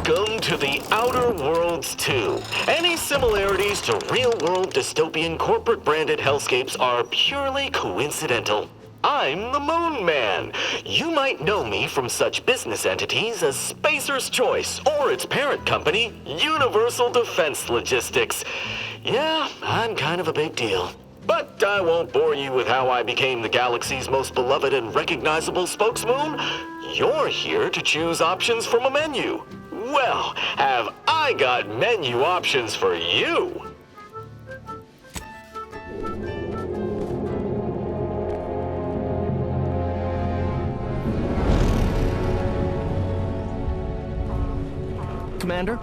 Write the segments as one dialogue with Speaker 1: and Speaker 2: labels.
Speaker 1: Welcome to the Outer Worlds 2. Any similarities to real-world dystopian corporate-branded hellscapes are purely coincidental. I'm the Moon Man. You might know me from such business entities as Spacer's Choice or its parent company, Universal Defense Logistics. Yeah, I'm kind of a big deal. But I won't bore you with how I became the galaxy's most beloved and recognizable spokesmoon. You're here to choose options from a menu. Well, have I got menu options for you?
Speaker 2: Commander,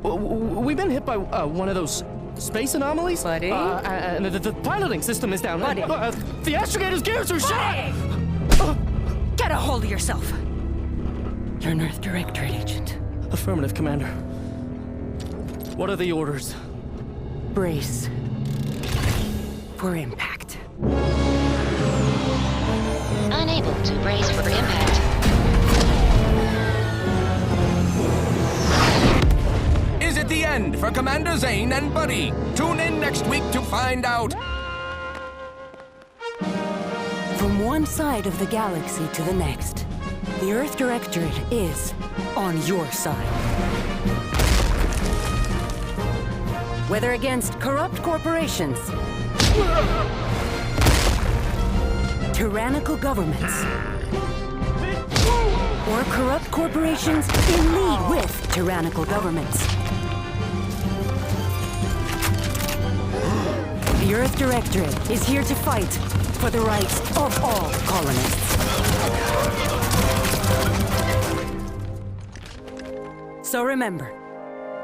Speaker 2: we've been hit by one of those space anomalies.
Speaker 3: Buddy?
Speaker 2: And the piloting system is down.
Speaker 3: Buddy?
Speaker 2: The astrogator's gears are shot!
Speaker 3: Get a hold of yourself. You're an Earth Directorate agent.
Speaker 2: Affirmative, Commander. What are the orders?
Speaker 3: Brace for impact.
Speaker 4: Unable to brace for impact.
Speaker 5: Is it the end for Commander Zane and Buddy? Tune in next week to find out.
Speaker 3: From one side of the galaxy to the next, the Earth Directorate is on your side. Whether against corrupt corporations, tyrannical governments, or corrupt corporations in league with tyrannical governments. The Earth Directorate is here to fight for the rights of all colonists. So remember,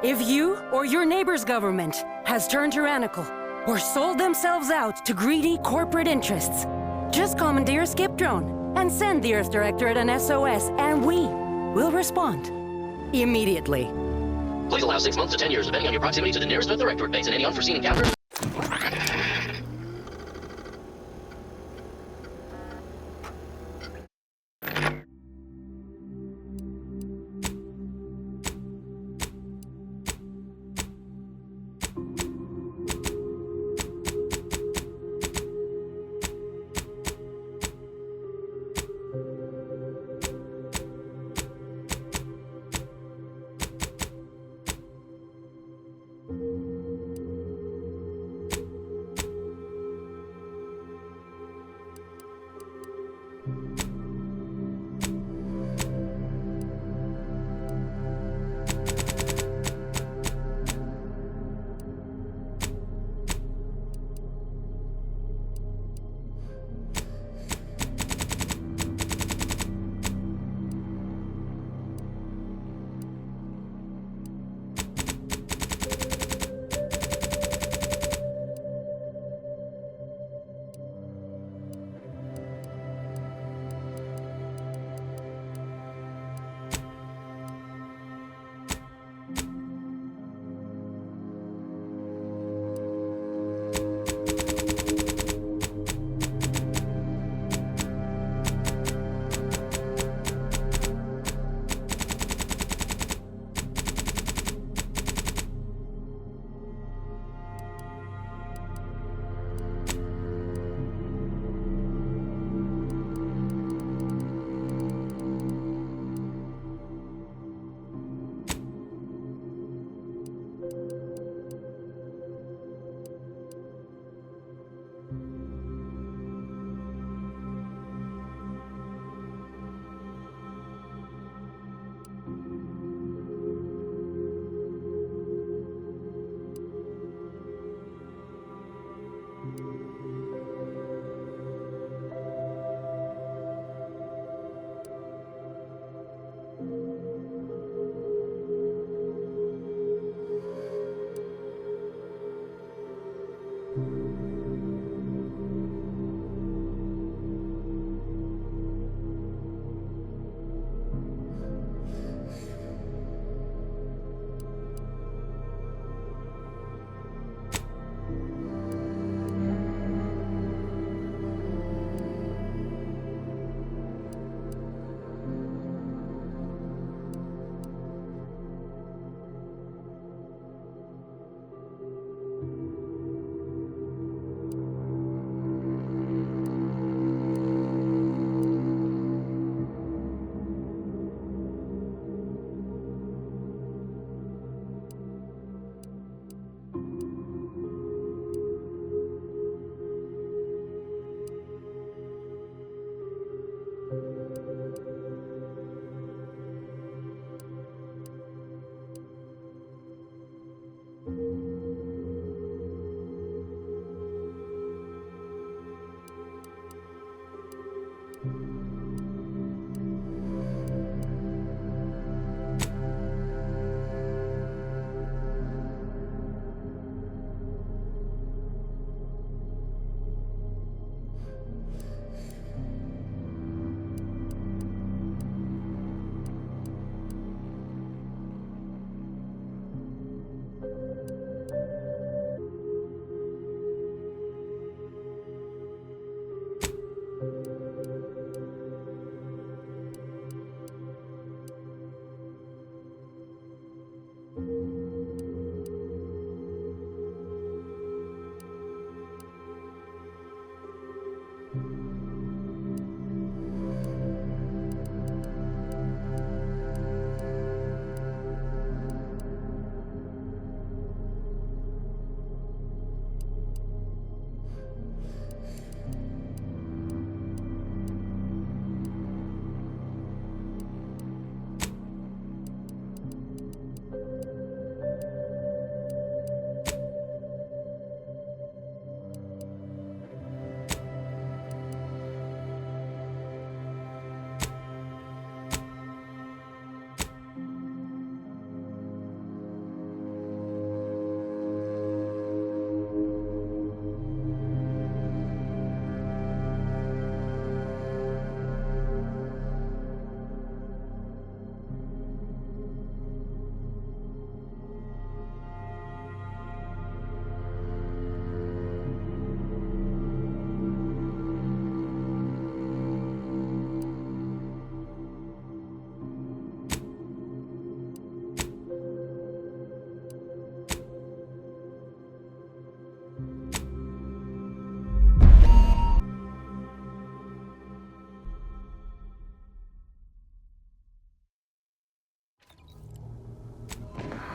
Speaker 3: if you or your neighbor's government has turned tyrannical or sold themselves out to greedy corporate interests, just commandeer a skip drone and send the Earth Directorate an SOS, and we will respond immediately.
Speaker 6: Please allow 6 months to 10 years, depending on your proximity to the nearest Earth Directorate base and any unforeseen encounters.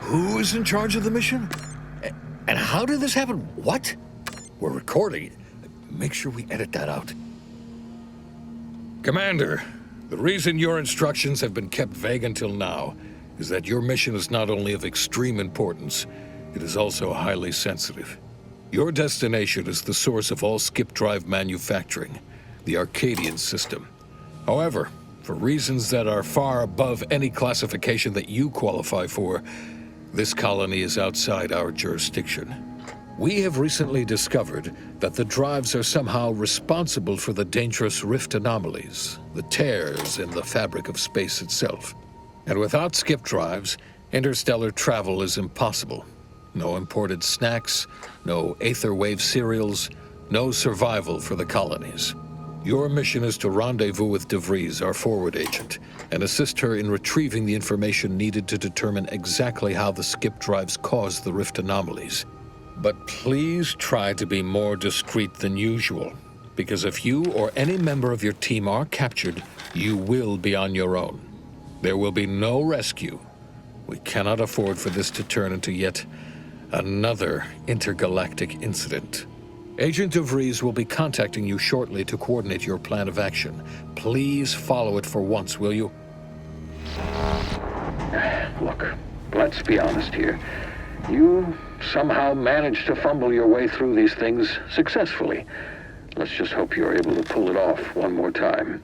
Speaker 7: Who is in charge of the mission? And how did this happen? What? We're recording. Make sure we edit that out. Commander, the reason your instructions have been kept vague until now is that your mission is not only of extreme importance, it is also highly sensitive. Your destination is the source of all skip drive manufacturing, the Arcadian system. However, for reasons that are far above any classification that you qualify for, this colony is outside our jurisdiction. We have recently discovered that the drives are somehow responsible for the dangerous rift anomalies, the tears in the fabric of space itself. And without skip drives, interstellar travel is impossible. No imported snacks, no aether wave cereals, no survival for the colonies. Your mission is to rendezvous with DeVries, our forward agent, and assist her in retrieving the information needed to determine exactly how the skip drives cause the rift anomalies. But please try to be more discreet than usual, because if you or any member of your team are captured, you will be on your own. There will be no rescue. We cannot afford for this to turn into yet another intergalactic incident. Agent DeVries will be contacting you shortly to coordinate your plan of action. Please follow it for once, will you?
Speaker 8: Look, let's be honest here. You somehow managed to fumble your way through these things successfully. Let's just hope you're able to pull it off one more time.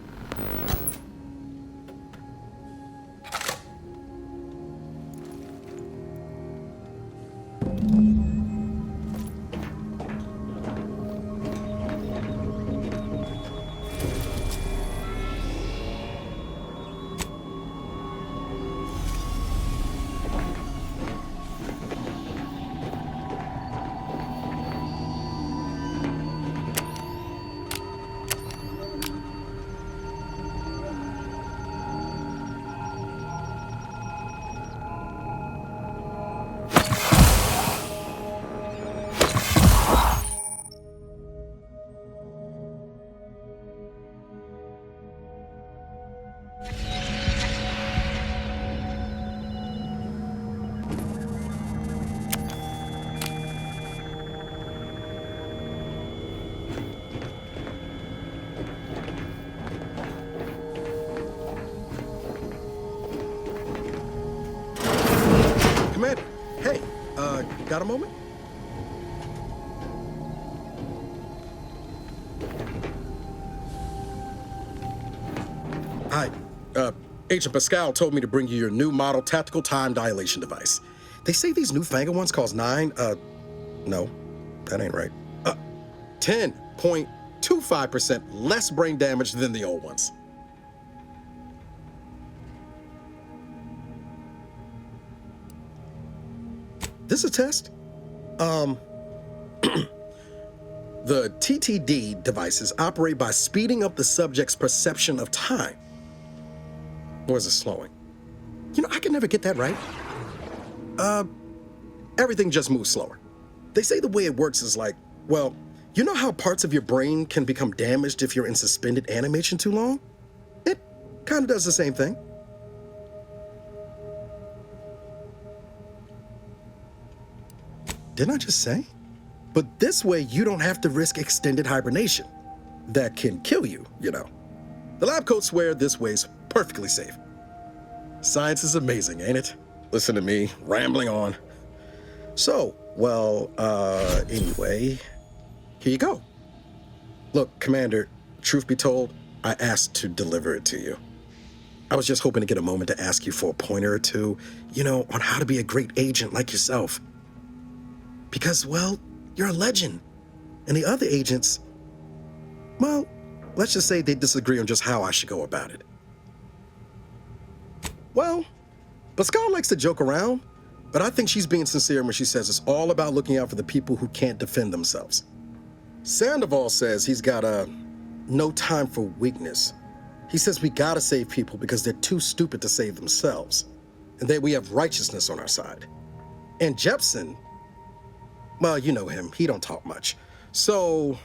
Speaker 9: Commander, hey, got a moment? Hi, Agent Pascal told me to bring you your new model tactical time dilation device. They say these newfangled ones cause no, that ain't right. 10.25% less brain damage than the old ones. This a test? The TTD devices operate by speeding up the subject's perception of time. Or is it slowing? You know, I can never get that right. Everything just moves slower. They say the way it works is like, well, you know how parts of your brain can become damaged if you're in suspended animation too long? It kind of does the same thing. Didn't I just say? But this way, you don't have to risk extended hibernation. That can kill you, you know. The lab coats swear this way's perfectly safe. Science is amazing, ain't it? Listen to me, rambling on. So, well, anyway, here you go. Look, Commander, truth be told, I asked to deliver it to you. I was just hoping to get a moment to ask you for a pointer or two, you know, on how to be a great agent like yourself. Because, well, you're a legend. And the other agents, well, let's just say they disagree on just how I should go about it. Well, Pascal likes to joke around, but I think she's being sincere when she says it's all about looking out for the people who can't defend themselves. Sandoval says he's got no time for weakness. He says we gotta save people because they're too stupid to save themselves, and that we have righteousness on our side. And Jepson, well, you know him, he don't talk much. So,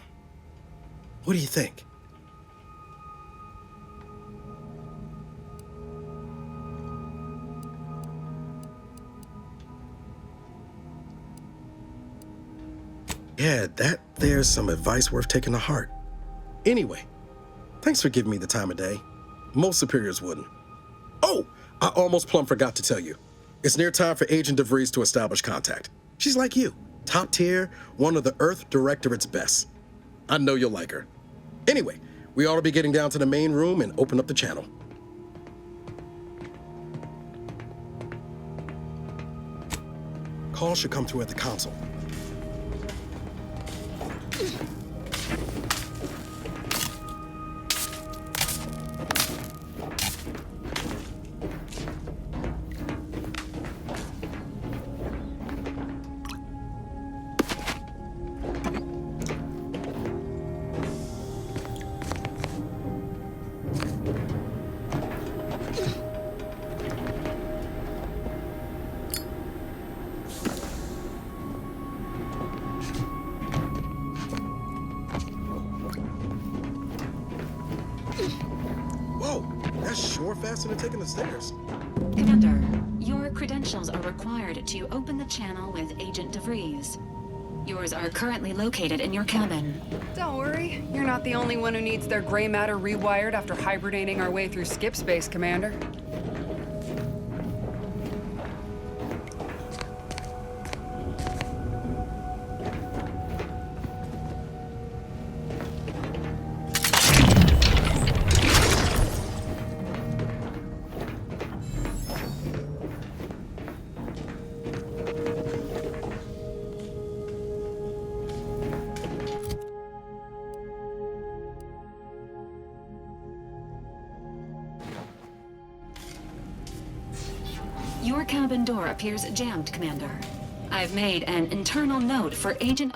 Speaker 9: what do you think? Yeah, there's some advice worth taking to heart. Anyway, thanks for giving me the time of day. Most superiors wouldn't. Oh, I almost plumb forgot to tell you. It's near time for Agent DeVries to establish contact. She's like you, top tier, one of the Earth Directorate's best. I know you'll like her. Anyway, we ought to be getting down to the main room and open up the channel. Call should come through at the console. Faster than taking the stairs.
Speaker 10: Commander, your credentials are required to open the channel with Agent DeVries. Yours are currently located in your cabin.
Speaker 11: Don't worry, you're not the only one who needs their gray matter rewired after hibernating our way through skip space, Commander.
Speaker 10: Your cabin door appears jammed, Commander. I've made an internal note for Agent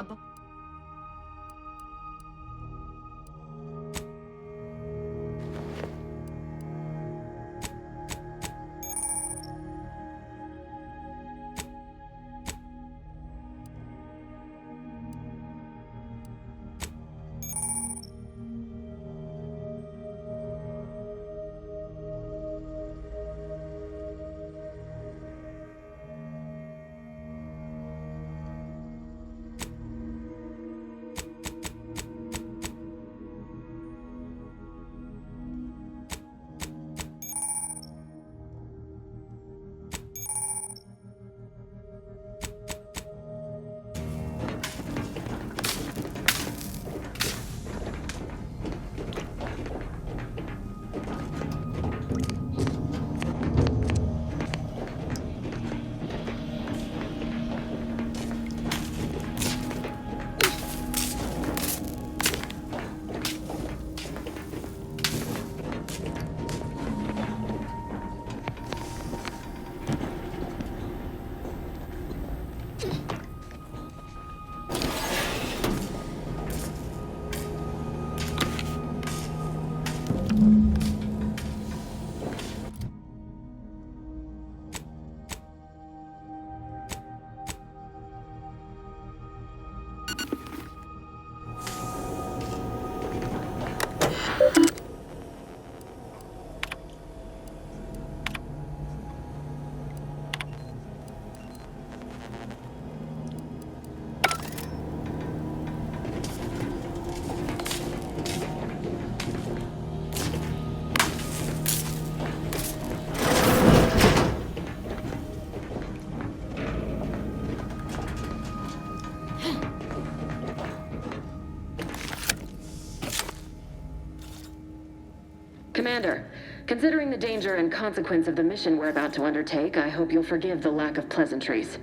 Speaker 12: Commander, considering the danger and consequence of the mission we're about to undertake, I hope you'll forgive the lack of pleasantries.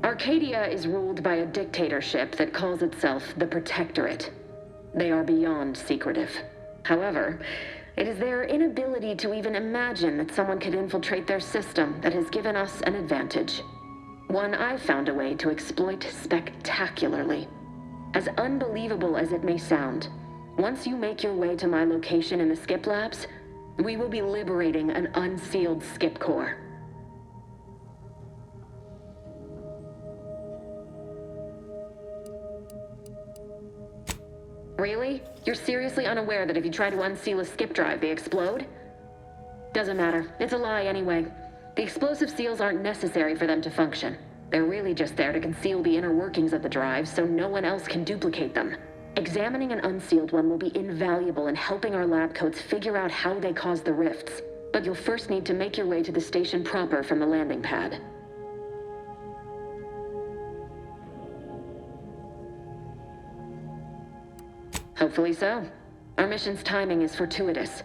Speaker 12: Arcadia is ruled by a dictatorship that calls itself the Protectorate. They are beyond secretive. However, it is their inability to even imagine that someone could infiltrate their system that has given us an advantage. One I've found a way to exploit spectacularly. As unbelievable as it may sound, once you make your way to my location in the skip labs, we will be liberating an unsealed skip core. Really? You're seriously unaware that if you try to unseal a skip drive, they explode? Doesn't matter. It's a lie anyway. The explosive seals aren't necessary for them to function. They're really just there to conceal the inner workings of the drives so no one else can duplicate them. Examining an unsealed one will be invaluable in helping our lab coats figure out how they cause the rifts. But you'll first need to make your way to the station proper from the landing pad. Hopefully so. Our mission's timing is fortuitous.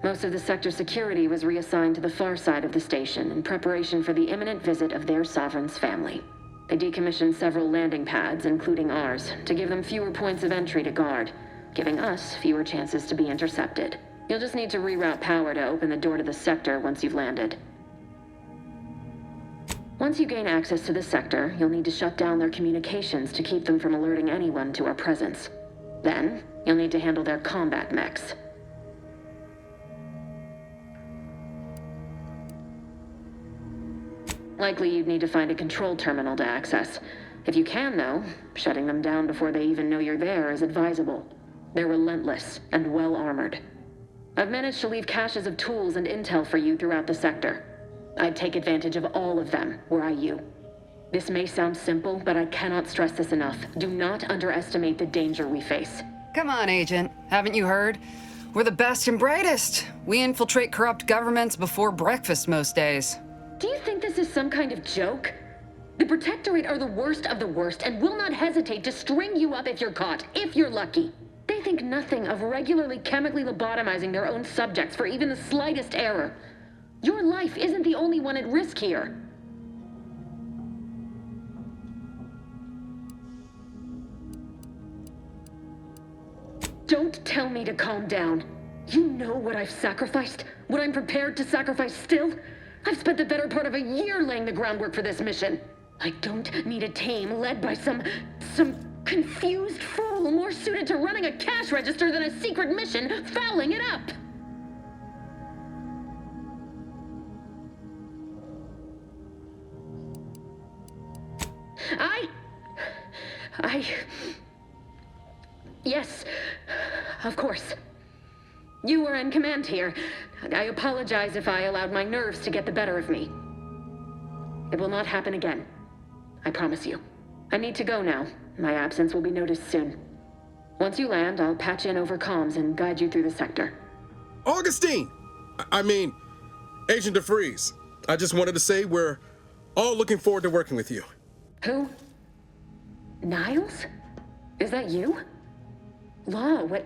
Speaker 12: Most of the sector security was reassigned to the far side of the station in preparation for the imminent visit of their sovereign's family. They decommissioned several landing pads, including ours, to give them fewer points of entry to guard, giving us fewer chances to be intercepted. You'll just need to reroute power to open the door to the sector once you've landed. Once you gain access to the sector, you'll need to shut down their communications to keep them from alerting anyone to our presence. Then, you'll need to handle their combat mechs. Likely you'd need to find a control terminal to access. If you can, though, shutting them down before they even know you're there is advisable. They're relentless and well-armored. I've managed to leave caches of tools and intel for you throughout the sector. I'd take advantage of all of them, were I you. This may sound simple, but I cannot stress this enough. Do not underestimate the danger we face.
Speaker 11: Come on, Agent. Haven't you heard? We're the best and brightest. We infiltrate corrupt governments before breakfast most days.
Speaker 12: Do you think this is some kind of joke? The Protectorate are the worst of the worst and will not hesitate to string you up if you're caught, if you're lucky. They think nothing of regularly chemically lobotomizing their own subjects for even the slightest error. Your life isn't the only one at risk here. Don't tell me to calm down. You know what I've sacrificed? What I'm prepared to sacrifice still? I've spent the better part of a year laying the groundwork for this mission. I don't need a team led by some confused fool more suited to running a cash register than a secret mission fouling it up. Yes, of course. You were in command here. I apologize if I allowed my nerves to get the better of me. It will not happen again. I promise you. I need to go now. My absence will be noticed soon. Once you land, I'll patch in over comms and guide you through the sector.
Speaker 9: Augustine! I mean, Agent DeFreeze. I just wanted to say we're all looking forward to working with you.
Speaker 12: Who? Niles? Is that you? Law, what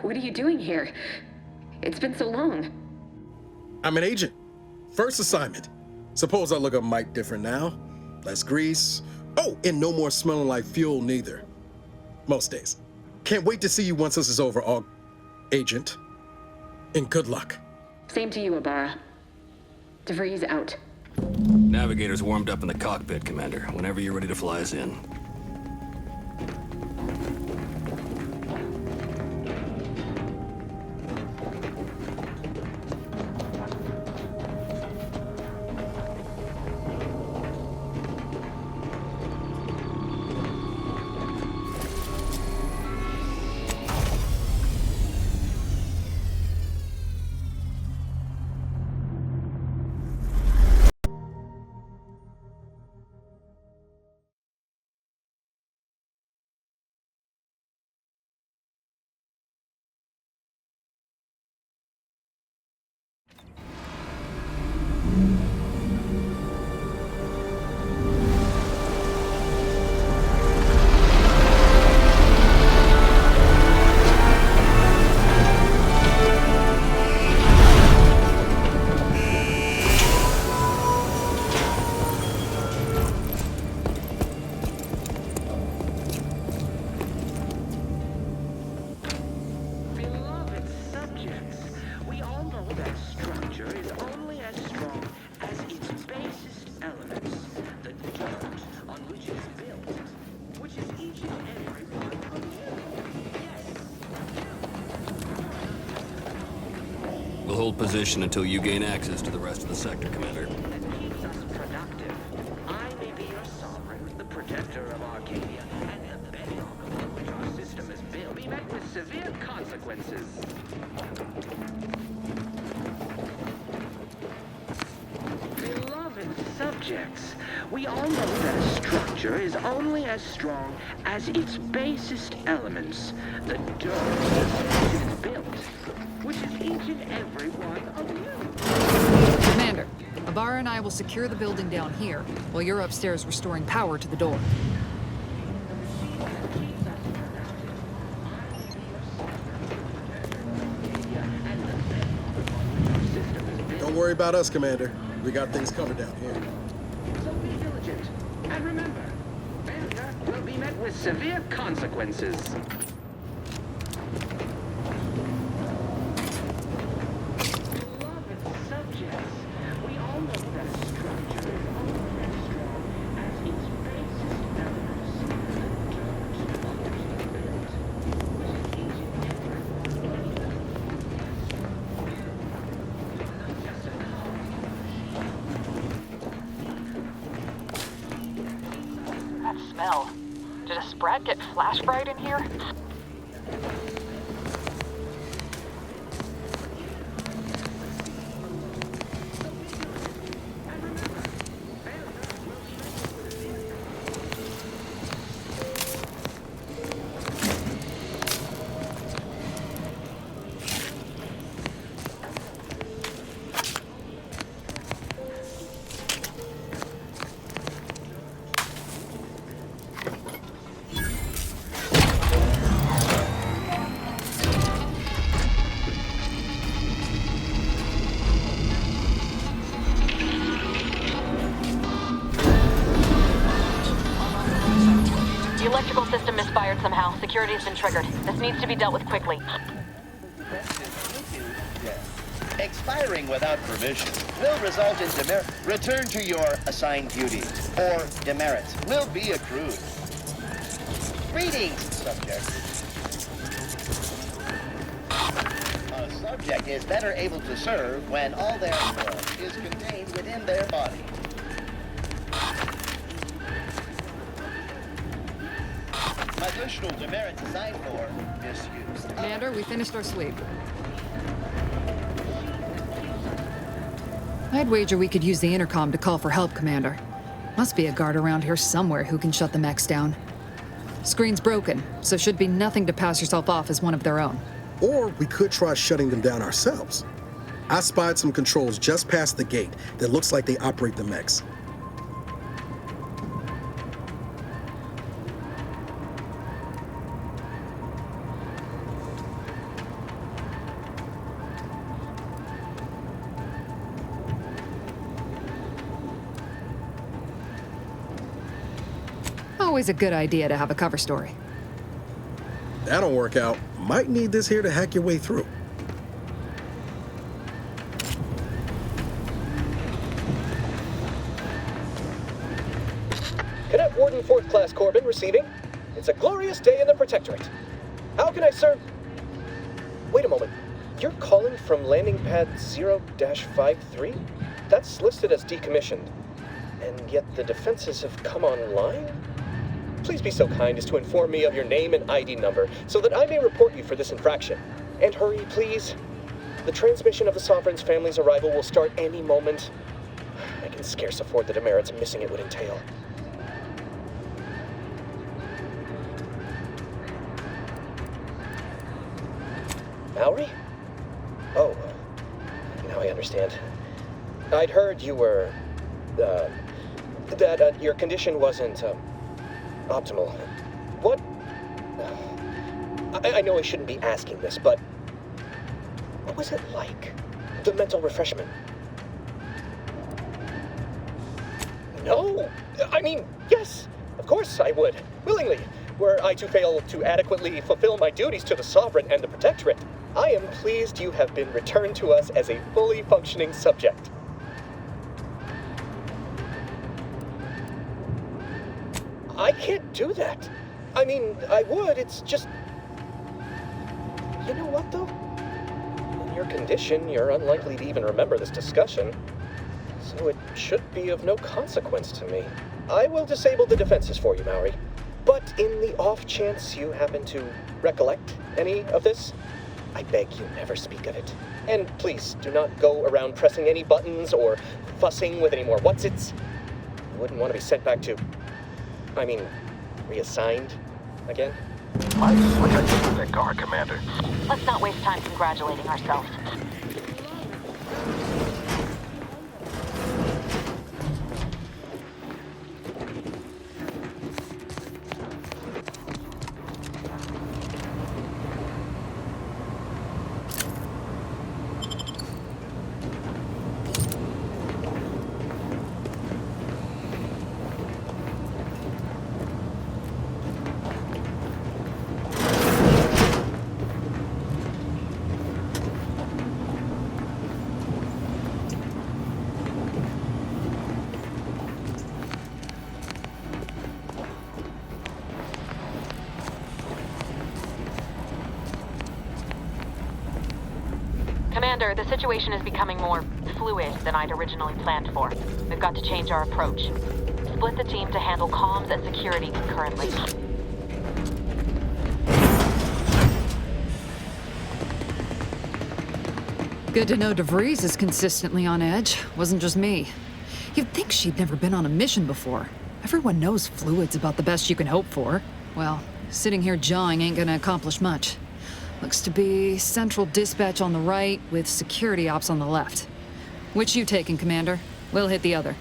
Speaker 12: are you doing here? It's been so long.
Speaker 9: I'm an agent. First assignment. Suppose I look a mite different now. Less grease. Oh, and no more smelling like fuel neither. Most days. Can't wait to see you once this is over, Agent. And good luck.
Speaker 12: Same to you, Ibarra. DeVries out.
Speaker 13: Navigator's warmed up in the cockpit, Commander. Whenever you're ready to fly us in. We'll hold position until you gain access to the rest of the sector, Commander.
Speaker 14: That keeps us productive. I may be your sovereign, the protector of Arcadia, and the bedrock upon which our system is built. Be met with severe consequences. Beloved subjects. subjects. We all know that a structure is only as strong as its basest elements, the dirt it is built, which is each and every one of you.
Speaker 11: Commander, Ibarra and I will secure the building down here, while you're upstairs restoring power to the door.
Speaker 9: Don't worry about us, Commander. We got things covered down here.
Speaker 14: So be diligent, and remember, failure will be met with severe consequences. Beloved subjects, we all know that a structure is only as strong as its basest elements.
Speaker 15: That smell. Did a sprat get flash fried in here? The electrical system misfired somehow. Security has been triggered. This needs to be dealt with quickly.
Speaker 16: Expiring without permission will result in demerit. Return to your assigned duties, or demerits will be accrued. Greetings, subject. A subject is better able to serve when all their blood is contained within their body. Additional demerits assigned for misuse.
Speaker 11: Commander, we finished our sweep. I'd wager we could use the intercom to call for help, Commander. Must be a guard around here somewhere who can shut the mechs down. Screen's broken, so should be nothing to pass yourself off as one of their own.
Speaker 9: Or we could try shutting them down ourselves. I spied some controls just past the gate that looks like they operate the mechs.
Speaker 11: Always a good idea to have a cover story.
Speaker 9: That don't work out. Might need this here to hack your way through.
Speaker 2: Cadet Warden 4th Class Corbin receiving. It's a glorious day in the Protectorate. How can I serve? Wait a moment. You're calling from landing pad 0-53? That's listed as decommissioned. And yet the defenses have come online? Please be so kind as to inform me of your name and ID number so that I may report you for this infraction. And hurry, please. The transmission of the Sovereign's family's arrival will start any moment. I can scarce afford the demerits missing it would entail. Mallory? Oh, now I understand. I'd heard you were, that your condition wasn't, optimal. What? I know I shouldn't be asking this, but what was it like? The mental refreshment? No! I mean, yes! Of course I would. Willingly. Were I to fail to adequately fulfill my duties to the Sovereign and the Protectorate, I am pleased you have been returned to us as a fully functioning subject. I can't do that. I mean, I would, it's just... You know what, though? In your condition, you're unlikely to even remember this discussion, so it should be of no consequence to me. I will disable the defenses for you, Maori. But in the off chance you happen to recollect any of this, I beg you never speak of it. And please do not go around pressing any buttons or fussing with any more whatsits. wouldn't want to be sent back to... I mean, reassigned again?
Speaker 8: What I did with that guard, Commander?
Speaker 15: Let's not waste time congratulating ourselves. Commander, the situation is becoming more fluid than I'd originally planned for. We've got to change our approach. Split the team to handle comms and security concurrently.
Speaker 11: Good to know DeVries is consistently on edge. Wasn't just me. You'd think she'd never been on a mission before. Everyone knows fluid's about the best you can hope for. Well, sitting here jawing ain't gonna accomplish much. Looks to be central dispatch on the right with security ops on the left. Which you taking, Commander? We'll hit the other.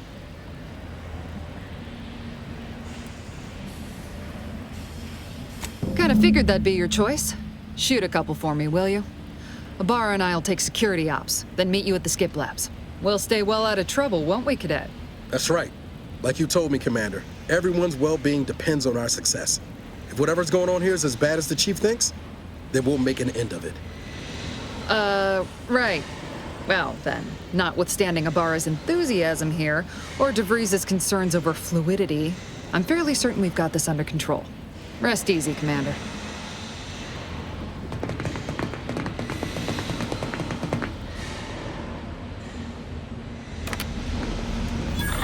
Speaker 11: Kinda figured that'd be your choice. Shoot a couple for me, will you? Ibarra and I'll take security ops, then meet you at the skip labs. We'll stay well out of trouble, won't we, Cadet?
Speaker 9: That's right. Like you told me, Commander, everyone's well-being depends on our success. If whatever's going on here is as bad as the Chief thinks, then we'll make an end of it.
Speaker 11: Right. Well, then, notwithstanding Ibarra's enthusiasm here, or DeVries' concerns over fluidity, I'm fairly certain we've got this under control. Rest easy, Commander.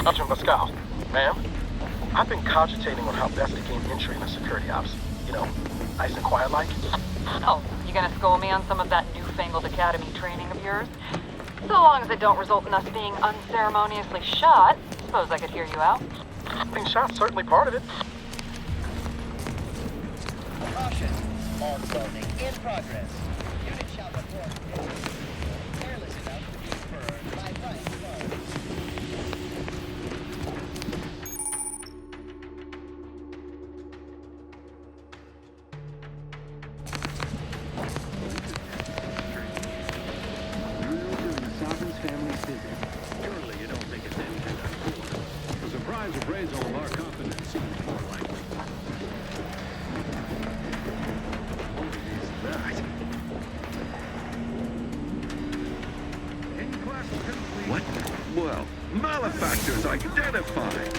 Speaker 17: Sergeant Pascal, ma'am, I've been cogitating on how best to gain entry into security ops. You know, nice and quiet like.
Speaker 15: Oh, you gonna school me on some of that newfangled academy training of yours? So long as it don't result in us being unceremoniously shot, suppose I could hear you out.
Speaker 17: Being shot's certainly part of it.
Speaker 16: Caution. All clothing in progress. Unit shall report. Careless enough to be burned by right guards.
Speaker 8: Surely you don't think it's anything untoward. The surprise appraisal of our confidence seems more likely. What? Well, malefactors identified.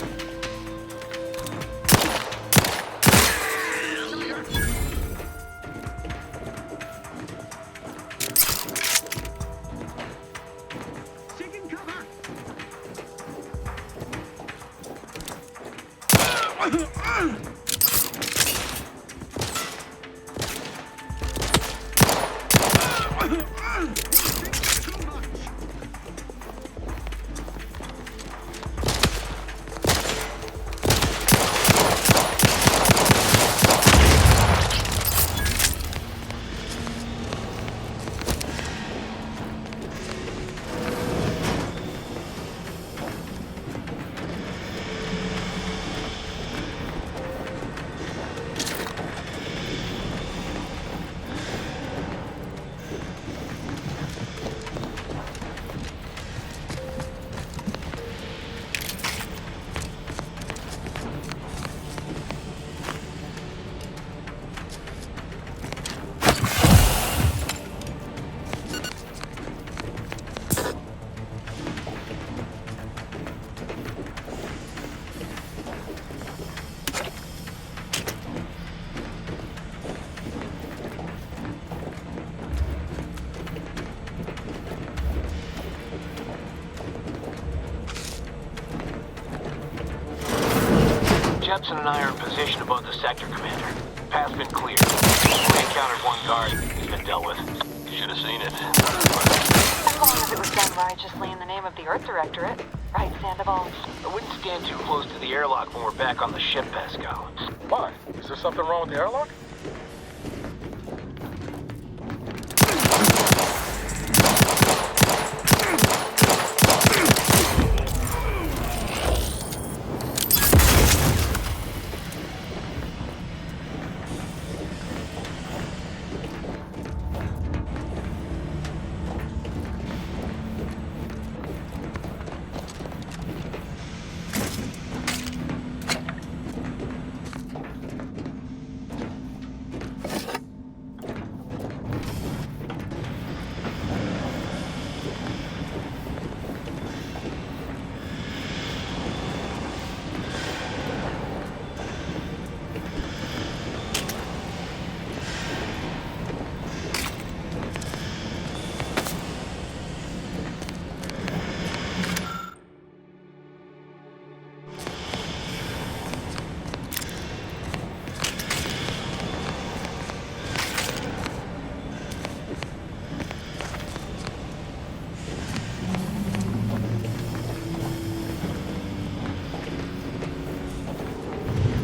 Speaker 18: Jepson and I are in position above the sector, Commander. Path's been cleared. We encountered one guard. He's been dealt with. You should have seen it.
Speaker 15: As long as it was done righteously in the name of the Earth Directorate. Right, Sandoval?
Speaker 18: I wouldn't stand too close to the airlock when we're back on the ship, Pascal.
Speaker 17: Why? Is there something wrong with the airlock?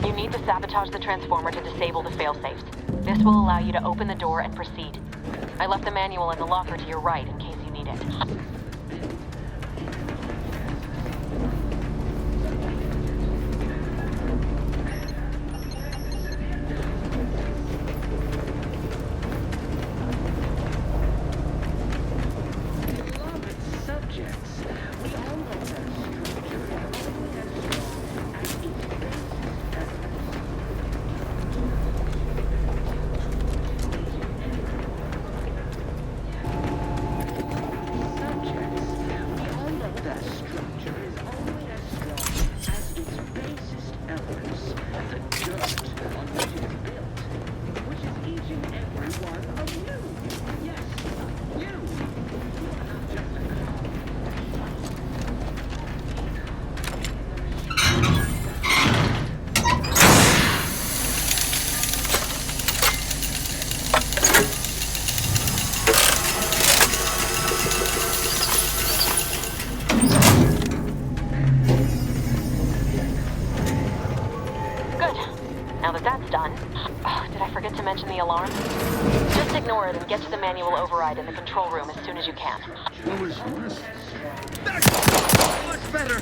Speaker 15: You need to sabotage the transformer to disable the failsafes. This will allow you to open the door and proceed. I left the manual in the locker to your right in case you need it. The alarm? Just ignore it and get to the manual override in the control room as soon as you can.
Speaker 14: Much better!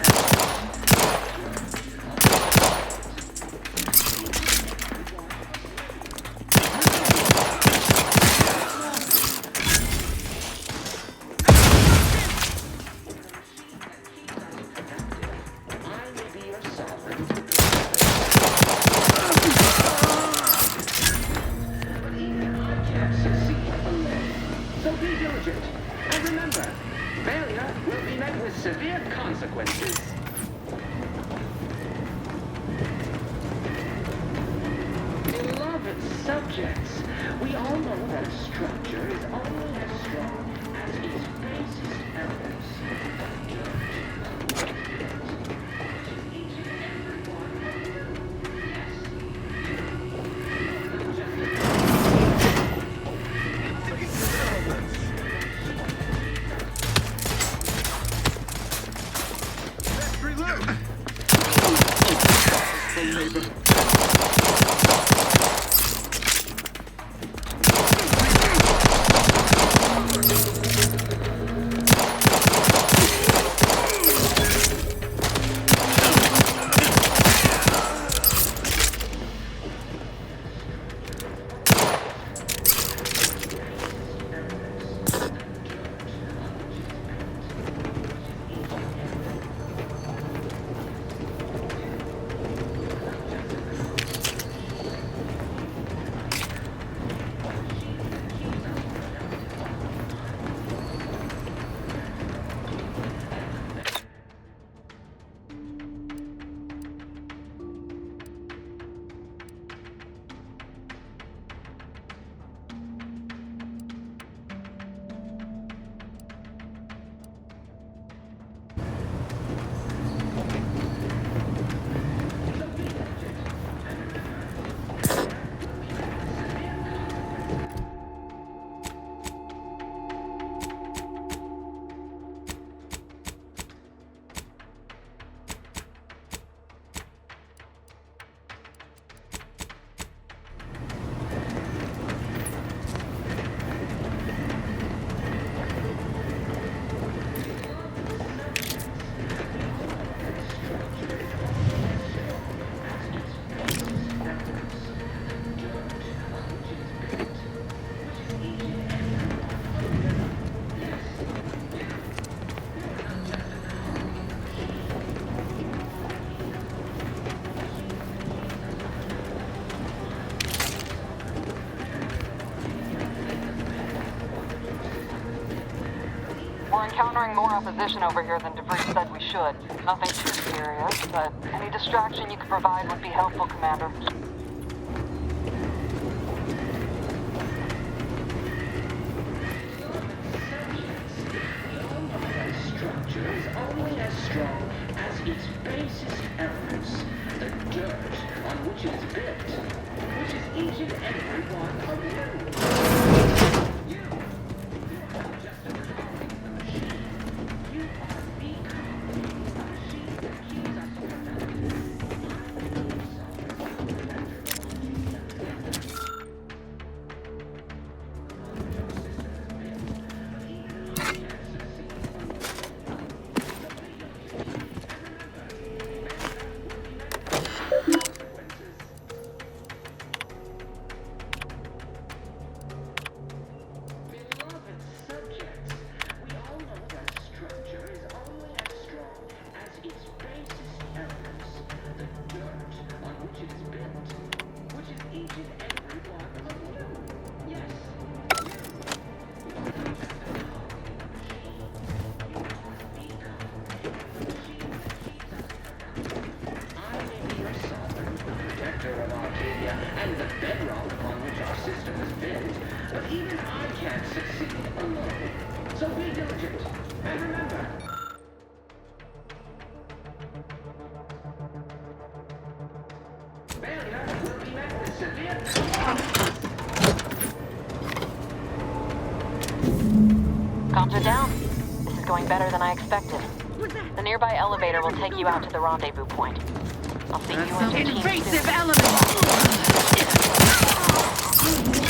Speaker 2: Severe consequences. Beloved subjects, we all know that a structure is only as strong as its basest elements.
Speaker 15: encountering more opposition over here than DeVries said we should. Nothing too serious, but any distraction you could provide would be helpful, Commander.
Speaker 14: Structure is only as strong as its basest elements, the dirt on which it is built, which is each and every one of you. You are just a cog in the machine. You are the cog in the machine that keeps us connected. And the bedrock upon which our system is built, but even I can't succeed alone. So be diligent, and remember... failure will be met with severe...
Speaker 15: Comms are down. This is going better than I expected. The nearby elevator will take you out to the rendezvous point. I'll see you and your team
Speaker 3: Invasive
Speaker 15: soon.
Speaker 3: element!
Speaker 15: Give us a minute.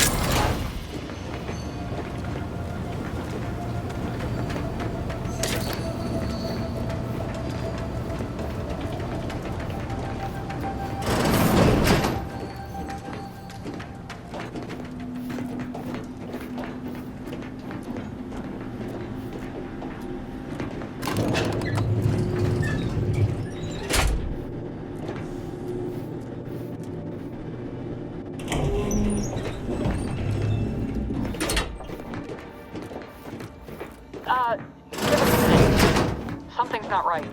Speaker 15: Something's not right.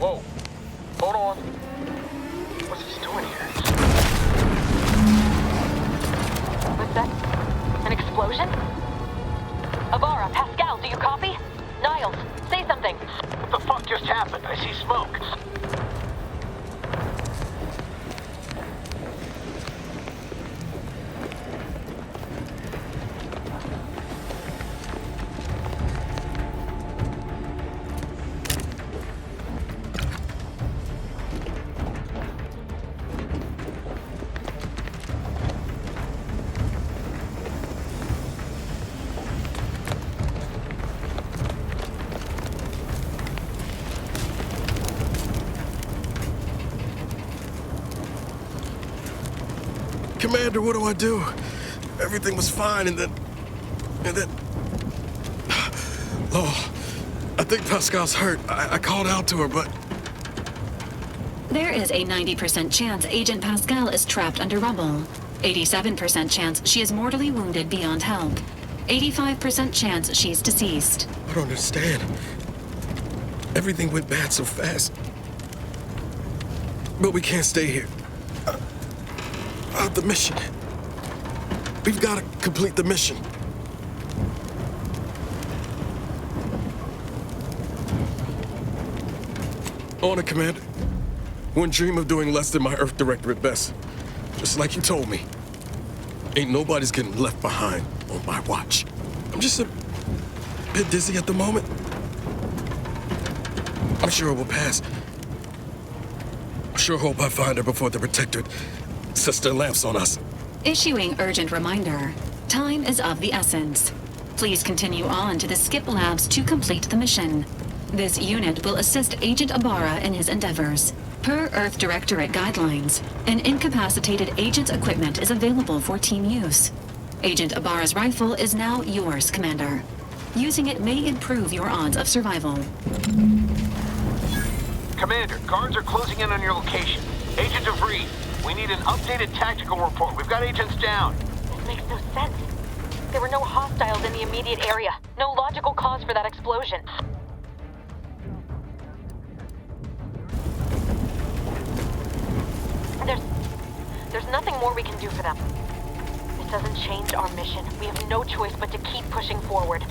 Speaker 17: Whoa. Hold on. What's he doing here?
Speaker 15: What's that? An explosion? Avara, Pascal, do you copy? Niles, say something.
Speaker 18: What the fuck just happened? I see smoke.
Speaker 9: Commander, what do I do? Everything was fine, and then... Oh, I think Pascal's hurt. I called out to her, but...
Speaker 10: There is a 90% chance Agent Pascal is trapped under rubble. 87% chance she is mortally wounded beyond help. 85% chance she's deceased.
Speaker 9: I don't understand. Everything went bad so fast. But we can't stay here. The mission. We've got to complete the mission. On it, Commander. Wouldn't dream of doing less than my Earth Director at best. Just like you told me. Ain't nobody's getting left behind on my watch. I'm just a bit dizzy at the moment. I'm sure it will pass. I sure hope I find her before the Protectorate sets their lamps on us.
Speaker 10: Issuing urgent reminder. Time is of the essence. Please continue on to the Skip Labs to complete the mission. This unit will assist Agent Ibarra in his endeavors. Per Earth Directorate guidelines, an incapacitated agent's equipment is available for team use. Agent Ibarra's rifle is now yours, Commander. Using it may improve your odds of survival.
Speaker 18: Commander, guards are closing in on your location. Agent DeVries, we need an updated tactical report. We've got agents down.
Speaker 15: This makes no sense. There were no hostiles in the immediate area. No logical cause for that explosion. There's nothing more we can do for them. This doesn't change our mission. We have no choice but to keep pushing forward.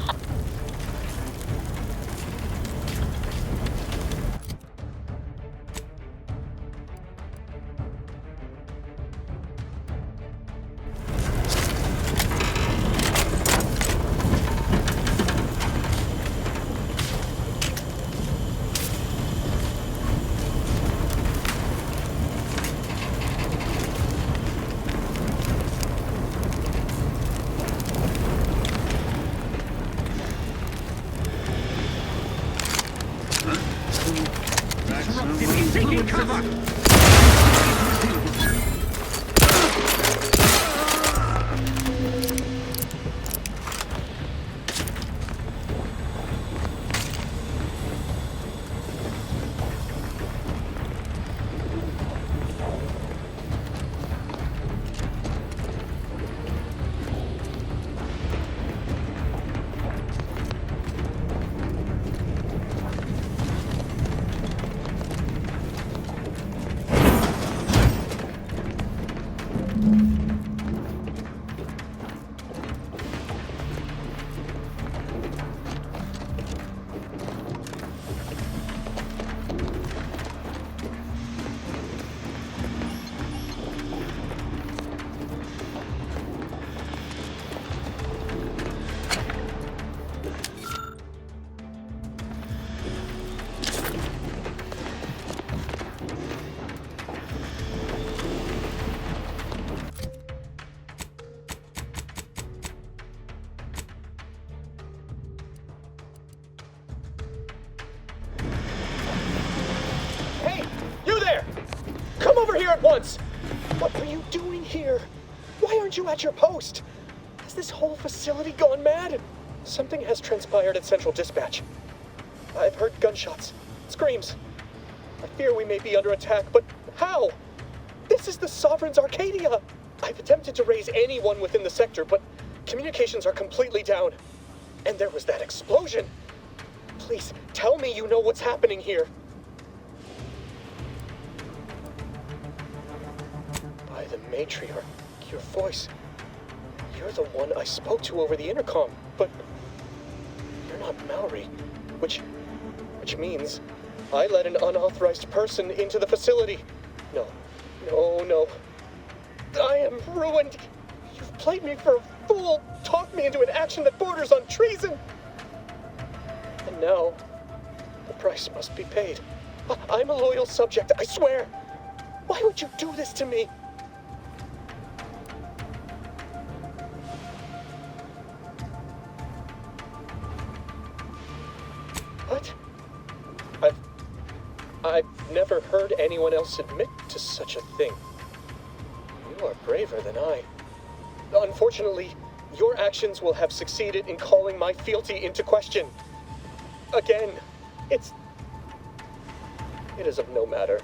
Speaker 14: Taking cover!
Speaker 2: At once! What are you doing here? Why aren't you at your post? Has this whole facility gone mad? Something has transpired at Central Dispatch. I've heard gunshots, screams. I fear we may be under attack, but how? This is the Sovereign's Arcadia! I've attempted to raise anyone within the sector, but communications are completely down. And there was that explosion. Please, tell me you know what's happening here. By the matriarch, your voice. You're the one I spoke to over the intercom, but you're not Mallory, which means I let an unauthorized person into the facility. No. I am ruined. You've played me for a fool, talked me into an action that borders on treason. And now, the price must be paid. I'm a loyal subject, I swear. Why would you do this to me? What? I've never heard anyone else admit to such a thing. You are braver than I. Unfortunately, your actions will have succeeded in calling my fealty into question. Again, it is of no matter.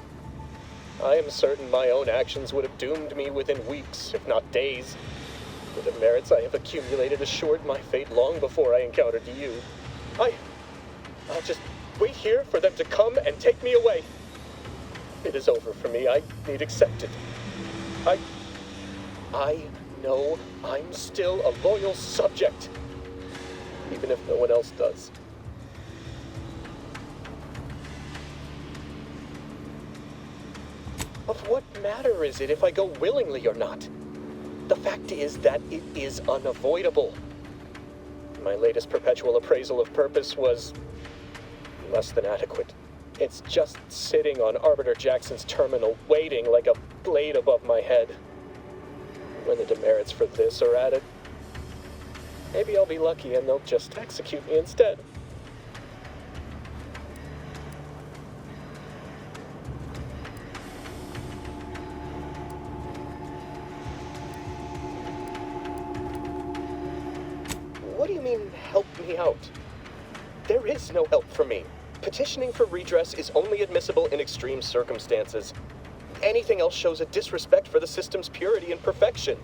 Speaker 2: I am certain my own actions would have doomed me within weeks, if not days. The demerits I have accumulated assured my fate long before I encountered you. I'll just wait here for them to come and take me away. It is over for me. I need accepted. I know I'm still a loyal subject, even if no one else does. Of what matter is it if I go willingly or not? The fact is that it is unavoidable. My latest perpetual appraisal of purpose was less than adequate. It's just sitting on Arbiter Jackson's terminal, waiting like a blade above my head. When the demerits for this are added, maybe I'll be lucky and they'll just execute me instead. What do you mean, help me out? There is no help for me. Petitioning for redress is only admissible in extreme circumstances. Anything else shows a disrespect for the system's purity and perfection.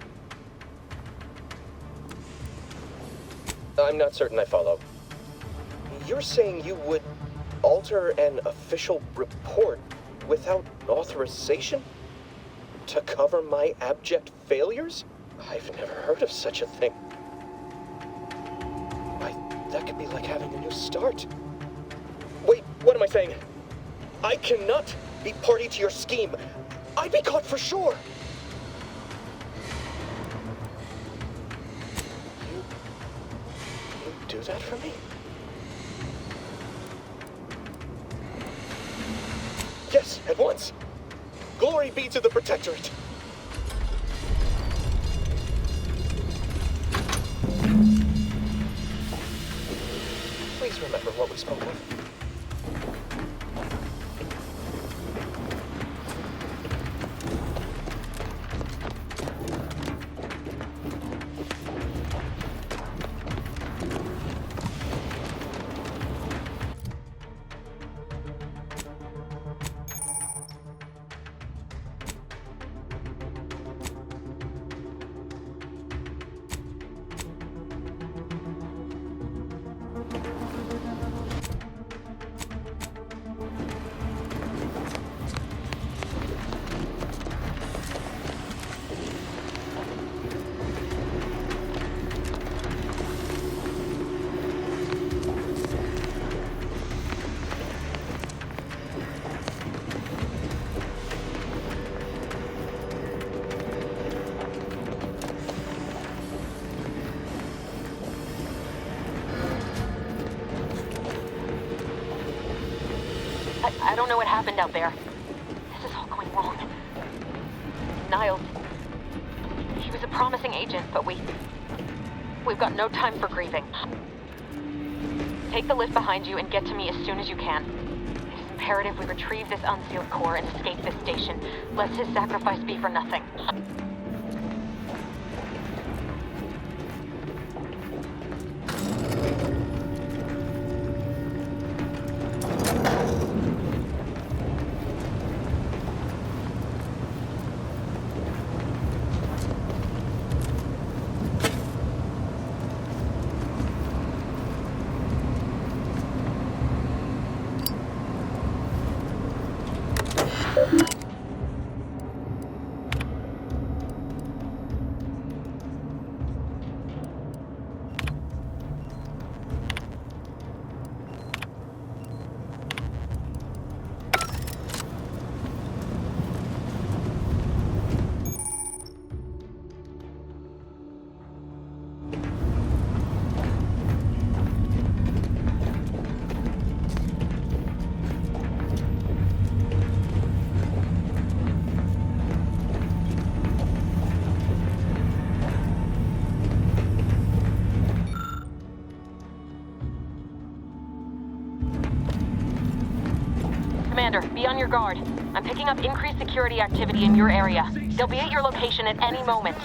Speaker 2: I'm not certain I follow. You're saying you would alter an official report without authorization? To cover my abject failures? I've never heard of such a thing. Why, that could be like having a new start. Wait, what am I saying? I cannot be party to your scheme. I'd be caught for sure. You do that for me? Yes, at once. Glory be to the Protectorate. Please remember what we spoke of.
Speaker 15: I don't know what happened out there. This is all going wrong. Niles, he was a promising agent, but we've got no time for grieving. Take the lift behind you and get to me as soon as you can. It is imperative we retrieve this unsealed core and escape this station, lest his sacrifice be for nothing. Commander, be on your guard. I'm picking up increased security activity in your area. They'll be at your location at any moment.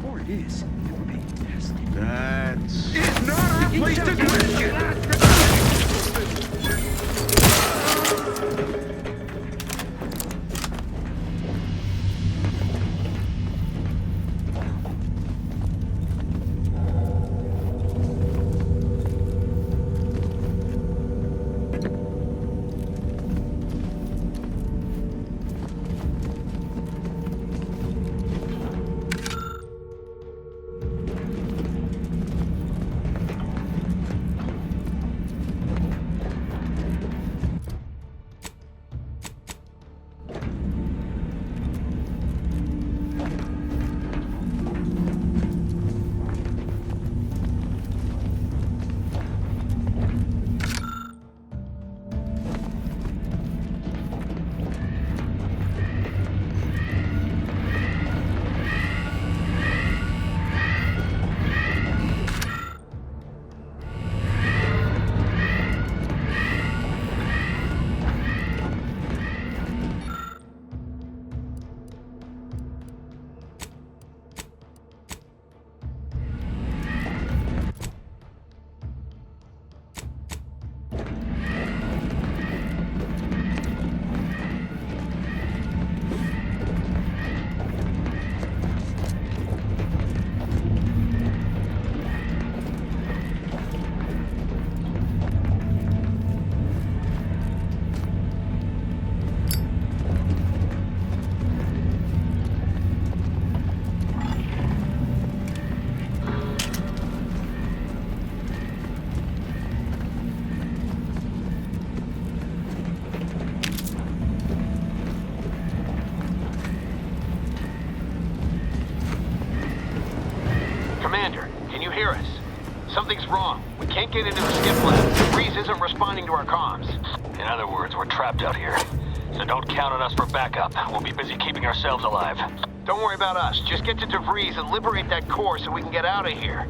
Speaker 14: Or it is. It would be fantastic. It's not our place to question!
Speaker 18: Commander, can you hear us? Something's wrong. We can't get into the skip lab. Breeze isn't responding to our comms. In other words, we're trapped out here. So don't count on us for backup. We'll be busy keeping ourselves alive. Don't worry about us. Just get to DeVries and liberate that core so we can get out of here.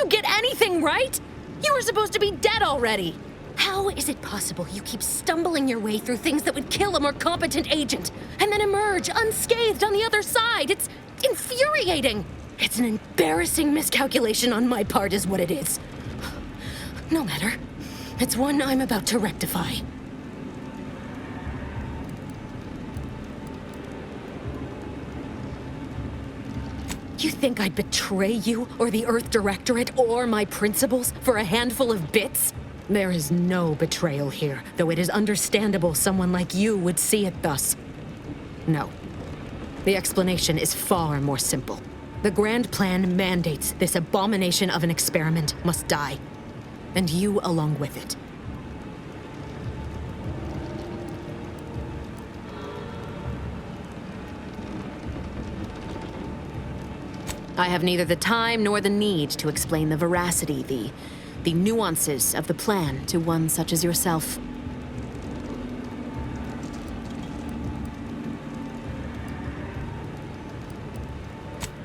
Speaker 15: you get anything right? You were supposed to be dead already. How is it possible you keep stumbling your way through things that would kill a more competent agent, and then emerge unscathed on the other side? It's infuriating. It's an embarrassing miscalculation on my part is what it is. No matter. It's one I'm about to rectify. You think I'd betray you, or the Earth Directorate, or my principals for a handful of bits? There is no betrayal here, though it is understandable someone like you would see it thus. No. The explanation is far more simple. The grand plan mandates this abomination of an experiment must die, and you along with it. I have neither the time nor the need to explain the veracity, the nuances of the plan to one such as yourself.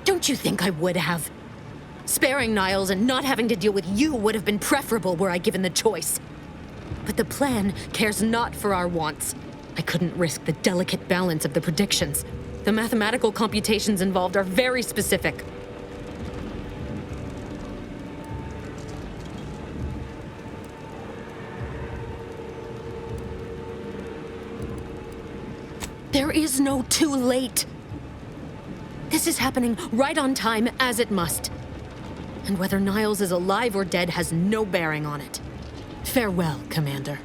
Speaker 15: Don't you think I would have? Sparing Niles and not having to deal with you would have been preferable were I given the choice. But the plan cares not for our wants. I couldn't risk the delicate balance of the predictions. The mathematical computations involved are very specific. There is no too late. This is happening right on time, as it must. And whether Niles is alive or dead has no bearing on it. Farewell, Commander.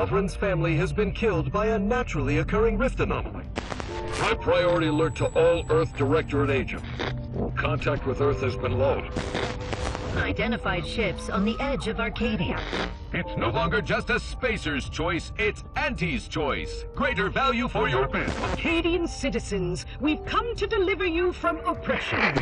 Speaker 19: Sovereign's family has been killed by a naturally occurring rift anomaly. High priority alert to all Earth Directorate agents. Contact with Earth has been low.
Speaker 20: Identified ships on the edge of Arcadia.
Speaker 5: It's no longer just a spacer's choice, it's Auntie's choice. Greater value for your bid.
Speaker 20: Arcadian citizens, we've come to deliver you from oppression.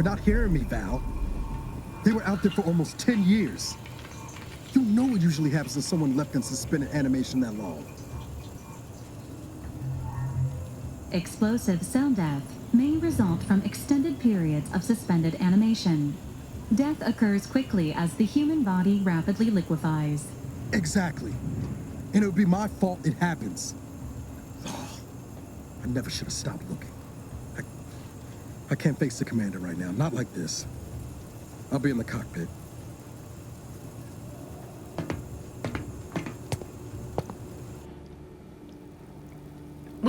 Speaker 9: You're not hearing me, Val. They were out there for almost 10 years. You know what usually happens to someone left in suspended animation that long.
Speaker 10: Explosive cell death may result from extended periods of suspended animation. Death occurs quickly as the human body rapidly liquefies.
Speaker 9: Exactly. And it would be my fault it happens. Oh, I never should have stopped looking. I can't face the commander right now, not like this. I'll be in the cockpit.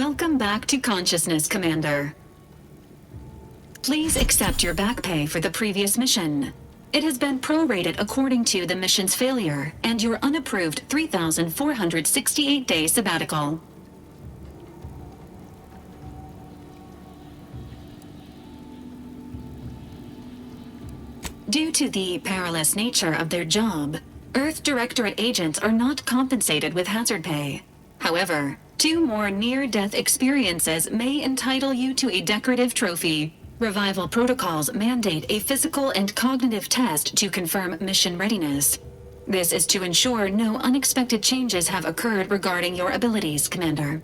Speaker 10: Welcome back to consciousness, Commander. Please accept your back pay for the previous mission. It has been prorated according to the mission's failure and your unapproved 3,468-day sabbatical. Due to the perilous nature of their job, Earth Directorate agents are not compensated with hazard pay. However, 2 more near-death experiences may entitle you to a decorative trophy. Revival protocols mandate a physical and cognitive test to confirm mission readiness. This is to ensure no unexpected changes have occurred regarding your abilities, Commander.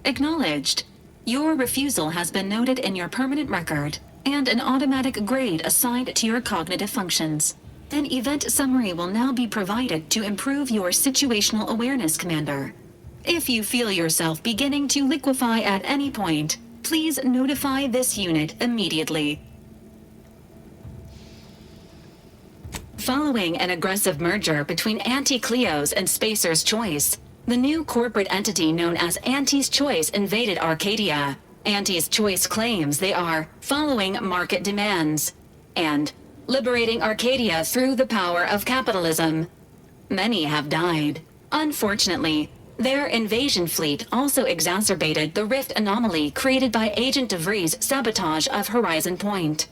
Speaker 10: Acknowledged. Your refusal has been noted in your permanent record, and an automatic grade assigned to your cognitive functions. An event summary will now be provided to improve your situational awareness, Commander. If you feel yourself beginning to liquefy at any point, please notify this unit immediately. Following an aggressive merger between Anti-Cleo's and Spacer's Choice, the new corporate entity known as Anti's Choice invaded Arcadia. Anti's Choice claims they are following market demands and liberating Arcadia through the power of capitalism. Many have died. Unfortunately, their invasion fleet also exacerbated the rift anomaly created by Agent DeVries' sabotage of Horizon Point.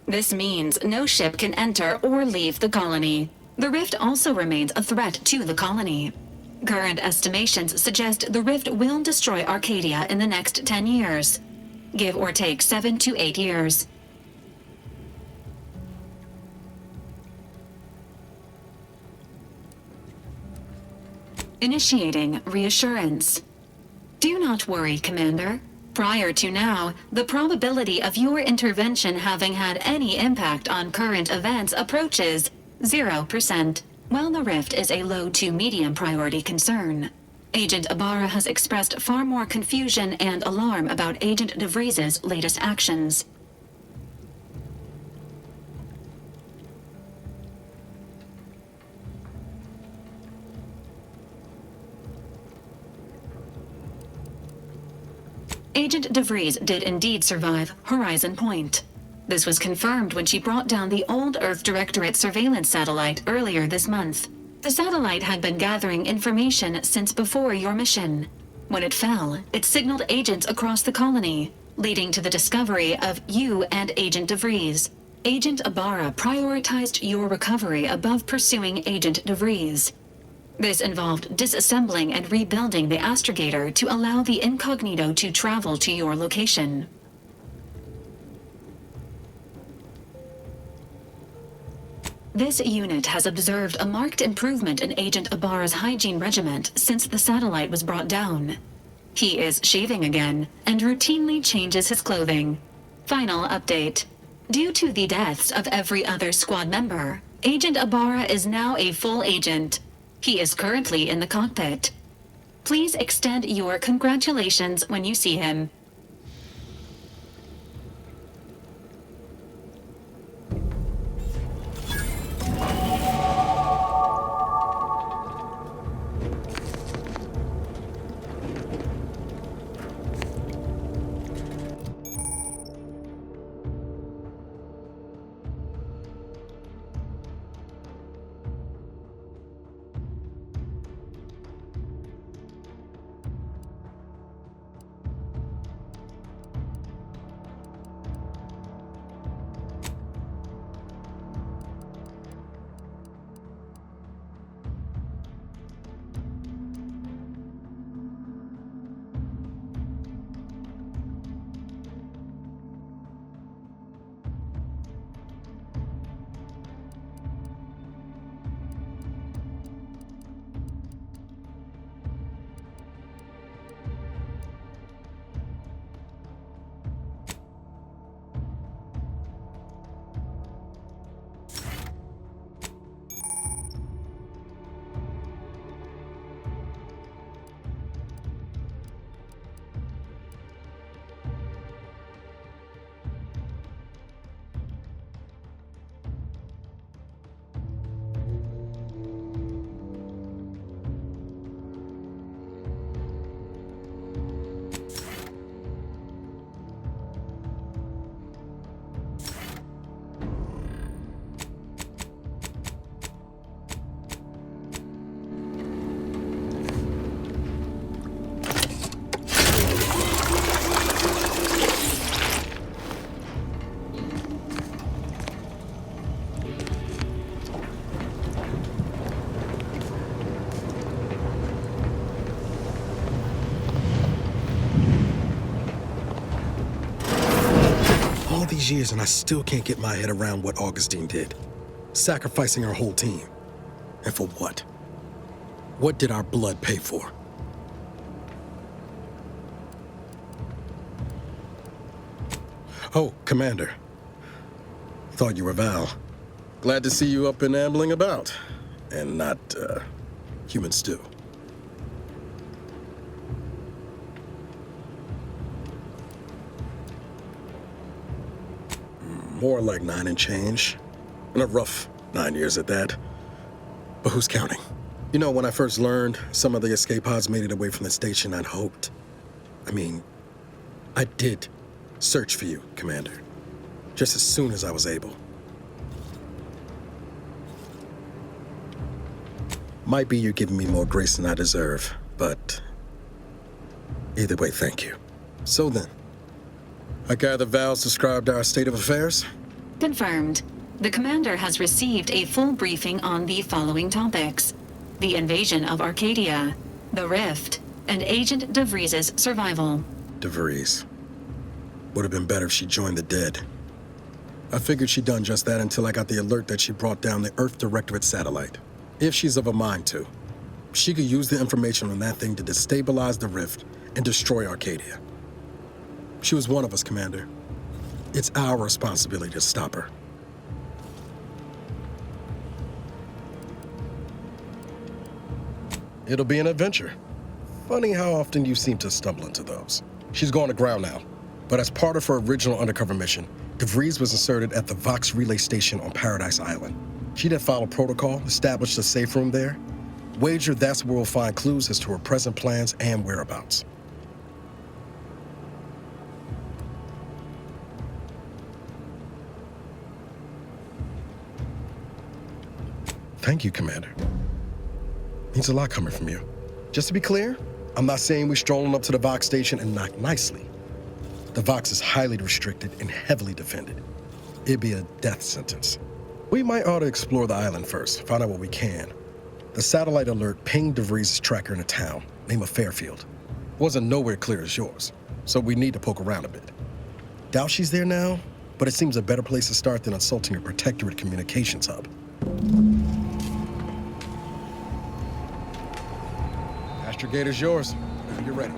Speaker 10: This means no ship can enter or leave the colony. The rift also remains a threat to the colony. Current estimations suggest the rift will destroy Arcadia in the next 10 years. Give or take 7 to 8 years. Initiating reassurance. Do not worry, Commander. Prior to now, the probability of your intervention having had any impact on current events approaches 0%. While the rift is a low to medium priority concern, Agent Ibarra has expressed far more confusion and alarm about Agent DeVries' latest actions. Agent DeVries did indeed survive Horizon Point. This was confirmed when she brought down the old Earth Directorate surveillance satellite earlier this month. The satellite had been gathering information since before your mission. When it fell, it signaled agents across the colony, leading to the discovery of you and Agent DeVries. Agent Ibarra prioritized your recovery above pursuing Agent DeVries. This involved disassembling and rebuilding the astrogator to allow the incognito to travel to your location. This unit has observed a marked improvement in Agent Ibarra's hygiene regimen since the satellite was brought down. He is shaving again and routinely changes his clothing. Final update. Due to the deaths of every other squad member, Agent Ibarra is now a full agent. He is currently in the cockpit. Please extend your congratulations when you see him.
Speaker 9: all these years and I still can't get my head around what Augustine did. Sacrificing our whole team. And for what? What did our blood pay for? Oh, Commander. Thought you were Val. Glad to see you up and ambling about. And not, human stew. More like 9 and change. And a rough 9 years at that. But who's counting? You know, when I first learned some of the escape pods made it away from the station, I'd hoped. I did search for you, Commander. Just as soon as I was able. Might be you're giving me more grace than I deserve, but either way, thank you. So then, I gather Val's described our state of affairs?
Speaker 10: Confirmed. The commander has received a full briefing on the following topics: the invasion of Arcadia, the Rift, and Agent DeVries' survival.
Speaker 9: DeVries. Would have been better if she joined the dead. I figured she'd done just that until I got the alert that she brought down the Earth Directorate satellite. If she's of a mind to, she could use the information on that thing to destabilize the Rift and destroy Arcadia. She was one of us, Commander. It's our responsibility to stop her. It'll be an adventure. Funny how often you seem to stumble into those. She's going to ground now, but as part of her original undercover mission, DeVries was inserted at the Vox relay station on Paradise Island. She'd have followed protocol, established a safe room there. Wager that's where we'll find clues as to her present plans and whereabouts. Thank you, Commander. Means a lot coming from you. Just to be clear, I'm not saying we're strolling up to the Vox station and knock nicely. The Vox is highly restricted and heavily defended. It'd be a death sentence. We might ought to explore the island first, find out what we can. The satellite alert pinged DeVries' tracker in a town, named Fairfield. Wasn't nowhere clear as yours, so we need to poke around a bit. Doubt she's there now, but it seems a better place to start than assaulting a protectorate communications hub. Astrogator's yours, whenever you're ready.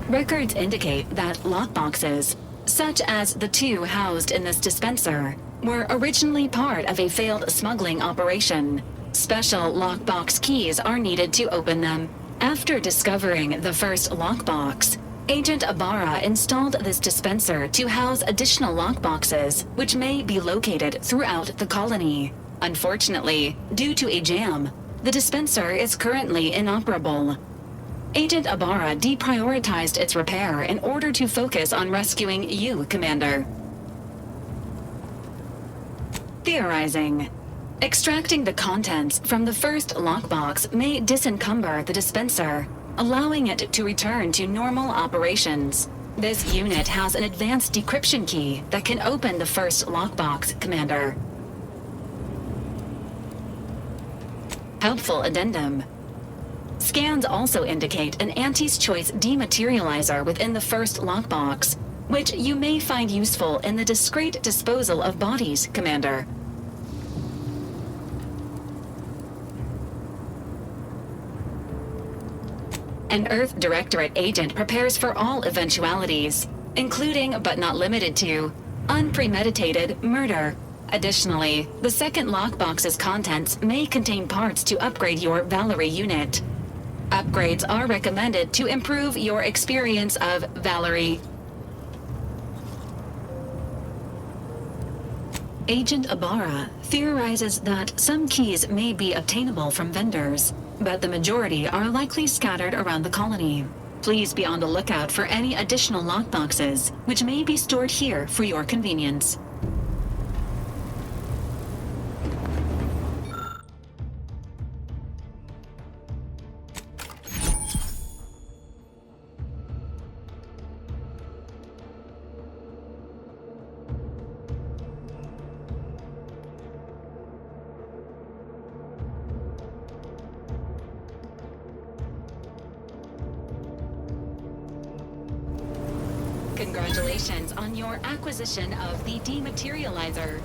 Speaker 10: Records indicate that lockboxes, such as the two housed in this dispenser, were originally part of a failed smuggling operation. Special lockbox keys are needed to open them. After discovering the first lockbox, Agent Ibarra installed this dispenser to house additional lockboxes, which may be located throughout the colony. Unfortunately, due to a jam, the dispenser is currently inoperable. Agent Ibarra deprioritized its repair in order to focus on rescuing you, Commander. Theorizing. Extracting the contents from the first lockbox may disencumber the dispenser, allowing it to return to normal operations. This unit has an advanced decryption key that can open the first lockbox, Commander. Helpful addendum. Scans also indicate an Auntie's Choice dematerializer within the first lockbox, which you may find useful in the discreet disposal of bodies, Commander. An Earth Directorate agent prepares for all eventualities, including but not limited to unpremeditated murder. Additionally, the second lockbox's contents may contain parts to upgrade your Valerie unit. Upgrades are recommended to improve your experience of Valerie. Agent Ibarra theorizes that some keys may be obtainable from vendors, but the majority are likely scattered around the colony. Please be on the lookout for any additional lockboxes, which may be stored here for your convenience. Congratulations on your acquisition of the dematerializer.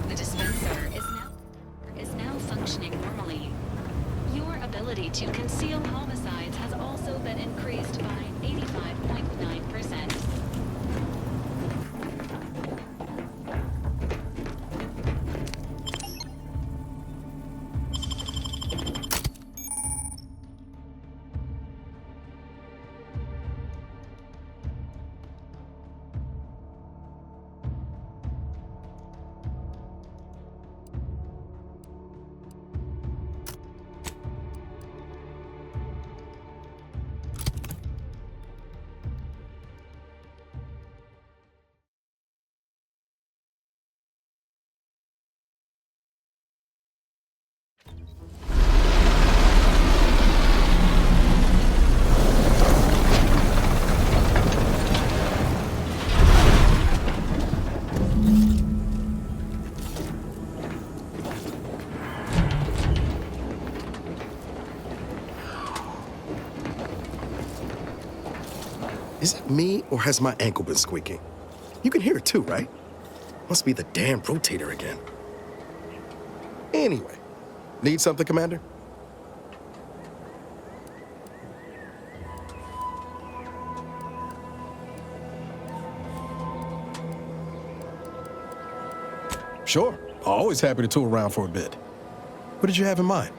Speaker 10: The dispenser is now functioning normally. Your ability to conceal homicides has also been increased by 85.9%.
Speaker 9: Is it me, or has my ankle been squeaking? You can hear it too, right? Must be the damn rotator again. Anyway, need something, Commander? Sure, always happy to tool around for a bit. What did you have in mind?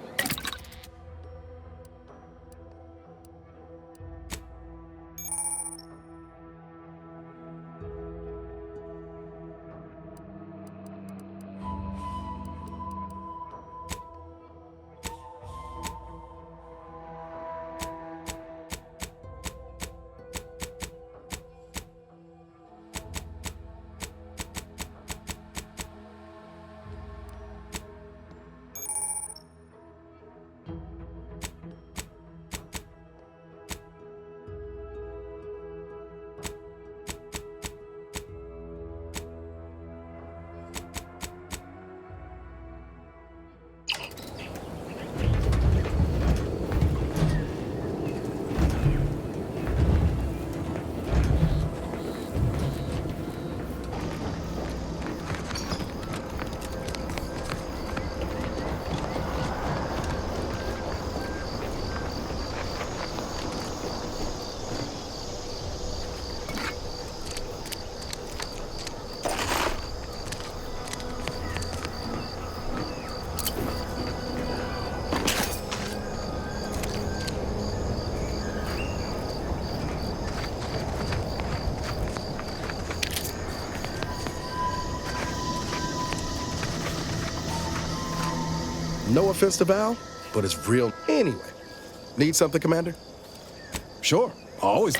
Speaker 9: No offense to Val, but it's real anyway. Need something, Commander? Sure, always.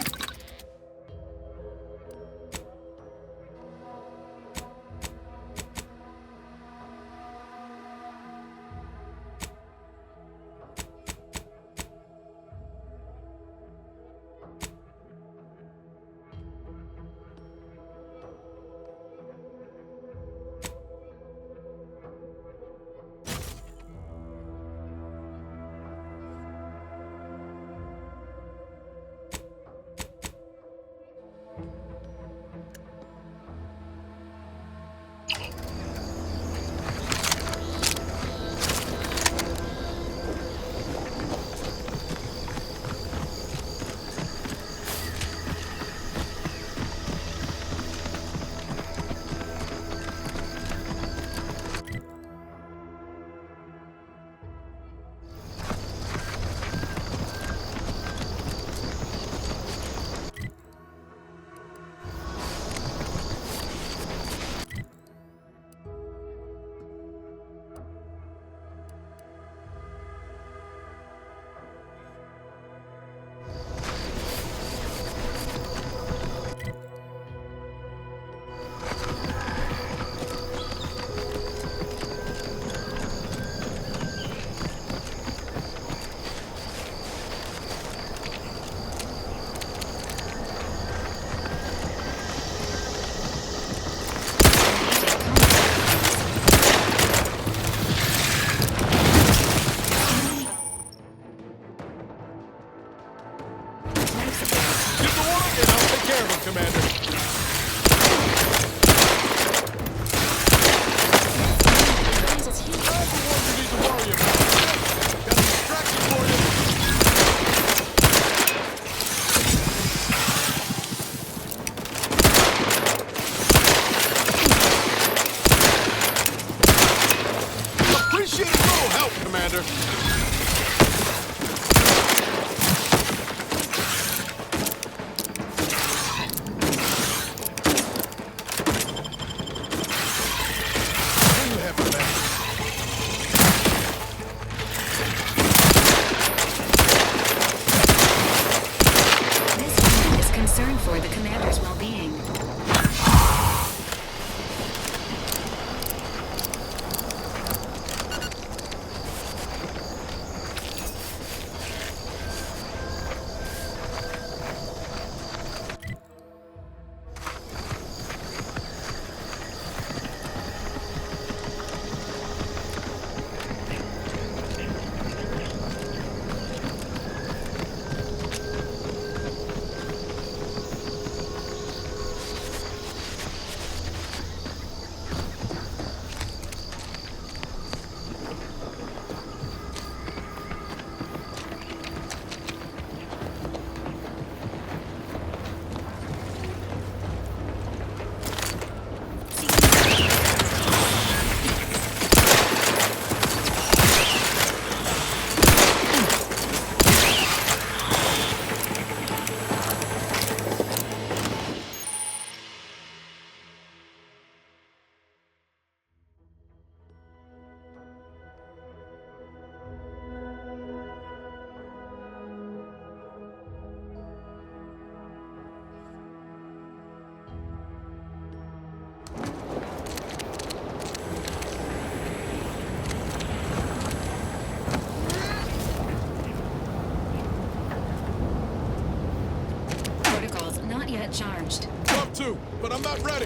Speaker 10: Asset charged.
Speaker 19: Up to, but I'm not ready.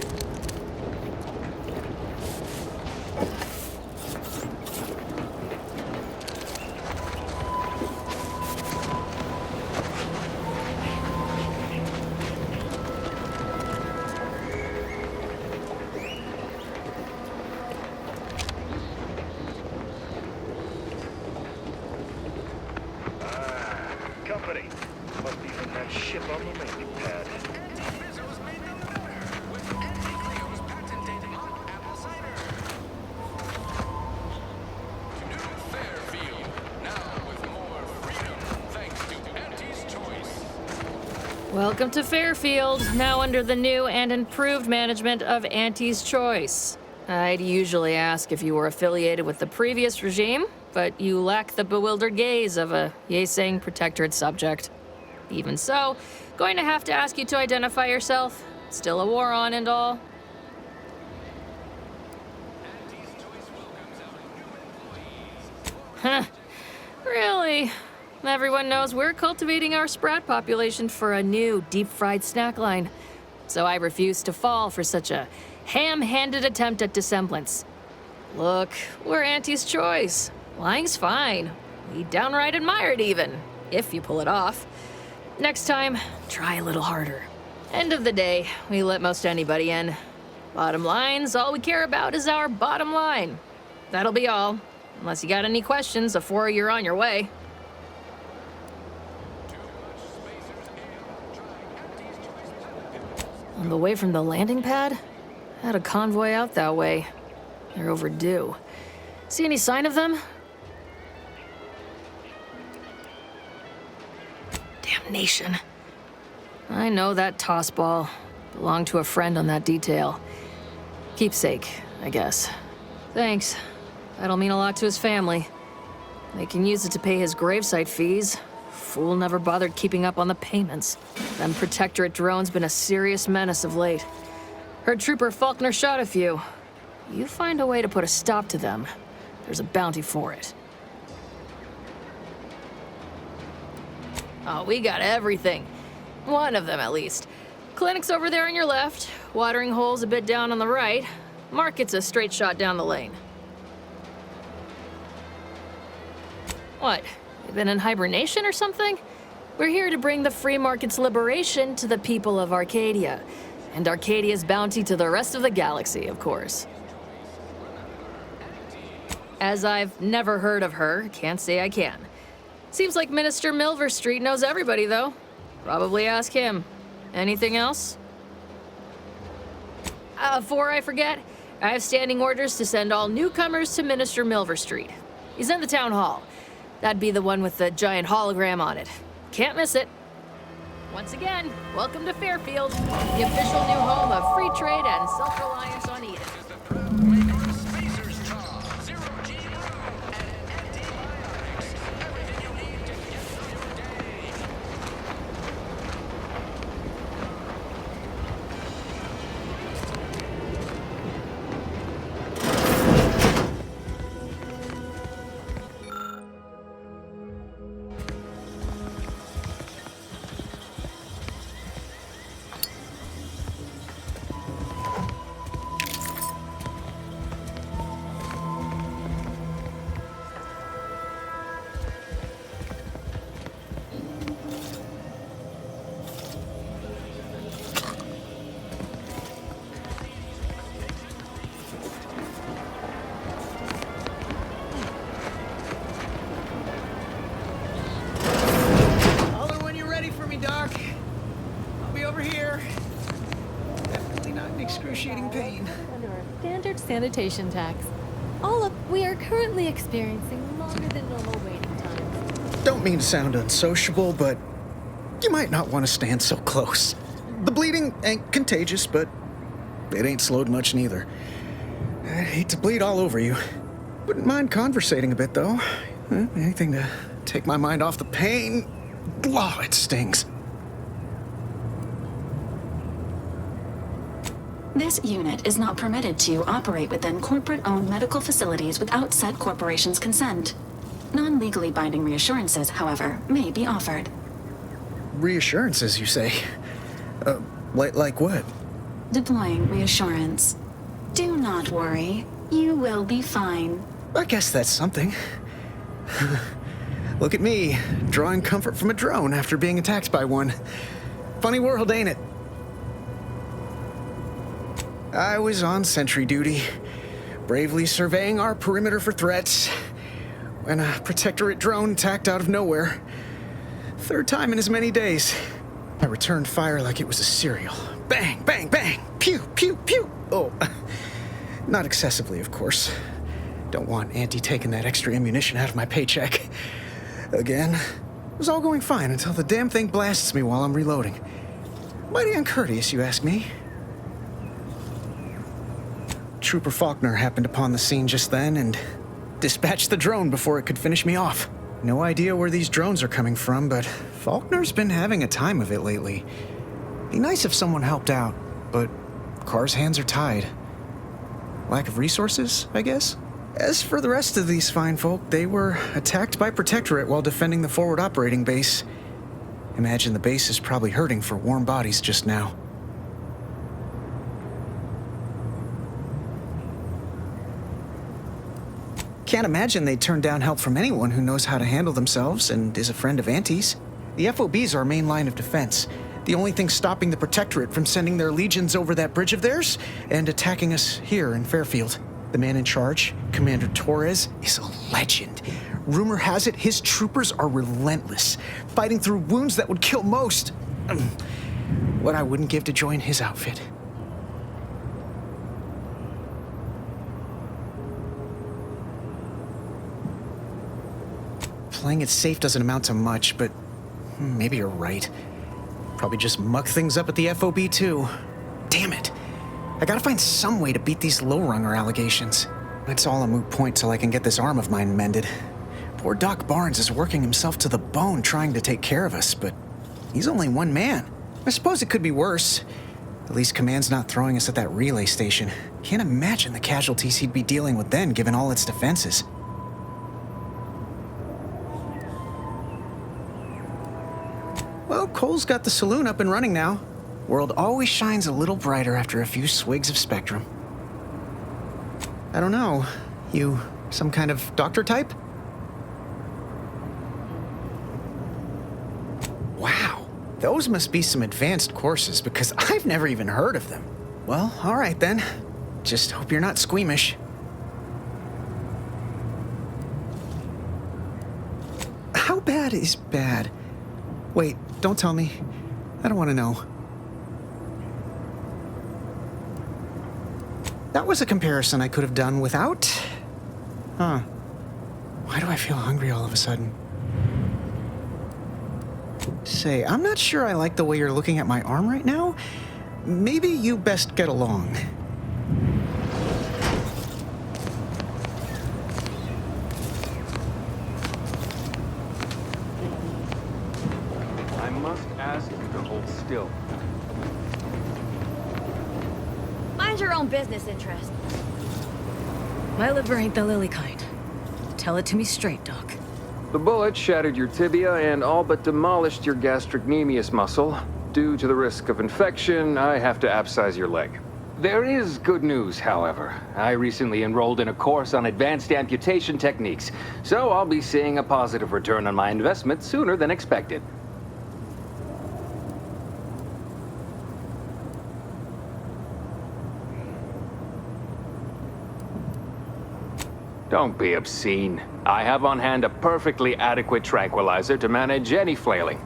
Speaker 17: Company. Must be from that ship on the landing pad.
Speaker 21: Welcome to Fairfield, now under the new and improved management of Auntie's Choice. I'd usually ask if you were affiliated with the previous regime, but you lack the bewildered gaze of a yay-saying protectorate subject. Even so, going to have to ask you to identify yourself. Still a war on and all. Huh. Really? Everyone knows we're cultivating our sprat population for a new deep-fried snack line. So I refuse to fall for such a ham-handed attempt at dissemblance. Look, we're Auntie's Choice. Lying's fine. We downright admire it even, if you pull it off. Next time, try a little harder. End of the day, we let most anybody in. Bottom line's all we care about is our bottom line. That'll be all, unless you got any questions before you're on your way. On the way from the landing pad? Had a convoy out that way. They're overdue. See any sign of them? Damnation. I know that tossball belonged to a friend on that detail. Keepsake, I guess. Thanks. That'll mean a lot to his family. They can use it to pay his gravesite fees. Fool never bothered keeping up on the payments. Them Protectorate drones been a serious menace of late. Heard Trooper Faulkner shot a few. You find a way to put a stop to them, there's a bounty for it. Oh, we got everything. One of them, at least. Clinic's over there on your left. Watering hole's a bit down on the right. Market's a straight shot down the lane. What? You been in hibernation or something? We're here to bring the free market's liberation to the people of Arcadia. And Arcadia's bounty to the rest of the galaxy, of course. As I've never heard of her, can't say I can. Seems like Minister Milverstreet knows everybody, though. Probably ask him. Anything else? Before I forget, I have standing orders to send all newcomers to Minister Milverstreet. He's in the town hall. That'd be the one with the giant hologram on it. Can't miss it. Once again, welcome to Fairfield, the official new home of free trade and self-reliance on Eden.
Speaker 22: Excruciating pain.
Speaker 23: Under our standard sanitation tax. All up, we are currently experiencing longer than normal waiting times.
Speaker 22: Don't mean to sound unsociable, but you might not want to stand so close. The bleeding ain't contagious, but it ain't slowed much neither. I'd hate to bleed all over you. Wouldn't mind conversating a bit, though. Anything to take my mind off the pain. Oh, it stings.
Speaker 10: This unit is not permitted to operate within corporate-owned medical facilities without said corporation's consent. Non-legally binding reassurances, however, may be offered.
Speaker 22: Reassurances, you say? Like what?
Speaker 10: Deploying reassurance. Do not worry. You will be fine.
Speaker 22: I guess that's something. Look at me, drawing comfort from a drone after being attacked by one. Funny world, ain't it? I was on sentry duty, bravely surveying our perimeter for threats, when a Protectorate drone attacked out of nowhere. Third time in as many days. I returned fire like it was a cereal. Bang, bang, bang! Pew, pew, pew! Oh, not excessively, of course. Don't want Auntie taking that extra ammunition out of my paycheck. Again, it was all going fine until the damn thing blasts me while I'm reloading. Mighty uncourteous, you ask me. Trooper Faulkner happened upon the scene just then and dispatched the drone before it could finish me off. No idea where these drones are coming from, but Faulkner's been having a time of it lately. Be nice if someone helped out, but Carr's hands are tied. Lack of resources, I guess? As for the rest of these fine folk, they were attacked by Protectorate while defending the forward operating base. Imagine the base is probably hurting for warm bodies just now. Can't imagine they'd turn down help from anyone who knows how to handle themselves and is a friend of Auntie's. The FOB's our main line of defense. The only thing stopping the Protectorate from sending their legions over that bridge of theirs and attacking us here in Fairfield. The man in charge, Commander Torres, is a legend. Rumor has it his troopers are relentless, fighting through wounds that would kill most. What I wouldn't give to join his outfit. Playing it safe doesn't amount to much, but maybe you're right. Probably just muck things up at the FOB too. Damn it. I gotta find some way to beat these low-runger allegations. It's all a moot point till I can get this arm of mine mended. Poor Doc Barnes is working himself to the bone trying to take care of us, but he's only one man. I suppose it could be worse. At least Command's not throwing us at that relay station. Can't imagine the casualties he'd be dealing with then, given all its defenses. Well, Cole's got the saloon up and running now. World always shines a little brighter after a few swigs of Spectrum. I don't know. You some kind of doctor type? Wow, those must be some advanced courses because I've never even heard of them. Well, all right then. Just hope you're not squeamish. How bad is bad? Wait, don't tell me. I don't want to know. That was a comparison I could have done without. Huh. Why do I feel hungry all of a sudden? Say, I'm not sure I like the way you're looking at my arm right now. Maybe you best get along.
Speaker 1: I must ask you to hold still.
Speaker 15: Mind your own business interest.
Speaker 21: My liver ain't the lily kind. Tell it to me straight, Doc.
Speaker 1: The bullet shattered your tibia and all but demolished your gastrocnemius muscle. Due to the risk of infection, I have to abscise your leg. There is good news, however. I recently enrolled in a course on advanced amputation techniques, so I'll be seeing a positive return on my investment sooner than expected. Don't be obscene. I have on hand a perfectly adequate tranquilizer to manage any flailing.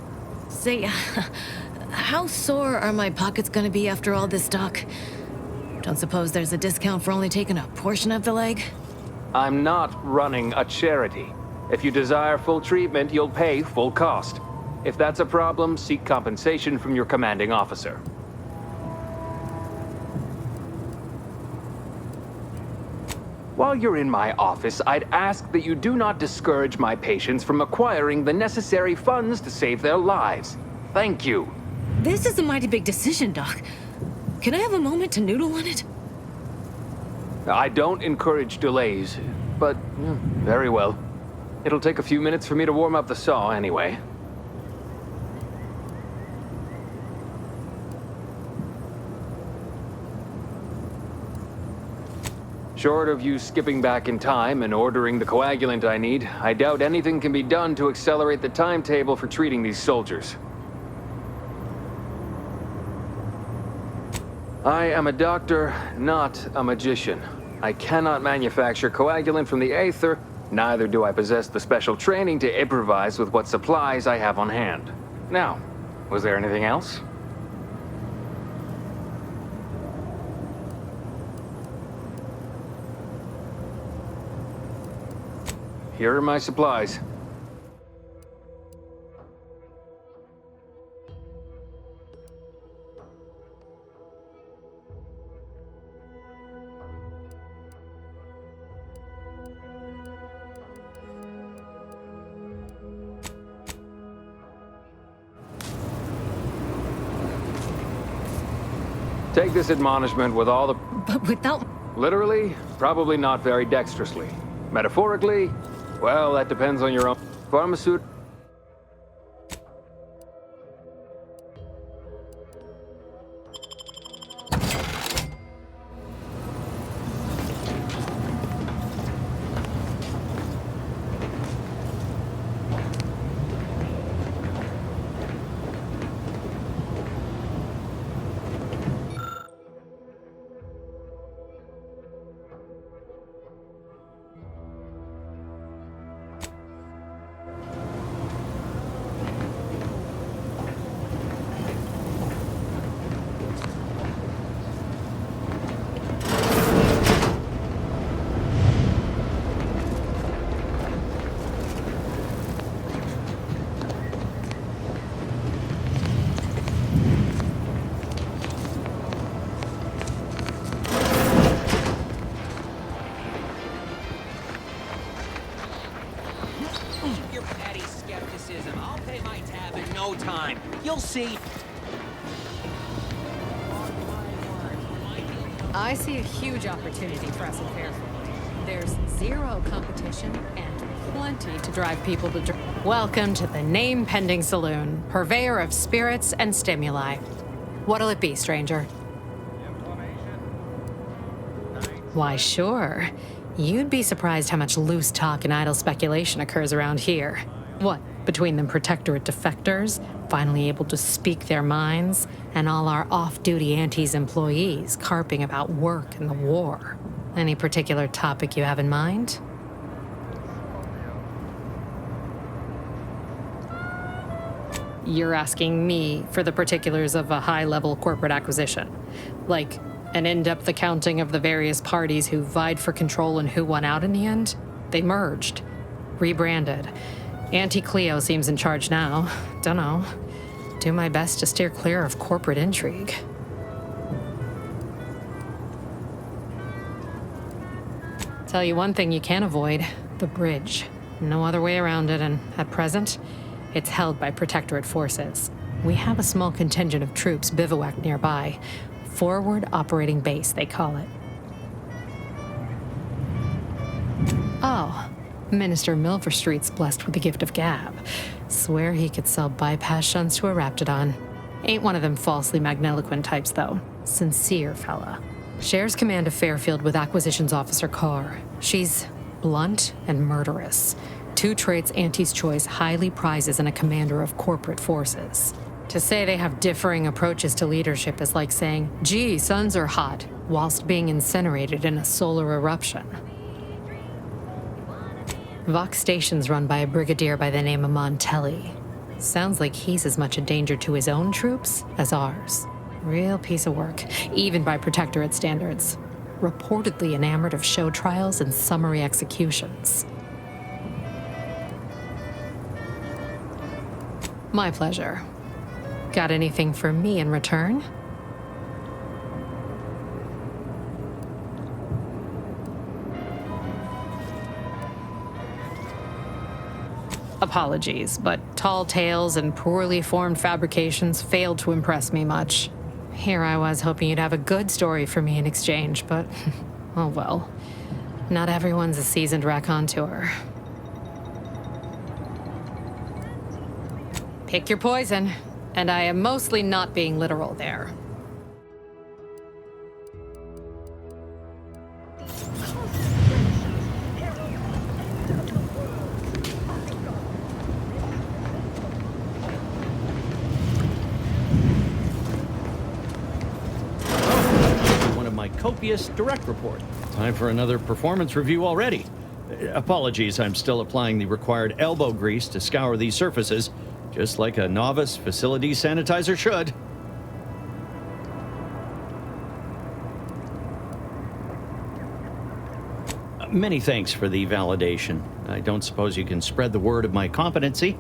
Speaker 21: Say, how sore are my pockets gonna be after all this, Doc? Don't suppose there's a discount for only taking a portion of the leg?
Speaker 1: I'm not running a charity. If you desire full treatment, you'll pay full cost. If that's a problem, seek compensation from your commanding officer. While you're in my office, I'd ask that you do not discourage my patients from acquiring the necessary funds to save their lives. Thank you.
Speaker 21: This is a mighty big decision, Doc. Can I have a moment to noodle on it?
Speaker 1: I don't encourage delays, but very well. It'll take a few minutes for me to warm up the saw anyway. Short of you skipping back in time and ordering the coagulant I need, I doubt anything can be done to accelerate the timetable for treating these soldiers. I am a doctor, not a magician. I cannot manufacture coagulant from the aether, neither do I possess the special training to improvise with what supplies I have on hand. Now, was there anything else? Here are my supplies. Take this admonishment with all the...
Speaker 11: But without...
Speaker 1: Literally, probably not very dexterously. Metaphorically, well, that depends on your own pharmaceutical...
Speaker 4: Your petty skepticism. I'll pay my tab in no time. You'll see.
Speaker 11: I see a huge opportunity for us in Fairfield. There's zero competition and plenty to drive people to drink. Welcome to the name-pending saloon, purveyor of spirits and stimuli. What'll it be, stranger? Why, sure. You'd be surprised how much loose talk and idle speculation occurs around here. What, between the Protectorate defectors, finally able to speak their minds, and all our off-duty Antes employees carping about work and the war? Any particular topic you have in mind? You're asking me for the particulars of a high-level corporate acquisition. Like, an in-depth accounting of the various parties who vied for control and who won out in the end? They merged. Rebranded. Auntie Cleo seems in charge now. Dunno. Do my best to steer clear of corporate intrigue. Tell you one thing you can't avoid. The bridge. No other way around it, and at present, it's held by Protectorate forces. We have a small contingent of troops bivouacked nearby. Forward Operating Base, they call it. Oh, Minister Milverstreet's blessed with the gift of gab. Swear he could sell bypass shunts to a Raptidon. Ain't one of them falsely magniloquent types, though. Sincere fella. Shares command of Fairfield with Acquisitions Officer Carr. She's blunt and murderous. Two traits Auntie's Choice highly prizes in a commander of corporate forces. To say they have differing approaches to leadership is like saying, gee, suns are hot, whilst being incinerated in a solar eruption. Vox Station's run by a brigadier by the name of Montelli. Sounds like he's as much a danger to his own troops as ours. Real piece of work, even by Protectorate standards. Reportedly enamored of show trials and summary executions. My pleasure. Got anything for me in return? Apologies, but tall tales and poorly formed fabrications failed to impress me much. Here I was hoping you'd have a good story for me in exchange, but oh well. Not everyone's a seasoned raconteur. Pick your poison. And I am mostly not being literal there.
Speaker 6: copious direct report. Time for another performance review already. Apologies, I'm still applying the required elbow grease to scour these surfaces, just like a novice facility sanitizer should. Many thanks for the validation. I don't suppose you can spread the word of my competency.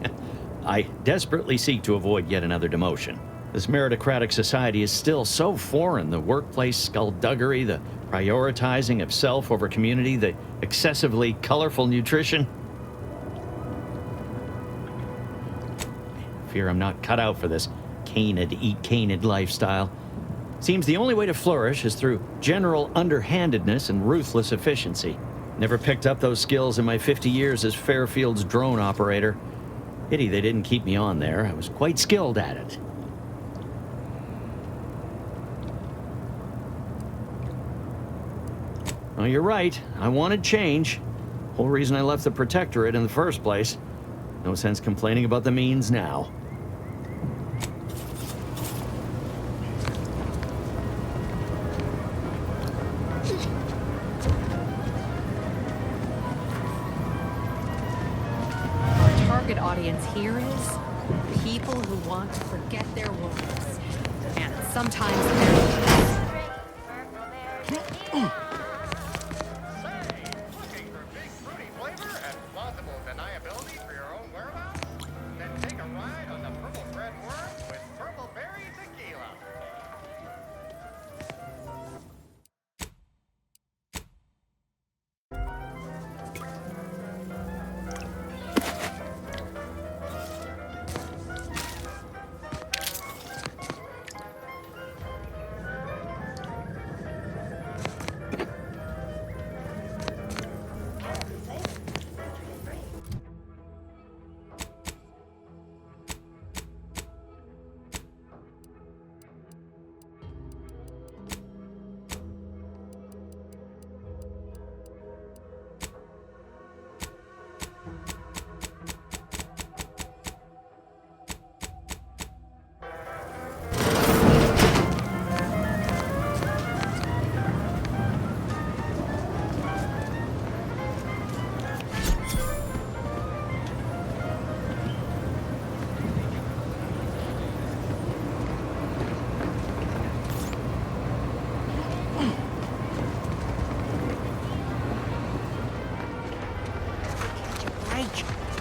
Speaker 6: I desperately seek to avoid yet another demotion. This meritocratic society is still so foreign. The workplace skullduggery, the prioritizing of self over community, the excessively colorful nutrition. Fear I'm not cut out for this canid, eat canid lifestyle. Seems the only way to flourish is through general underhandedness and ruthless efficiency. Never picked up those skills in my 50 years as Fairfield's drone operator. Pity they didn't keep me on there. I was quite skilled at it. Oh, you're right. I wanted change. Whole reason I left the Protectorate in the first place. No sense complaining about the means now.
Speaker 7: Our target audience here is people who want to forget their woes. And sometimes they're...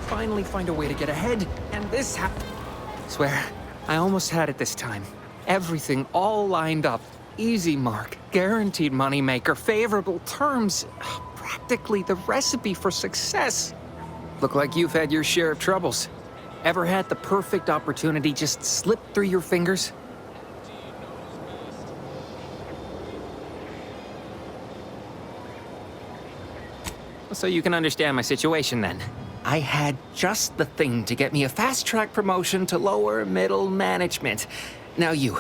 Speaker 12: Finally find a way to get ahead, and this Swear, I almost had it this time. Everything all lined up. Easy mark, guaranteed moneymaker, favorable terms. Practically the recipe for success. Look like you've had your share of troubles. Ever had the perfect opportunity just slip through your fingers? So you can understand my situation then. I had just the thing to get me a fast-track promotion to lower middle management. Now you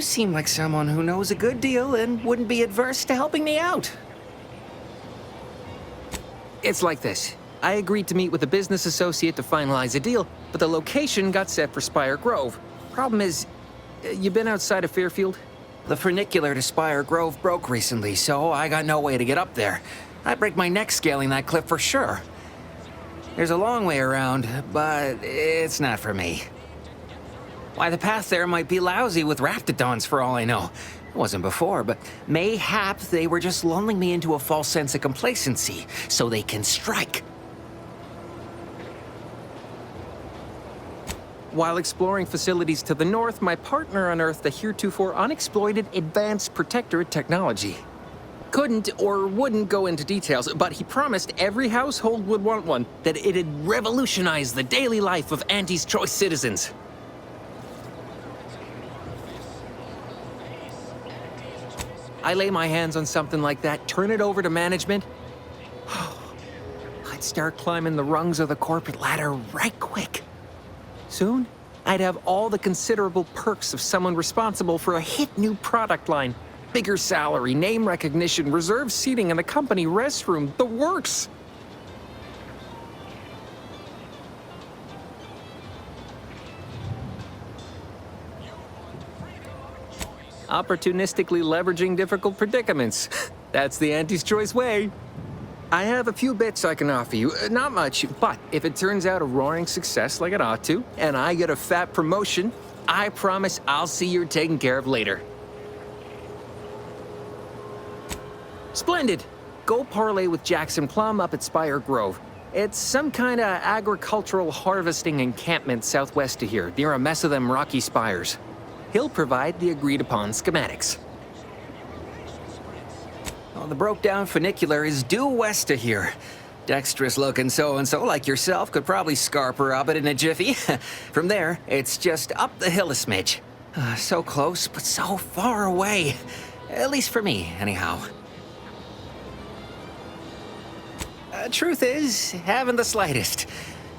Speaker 12: seem like someone who knows a good deal and wouldn't be adverse to helping me out. It's like this. I agreed to meet with a business associate to finalize a deal, but the location got set for Spire Grove. Problem is, you been outside of Fairfield? The funicular to Spire Grove broke recently, so I got no way to get up there. I'd break my neck scaling that cliff for sure. There's a long way around, but it's not for me. Why, the path there might be lousy with raptidons for all I know. It wasn't before, but mayhap they were just lulling me into a false sense of complacency so they can strike. While exploring facilities to the north, my partner unearthed a heretofore unexploited advanced Protectorate technology. Couldn't or wouldn't go into details, but he promised every household would want one, that it'd revolutionize the daily life of Auntie's Choice citizens. I lay my hands on something like that, turn it over to management. I'd start climbing the rungs of the corporate ladder right quick. Soon, I'd have all the considerable perks of someone responsible for a hit new product line. Bigger salary, name recognition, reserved seating in the company restroom, the works. opportunistically leveraging difficult predicaments. That's the Auntie's Choice way. I have a few bits I can offer you. Not much, but if it turns out a roaring success like it ought to, and I get a fat promotion, I promise I'll see you're taken care of later. Splendid. Go parlay with Jackson Plum up at Spire Grove. It's some kind of agricultural harvesting encampment southwest of here, near a mess of them rocky spires. He'll provide the agreed-upon schematics. Oh, the broke-down funicular is due west of here. Dexterous-looking so-and-so like yourself could probably scarp her up it in a jiffy. From there, it's just up the hill a smidge. So close, but so far away. At least for me, anyhow. Truth is, haven't the slightest.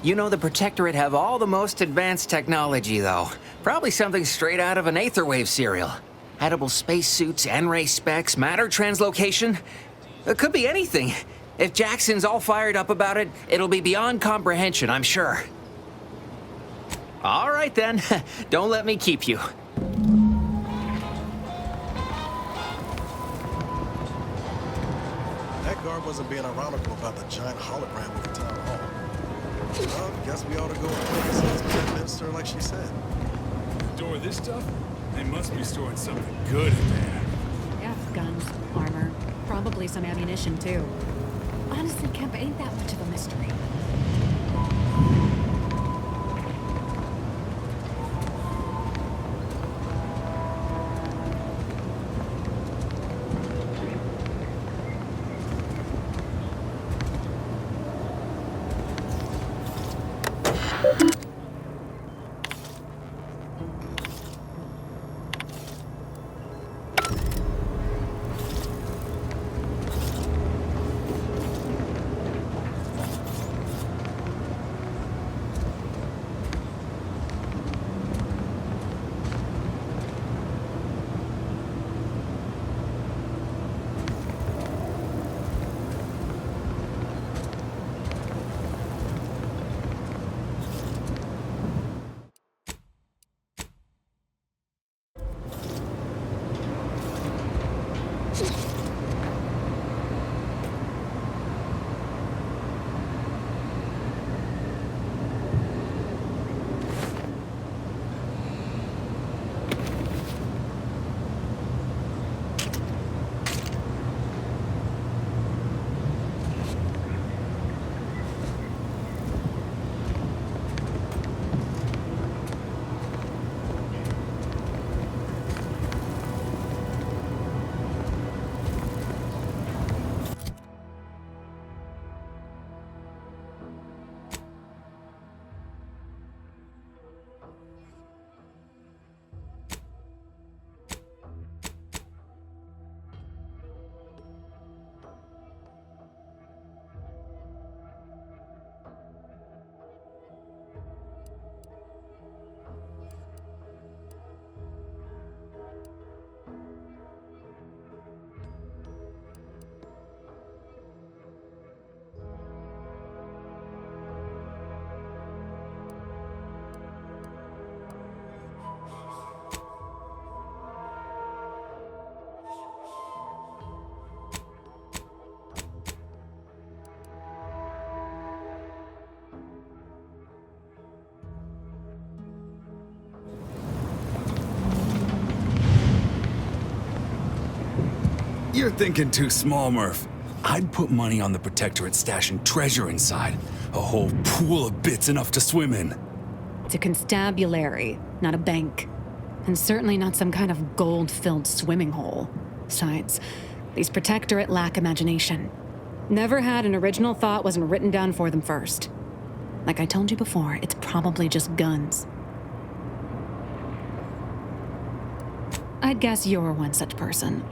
Speaker 12: You know the Protectorate have all the most advanced technology, though. Probably something straight out of an Aetherwave serial. Edible spacesuits, N-ray specs, matter translocation. It could be anything. If Jackson's all fired up about it, it'll be beyond comprehension, I'm sure. All right, then. Don't let me keep you.
Speaker 9: That guard wasn't being ironical about the giant hologram with the town hall. Well, guess we ought to go and play this minister like she said.
Speaker 8: Store this stuff? They must be storing something good in there.
Speaker 7: Yeah, guns, armor, probably some ammunition too. Honestly, Kemp, ain't that much of a mystery.
Speaker 8: You're thinking too small, Murph. I'd put money on the Protectorate stashing treasure inside. A whole pool of bits enough to swim in.
Speaker 7: It's a constabulary, not a bank. And certainly not some kind of gold-filled swimming hole. Besides, these Protectorate lack imagination. Never had an original thought wasn't written down for them first. Like I told you before, it's probably just guns. I'd guess you're one such person.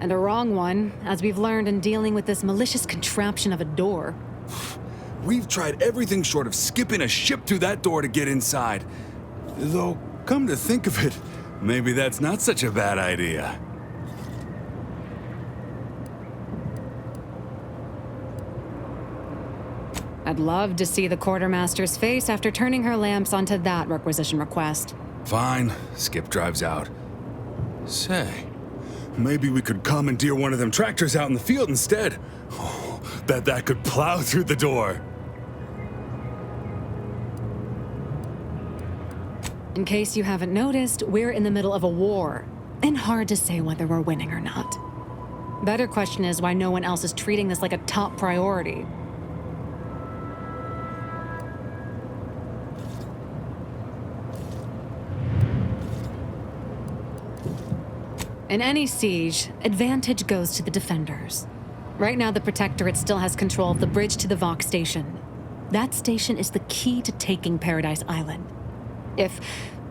Speaker 7: And a wrong one, as we've learned in dealing with this malicious contraption of a door.
Speaker 8: We've tried everything short of skipping a ship through that door to get inside. Though, come to think of it, maybe that's not such a bad idea.
Speaker 7: I'd love to see the quartermaster's face after turning her lamps onto that requisition request.
Speaker 8: Fine. Skip drives out. Say, maybe we could commandeer one of them tractors out in the field instead. Oh, bet that could plow through the door.
Speaker 7: In case you haven't noticed, we're in the middle of a war, and hard to say whether we're winning or not. Better question is why no one else is treating this like a top priority. In any siege, advantage goes to the defenders. Right now, the Protectorate still has control of the bridge to the Vox station. That station is the key to taking Paradise Island.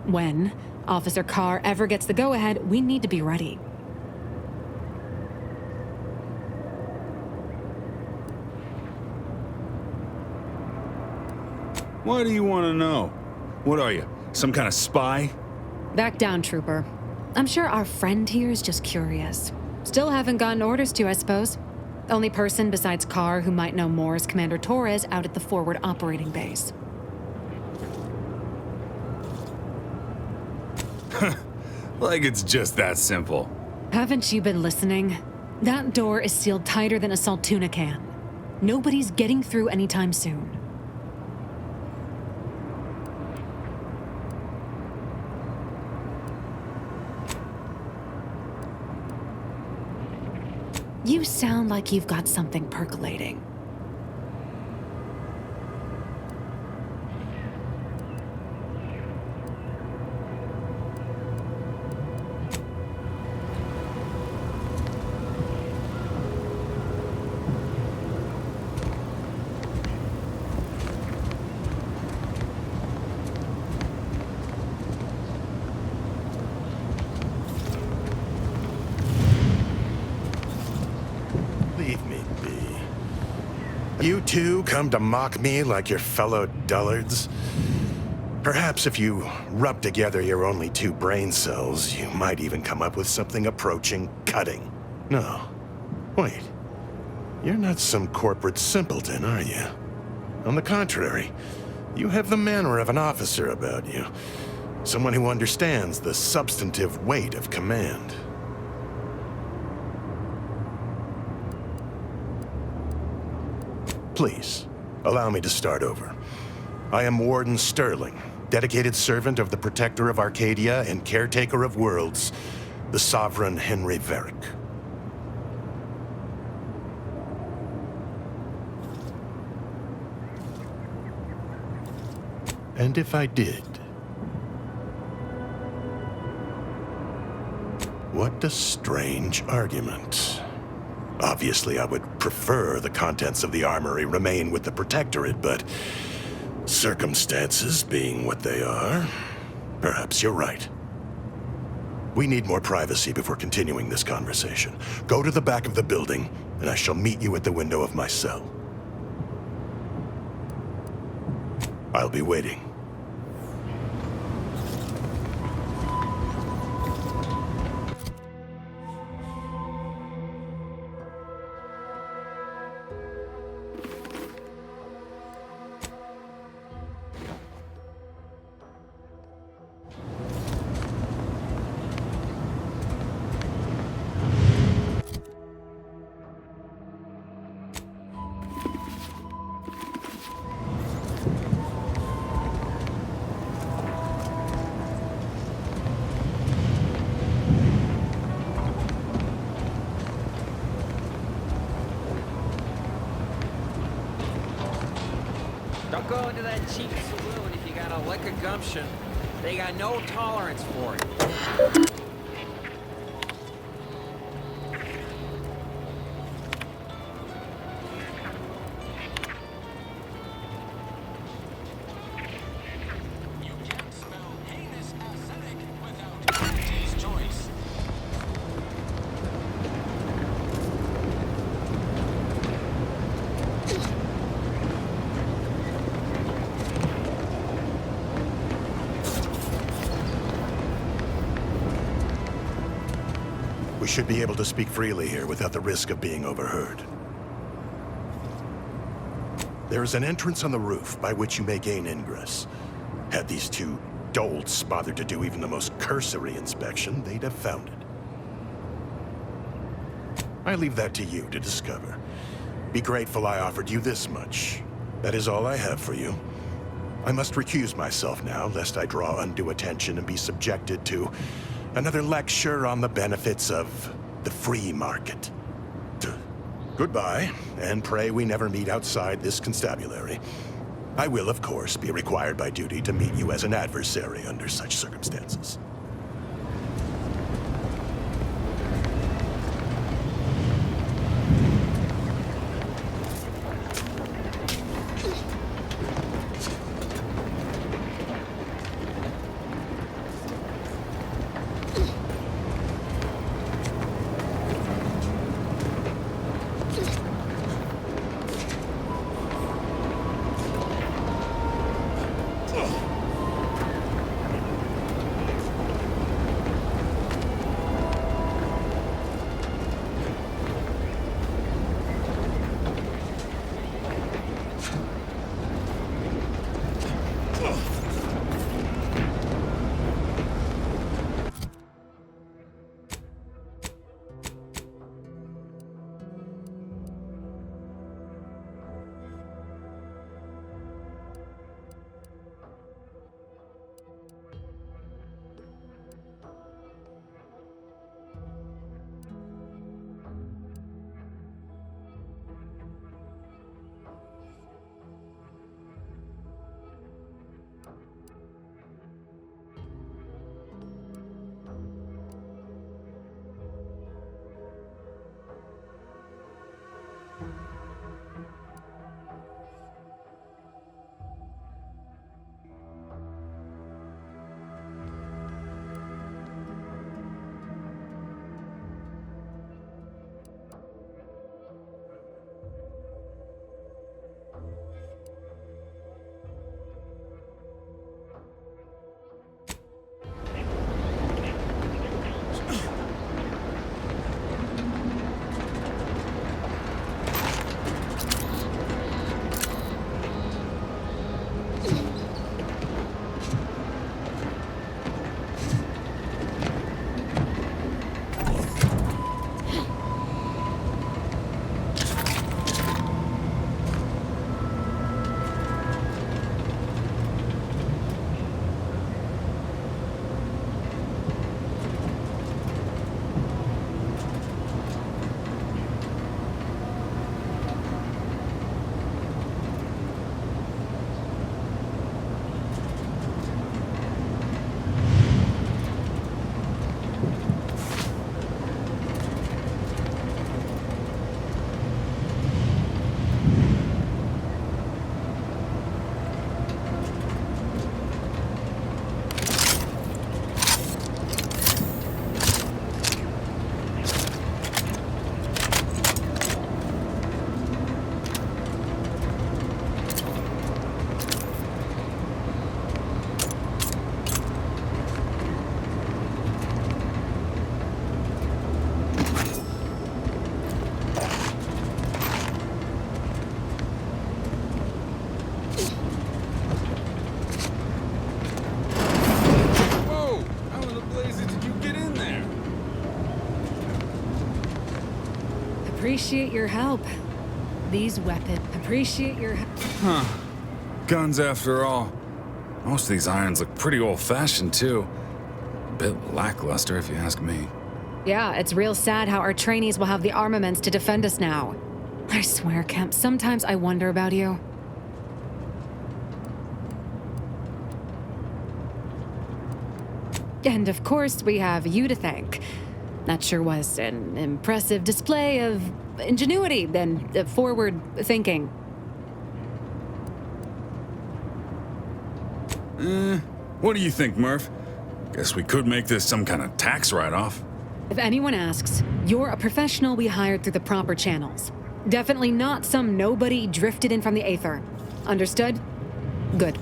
Speaker 7: When Officer Carr ever gets the go-ahead, we need to be ready.
Speaker 8: Why do you want to know? What are you, some kind of spy?
Speaker 7: Back down, Trooper. I'm sure our friend here is just curious. Still haven't gotten orders to, I suppose. Only person besides Carr who might know more is Commander Torres out at the forward operating base.
Speaker 8: Like it's just that simple.
Speaker 7: Haven't you been listening? That door is sealed tighter than a salt tuna can. Nobody's getting through anytime soon. You sound like you've got something percolating.
Speaker 3: You two come to mock me like your fellow dullards? Perhaps if you rub together your only 2 brain cells, you might even come up with something approaching cutting. No. Wait. You're not some corporate simpleton, are you? On the contrary, you have the manner of an officer about you. Someone who understands the substantive weight of command. Please, allow me to start over. I am Warden Sterling, dedicated servant of the Protector of Arcadia and caretaker of worlds, the Sovereign Henry Varick. And if I did, what a strange argument. Obviously, I would prefer the contents of the armory remain with the Protectorate, but circumstances being what they are, perhaps you're right. We need more privacy before continuing this conversation. Go to the back of the building, and I shall meet you at the window of my cell. I'll be waiting.
Speaker 4: Don't go into that cheap saloon if you got a lick of gumption. They got no tolerance for it. We should be able to speak freely here without the risk of being overheard.
Speaker 3: There is an entrance on the roof by which you may gain ingress. Had these two dolts bothered to do even the most cursory inspection, they'd have found it. I leave that to you to discover. Be grateful I offered you this much. That is all I have for you. I must recuse myself now, lest I draw undue attention and be subjected to another lecture on the benefits of the free market. Goodbye, and pray we never meet outside this constabulary. I will, of course, be required by duty to meet you as an adversary under such circumstances.
Speaker 7: Appreciate your help. These weapons. Appreciate your help.
Speaker 8: Huh. Guns after all. Most of these irons look pretty old-fashioned, too. A bit lackluster, if you ask me.
Speaker 7: Yeah, it's real sad how our trainees will have the armaments to defend us now. I swear, Kemp, sometimes I wonder about you. And of course, we have you to thank. That sure was an impressive display of ingenuity and forward thinking.
Speaker 8: What do you think, Murph? Guess we could make this some kind of tax write-off.
Speaker 7: If anyone asks, you're a professional we hired through the proper channels. Definitely not some nobody drifted in from the aether. Understood? Good.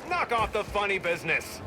Speaker 2: Knock off the funny business.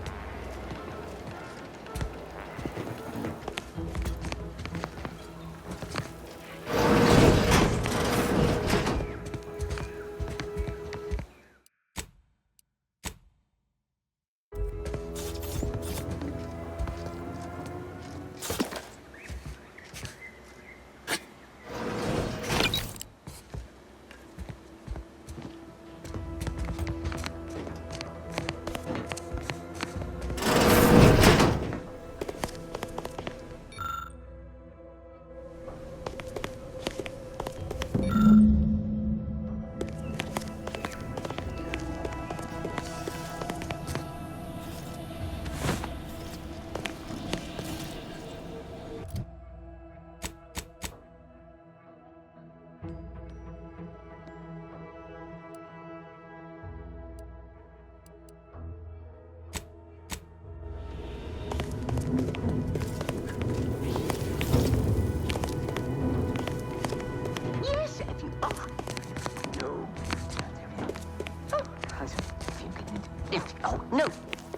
Speaker 20: No.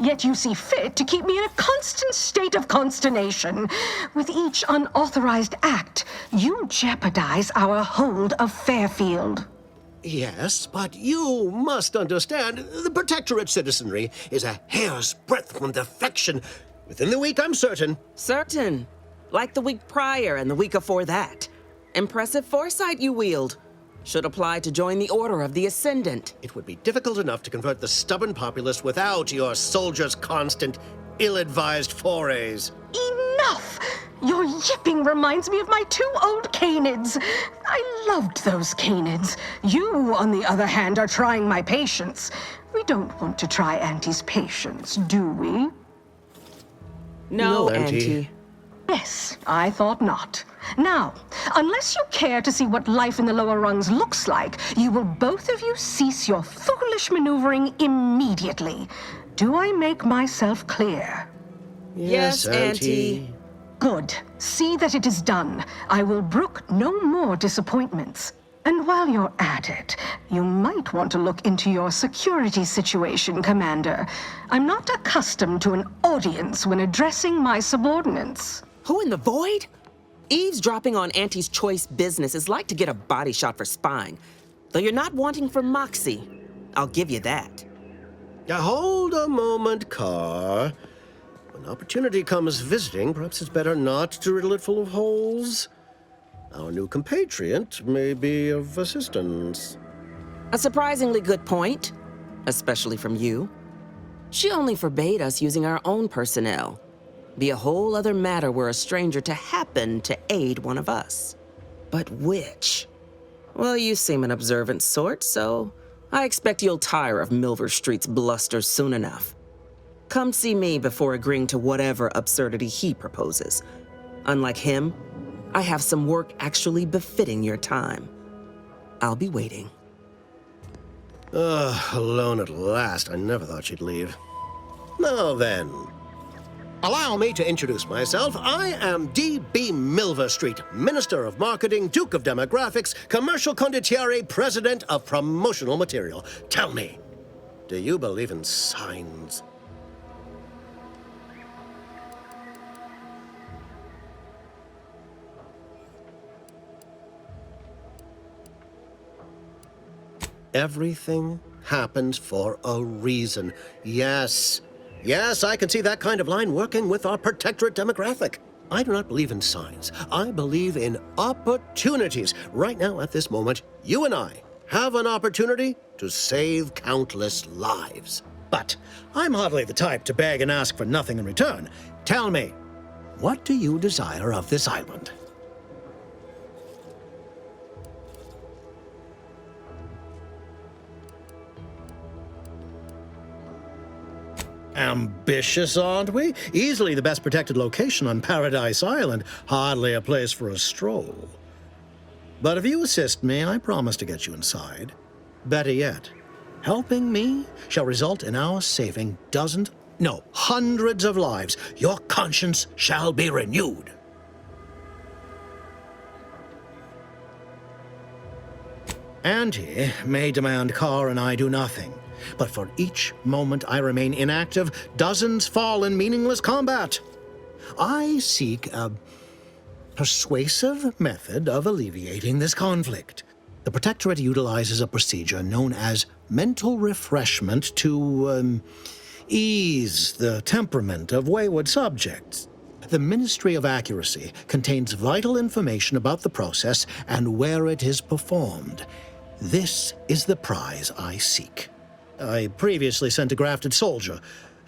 Speaker 20: Yet you see fit to keep me in a constant state of consternation. With each unauthorized act, you jeopardize our hold of Fairfield.
Speaker 13: Yes, but you must understand, the Protectorate citizenry is a hair's breadth from defection. Within the week, I'm certain.
Speaker 16: Certain? Like the week prior and the week before that. Impressive foresight you wield. Should apply to join the Order of the Ascendant.
Speaker 13: It would be difficult enough to convert the stubborn populace without your soldiers' constant, ill-advised forays.
Speaker 20: Enough! Your yipping reminds me of my 2 old canids. I loved those canids. You, on the other hand, are trying my patience. We don't want to try Auntie's patience, do we?
Speaker 16: No, Auntie.
Speaker 20: Yes, I thought not. Now, unless you care to see what life in the lower rungs looks like, you will both of you cease your foolish maneuvering immediately. Do I make myself clear?
Speaker 16: Yes, Auntie.
Speaker 20: Good. See that it is done. I will brook no more disappointments. And while you're at it, you might want to look into your security situation, Commander. I'm not accustomed to an audience when addressing my subordinates.
Speaker 16: Who in the void? Eavesdropping on Auntie's choice business is like to get a body shot for spying. Though you're not wanting for moxie. I'll give you that.
Speaker 13: Hold a moment, Carr. When opportunity comes visiting, perhaps it's better not to riddle it full of holes. Our new compatriot may be of assistance.
Speaker 16: A surprisingly good point, especially from you. She only forbade us using our own personnel. Be a whole other matter were a stranger to happen to aid one of us. But which? Well, you seem an observant sort, so I expect you'll tire of Milver Street's bluster soon enough. Come see me before agreeing to whatever absurdity he proposes. Unlike him, I have some work actually befitting your time. I'll be waiting.
Speaker 13: Alone at last. I never thought she'd leave. Now then, allow me to introduce myself. I am D.B. Milver Street, Minister of Marketing, Duke of Demographics, Commercial Condottiere, President of Promotional Material. Tell me, do you believe in signs? Everything happens for a reason. Yes, I can see that kind of line working with our Protectorate demographic. I do not believe in signs. I believe in opportunities. Right now, at this moment, you and I have an opportunity to save countless lives. But I'm hardly the type to beg and ask for nothing in return. Tell me, what do you desire of this island?
Speaker 9: Ambitious, aren't we? Easily the best protected location on Paradise Island. Hardly a place for a stroll. But if you assist me, I promise to get you inside. Better yet, helping me shall result in our saving dozens, no, hundreds of lives. Your conscience shall be renewed. Auntie may demand Carr and I do nothing, but for each moment I remain inactive, dozens fall in meaningless combat. I seek a persuasive method of alleviating this conflict. The Protectorate utilizes a procedure known as mental refreshment to ease the temperament of wayward subjects. The Ministry of Accuracy contains vital information about the process and where it is performed. This is the prize I seek. I previously sent a grafted soldier,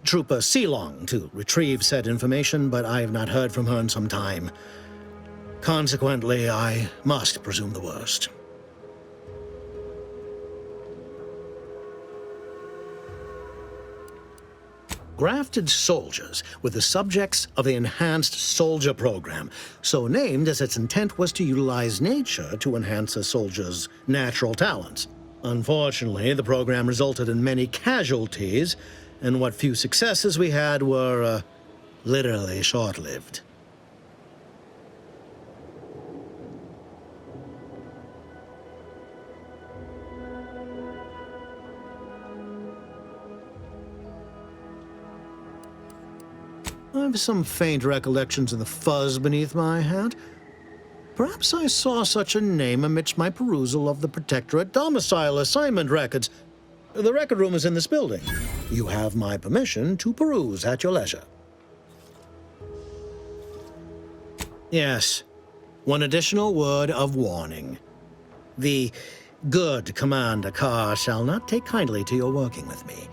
Speaker 9: Trooper Sealong, to retrieve said information, but I have not heard from her in some time. Consequently, I must presume the worst. Grafted soldiers were the subjects of the Enhanced Soldier Program, so named as its intent was to utilize nature to enhance a soldier's natural talents. Unfortunately, the program resulted in many casualties, and what few successes we had were, literally short-lived. I have some faint recollections of the fuzz beneath my hat. Perhaps I saw such a name amidst my perusal of the Protectorate domicile assignment records. The record room is in this building. You have my permission to peruse at your leisure. Yes, one additional word of warning. The good Commander Carr shall not take kindly to your working with me,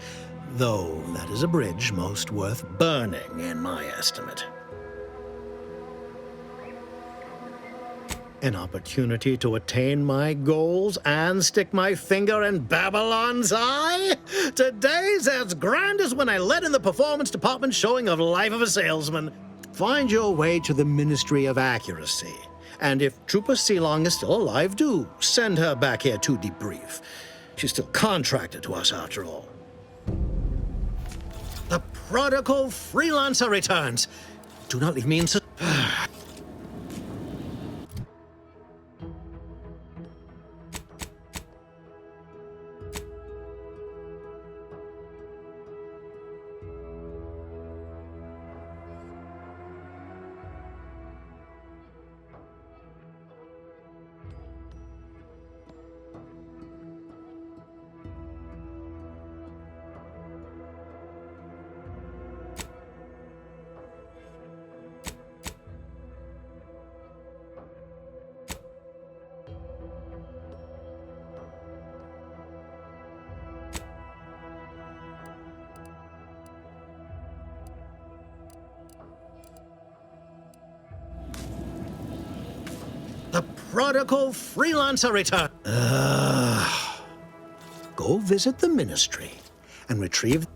Speaker 9: though that is a bridge most worth burning in my estimate. An opportunity to attain my goals and stick my finger in Babylon's eye? Today's as grand as when I led in the performance department showing of Life of a Salesman. Find your way to the Ministry of Accuracy. And if Trooper Sealong is still alive, do send her back here to debrief. She's still contracted to us after all. The prodigal freelancer returns. Do not leave me in The prodigal freelancer return. Go visit the Ministry and retrieve...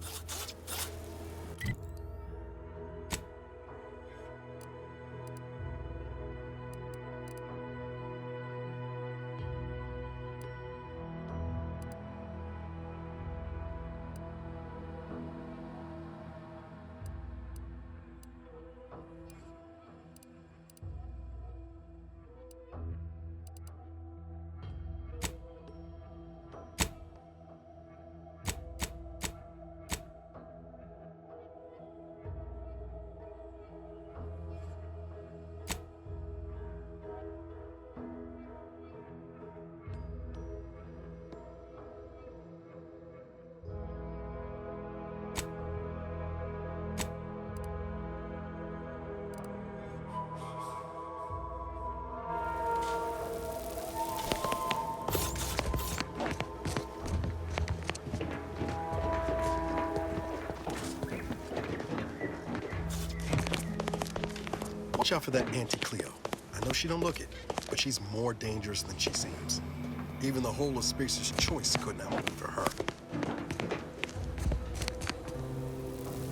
Speaker 9: Watch out for that Auntie Cleo. I know she don't look it, but she's more dangerous than she seems. Even the whole of Spears' choice couldn't outmaneuver her.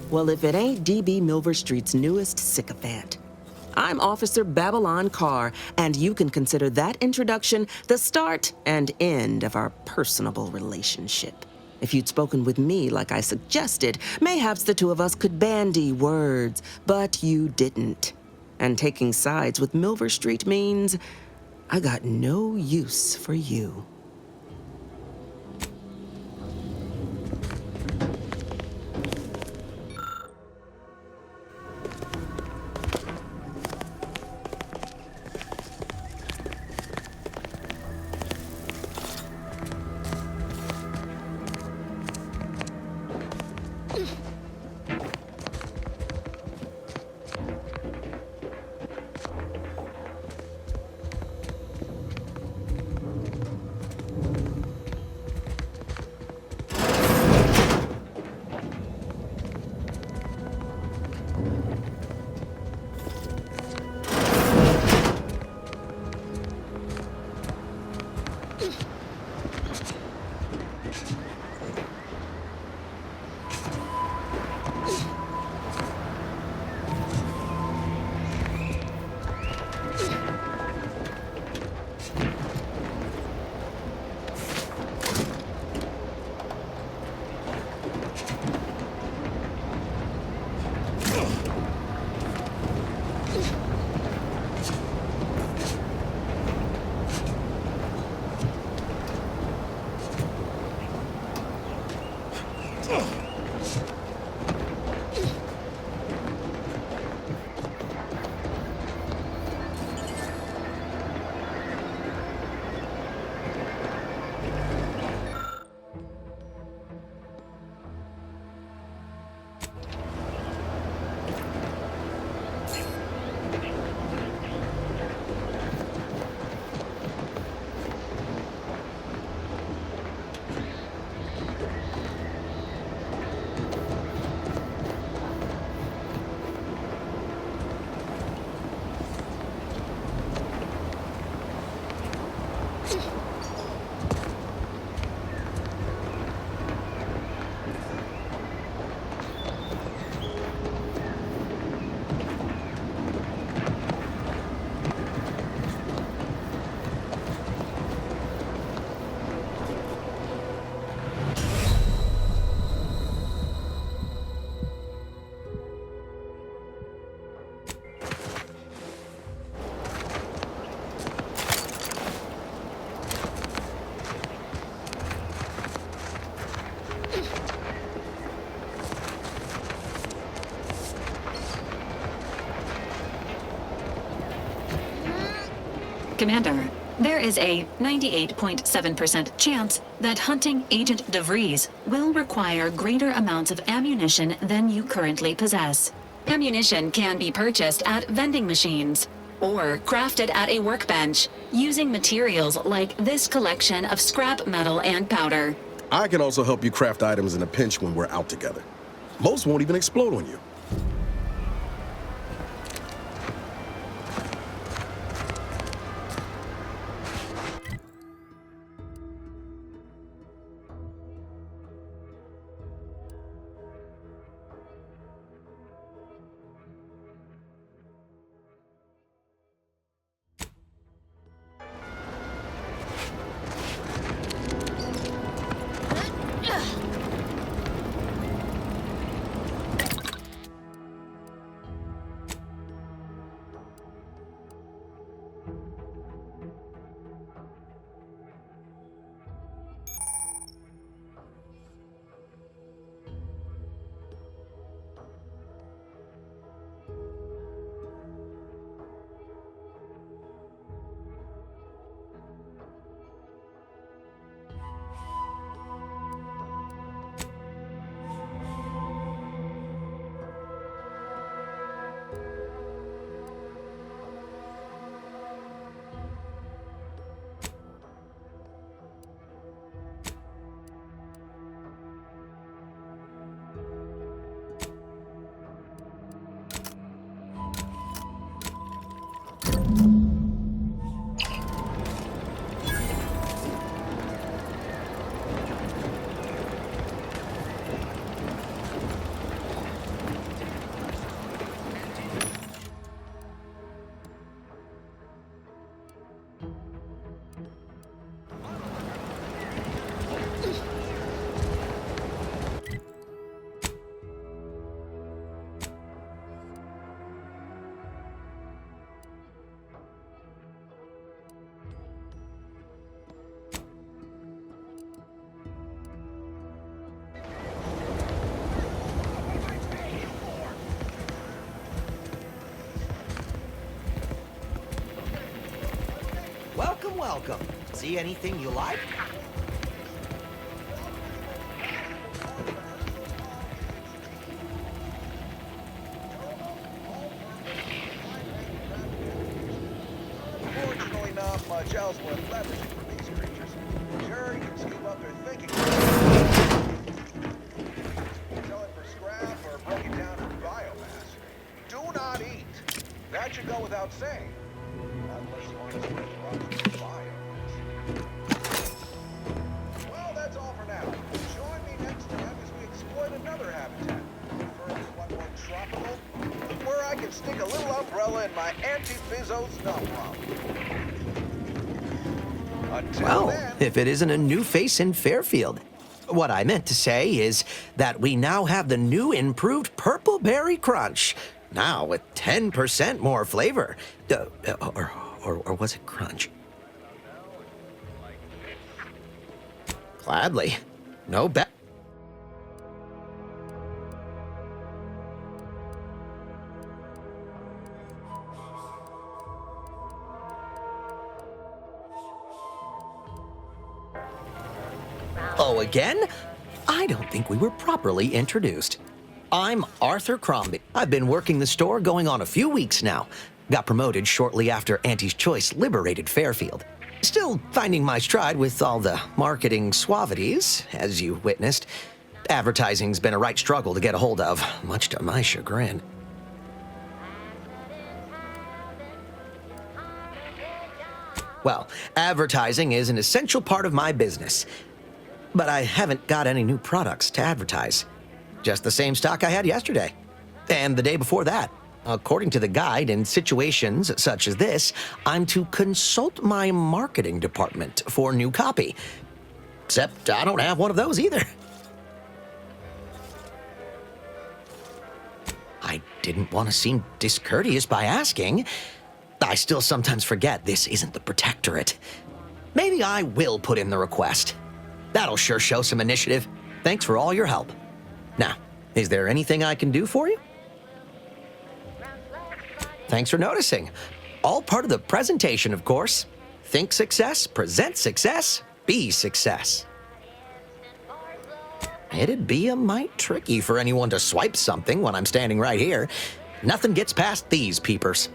Speaker 16: Well, if it ain't DB Milver Street's newest sycophant. I'm Officer Babylon Carr, and you can consider that introduction the start and end of our personable relationship. If you'd spoken with me like I suggested, mayhaps the two of us could bandy words, but you didn't. And taking sides with Milver Street means I got no use for you.
Speaker 10: Commander, there is a 98.7% chance that hunting Agent DeVries will require greater amounts of ammunition than you currently possess. Ammunition can be purchased at vending machines or crafted at a workbench using materials like this collection of scrap metal and powder.
Speaker 9: I can also help you craft items in a pinch when we're out together. Most won't even explode on you.
Speaker 5: welcome. See anything you like?
Speaker 17: Fortunately, not much else worth leveraging from these creatures. Sure, you can see what they're thinking. Sell it for scrap or break it down into biomass. Do not eat. That should go without saying. Unless you want to switch biomass. Well, that's all for now. Join me next time as we exploit another habitat. Preferably one more tropical, where I can stick a little umbrella in my anti-fizzo snuff problem.
Speaker 5: Well, if it isn't a new face in Fairfield. What I meant to say is that we now have the new improved Purple Berry Crunch. Now with 10% more flavor. Or was it crunch? Gladly. No bet. Oh, again? I don't think we were properly introduced. I'm Arthur Crombie. I've been working the store going on a few weeks now. Got promoted shortly after Auntie's Choice liberated Fairfield. Still finding my stride with all the marketing suavities, as you witnessed. Advertising's been a right struggle to get a hold of, much to my chagrin. Well, advertising is an essential part of my business. But I haven't got any new products to advertise. Just the same stock I had yesterday. And the day before that. According to the guide, in situations such as this, I'm to consult my marketing department for new copy. Except I don't have one of those either. I didn't want to seem discourteous by asking. I still sometimes forget this isn't the Protectorate. Maybe I will put in the request. That'll sure show some initiative. Thanks for all your help. Now, is there anything I can do for you? Thanks for noticing. All part of the presentation, of course. Think success, present success, be success. It'd be a mite tricky for anyone to swipe something when I'm standing right here. Nothing gets past these peepers.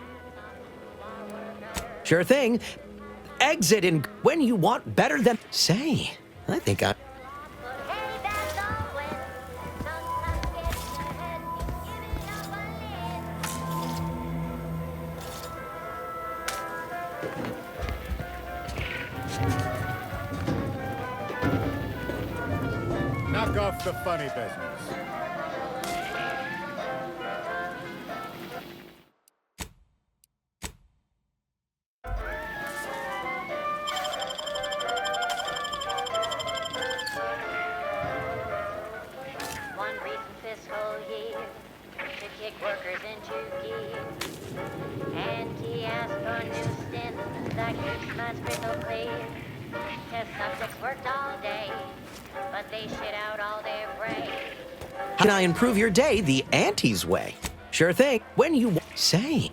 Speaker 5: Sure thing. Exit in when you want better than... Say, I think I...
Speaker 14: Knock off the funny business.
Speaker 18: One recent fiscal year to kick workers into gear. And he asked for new stints that keeps my crystal clear. Test subjects worked all day, but they shit out all their brains.
Speaker 5: How can I improve your day the Auntie's way? Sure thing. When you say.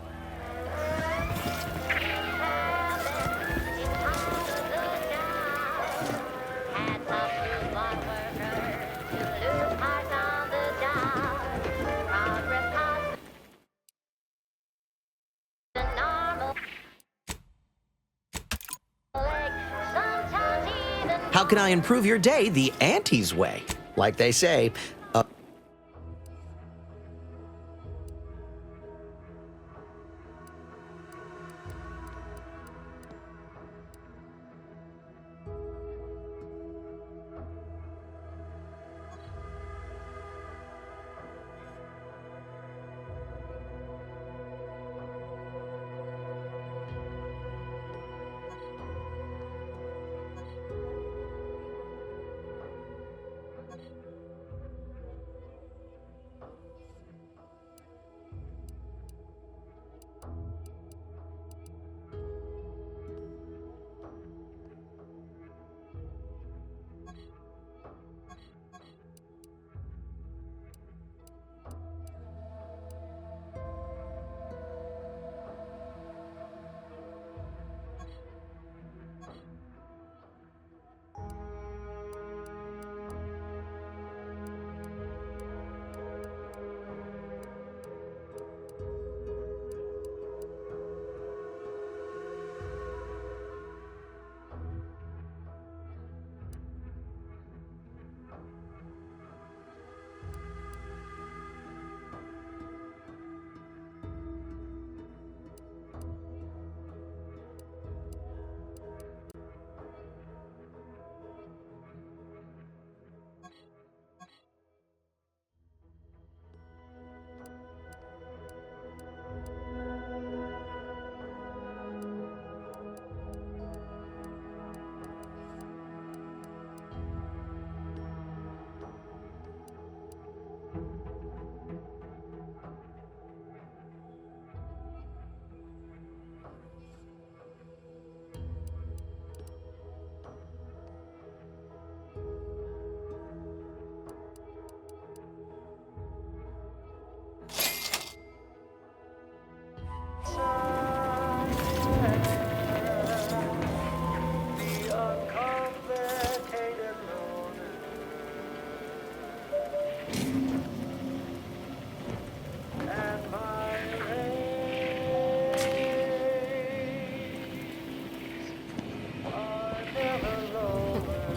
Speaker 5: How can I improve your day the Auntie's way? Like they say,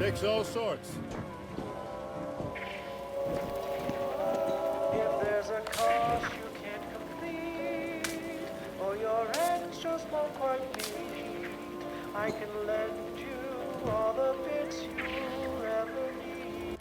Speaker 14: Takes all sorts.
Speaker 19: If there's a course you can't complete, or your ends just won't quite meet, I can lend you all the bits you ever need.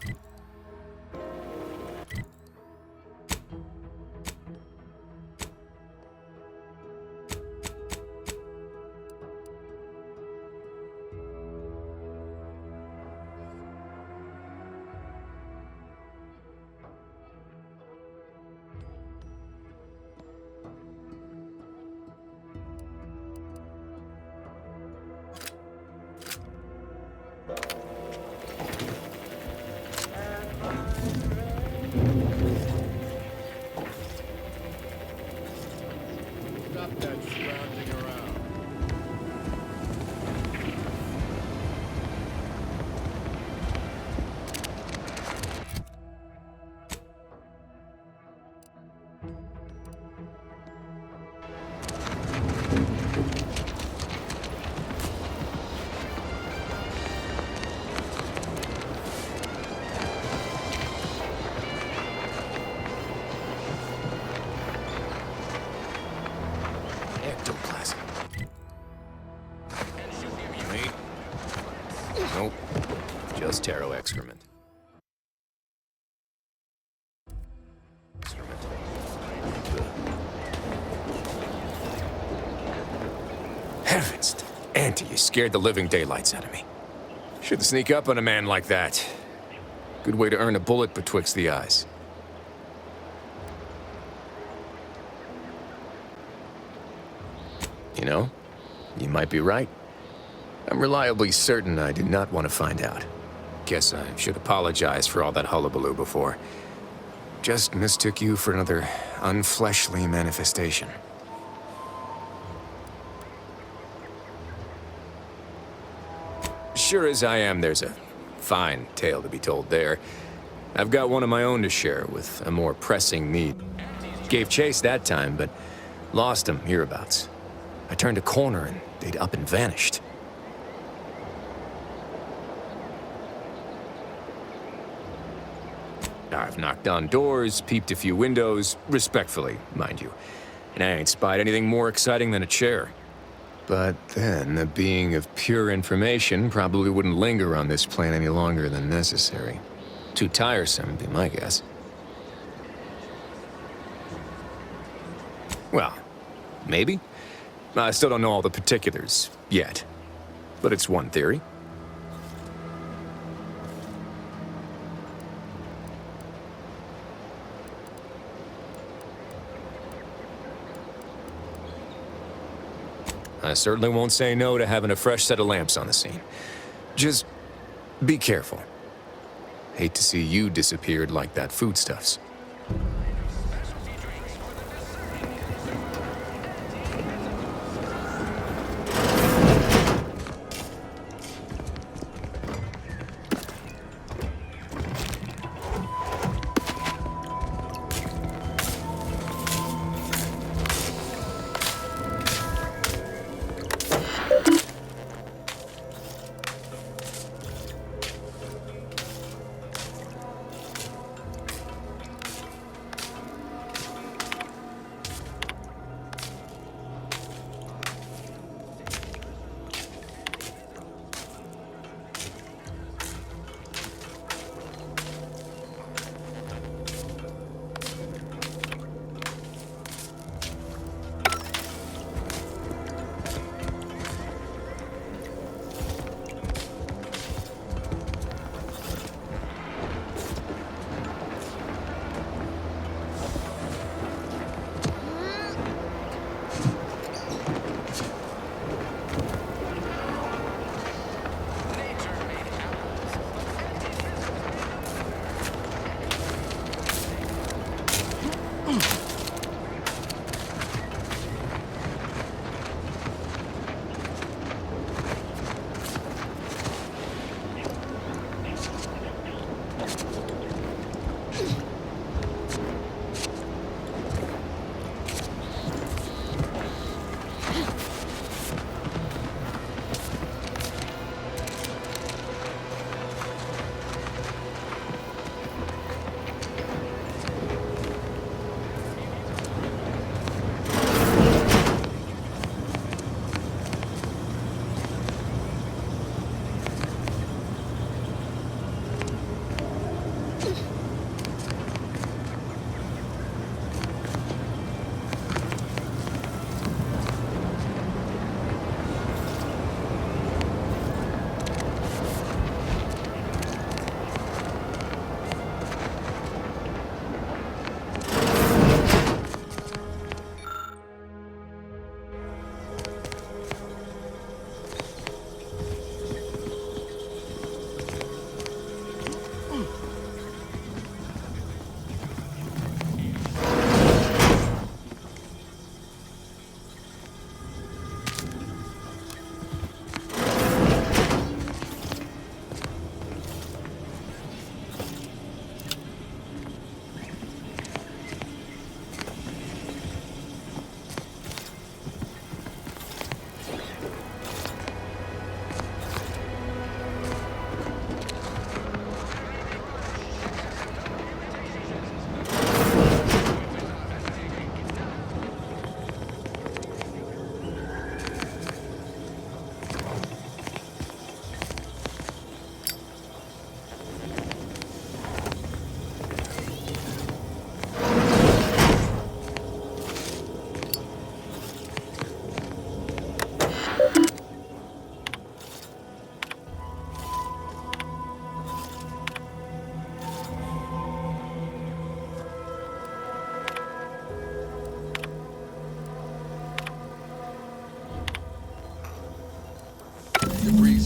Speaker 14: Stop that scrounging around.
Speaker 22: Ectoplasm. Wait. Nope. Just taro excrement. Heavens, Auntie, you scared the living daylights out of me. Shouldn't sneak up on a man like that. Good way to earn a bullet betwixt the eyes. You know, you might be right. I'm reliably certain I did not want to find out. Guess I should apologize for all that hullabaloo before. Just mistook you for another unfleshly manifestation. Sure as I am, there's a fine tale to be told there. I've got one of my own to share with a more pressing need. Gave chase that time, but lost him hereabouts. I turned a corner and they'd up and vanished. I've knocked on doors, peeped a few windows, respectfully, mind you. And I ain't spied anything more exciting than a chair. But then, a being of pure information probably wouldn't linger on this plane any longer than necessary. Too tiresome, would be my guess. Well, maybe. I still don't know all the particulars, yet. But it's one theory. I certainly won't say no to having a fresh set of lamps on the scene. Just be careful. Hate to see you disappeared like that foodstuffs.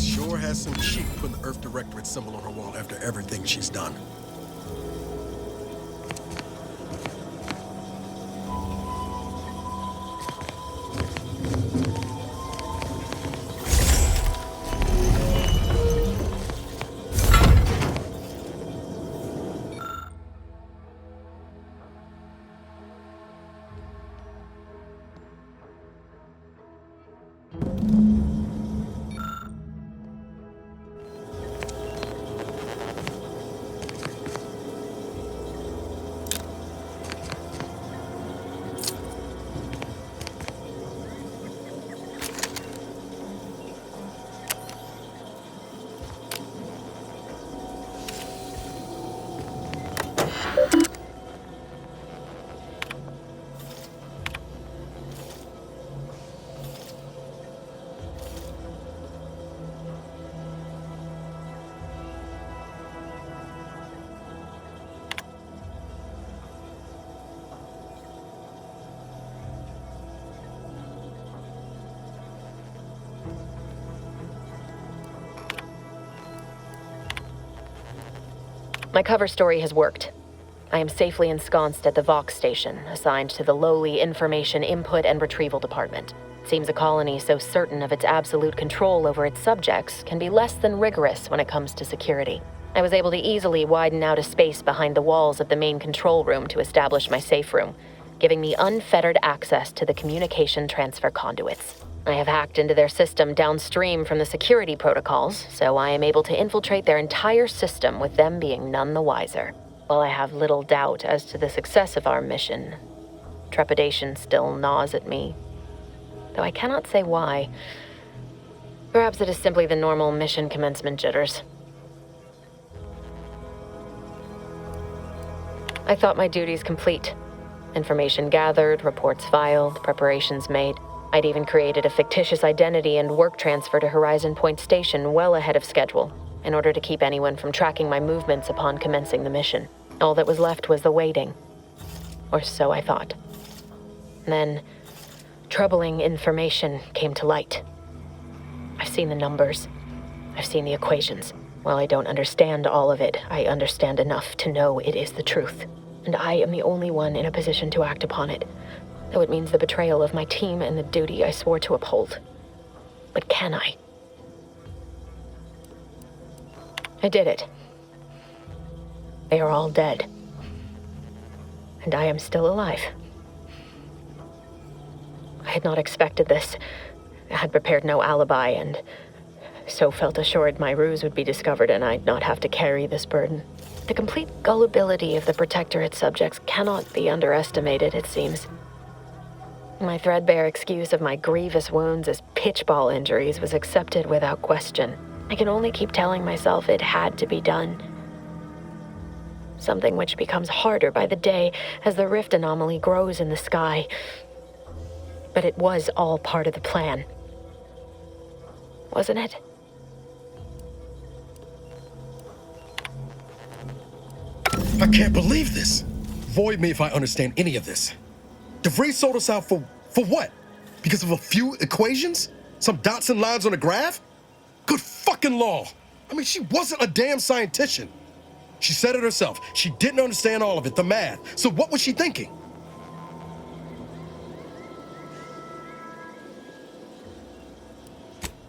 Speaker 9: sure has some cheek putting the Earth Directorate symbol on her wall after everything she's done.
Speaker 15: My cover story has worked. I am safely ensconced at the Vox station, assigned to the lowly Information Input and Retrieval Department. Seems a colony so certain of its absolute control over its subjects can be less than rigorous when it comes to security. I was able to easily widen out a space behind the walls of the main control room to establish my safe room, giving me unfettered access to the communication transfer conduits. I have hacked into their system downstream from the security protocols, so I am able to infiltrate their entire system with them being none the wiser. While I have little doubt as to the success of our mission, trepidation still gnaws at me, though I cannot say why. Perhaps it is simply the normal mission commencement jitters. I thought my duties complete. Information gathered, reports filed, preparations made. I'd even created a fictitious identity and work transfer to Horizon Point Station well ahead of schedule, in order to keep anyone from tracking my movements upon commencing the mission. All that was left was the waiting. Or so I thought. Then, troubling information came to light. I've seen the numbers. I've seen the equations. While I don't understand all of it, I understand enough to know it is the truth. And I am the only one in a position to act upon it, though it means the betrayal of my team and the duty I swore to uphold. But can I? I did it. They are all dead. And I am still alive. I had not expected this. I had prepared no alibi, and so felt assured my ruse would be discovered and I'd not have to carry this burden. The complete gullibility of the Protectorate subjects cannot be underestimated, it seems. My threadbare excuse of my grievous wounds as pitchball injuries was accepted without question. I can only keep telling myself it had to be done. Something which becomes harder by the day as the rift anomaly grows in the sky. But it was all part of the plan. Wasn't it?
Speaker 9: I can't believe this. Void me if I understand any of this. DeVries sold us out for what? Because of a few equations? Some dots and lines on a graph? Good fucking law. I mean, she wasn't a damn scientist. She said it herself. She didn't understand all of it, the math. So what was she thinking?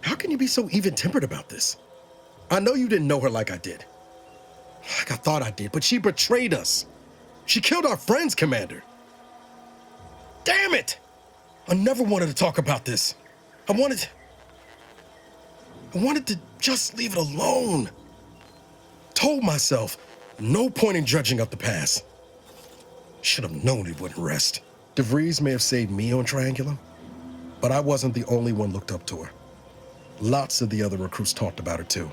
Speaker 9: How can you be so even-tempered about this? I know you didn't know her like I did. Like I thought I did, but she betrayed us. She killed our friends, Commander. Damn it! I never wanted to talk about this. I wanted to just leave it alone. Told myself, no point in dredging up the past. Should have known it wouldn't rest. DeVries may have saved me on Triangulum, but I wasn't the only one looked up to her. Lots of the other recruits talked about her too,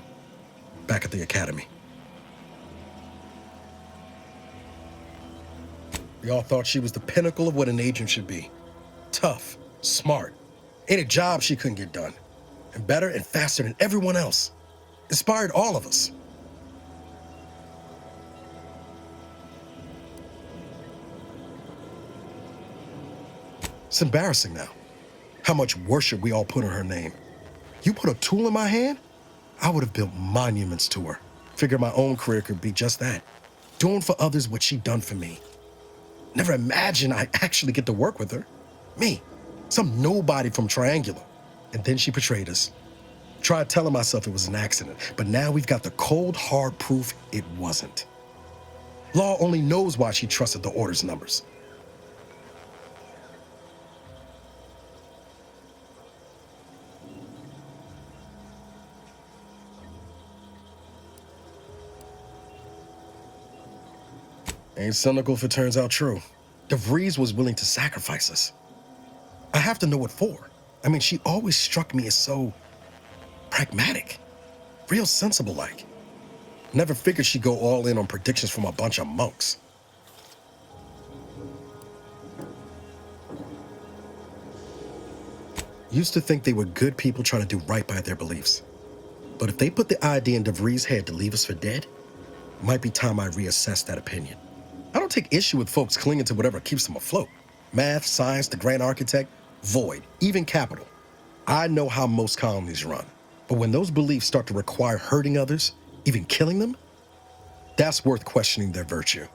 Speaker 9: back at the academy. We all thought she was the pinnacle of what an agent should be. Tough, smart, ain't a job she couldn't get done. And better and faster than everyone else. Inspired all of us. It's embarrassing now. How much worship we all put on her name. You put a tool in my hand, I would have built monuments to her. Figured my own career could be just that. Doing for others what she done for me. Never imagined I'd actually get to work with her. Me, some nobody from Triangular. And then she betrayed us. Tried telling myself it was an accident, but now we've got the cold, hard proof it wasn't. Law only knows why she trusted the Order's numbers. Ain't cynical if it turns out true. DeVries was willing to sacrifice us. I have to know what for. I mean, she always struck me as so pragmatic, real sensible-like. Never figured she'd go all in on predictions from a bunch of monks. Used to think they were good people trying to do right by their beliefs. But if they put the idea in DeVries' head to leave us for dead, it might be time I reassess that opinion. I don't take issue with folks clinging to whatever keeps them afloat. Math, science, the grand architect, void, even capital. I know how most colonies run. But when those beliefs start to require hurting others, even killing them, that's worth questioning their virtue.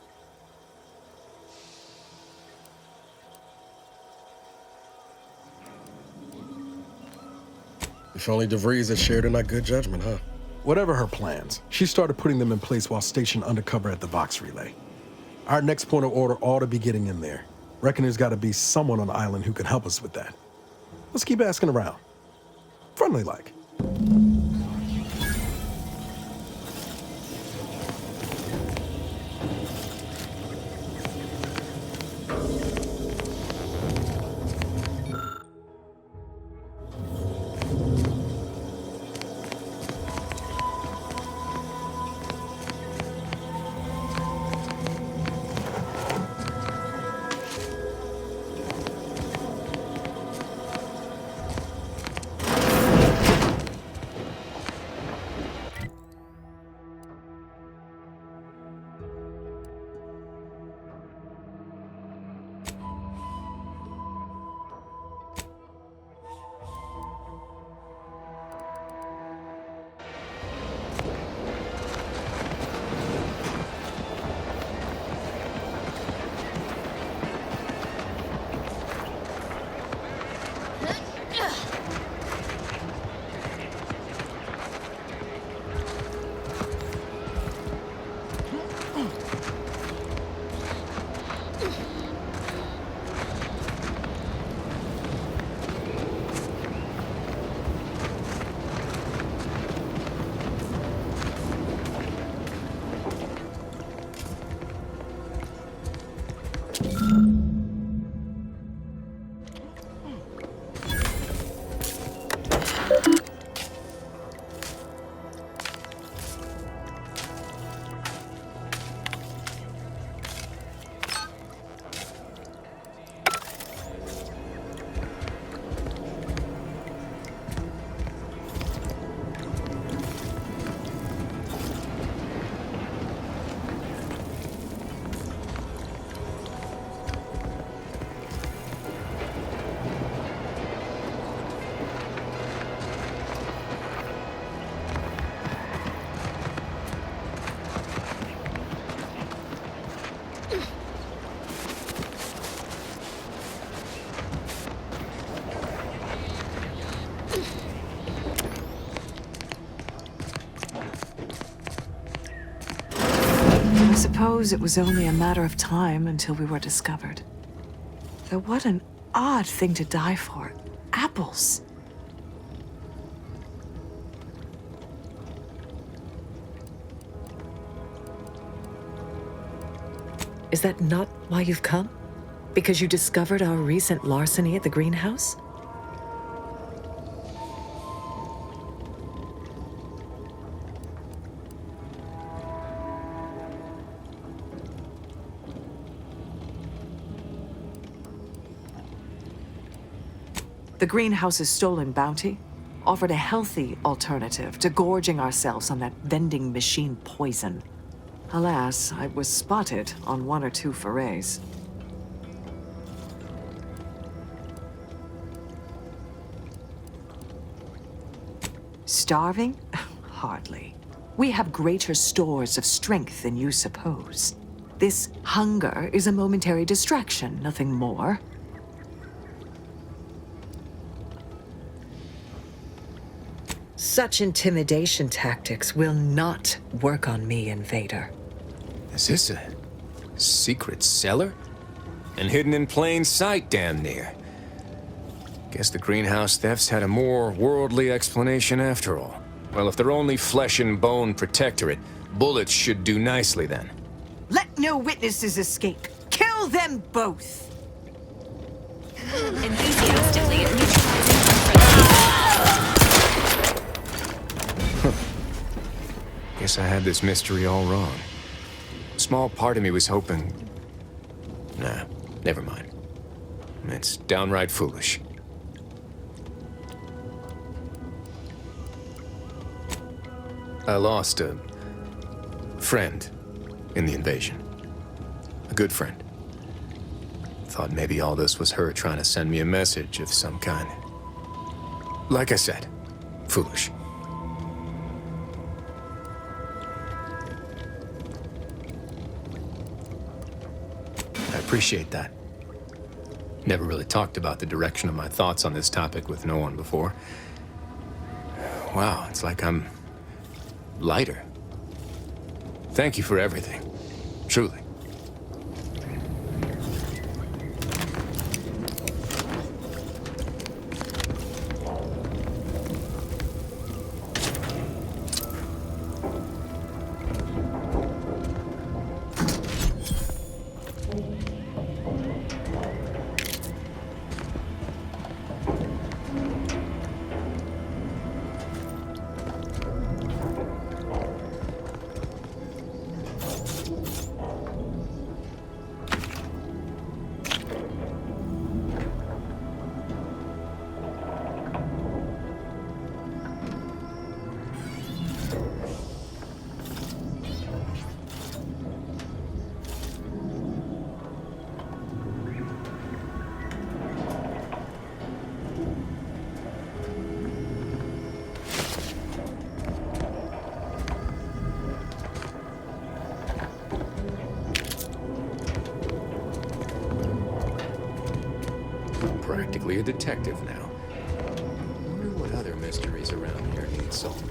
Speaker 9: If only DeVries had shared in our good judgment, huh? Whatever her plans, she started putting them in place while stationed undercover at the Vox Relay. Our next point of order ought to be getting in there. Reckon there's got to be someone on the island who can help us with that. Let's keep asking around. Friendly-like.
Speaker 1: I suppose it was only a matter of time until we were discovered. Though what an odd thing to die for. Apples.
Speaker 21: Is that not why you've come? Because you discovered our recent larceny at the greenhouse?
Speaker 1: The greenhouse's stolen bounty offered a healthy alternative to gorging ourselves on that vending machine poison. Alas, I was spotted on 1 or 2 forays. Starving? Hardly. We have greater stores of strength than you suppose. This hunger is a momentary distraction, nothing more. Such intimidation tactics will not work on me, Invader.
Speaker 22: Is this a secret cellar? And hidden in plain sight, damn near. Guess the greenhouse thefts had a more worldly explanation after all. Well, if they're only flesh and bone protectorate, bullets should do nicely then.
Speaker 1: Let no witnesses escape. Kill them both!
Speaker 10: Enthusiastically neutralizing
Speaker 22: Guess I had this mystery all wrong. A small part of me was hoping... Nah, never mind. It's downright foolish. I lost a friend in the invasion. A good friend. Thought maybe all this was her trying to send me a message of some kind. Like I said, foolish. I appreciate that. Never really talked about the direction of my thoughts on this topic with no one before. Wow, it's like I'm lighter. Thank you for everything. Truly. Practically a detective now. Wonder what other mysteries around here need solving.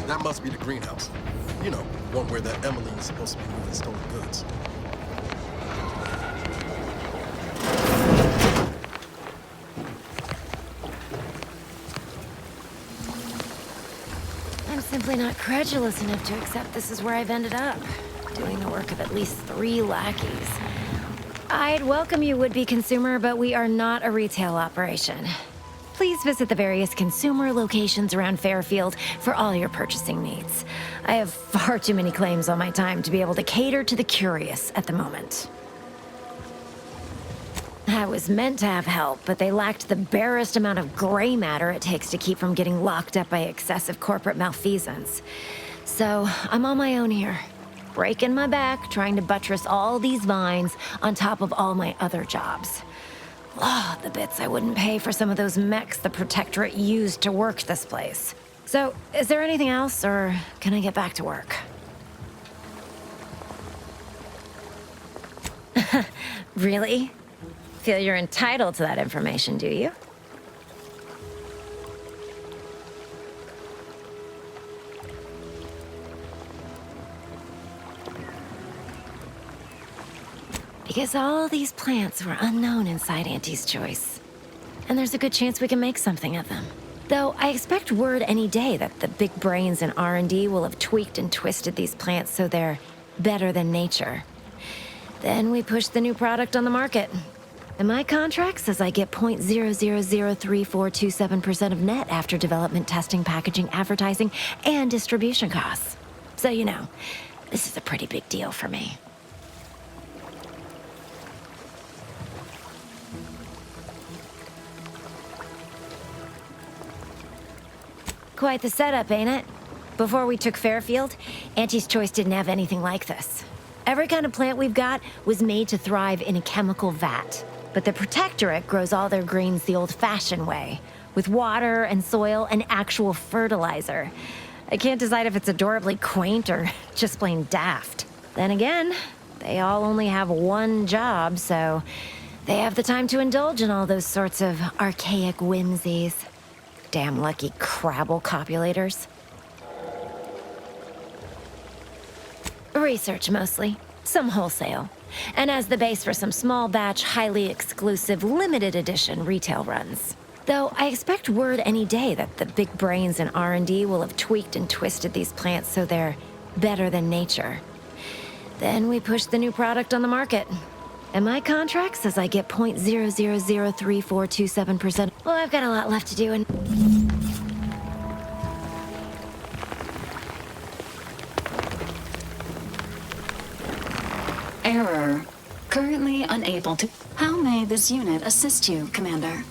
Speaker 9: That must be the greenhouse. You know, one where that Emily is supposed to be moving stolen goods.
Speaker 6: I'm simply not credulous enough to accept this is where I've ended up, doing the work of at least 3 lackeys. I'd welcome you, would-be consumer, but we are not a retail operation. Please visit the various consumer locations around Fairfield for all your purchasing needs. I have far too many claims on my time to be able to cater to the curious at the moment. I was meant to have help, but they lacked the barest amount of gray matter it takes to keep from getting locked up by excessive corporate malfeasance. So I'm on my own here, breaking my back, trying to buttress all these vines on top of all my other jobs. Oh, the bits I wouldn't pay for some of those mechs the Protectorate used to work this place. So, is there anything else, or can I get back to work? Really? Feel you're entitled to that information, do you? Because all these plants were unknown inside Auntie's choice. And there's a good chance we can make something of them. Though I expect word any day that the big brains in R&D will have tweaked and twisted these plants so they're better than nature. Then we push the new product on the market. And my contract says I get 0.00034227% of net after development, testing, packaging, advertising, and distribution costs. So, you know, this is a pretty big deal for me. Quite the setup, ain't it? Before we took Fairfield, Auntie's Choice didn't have anything like this. Every kind of plant we've got was made to thrive in a chemical vat. But the Protectorate grows all their greens the old-fashioned way, with water and soil and actual fertilizer. I can't decide if it's adorably quaint or just plain daft. Then again, they all only have one job, so they have the time to indulge in all those sorts of archaic whimsies. Damn lucky Crabble copulators. Research mostly, some wholesale, and as the base for some small batch, highly exclusive, limited edition retail runs. Though I expect word any day that the big brains in R&D will have tweaked and twisted these plants so they're better than nature. Then we push the new product on the market. And my contract says I get 0.00034227%. Well, I've got a lot left to do and...
Speaker 10: Error. Currently unable to... How may this unit assist you, Commander?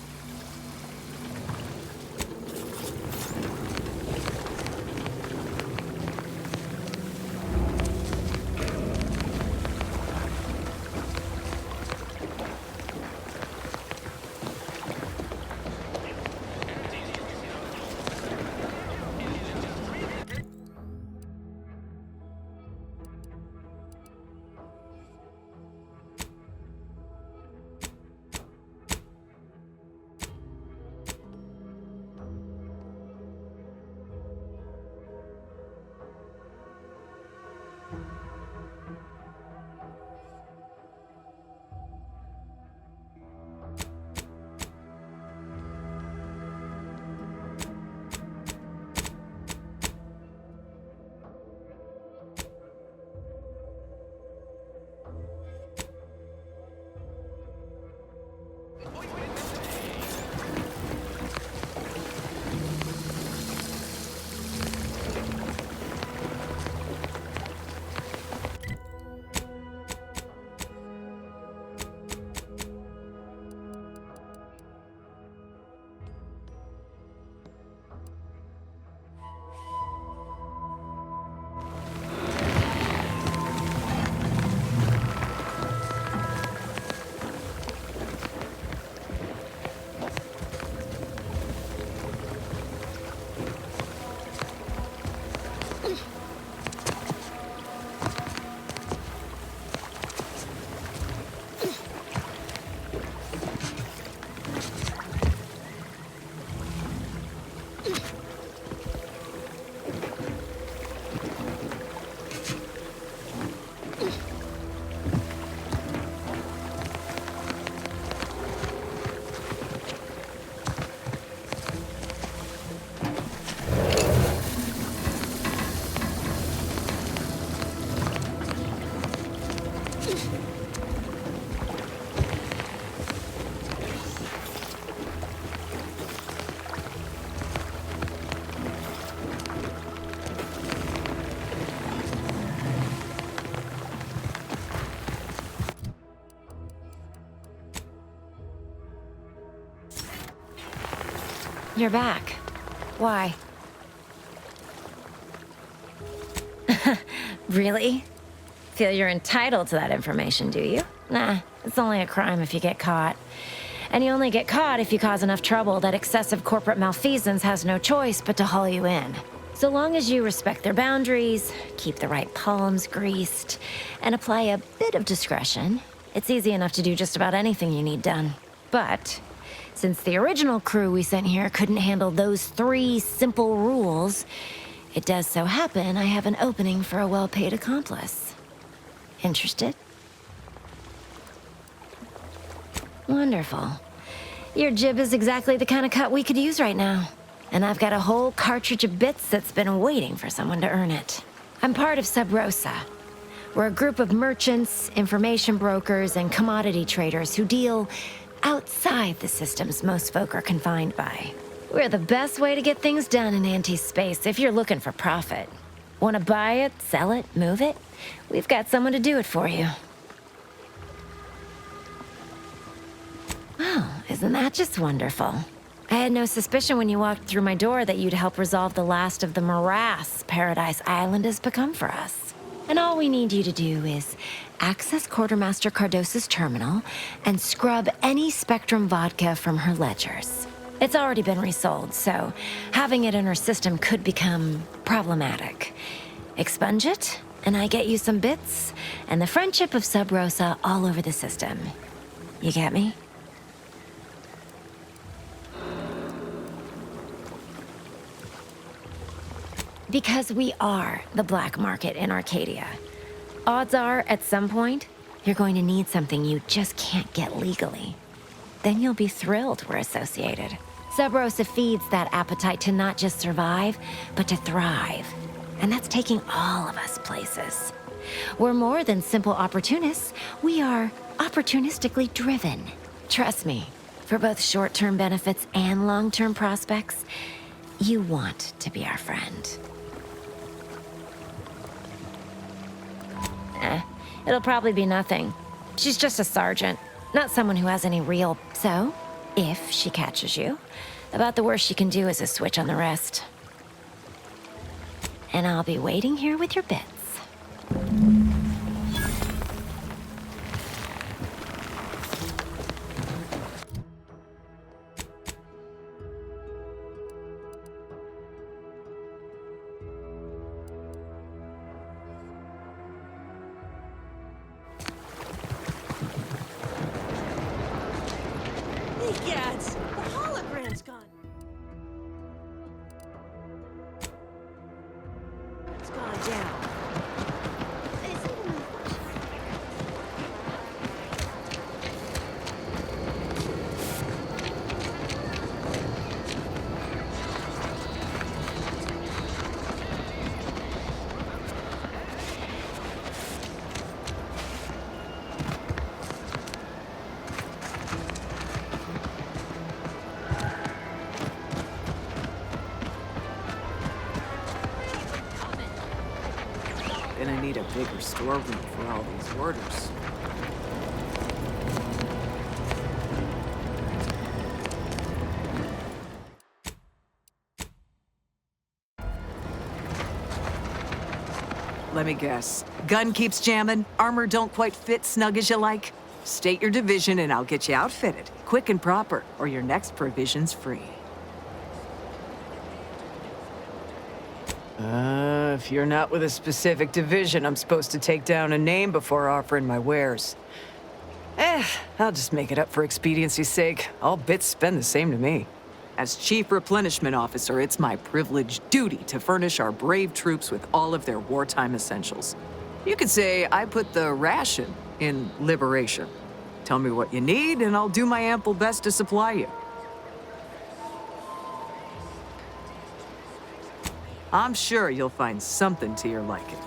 Speaker 6: You're back. Why? Really? Feel you're entitled to that information, do you? Nah, it's only a crime if you get caught. And you only get caught if you cause enough trouble that excessive corporate malfeasance has no choice but to haul you in. So long as you respect their boundaries, keep the right palms greased, and apply a bit of discretion, it's easy enough to do just about anything you need done. But since the original crew we sent here couldn't handle those 3 simple rules, it does so happen I have an opening for a well-paid accomplice. Interested? Wonderful. Your jib is exactly the kind of cut we could use right now. And I've got a whole cartridge of bits that's been waiting for someone to earn it. I'm part of Sub Rosa. We're a group of merchants, information brokers, and commodity traders who deal outside the systems most folk are confined by. We're the best way to get things done in anti-space if you're looking for profit. Want to buy it, sell it, move it? We've got someone to do it for you. Well, isn't that just wonderful? I had no suspicion when you walked through my door that you'd help resolve the last of the morass Paradise Island has become for us. And all we need you to do is access Quartermaster Cardos's terminal and scrub any Spectrum vodka from her ledgers. It's already been resold, so having it in her system could become problematic. Expunge it, and I get you some bits, and the friendship of Sub Rosa all over the system. You get me? Because we are the black market in Arcadia. Odds are, at some point, you're going to need something you just can't get legally. Then you'll be thrilled we're associated. Sub Rosa feeds that appetite to not just survive, but to thrive. And that's taking all of us places. We're more than simple opportunists. We are opportunistically driven. Trust me, for both short-term benefits and long-term prospects, you want to be our friend. It'll probably be nothing. She's just a sergeant, not someone who has any real... So, if she catches you, about the worst she can do is a switch on the wrist. And I'll be waiting here with your bits.
Speaker 11: Egads! The hologram's gone. It's gone down.
Speaker 1: Gonna need a bigger storeroom for all these orders. Let me guess. Gun keeps jamming, armor don't quite fit snug as you like. State your division and I'll get you outfitted, quick and proper, or your next provision's free. If you're not with a specific division, I'm supposed to take down a name before offering my wares. I'll just make it up for expediency's sake. All bits spend the same to me. As Chief Replenishment Officer, it's my privileged duty to furnish our brave troops with all of their wartime essentials. You could say I put the ration in liberation. Tell me what you need, and I'll do my ample best to supply you. I'm sure you'll find something to your liking.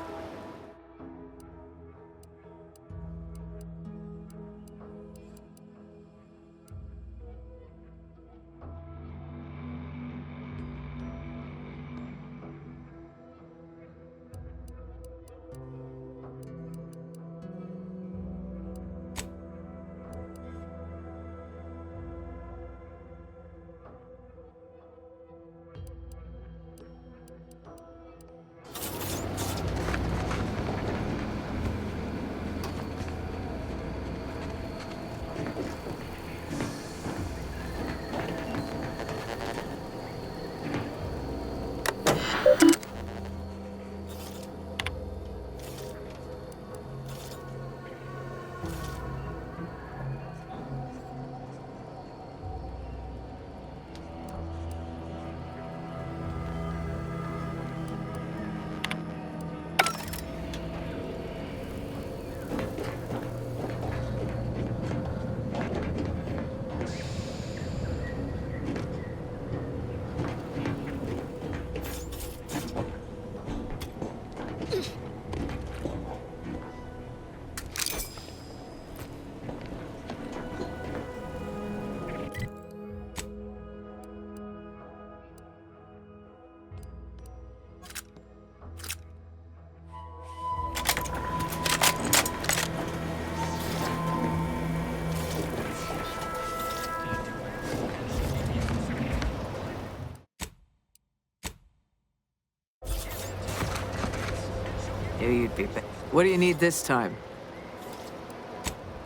Speaker 1: Maybe you'd be What do you need this time?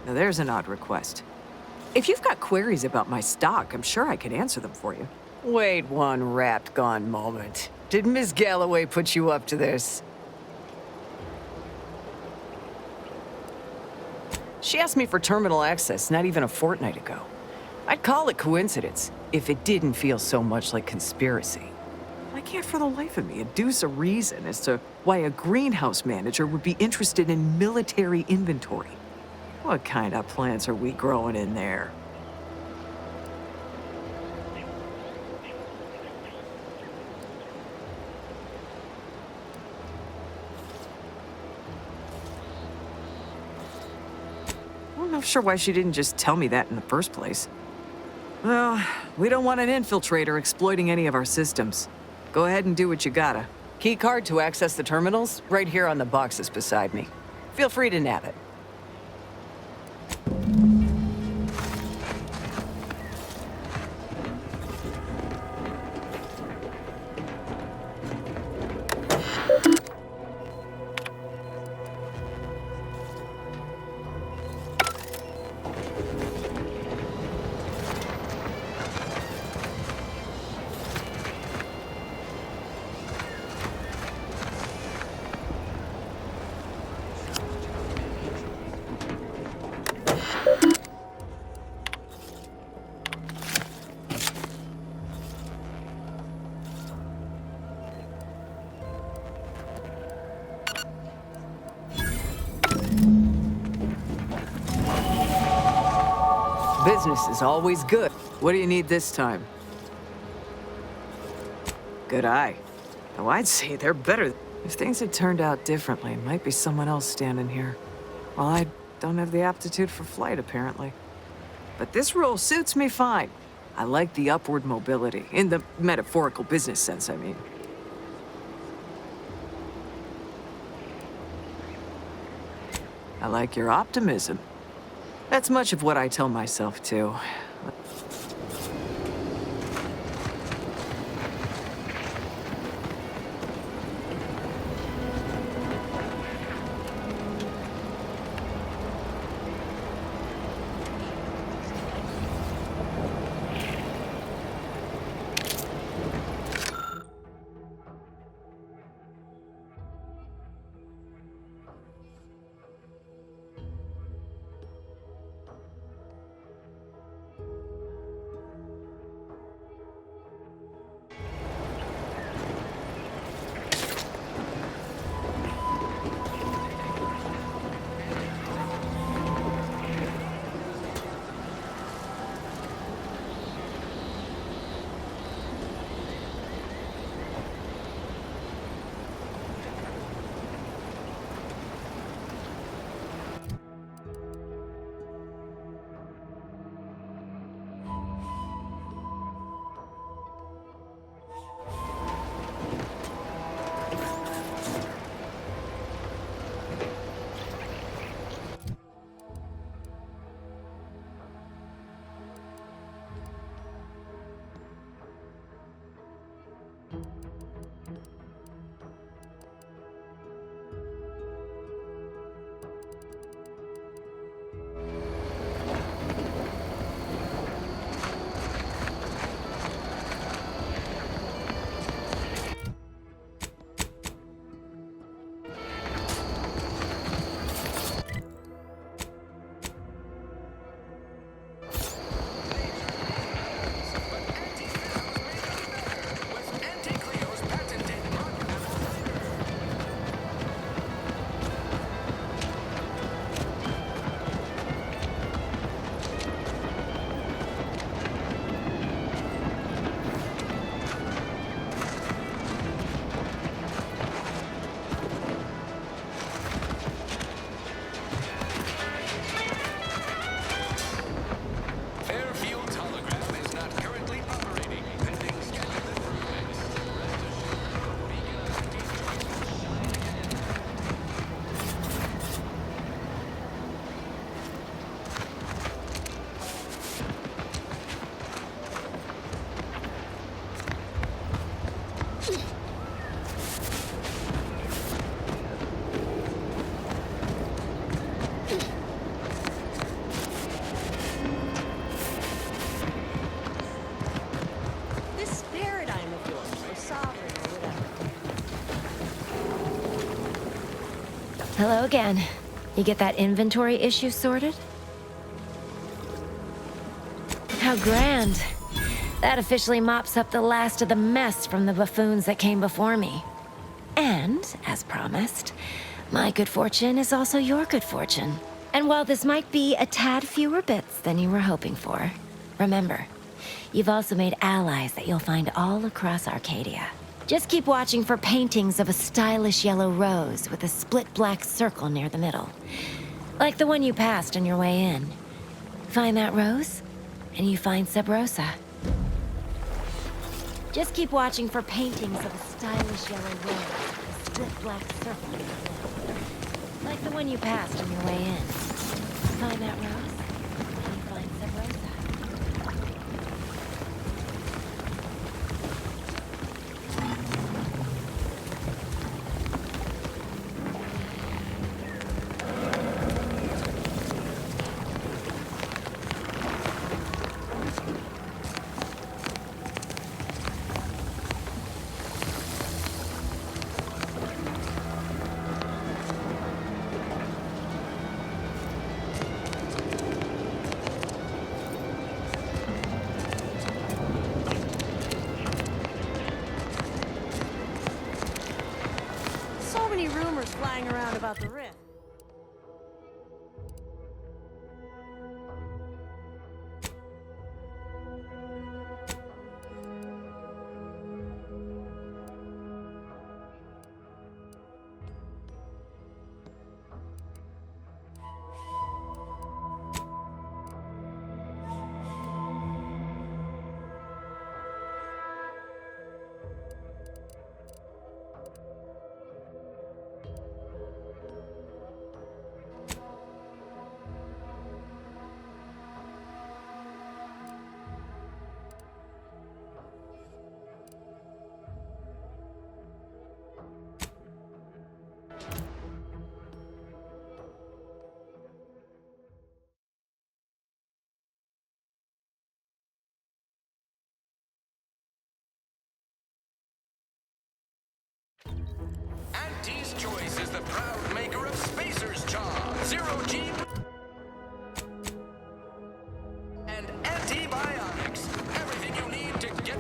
Speaker 1: Now there's an odd request. If you've got queries about my stock, I'm sure I could answer them for you. Wait one rat-gone moment. Did Miss Galloway put you up to this? She asked me for terminal access not even a fortnight ago. I'd call it coincidence if it didn't feel so much like conspiracy. I can't for the life of me adduce a reason as to why a greenhouse manager would be interested in military inventory. What kind of plants are we growing in there? I'm not sure why she didn't just tell me that in the first place. Well, we don't want an infiltrator exploiting any of our systems. Go ahead and do what you gotta. Key card to access the terminals, right here on the boxes beside me. Feel free to nab it. Business is always good. What do you need this time? Good eye. Oh, I'd say they're better. If things had turned out differently, it might be someone else standing here. Well, I don't have the aptitude for flight, apparently. But this role suits me fine. I like the upward mobility, in the metaphorical business sense, I mean. I like your optimism. That's much of what I tell myself, too.
Speaker 6: Hello again. You get that inventory issue sorted? How grand. That officially mops up the last of the mess from the buffoons that came before me. And, as promised, my good fortune is also your good fortune. And while this might be a tad fewer bits than you were hoping for, remember, you've also made allies that you'll find all across Arcadia. Just keep watching for paintings of a stylish yellow rose with a split black circle near the middle. Like the one you passed on your way in. Find that rose, and you find Sub Rosa. Just keep watching for paintings of a stylish yellow rose with a split black circle near the middle. Like the one you passed on your way in. Find that rose, and you find Sub Rosa.
Speaker 11: So many rumors flying around about the rift.
Speaker 4: Auntie's Choice is the proud maker of Spacer's Jaw, Zero G, and antibiotics. Everything you need to get.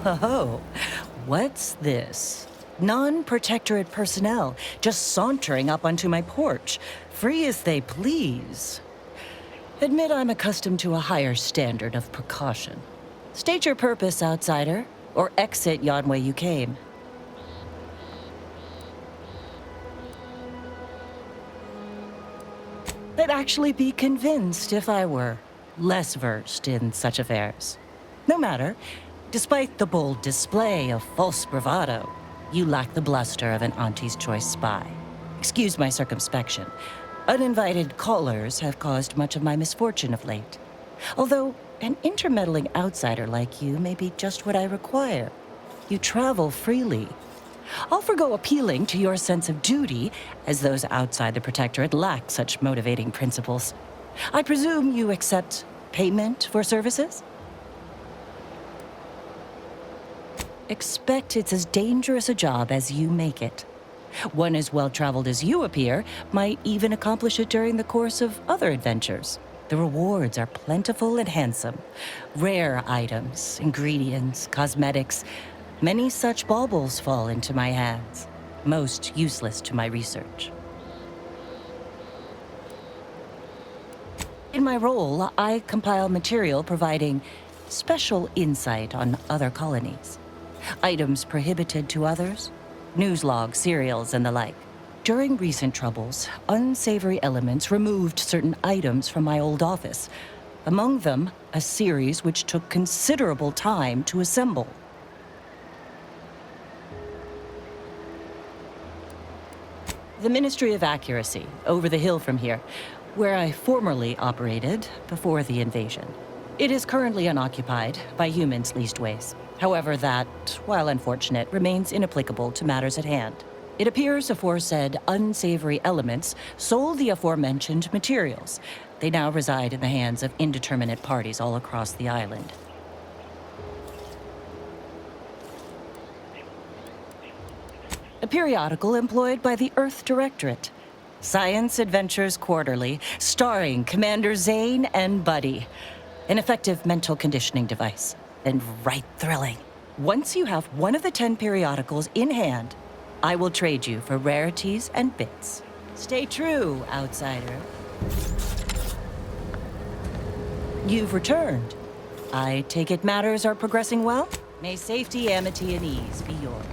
Speaker 3: Oh, what's this? Non-protectorate personnel just sauntering up onto my porch, free as they please. Admit I'm accustomed to a higher standard of precaution. State your purpose, outsider, or exit yon way you came. I'd actually be convinced if I were less versed in such affairs. No matter. Despite the bold display of false bravado, you lack the bluster of an Auntie's Choice spy. Excuse my circumspection. Uninvited callers have caused much of my misfortune of late. Although an intermeddling outsider like you may be just what I require. You travel freely. I'll forgo appealing to your sense of duty, as those outside the Protectorate lack such motivating principles. I presume you accept payment for services? Expect it's as dangerous a job as you make it. One as well-traveled as you appear might even accomplish it during the course of other adventures. The rewards are plentiful and handsome. Rare items, ingredients, cosmetics. Many such baubles fall into my hands, most useless to my research. In my role, I compile material providing special insight on other colonies. Items prohibited to others, news logs, serials, and the like. During recent troubles, unsavory elements removed certain items from my old office. Among them, a series which took considerable time to assemble. The Ministry of Accuracy, over the hill from here, where I formerly operated before the invasion. It is currently unoccupied by humans leastways. However, that, while unfortunate, remains inapplicable to matters at hand. It appears aforesaid unsavory elements sold the aforementioned materials. They now reside in the hands of indeterminate parties all across the island. A periodical employed by the Earth Directorate. Science Adventures Quarterly, starring Commander Zane and Buddy. An effective mental conditioning device. And right thrilling. Once you have one of the 10 periodicals in hand, I will trade you for rarities and bits. Stay true, outsider. You've returned. I take it matters are progressing well? May safety, amity, and ease be yours.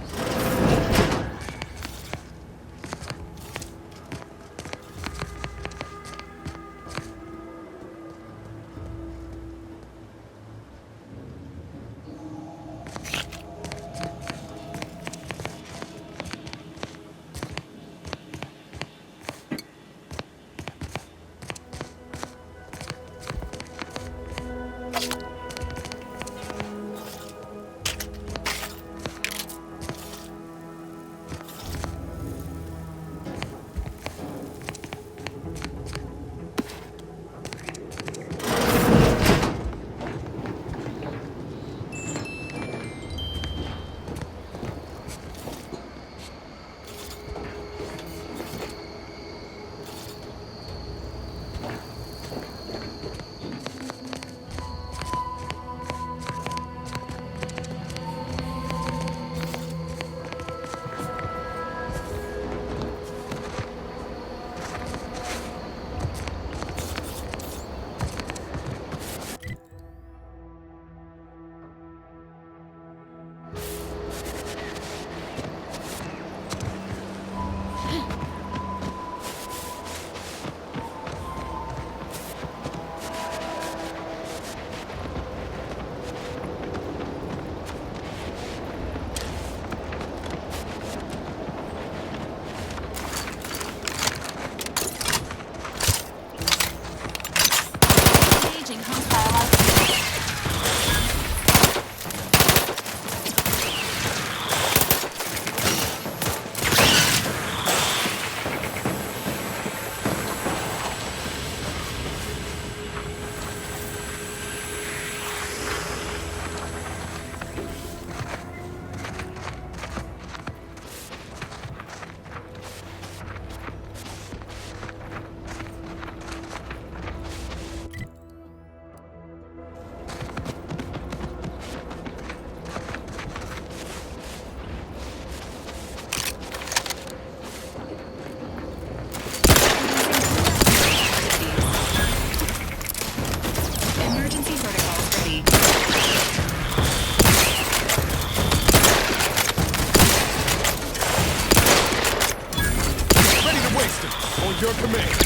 Speaker 14: your command.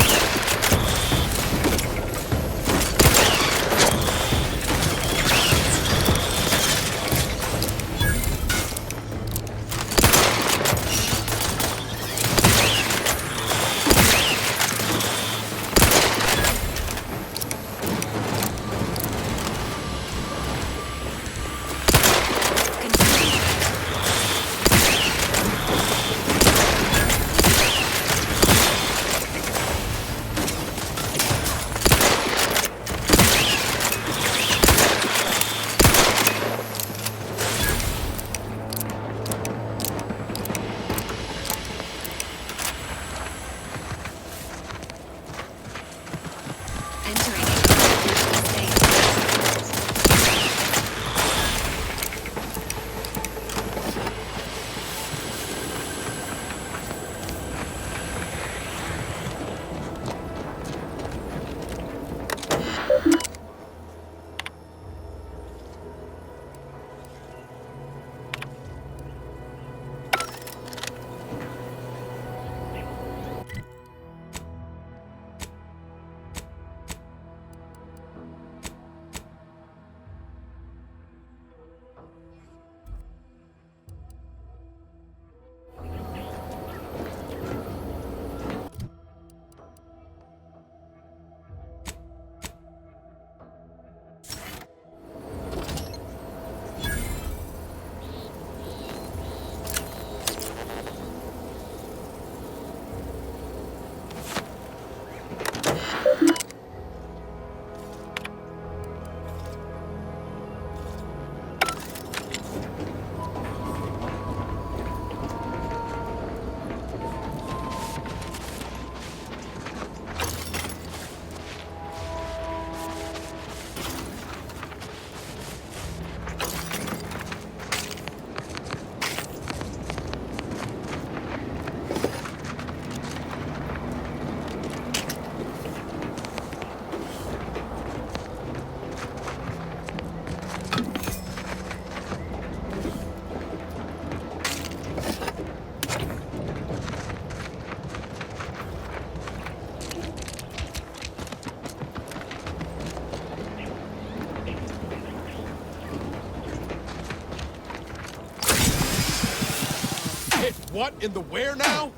Speaker 14: What in the where now?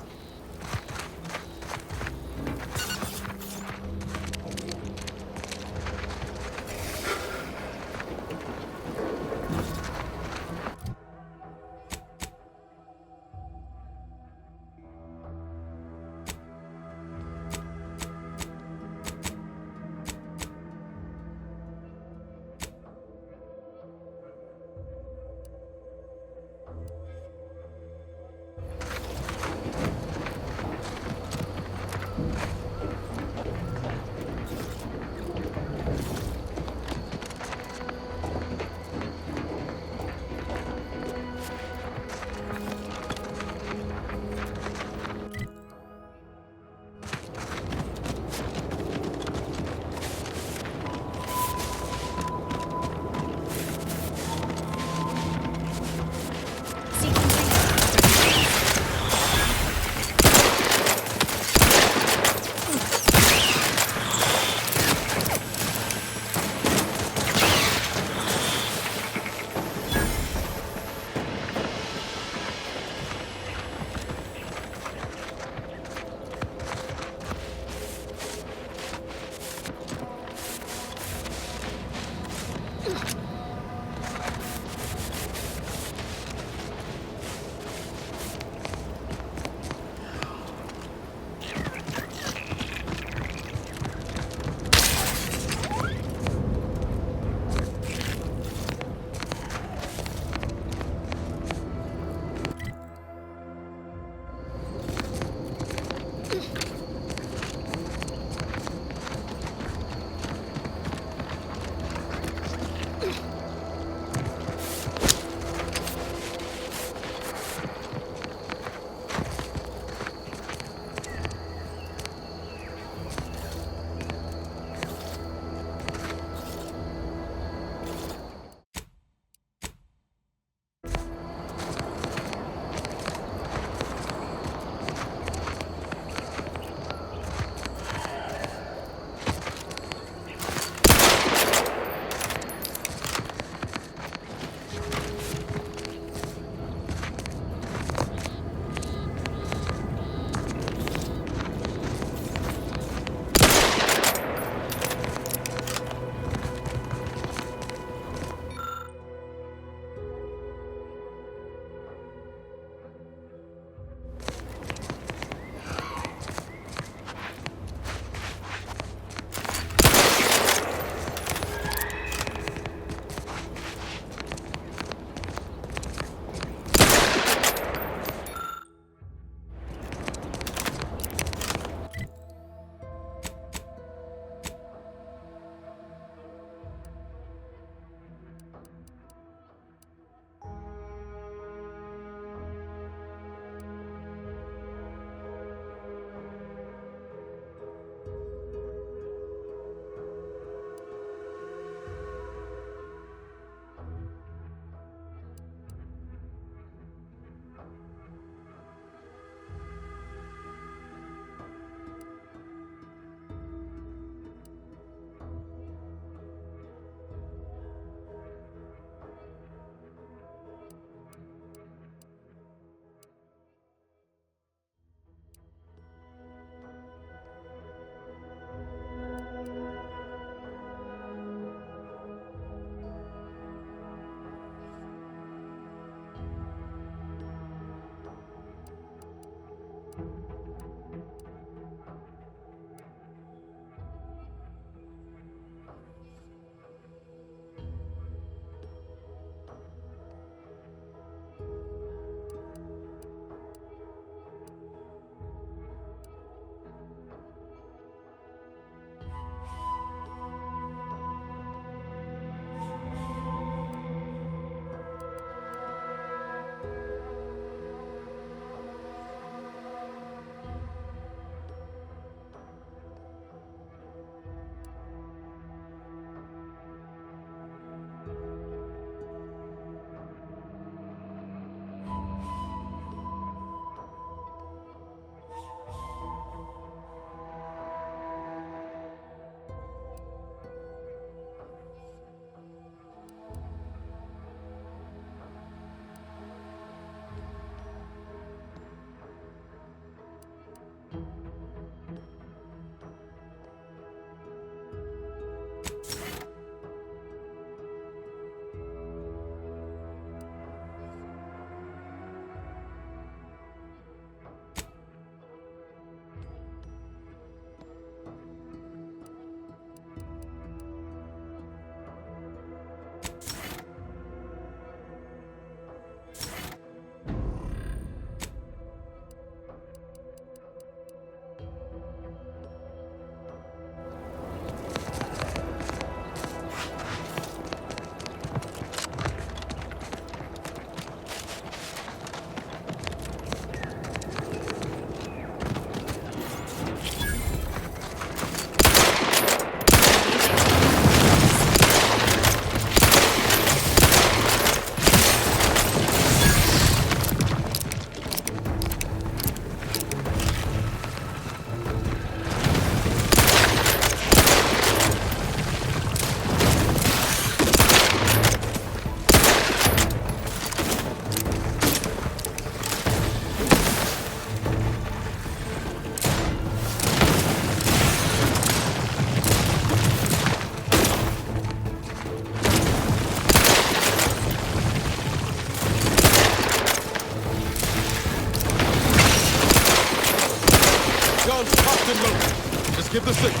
Speaker 14: Guns cocked and loaded. Just give the signal.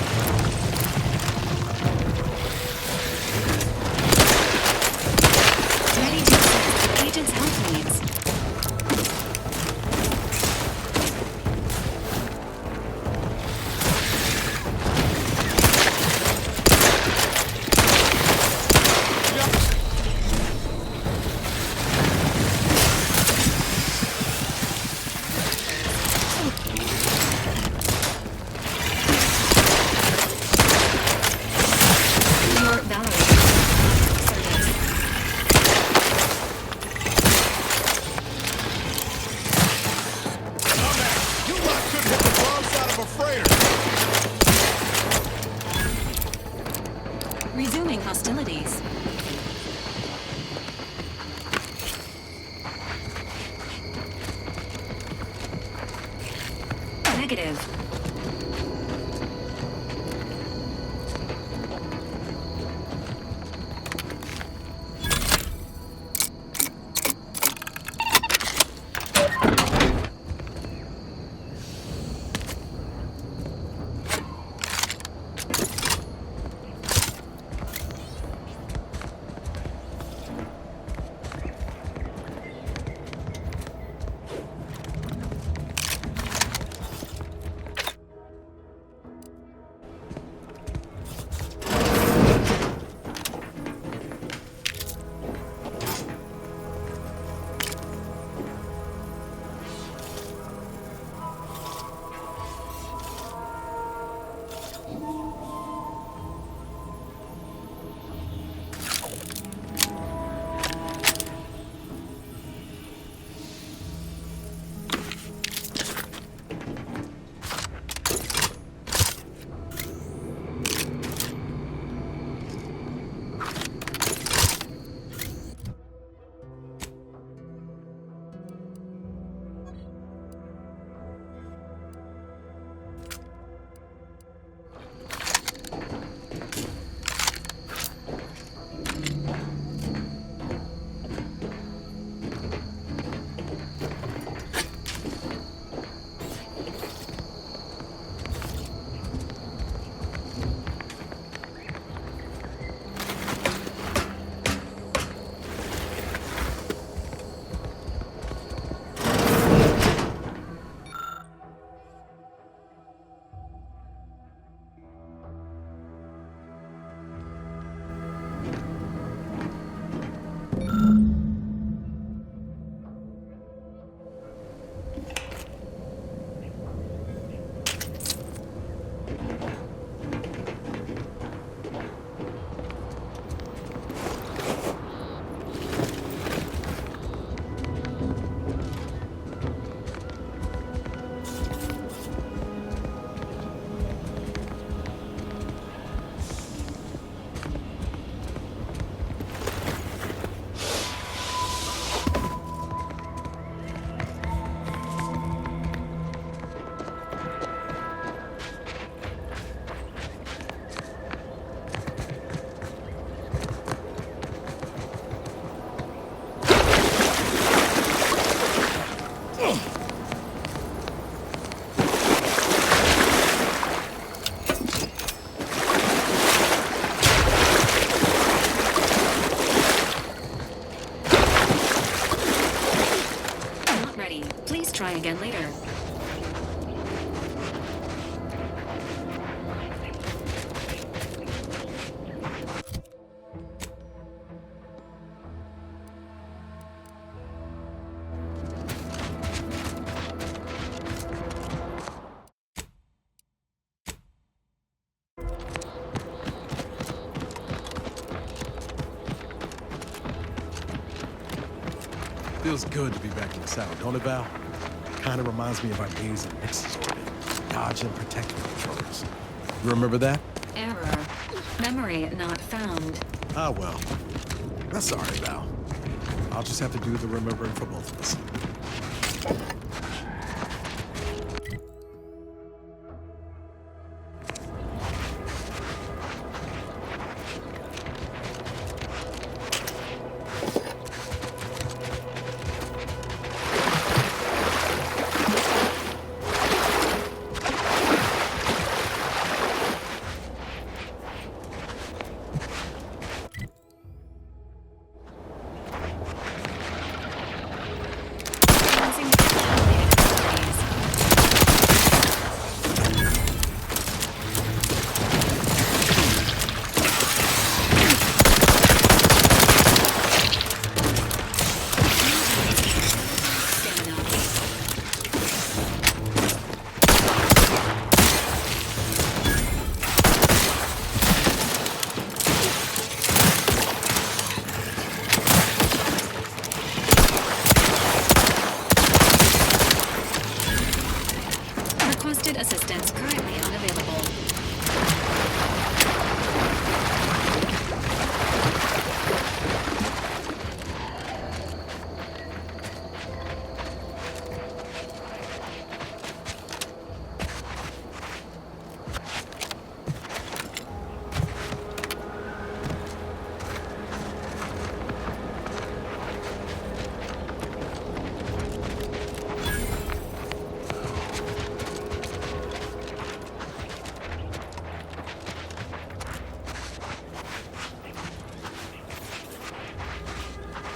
Speaker 10: Ready to assist the agent's health needs. Resuming hostilities. Negative. Try again later.
Speaker 9: Feels good to be back in the saddle, don't it, Val? Kind of reminds me of our days in Nix's orbit, dodging protective controls. You remember that?
Speaker 10: Error. Memory not found.
Speaker 9: Ah, well. That's all right, Val. I'll just have to do the remembering for both of us.
Speaker 10: assistance currently unavailable.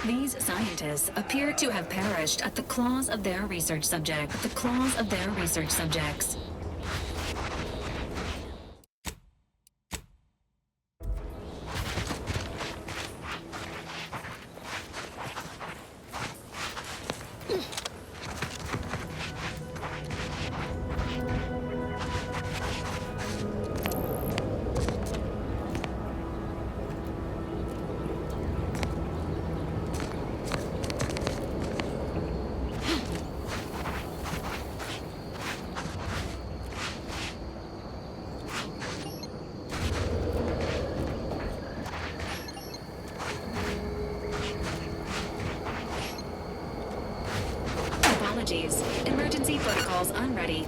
Speaker 10: These scientists appear to have perished at the claws of their research subjects. Apologies. Emergency protocols unready.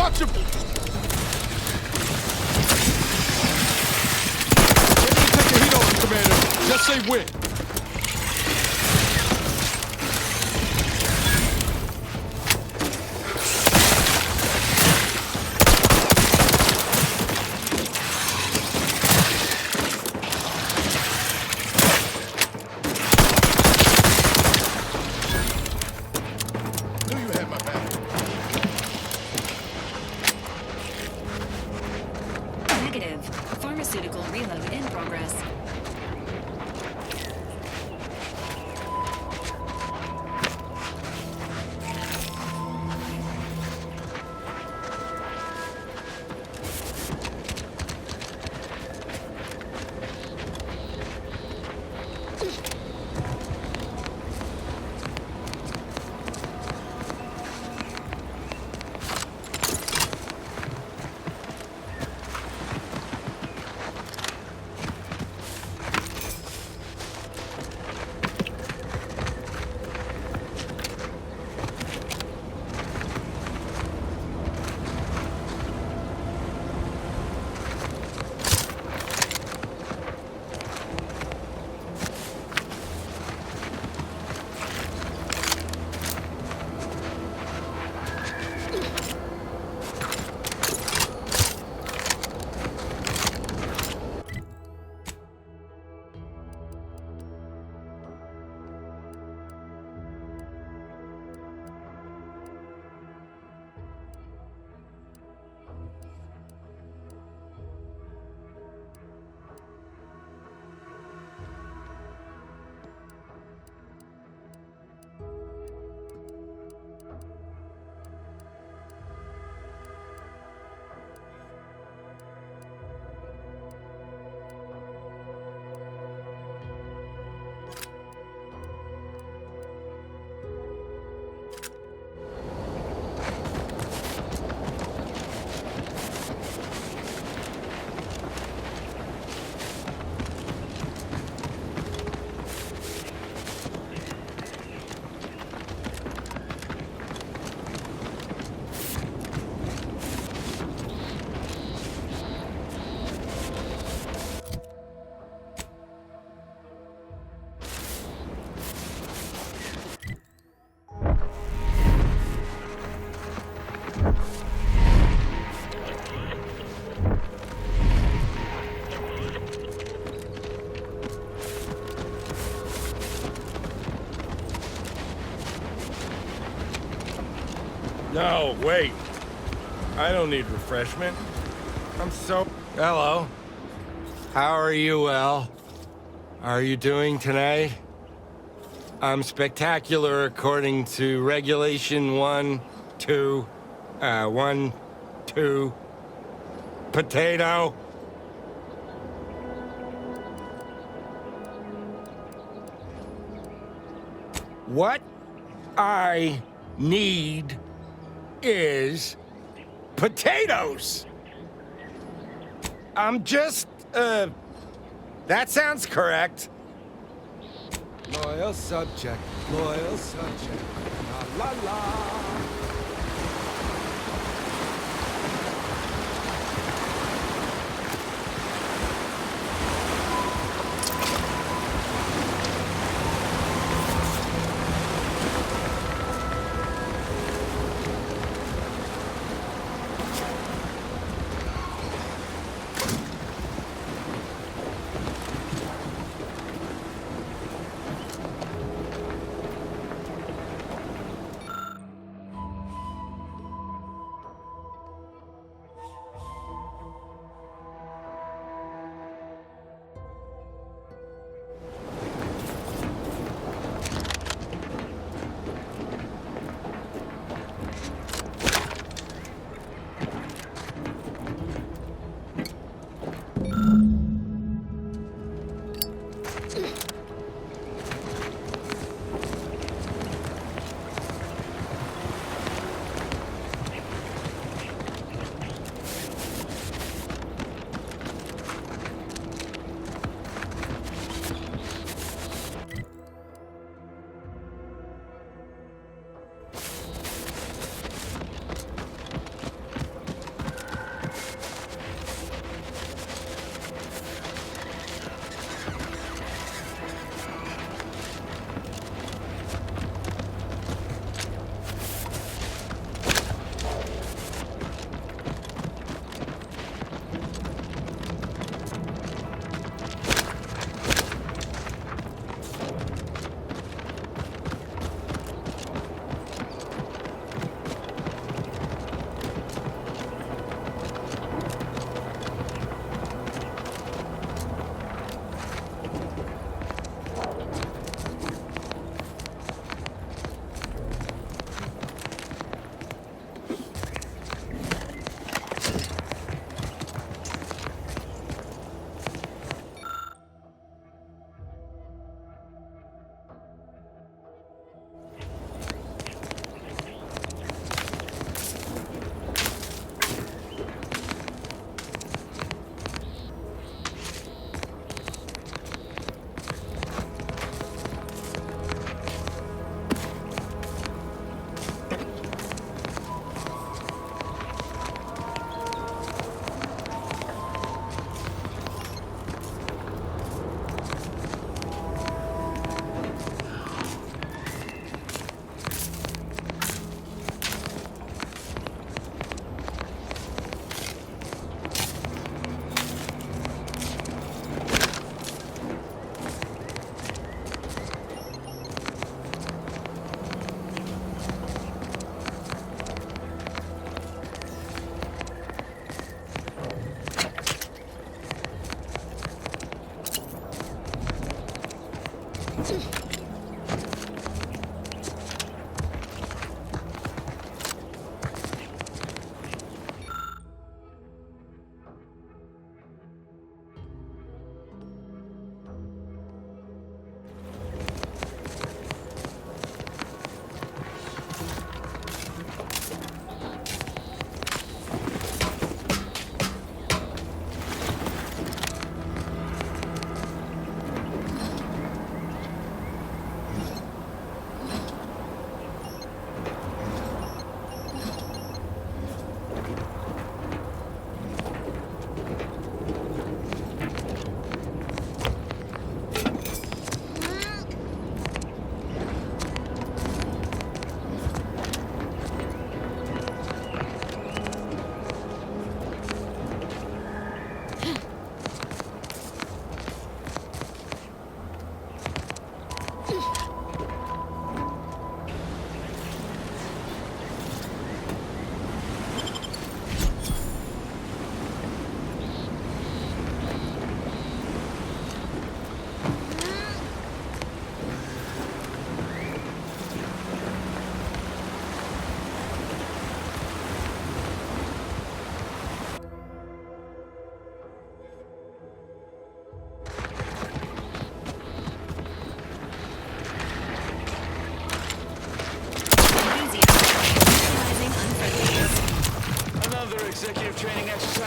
Speaker 14: Destruction! Take the heat off, Commander. Just say when.
Speaker 10: Negative. Pharmaceutical reload in progress.
Speaker 8: No, wait. I don't need refreshment. I'm so... Hello. How are you, El? Are you doing tonight? I'm spectacular according to regulation 1, 2, potato. What I need is potatoes. I'm just, that sounds correct. Loyal subject, loyal subject, la la la.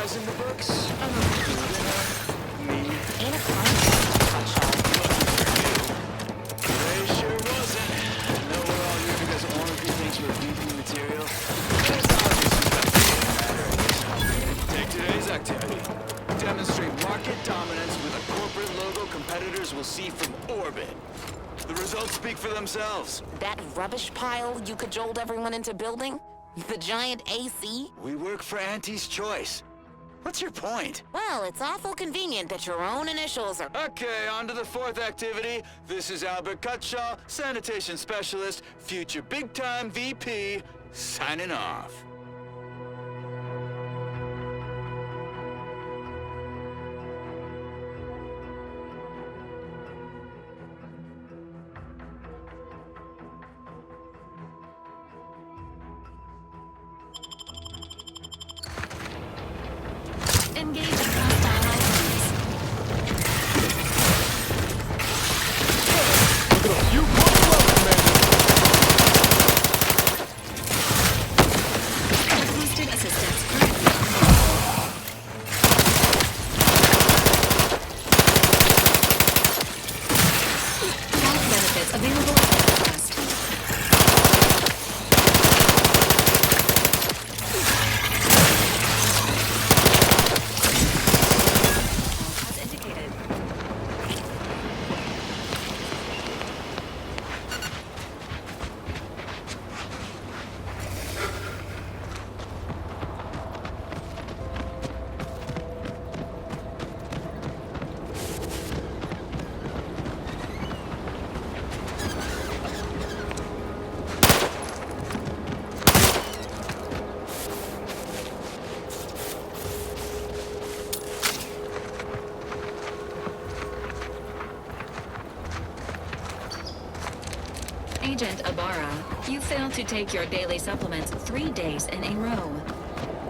Speaker 4: guys in the books? I don't know. Me.
Speaker 15: Ain't a fun.
Speaker 4: They sure wasn't. I know we're all here because Ormpy thinks we're beefy material. There's obviously nothing matter. Take today's activity. Demonstrate market dominance with a corporate logo competitors will see from orbit. The results speak for themselves.
Speaker 7: That rubbish pile you cajoled everyone into building? The giant AC?
Speaker 4: We work for Auntie's Choice. What's your point?
Speaker 7: Well, it's awful convenient that your own initials are...
Speaker 4: Okay, on to the fourth activity. This is Albert Cutshaw, sanitation specialist, future big-time VP, signing off.
Speaker 10: Engage in hostile items.
Speaker 14: You both welcome, man.
Speaker 10: Boosted assistance Health benefits available at request. As indicated. Agent Ibarra, you failed to take your daily supplements 3 days in a row.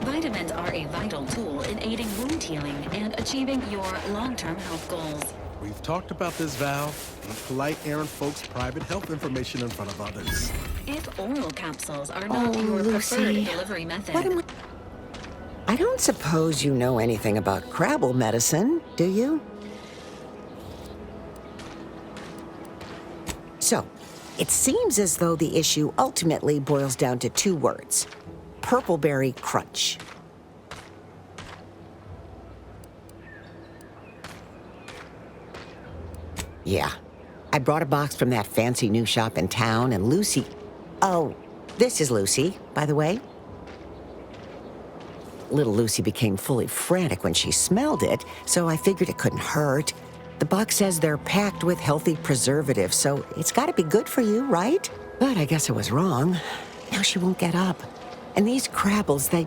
Speaker 10: Vitamins are a vital tool in aiding wound healing and achieving your long-term health goals.
Speaker 9: We've talked about this, Val. Not polite airing folks' private health information in front of others.
Speaker 10: If oral capsules are not your preferred delivery method...
Speaker 12: I don't suppose you know anything about Crabble medicine, do you? So, it seems as though the issue ultimately boils down to 2 words. Purpleberry crunch. Yeah. I brought a box from that fancy new shop in town, and Lucy... Oh, this is Lucy, by the way. Little Lucy became fully frantic when she smelled it, so I figured it couldn't hurt. The box says they're packed with healthy preservatives, so it's gotta be good for you, right? But I guess I was wrong. Now she won't get up. And these Crabbles, they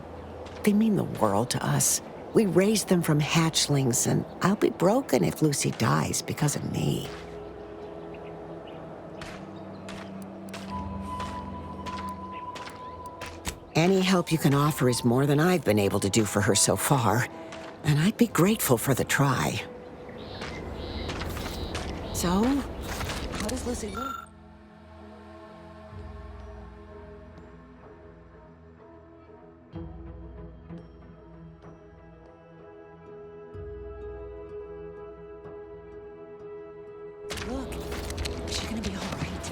Speaker 12: mean the world to us. We raised them from hatchlings, and I'll be broken if Lucy dies because of me. Any help you can offer is more than I've been able to do for her so far, and I'd be grateful for the try. So, how does Lucy look? Look, is she gonna be all right?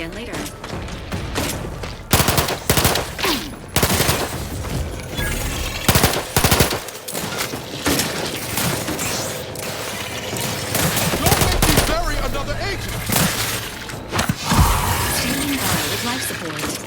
Speaker 10: again later. Standing by with life support.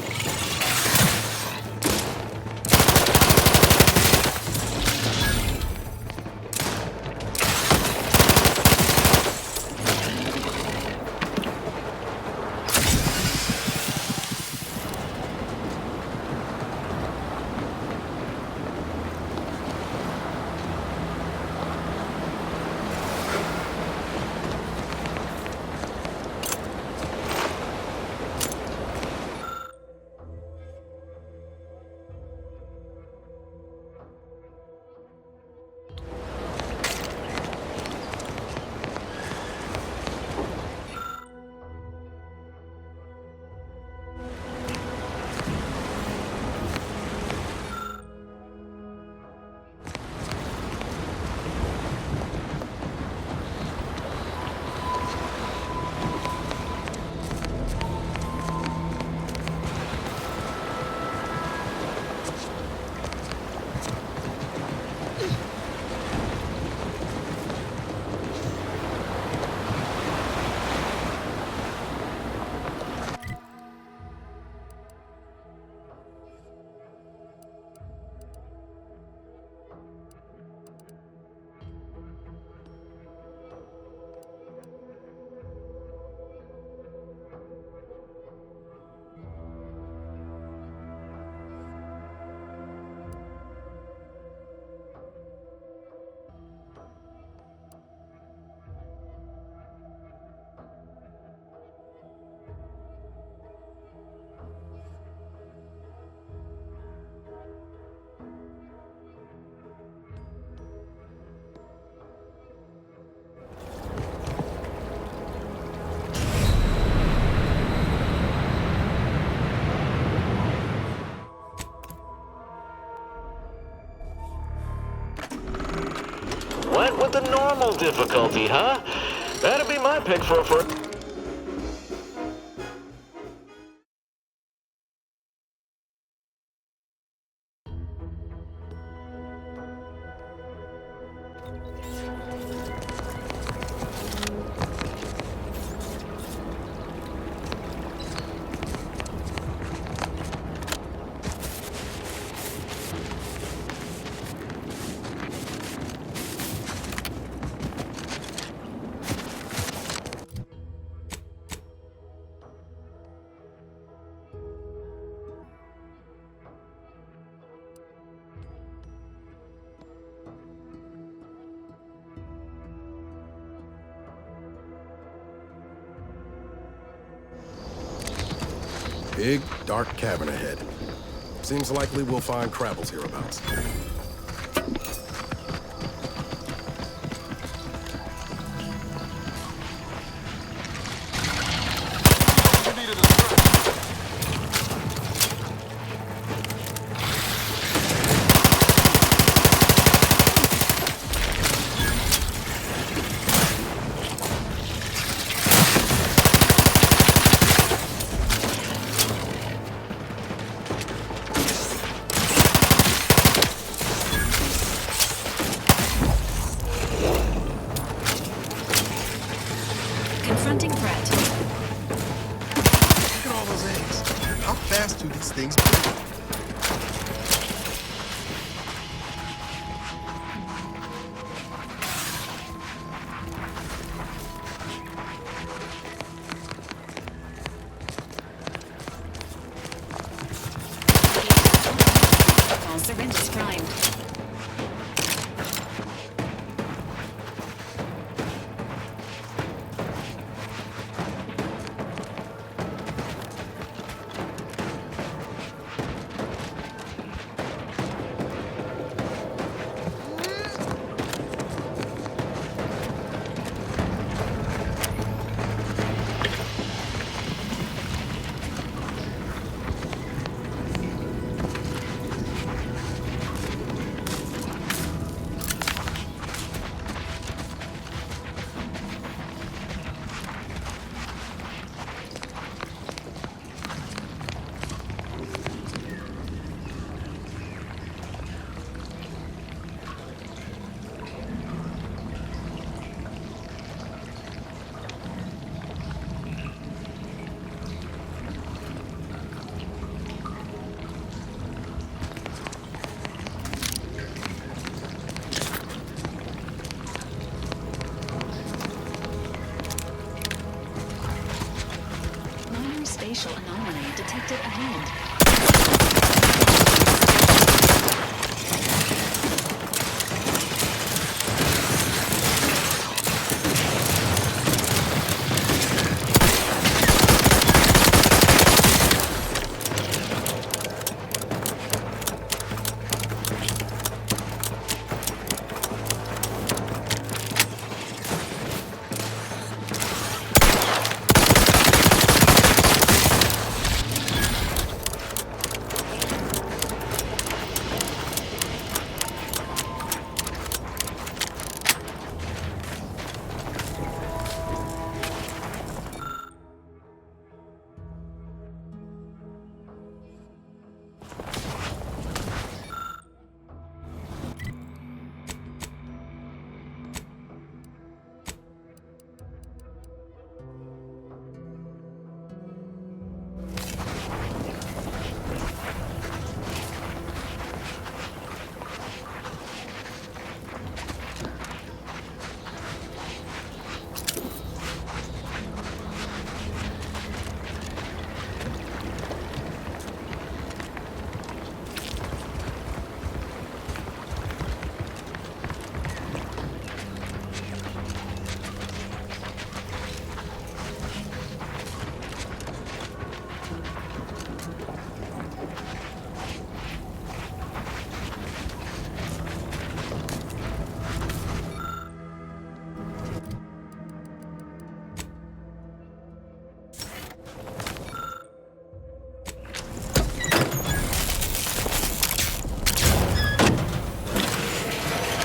Speaker 2: Went with the normal difficulty, huh? That'd be my pick for...
Speaker 9: Big, dark cabin ahead. Seems likely we'll find Crabbles hereabouts.
Speaker 10: syringe is primed. Spatial anomaly detected ahead.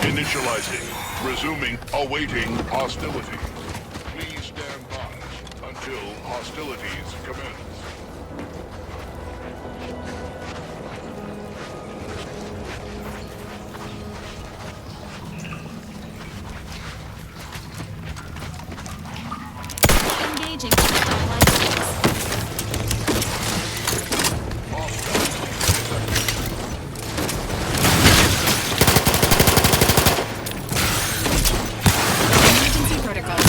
Speaker 13: Initializing. Resuming. Awaiting hostilities. Please stand by until hostilities commence.
Speaker 10: Engaging allied forces. Emergency protocol.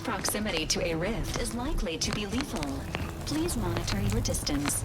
Speaker 10: proximity to a rift is likely to be lethal. Please monitor your distance.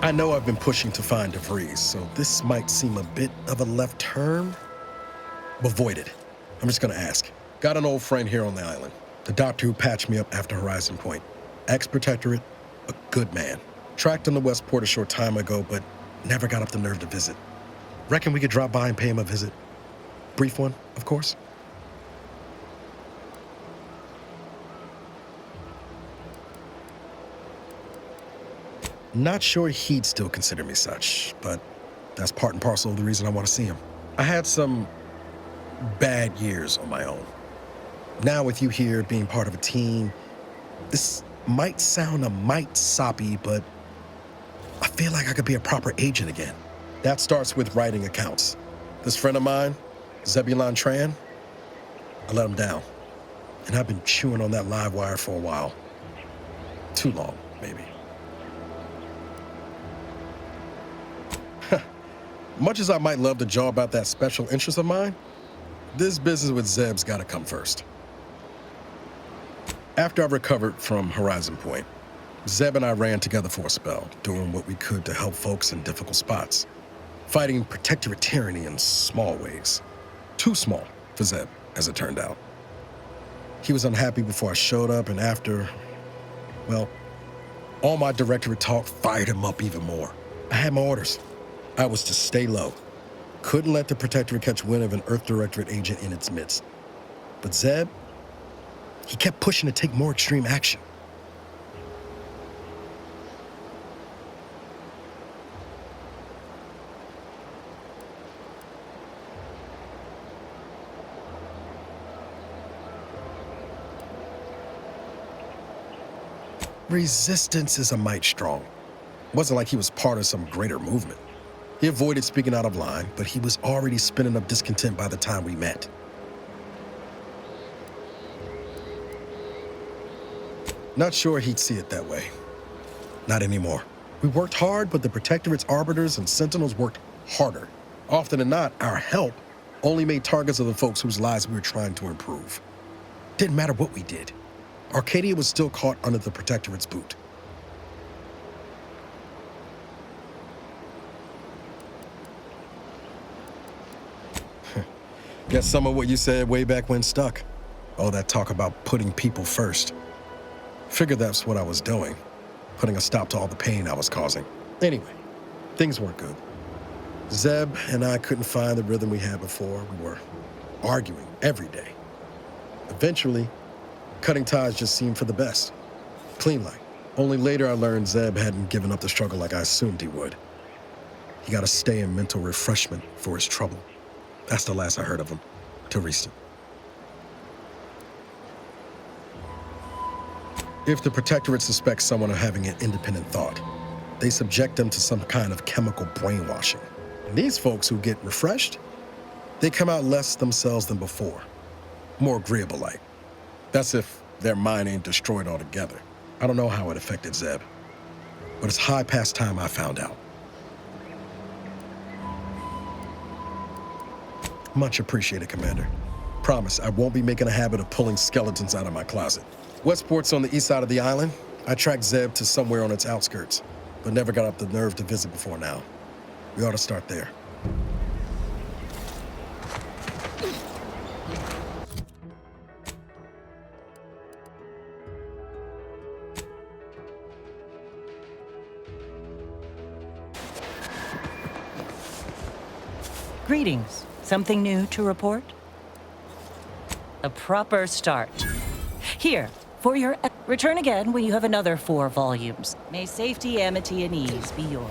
Speaker 9: I know I've been pushing to find DeVries, so this might seem a bit of a left turn. Avoid it. I'm just gonna ask. Got an old friend here on the island. The doctor who patched me up after Horizon Point. Ex-protectorate, a good man. Tracked him to Westport a short time ago, but never got up the nerve to visit. Reckon we could drop by and pay him a visit? Brief one, of course. Not sure he'd still consider me such, but that's part and parcel of the reason I want to see him. I had some bad years on my own. Now with you here, being part of a team, this might sound a mite soppy, but I feel like I could be a proper agent again. That starts with writing accounts. This friend of mine, Zebulon Tran, I let him down. And I've been chewing on that live wire for a while. Too long, maybe. Much as I might love to jaw about that special interest of mine, this business with Zeb's gotta come first. After I recovered from Horizon Point, Zeb and I ran together for a spell, doing what we could to help folks in difficult spots, fighting protectorate tyranny in small ways. Too small for Zeb, as it turned out. He was unhappy before I showed up, and after, well, all my directorate talk fired him up even more. I had my orders. I was to stay low. Couldn't let the Protectorate catch wind of an Earth Directorate agent in its midst. But Zeb, he kept pushing to take more extreme action. Resistance is a mite strong. It wasn't like he was part of some greater movement. He avoided speaking out of line, but he was already spinning up discontent by the time we met. Not sure he'd see it that way. Not anymore. We worked hard, but the Protectorate's arbiters and sentinels worked harder. Often than not, our help only made targets of the folks whose lives we were trying to improve. Didn't matter what we did. Arcadia was still caught under the Protectorate's boot. Guess some of what you said way back when stuck. All that talk about putting people first. Figured that's what I was doing, putting a stop to all the pain I was causing. Anyway, things weren't good. Zeb and I couldn't find the rhythm we had before. We were arguing every day. Eventually, cutting ties just seemed for the best. Clean like. Only later I learned Zeb hadn't given up the struggle like I assumed he would. He got to stay in mental refreshment for his trouble. That's the last I heard of him, till recent. If the Protectorate suspects someone of having an independent thought, they subject them to some kind of chemical brainwashing. And these folks who get refreshed, they come out less themselves than before. More agreeable like. That's if their mind ain't destroyed altogether. I don't know how it affected Zeb, but it's high past time I found out. Much appreciated, Commander. Promise, I won't be making a habit of pulling skeletons out of my closet. Westport's on the east side of the island. I tracked Zeb to somewhere on its outskirts, but never got up the nerve to visit before now. We ought to start there.
Speaker 3: Greetings. Something new to report? A proper start. Here, for your... Return again when you have another 4 volumes. May safety, amity, and ease be yours.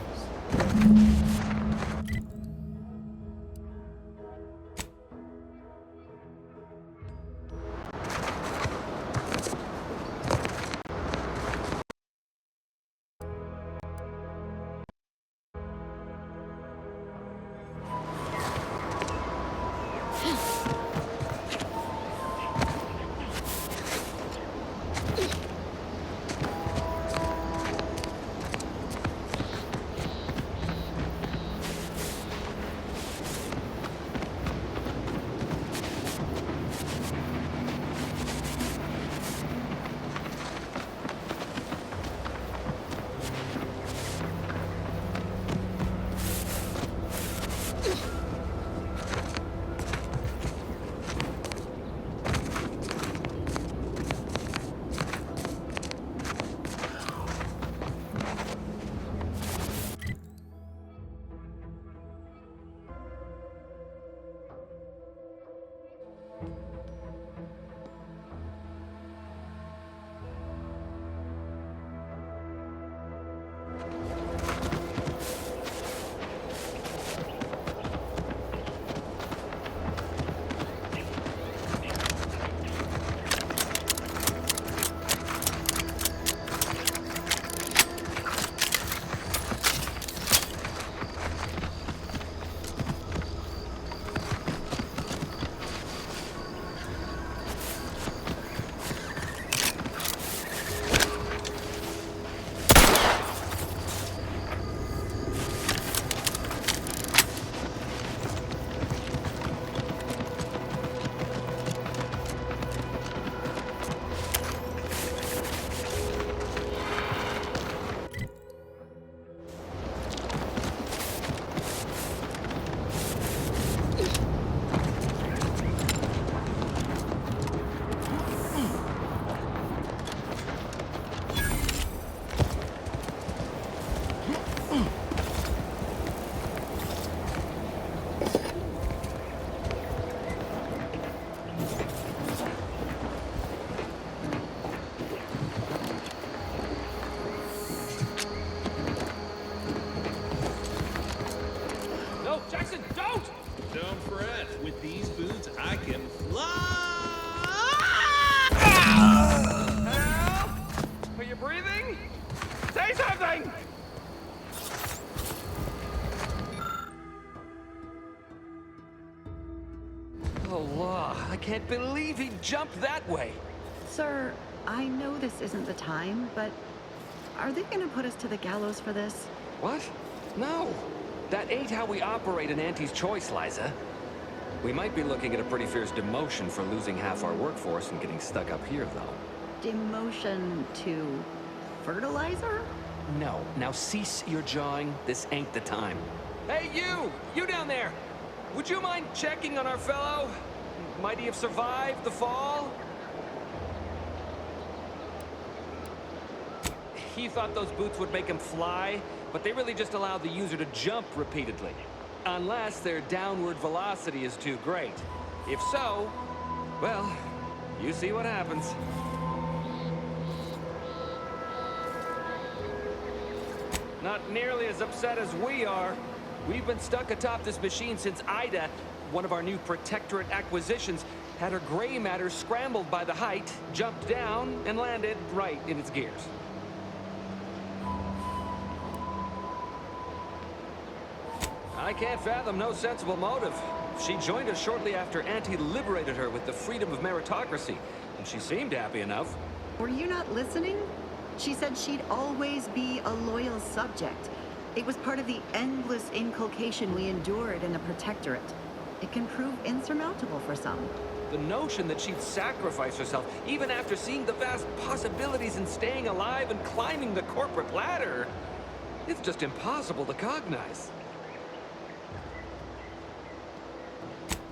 Speaker 16: Don't fret. With these boots, I can fly.
Speaker 20: Help! Are you breathing? Say something!
Speaker 23: Oh, I can't believe he jumped that way.
Speaker 24: Sir, I know this isn't the time, but are they gonna put us to the gallows for this?
Speaker 23: What? No. That ain't how we operate in Auntie's Choice, Liza. We might be looking at a pretty fierce demotion for losing half our workforce and getting stuck up here, though.
Speaker 24: Demotion to fertilizer?
Speaker 23: No. Now cease your jawing. This ain't the time. Hey, you! You down there! Would you mind checking on our fellow? Might he have survived the fall? He thought those boots would make him fly, but they really just allow the user to jump repeatedly. Unless their downward velocity is too great. If so, well, you see what happens. Not nearly as upset as we are. We've been stuck atop this machine since Ida, one of our new Protectorate acquisitions, had her gray matter scrambled by the height, jumped down, and landed right in its gears. I can't fathom no sensible motive. She joined us shortly after Auntie liberated her with the freedom of meritocracy, and she seemed happy enough.
Speaker 24: Were you not listening? She said she'd always be a loyal subject. It was part of the endless inculcation we endured in the Protectorate. It can prove insurmountable for some.
Speaker 23: The notion that she'd sacrifice herself, even after seeing the vast possibilities in staying alive and climbing the corporate ladder, it's just impossible to cognize.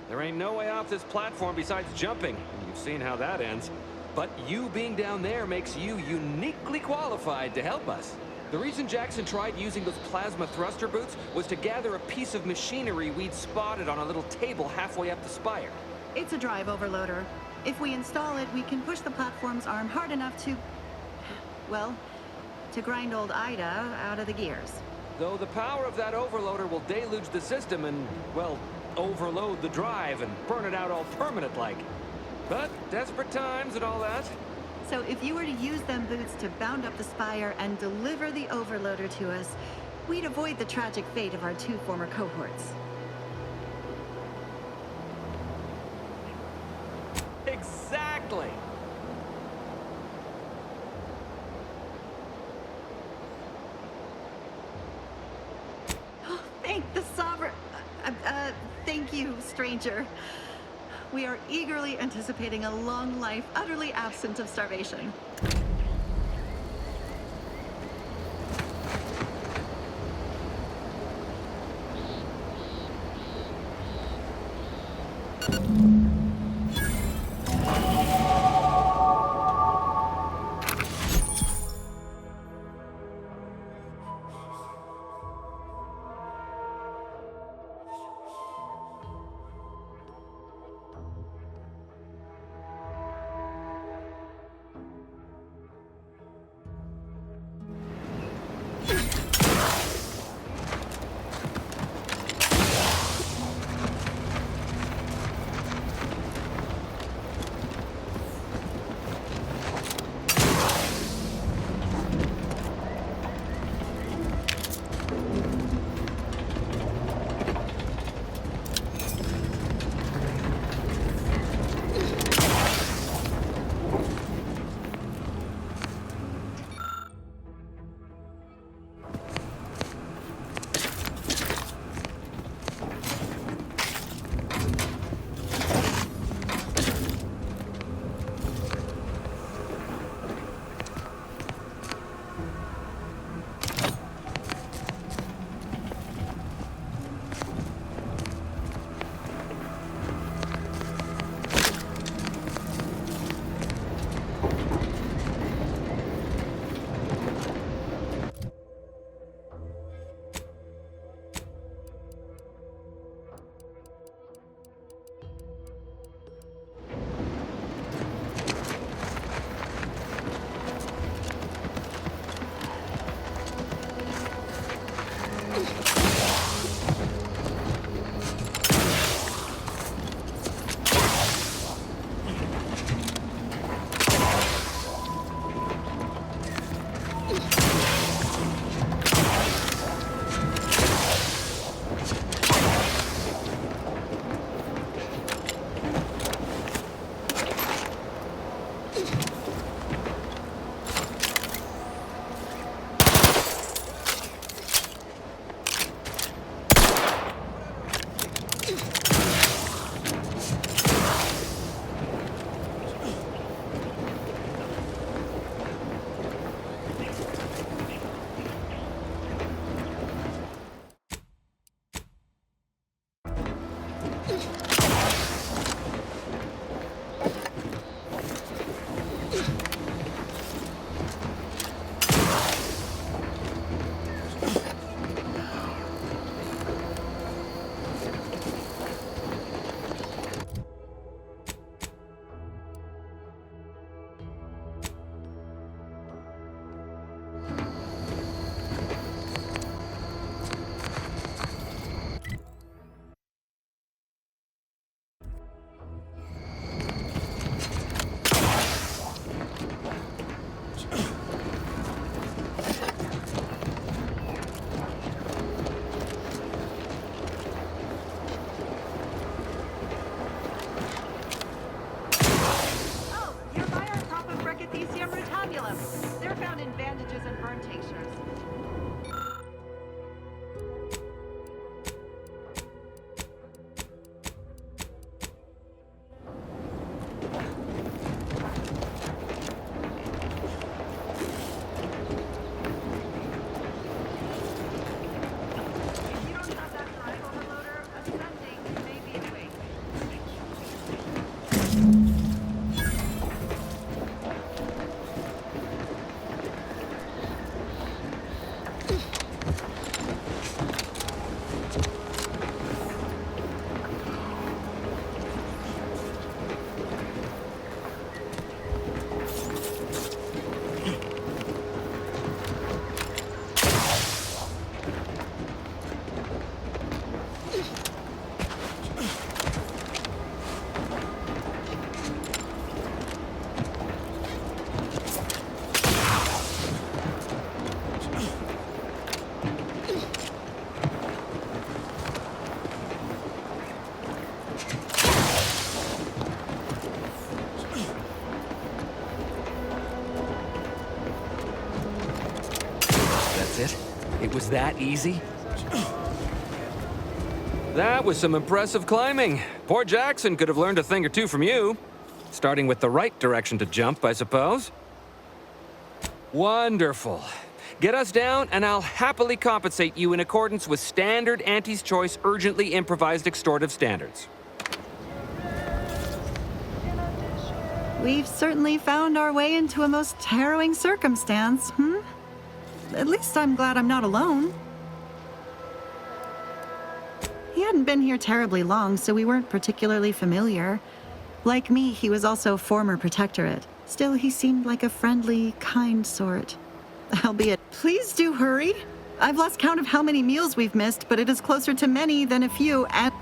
Speaker 23: There ain't no way off this platform besides jumping. You've seen how that ends. But you being down there makes you uniquely qualified to help us. The reason Jackson tried using those plasma thruster boots was to gather a piece of machinery we'd spotted on a little table halfway up the spire.
Speaker 24: It's a drive overloader. If we install it, we can push the platform's arm hard enough to... well, to grind old Ida out of the gears.
Speaker 23: Though the power of that overloader will deluge the system and, well, overload the drive and burn it out all permanent-like. But desperate times and all that.
Speaker 24: So if you were to use them boots to bound up the spire and deliver the overloader to us, we'd avoid the tragic fate of our two former cohorts.
Speaker 23: Exactly!
Speaker 24: Thank the Sovereign... thank you, stranger. We are eagerly anticipating a long life, utterly absent of starvation.
Speaker 23: that easy? That was some impressive climbing. Poor Jackson could have learned a thing or two from you. Starting with the right direction to jump, I suppose. Wonderful. Get us down, and I'll happily compensate you in accordance with standard Auntie's Choice urgently improvised extortive standards.
Speaker 24: We've certainly found our way into a most harrowing circumstance, At least I'm glad I'm not alone. He hadn't been here terribly long, so we weren't particularly familiar. Like me, he was also former protectorate. Still, he seemed like a friendly, kind sort. Albeit, please do hurry. I've lost count of how many meals we've missed, but it is closer to many than a few, and...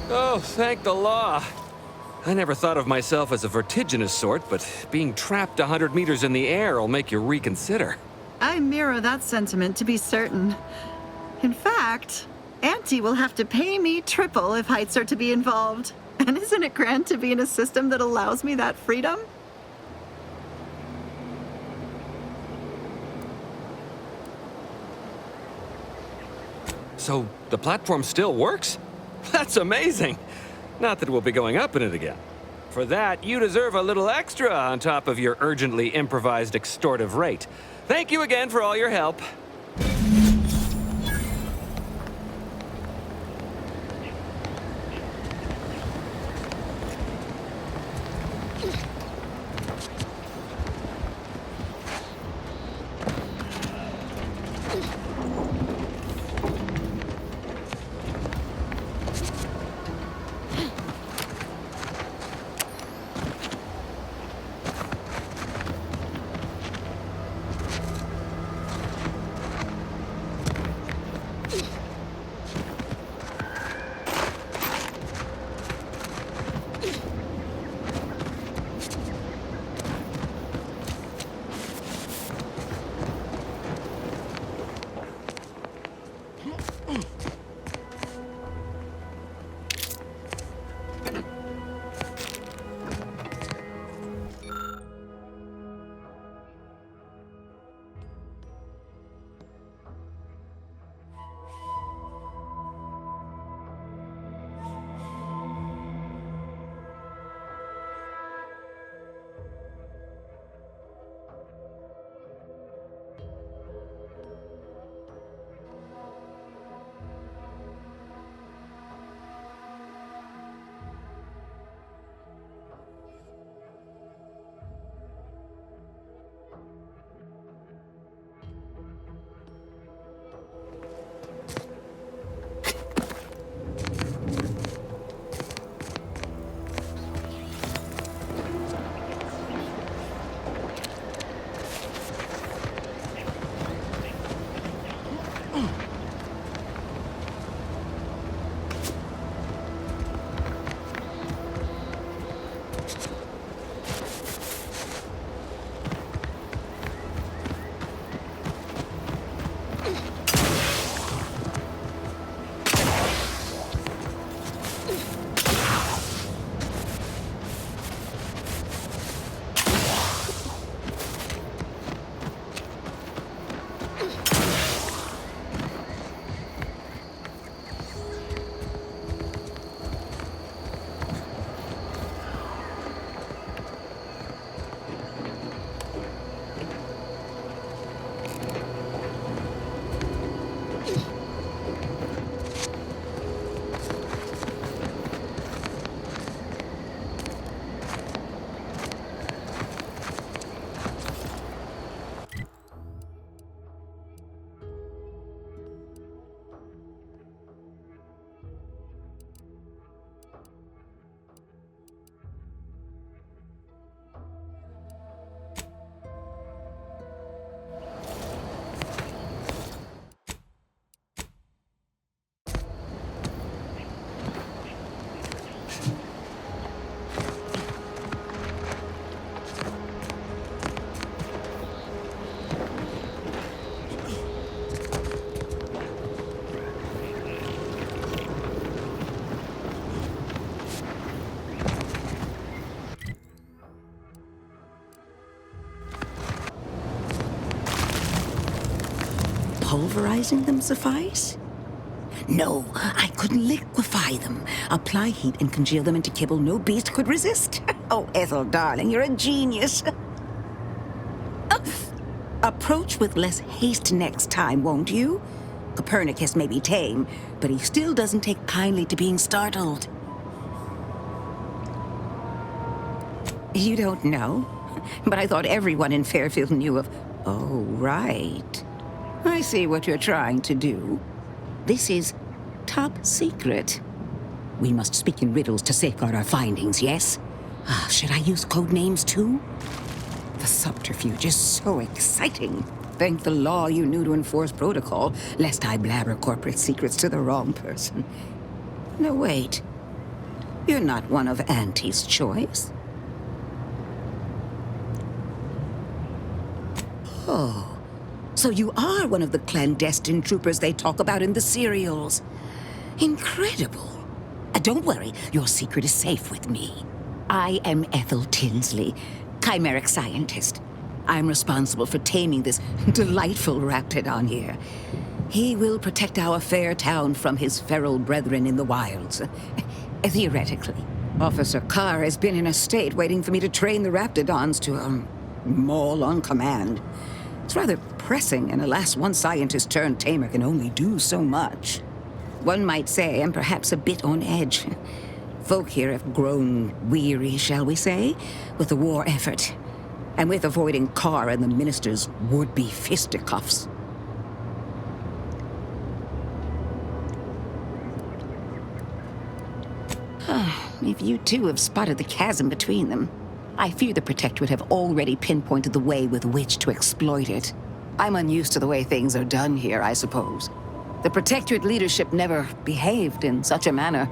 Speaker 23: Oh, thank the law. I never thought of myself as a vertiginous sort, but being trapped 100 meters in the air will make you reconsider.
Speaker 24: I mirror that sentiment, to be certain. In fact, Auntie will have to pay me triple if heights are to be involved. And isn't it grand to be in a system that allows me that freedom?
Speaker 23: So, the platform still works? That's amazing! Not that we'll be going up in it again. For that, you deserve a little extra on top of your urgently improvised extortive rate. Thank you again for all your help.
Speaker 5: pulverizing them suffice? No, I could liquefy them, apply heat and congeal them into kibble no beast could resist. Oh, Ethel, darling, you're a genius. Approach with less haste next time, won't you? Copernicus may be tame, but he still doesn't take kindly to being startled. You don't know? But I thought everyone in Fairfield knew of... Oh, right. I see what you're trying to do. This is top secret. We must speak in riddles to safeguard our findings, yes? Should I use code names too? The subterfuge is so exciting. Thank the law you knew to enforce protocol, lest I blabber corporate secrets to the wrong person. No, wait. You're not one of Auntie's choice. Oh, so you are one of the clandestine troopers they talk about in the serials. Incredible. Don't worry, your secret is safe with me. I am Ethel Tinsley, chimeric scientist. I'm responsible for taming this delightful raptidon here. He will protect our fair town from his feral brethren in the wilds. Theoretically. Officer Carr has been in a state waiting for me to train the raptidons to, maul on command. It's rather pressing, and alas, one scientist-turned-tamer can only do so much. One might say I'm perhaps a bit on edge. Folk here have grown weary, shall we say, with the war effort, and with avoiding Carr and the minister's would-be fisticuffs. If you too have spotted the chasm between them, I fear the Protectorate have already pinpointed the way with which to exploit it. I'm unused to the way things are done here, I suppose. The Protectorate leadership never behaved in such a manner.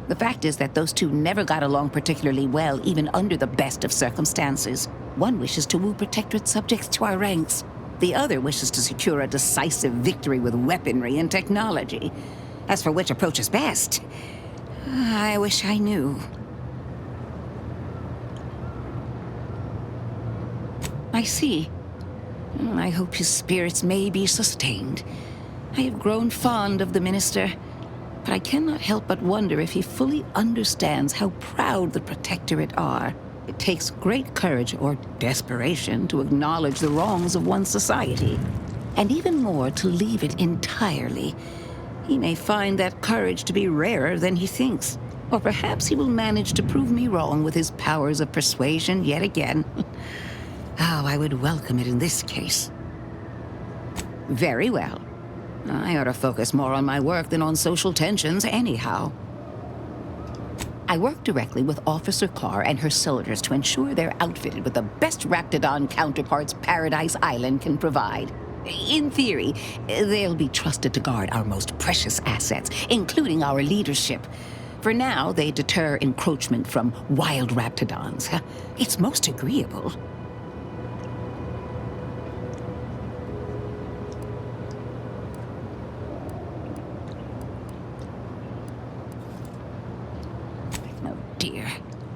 Speaker 5: The fact is that those two never got along particularly well, even under the best of circumstances. One wishes to woo Protectorate subjects to our ranks. The other wishes to secure a decisive victory with weaponry and technology. As for which approach is best, I wish I knew. I see. I hope his spirits may be sustained. I have grown fond of the minister, but I cannot help but wonder if he fully understands how proud the Protectorate are. It takes great courage or desperation to acknowledge the wrongs of one's society, and even more to leave it entirely. He may find that courage to be rarer than he thinks, or perhaps he will manage to prove me wrong with his powers of persuasion yet again. How I would welcome it in this case. Very well. I ought to focus more on my work than on social tensions anyhow. I work directly with Officer Carr and her soldiers to ensure they're outfitted with the best Raptidon counterparts Paradise Island can provide. In theory, they'll be trusted to guard our most precious assets, including our leadership. For now, they deter encroachment from wild Raptidons. It's most agreeable.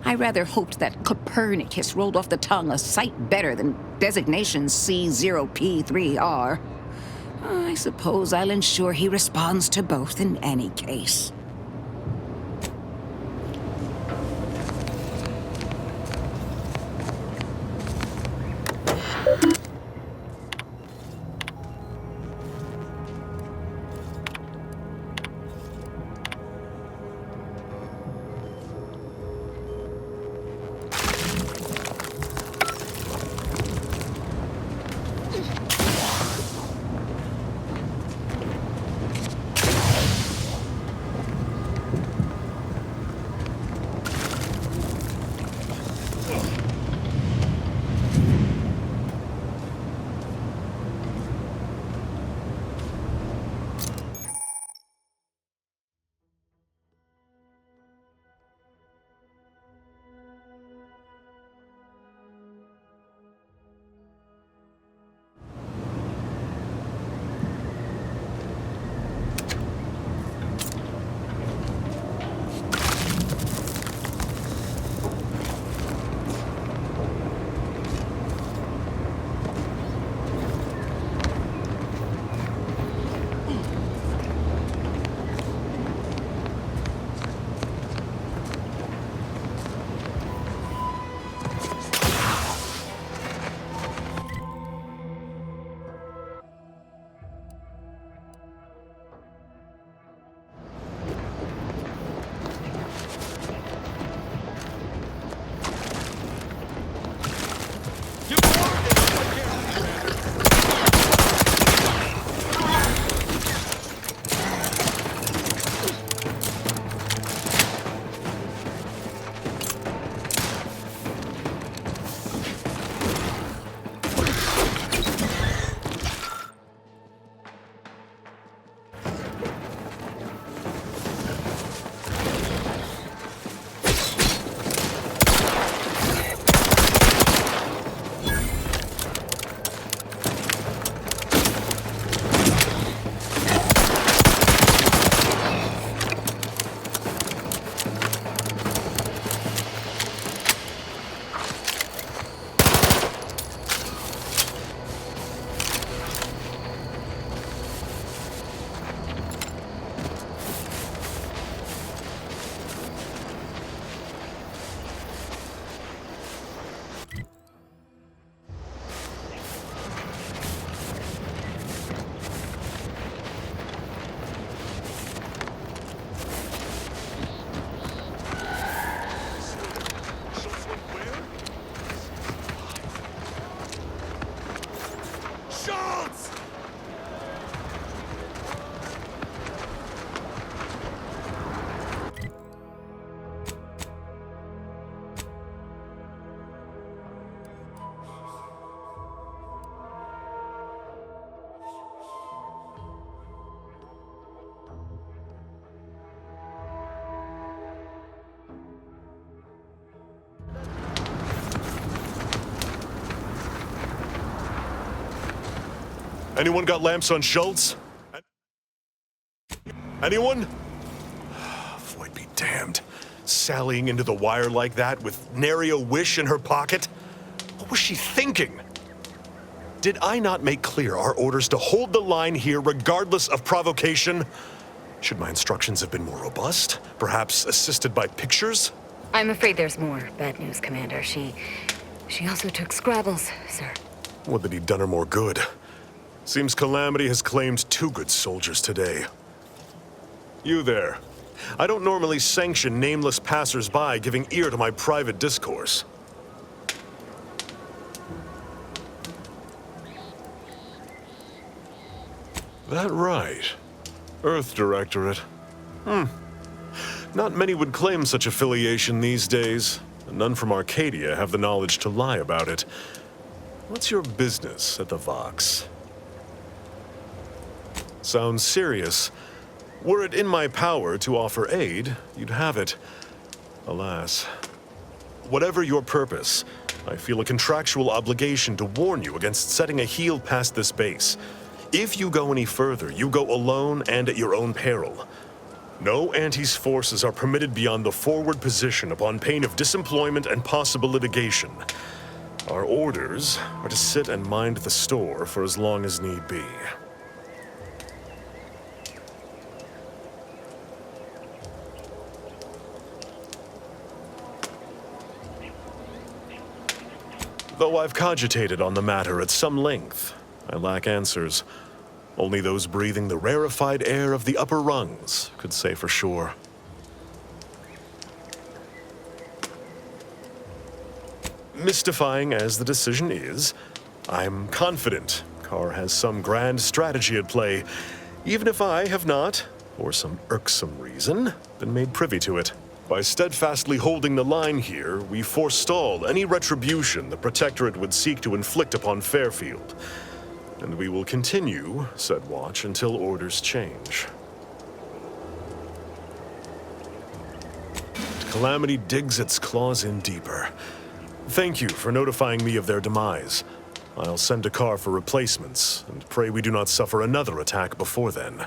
Speaker 5: I rather hoped that Copernicus rolled off the tongue a sight better than designation C0P3R. I suppose I'll ensure he responds to both in any case.
Speaker 17: Anyone got lamps on Schultz? Anyone? Void be damned. Sallying into the wire like that with nary a wish in her pocket? What was she thinking? Did I not make clear our orders to hold the line here regardless of provocation? Should my instructions have been more robust? Perhaps assisted by pictures?
Speaker 18: I'm afraid there's more bad news, Commander. She also took Scrabbles, sir.
Speaker 17: Would that he'd done her more good. Seems Calamity has claimed 2 good soldiers today. You there. I don't normally sanction nameless passers-by giving ear to my private discourse. That right. Earth Directorate. Not many would claim such affiliation these days, and none from Arcadia have the knowledge to lie about it. What's your business at the Vox? Sounds serious. Were it in my power to offer aid, you'd have it. Alas. Whatever your purpose, I feel a contractual obligation to warn you against setting a heel past this base. If you go any further, you go alone and at your own peril. No Antes forces are permitted beyond the forward position upon pain of disemployment and possible litigation. Our orders are to sit and mind the store for as long as need be. Though I've cogitated on the matter at some length, I lack answers. Only those breathing the rarefied air of the upper rungs could say for sure. Mystifying as the decision is, I'm confident Carr has some grand strategy at play, even if I have not, for some irksome reason, been made privy to it. By steadfastly holding the line here, we forestall any retribution the Protectorate would seek to inflict upon Fairfield. And we will continue said watch until orders change. Calamity digs its claws in deeper. Thank you for notifying me of their demise. I'll send a car for replacements, and pray we do not suffer another attack before then.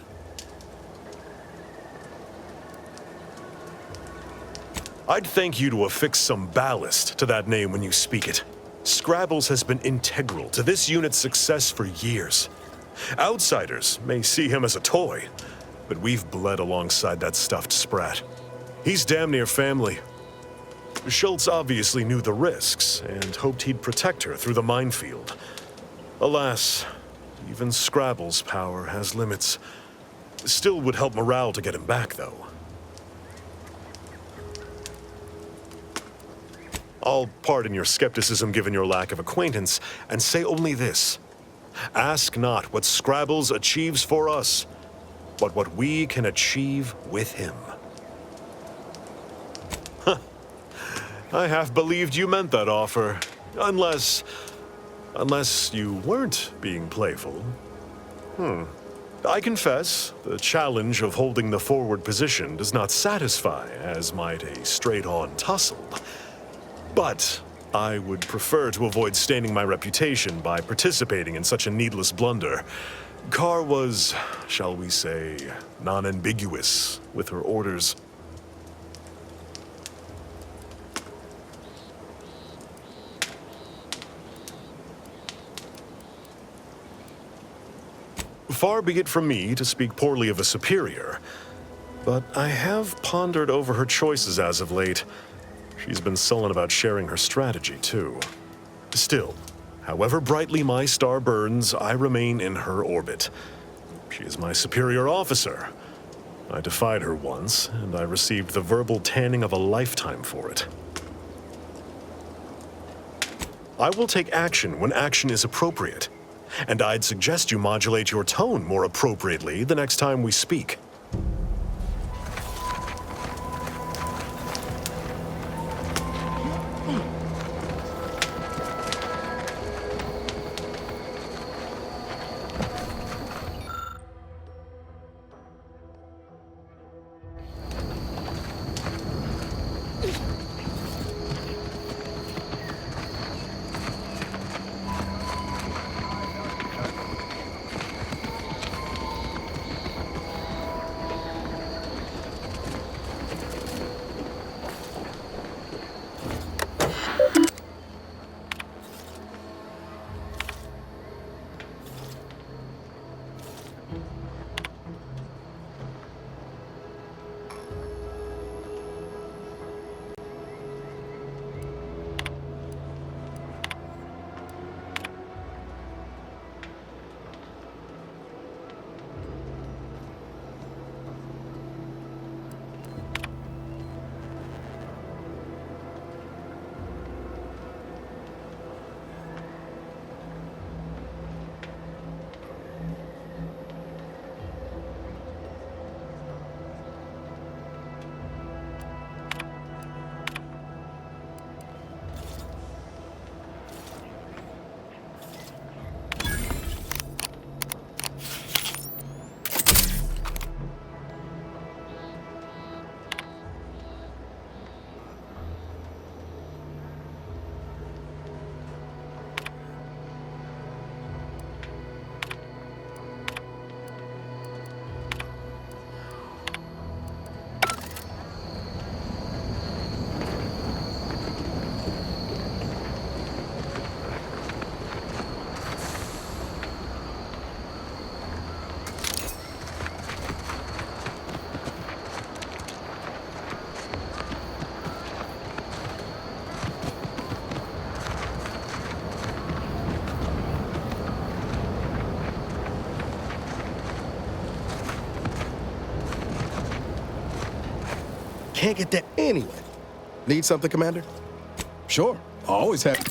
Speaker 17: I'd thank you to affix some ballast to that name when you speak it. Scrabbles has been integral to this unit's success for years. Outsiders may see him as a toy, but we've bled alongside that stuffed sprat. He's damn near family. Schultz obviously knew the risks and hoped he'd protect her through the minefield. Alas, even Scrabble's power has limits. Still would help morale to get him back, though. I'll pardon your skepticism given your lack of acquaintance, and say only this. Ask not what Scrabbles achieves for us, but what we can achieve with him. Huh. I half believed you meant that offer. Unless you weren't being playful. I confess, the challenge of holding the forward position does not satisfy, as might a straight-on tussle. But I would prefer to avoid staining my reputation by participating in such a needless blunder. Carr was, shall we say, non-ambiguous with her orders. Far be it from me to speak poorly of a superior, but I have pondered over her choices as of late. She's been sullen about sharing her strategy, too. Still, however brightly my star burns, I remain in her orbit. She is my superior officer. I defied her once, and I received the verbal tanning of a lifetime for it. I will take action when action is appropriate, and I'd suggest you modulate your tone more appropriately the next time we speak.
Speaker 9: can't get there anyway. Need something, Commander? Sure, always have.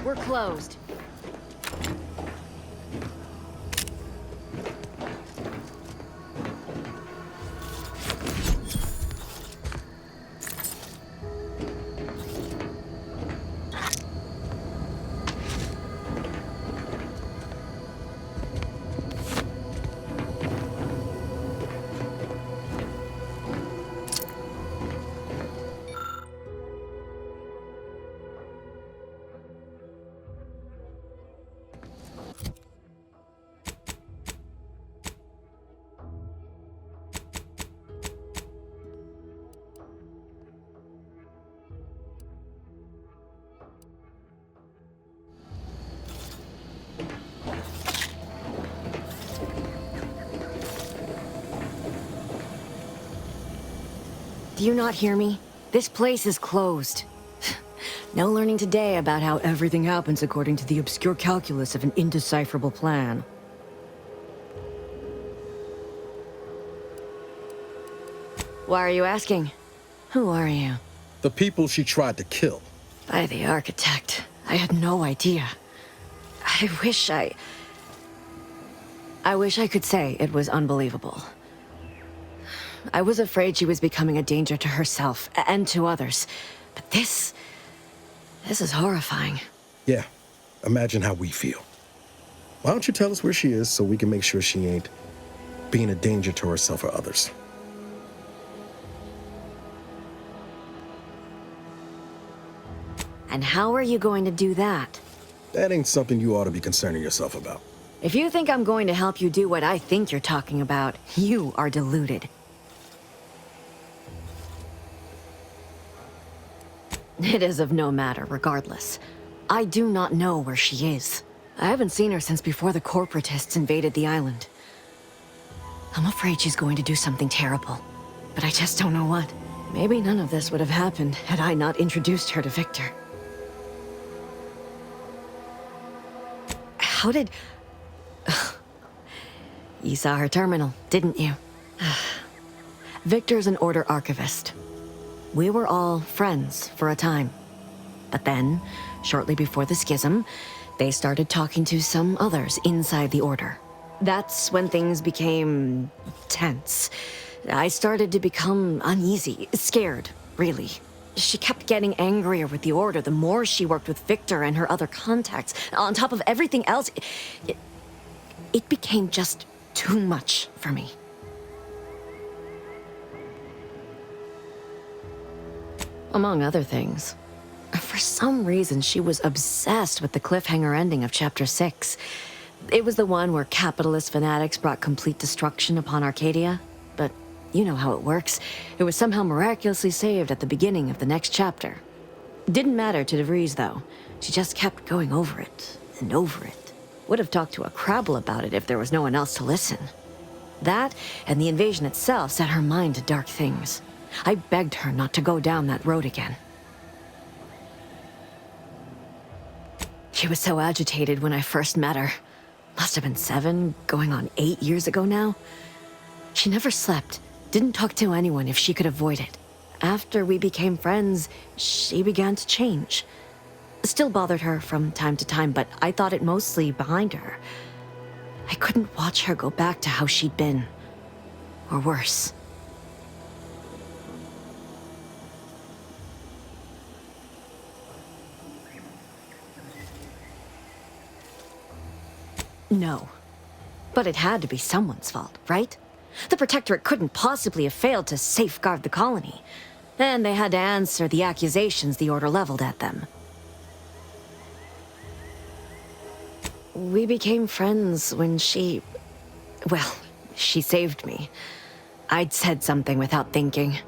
Speaker 6: We're closed. Do you not hear me? This place is closed. No learning today about how everything happens according to the obscure calculus of an indecipherable plan. Why are you asking? Who are you?
Speaker 9: The people she tried to kill.
Speaker 6: By the architect. I had no idea. I wish I could say it was unbelievable. I was afraid she was becoming a danger to herself and to others. But this is horrifying.
Speaker 9: Yeah, imagine how we feel. Why don't you tell us where she is so we can make sure she ain't being a danger to herself or others?
Speaker 6: And how are you going to do that?
Speaker 9: That ain't something you ought to be concerning yourself about.
Speaker 6: If you think I'm going to help you do what I think you're talking about, you are deluded. It is of no matter, regardless. I do not know where she is. I haven't seen her since before the corporatists invaded the island.
Speaker 18: I'm afraid she's going to do something terrible, but I just don't know what. Maybe none of this would have happened had I not introduced her to Victor. How did... You saw her terminal, didn't you? Victor's an Order archivist. We were all friends for a time. But then, shortly before the schism, they started talking to some others inside the Order. That's when things became tense. I started to become uneasy, scared, really. She kept getting angrier with the Order the more she worked with Victor and her other contacts. On top of everything else, it became just too much for me. Among other things, for some reason she was obsessed with the cliffhanger ending of Chapter 6. It was the one where capitalist fanatics brought complete destruction upon Arcadia. But you know how it works. It was somehow miraculously saved at the beginning of the next chapter. Didn't matter to DeVries, though. She just kept going over it and over it. Would have talked to a Crabble about it if there was no one else to listen. That, and the invasion itself, set her mind to dark things. I begged her not to go down that road again. She was so agitated when I first met her. Must have been 7, going on 8 years ago now. She never slept, didn't talk to anyone if she could avoid it. After we became friends, she began to change. Still bothered her from time to time, but I thought it mostly behind her. I couldn't watch her go back to how she'd been. Or worse. No. But it had to be someone's fault, right? The Protectorate couldn't possibly have failed to safeguard the colony. And they had to answer the accusations the Order leveled at them. We became friends when she... well, she saved me. I'd said something without thinking.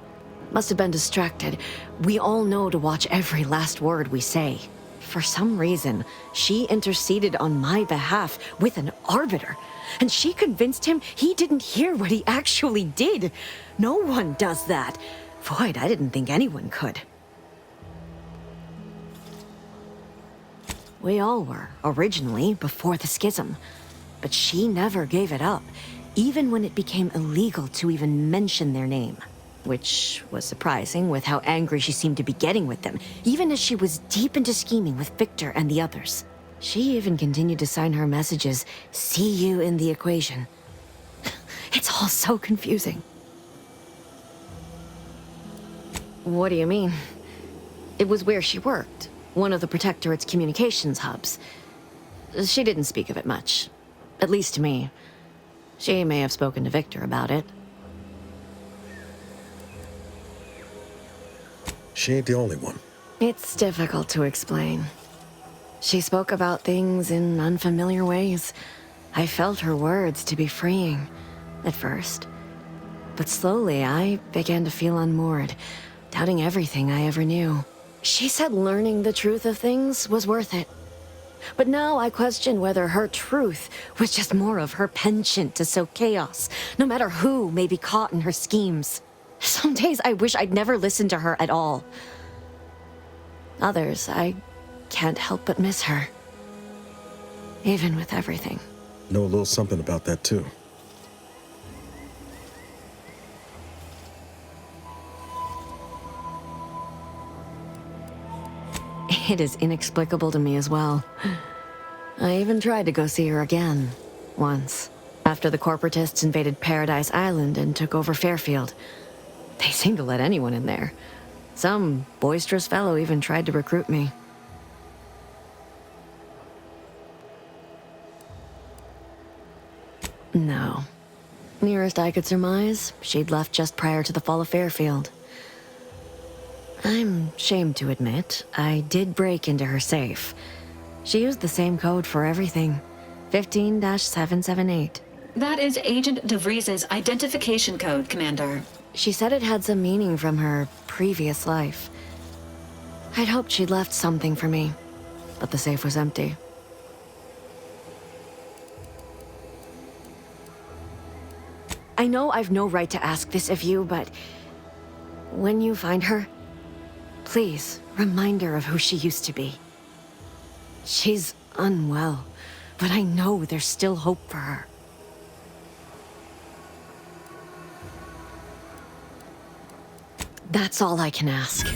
Speaker 18: Must have been distracted. We all know to watch every last word we say. For some reason, she interceded on my behalf with an arbiter. And she convinced him he didn't hear what he actually did. No one does that. Void, I didn't think anyone could. We all were, originally, before the schism. But she never gave it up, even when it became illegal to even mention their name. Which was surprising with how angry she seemed to be getting with them, even as she was deep into scheming with Victor and the others. She even continued to sign her messages, "See you in the equation." It's all so confusing. What do you mean? It was where she worked, one of the Protectorate's communications hubs. She didn't speak of it much, at least to me. She may have spoken to Victor about it.
Speaker 9: She ain't the only one.
Speaker 18: It's difficult to explain. She spoke about things in unfamiliar ways. I felt her words to be freeing, at first. But slowly, I began to feel unmoored, doubting everything I ever knew. She said learning the truth of things was worth it. But now I question whether her truth was just more of her penchant to sow chaos, no matter who may be caught in her schemes. Some days I wish I'd never listened to her at all. Others, I can't help but miss her. Even with everything.
Speaker 9: Know a little something about that, too.
Speaker 18: It is inexplicable to me as well. I even tried to go see her again, once, after the corporatists invaded Paradise Island and took over Fairfield. They seemed to let anyone in there. Some boisterous fellow even tried to recruit me. No. Nearest I could surmise, she'd left just prior to the fall of Fairfield. I'm ashamed to admit, I did break into her safe. She used the same code for everything. 15-778.
Speaker 10: That is Agent DeVries' identification code, Commander.
Speaker 18: She said it had some meaning from her previous life. I'd hoped she'd left something for me, but the safe was empty. I know I've no right to ask this of you, but when you find her, please remind her of who she used to be. She's unwell, but I know there's still hope for her. That's all I can ask.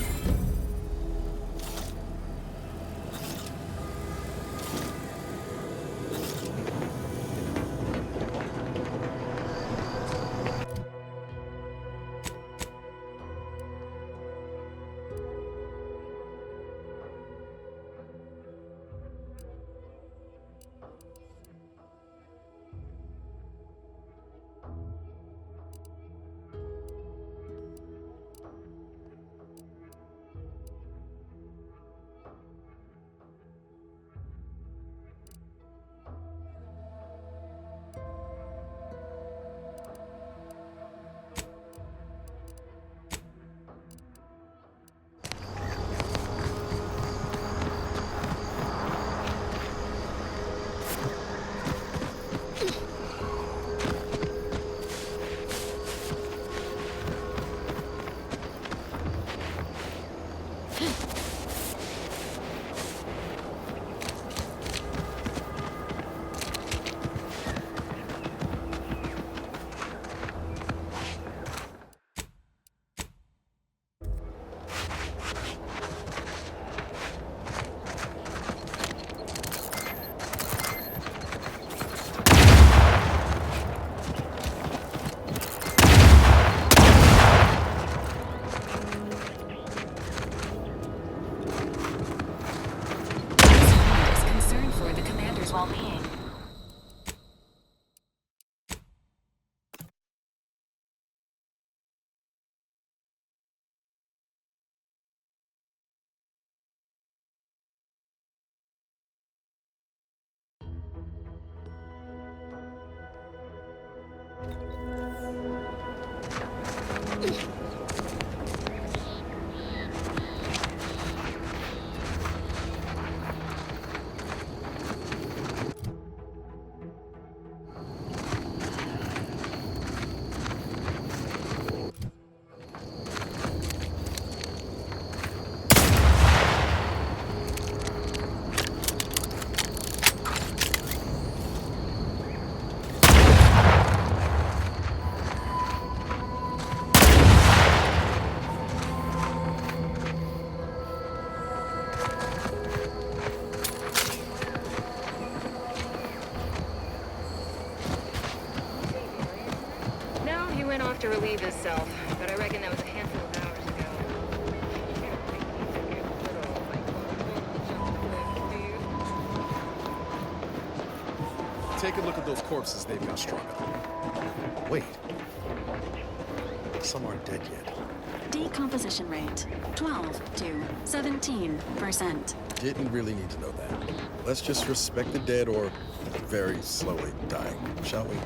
Speaker 15: To relieve himself, but I reckon that was a handful of hours ago.
Speaker 14: Take a look at those corpses they've got strung up. Wait. Some aren't dead yet.
Speaker 10: Decomposition rate 12 to 17%.
Speaker 9: Didn't really need to know that. Let's just respect the dead or very slowly dying, shall we?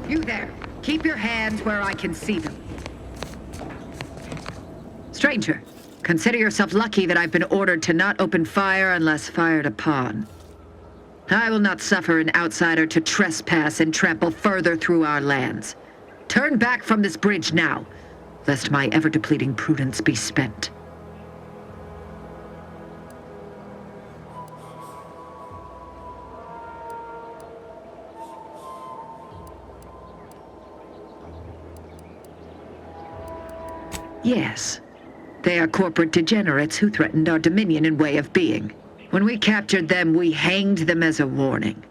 Speaker 1: You there. Keep your hands where I can see them. Stranger, consider yourself lucky that I've been ordered to not open fire unless fired upon. I will not suffer an outsider to trespass and trample further through our lands. Turn back from this bridge now, lest my ever-depleting prudence be spent. Yes, they are corporate degenerates who threatened our dominion and way of being. When we captured them, we hanged them as a warning.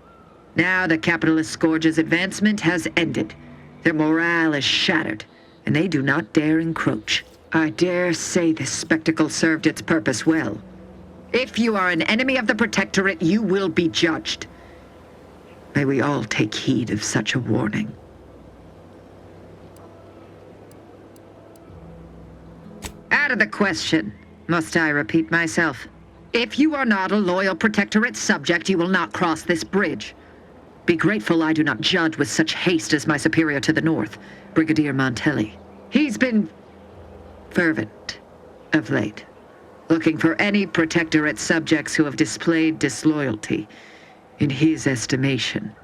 Speaker 1: Now the capitalist scourge's advancement has ended. Their morale is shattered, and they do not dare encroach. I dare say this spectacle served its purpose well. If you are an enemy of the Protectorate, you will be judged. May we all take heed of such a warning. Out of the question. Must I repeat myself? If you are not a loyal Protectorate subject, you will not cross this bridge. Be grateful I do not judge with such haste as my superior to the north, Brigadier Montelli. He's been fervent of late, looking for any Protectorate subjects who have displayed disloyalty in his estimation.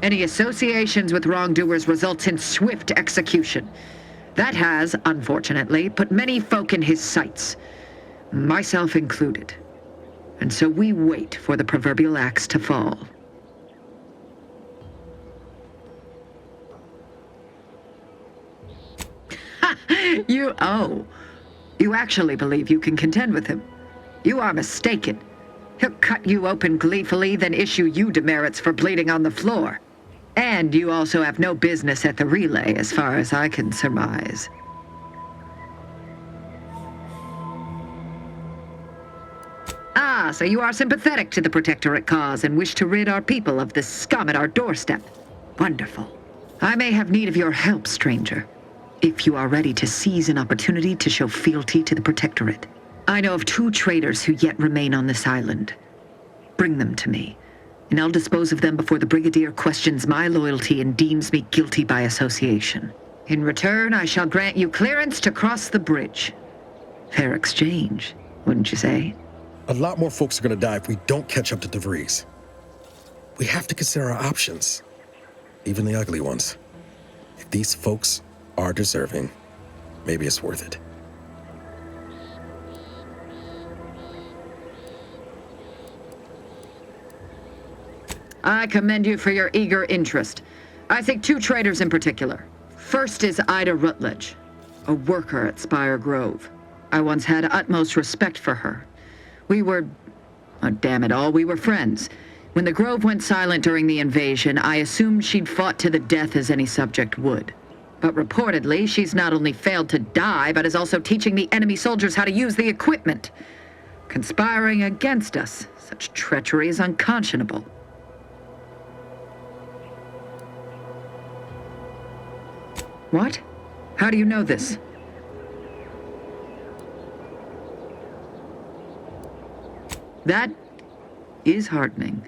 Speaker 1: Any associations with wrongdoers results in swift execution. That has, unfortunately, put many folk in his sights, myself included. And so we wait for the proverbial axe to fall. You actually believe you can contend with him. You are mistaken. He'll cut you open gleefully, then issue you demerits for bleeding on the floor. And you also have no business at the relay, as far as I can surmise. Ah, so you are sympathetic to the Protectorate cause and wish to rid our people of this scum at our doorstep. Wonderful. I may have need of your help, stranger, if you are ready to seize an opportunity to show fealty to the Protectorate. I know of 2 traitors who yet remain on this island. Bring them to me, and I'll dispose of them before the Brigadier questions my loyalty and deems me guilty by association. In return, I shall grant you clearance to cross the bridge. Fair exchange, wouldn't you say?
Speaker 9: A lot more folks are gonna die if we don't catch up to DeVries. We have to consider our options, even the ugly ones. If these folks are deserving, maybe it's worth it.
Speaker 1: I commend you for your eager interest. I think 2 traitors in particular. First is Ida Rutledge, a worker at Spire Grove. I once had utmost respect for her. We were, oh, damn it all, we were friends. When the Grove went silent during the invasion, I assumed she'd fought to the death as any subject would. But reportedly, she's not only failed to die, but is also teaching the enemy soldiers how to use the equipment. Conspiring against us. Such treachery is unconscionable. What? How do you know this? That is heartening.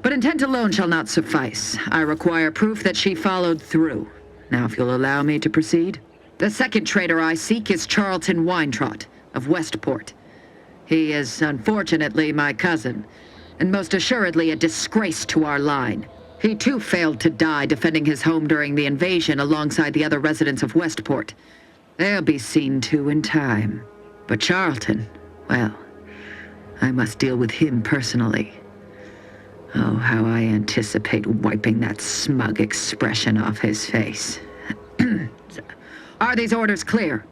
Speaker 1: But intent alone shall not suffice. I require proof that she followed through. Now, if you'll allow me to proceed. The second traitor I seek is Charlton Weintraut of Westport. He is, unfortunately, my cousin, and most assuredly a disgrace to our line. He too failed to die defending his home during the invasion alongside the other residents of Westport. They'll be seen to in time. But Charlton, well, I must deal with him personally. Oh, how I anticipate wiping that smug expression off his face. Are these orders clear?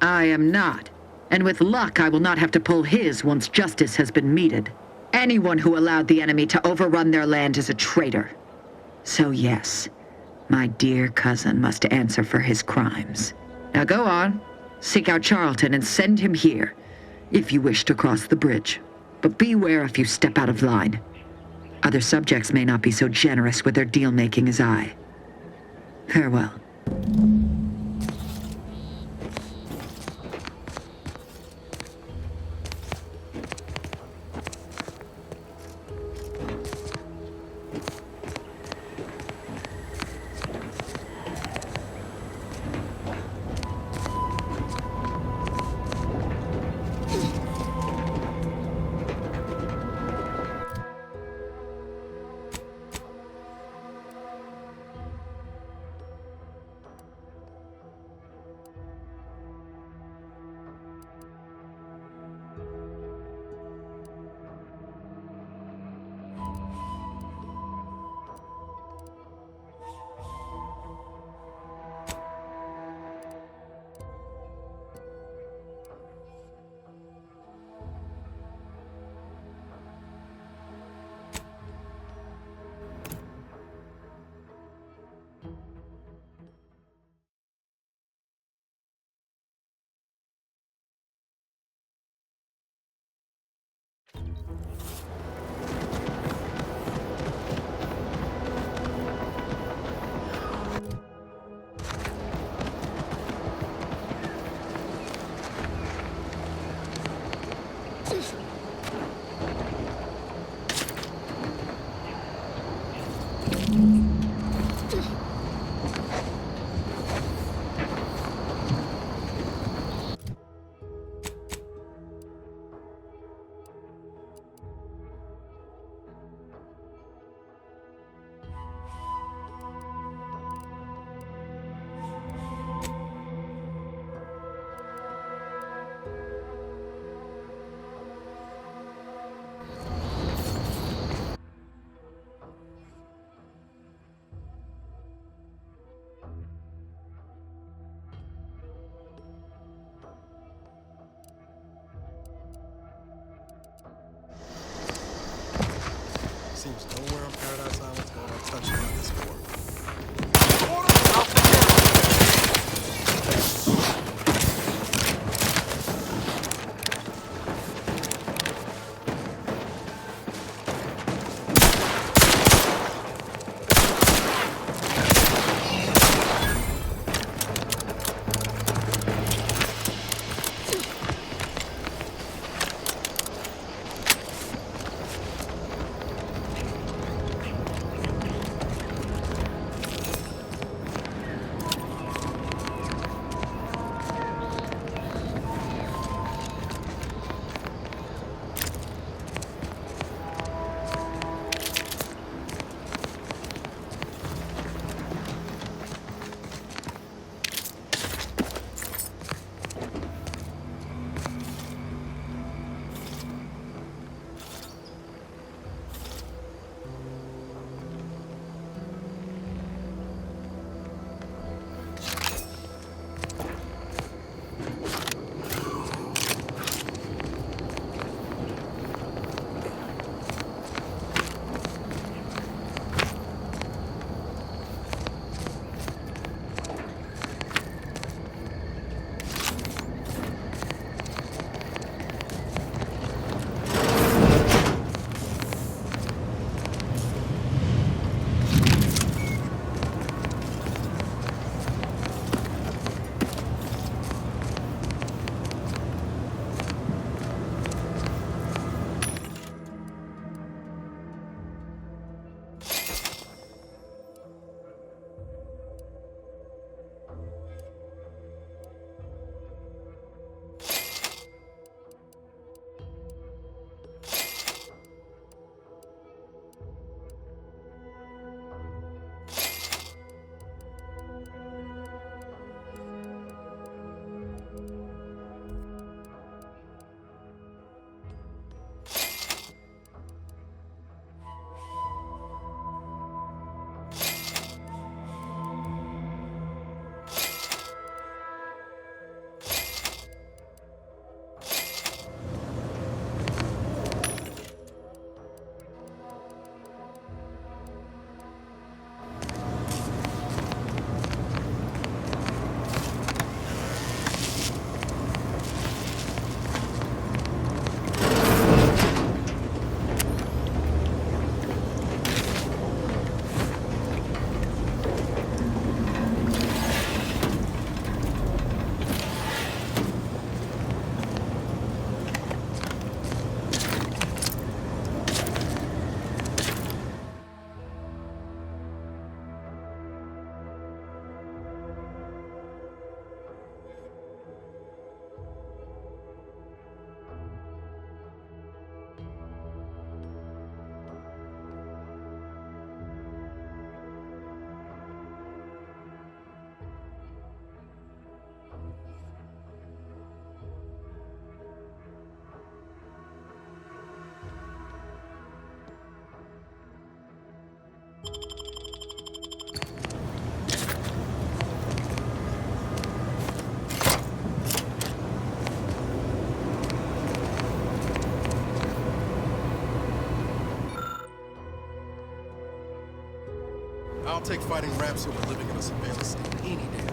Speaker 1: I am not. And with luck, I will not have to pull his once justice has been meted. Anyone who allowed the enemy to overrun their land is a traitor. So yes, my dear cousin must answer for his crimes. Now go on, seek out Charlton and send him here, if you wish to cross the bridge. But beware if you step out of line. Other subjects may not be so generous with their deal-making as I. Farewell.
Speaker 9: I'll take fighting raps who are living in a surveillance state any day.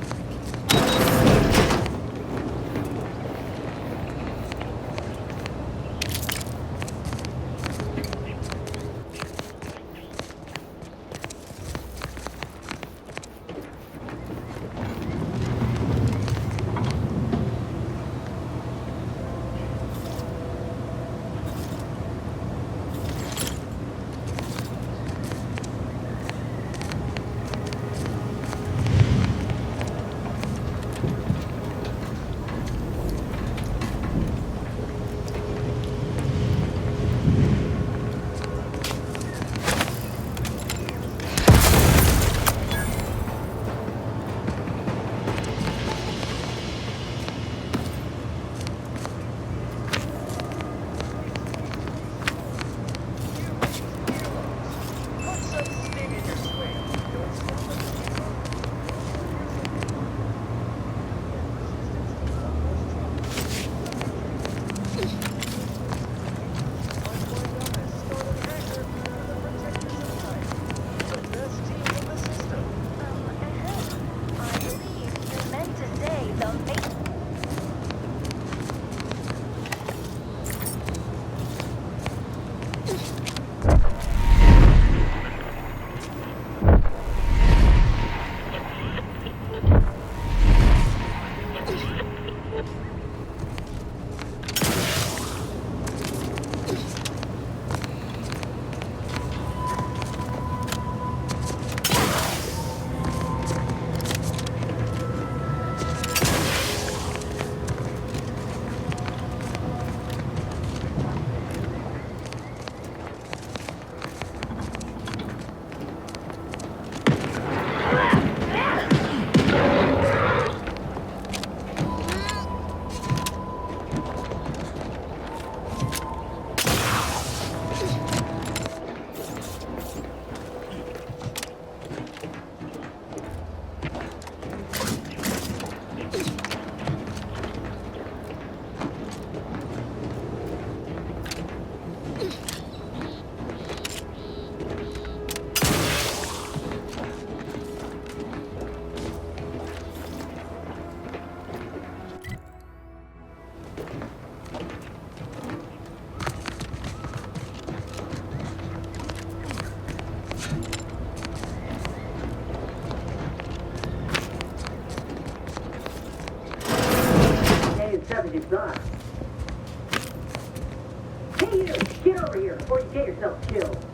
Speaker 11: Hey you, get over here before you get yourself killed.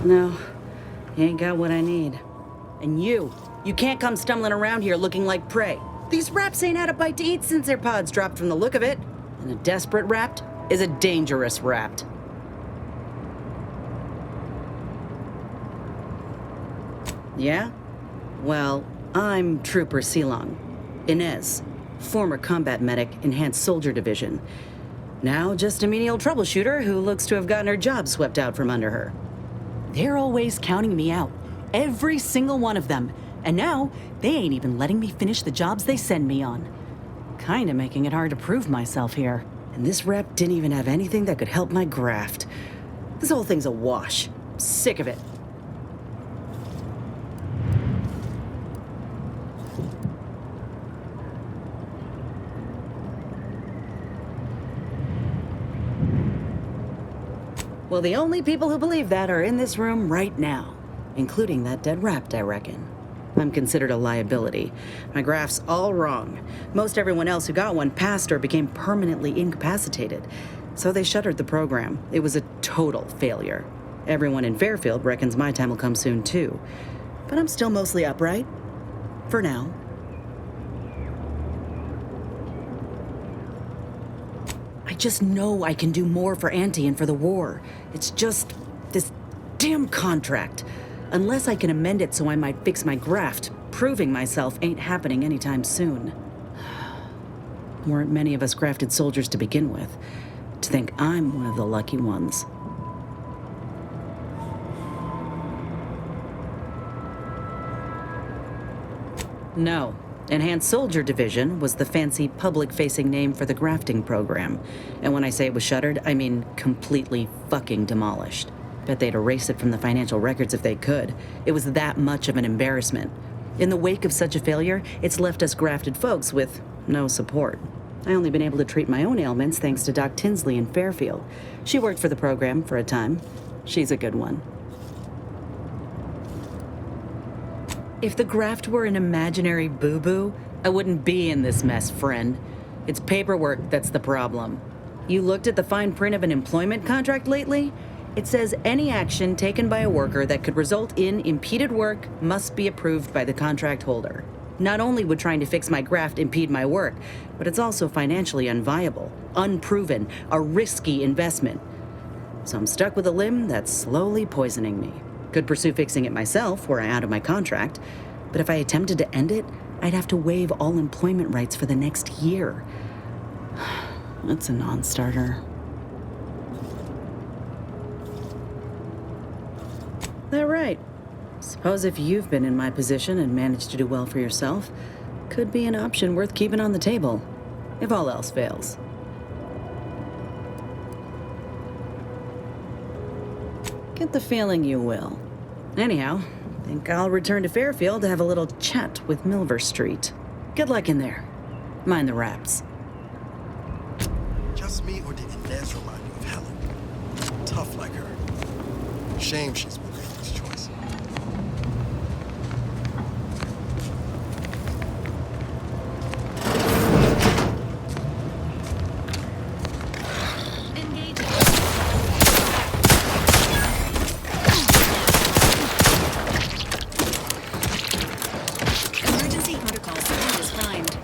Speaker 19: No, you ain't got what I need. And you can't come stumbling around here looking like prey. These raps ain't had a bite to eat since their pods dropped from the look of it. And a desperate rapt is a dangerous rapt. Yeah? Well, I'm Trooper Silong. Inez, former combat medic, Enhanced Soldier Division. Now just a menial troubleshooter who looks to have gotten her job swept out from under her. They're always counting me out. Every single one of them. And now, they ain't even letting me finish the jobs they send me on. Kinda making it hard to prove myself here. And this rep didn't even have anything that could help my graft. This whole thing's a wash. I'm sick of it. Well, the only people who believe that are in this room right now, including that dead rapt, I reckon. I'm considered a liability. My graph's all wrong. Most everyone else who got one passed or became permanently incapacitated. So they shuttered the program. It was a total failure. Everyone in Fairfield reckons my time will come soon, too. But I'm still mostly upright. For now. I just know I can do more for Auntie and for the war. It's just this damn contract. Unless I can amend it so I might fix my graft, proving myself ain't happening anytime soon. Weren't many of us grafted soldiers to begin with. To think I'm one of the lucky ones. No. Enhanced Soldier Division was the fancy public-facing name for the grafting program. And when I say it was shuttered, I mean completely fucking demolished. Bet they'd erase it from the financial records if they could. It was that much of an embarrassment. In the wake of such a failure, it's left us grafted folks with no support. I only been able to treat my own ailments thanks to Doc Tinsley in Fairfield. She worked for the program for a time. She's a good one. If the graft were an imaginary boo-boo, I wouldn't be in this mess, friend. It's paperwork that's the problem. You looked at the fine print of an employment contract lately? It says any action taken by a worker that could result in impeded work must be approved by the contract holder. Not only would trying to fix my graft impede my work, but it's also financially unviable, unproven, a risky investment. So I'm stuck with a limb that's slowly poisoning me. Could pursue fixing it myself were I out of my contract, but if I attempted to end it, I'd have to waive all employment rights for the next year. That's a non-starter. That right. Suppose if you've been in my position and managed to do well for yourself, could be an option worth keeping on the table, if all else fails. Get the feeling you will. Anyhow, think I'll return to Fairfield to have a little chat with Milver Street. Good luck in there. Mind the raps.
Speaker 9: Just me, or did Inez remind you of Helen? Tough like her. Shame she's been making this choice.
Speaker 10: Emergency protocol setting is primed.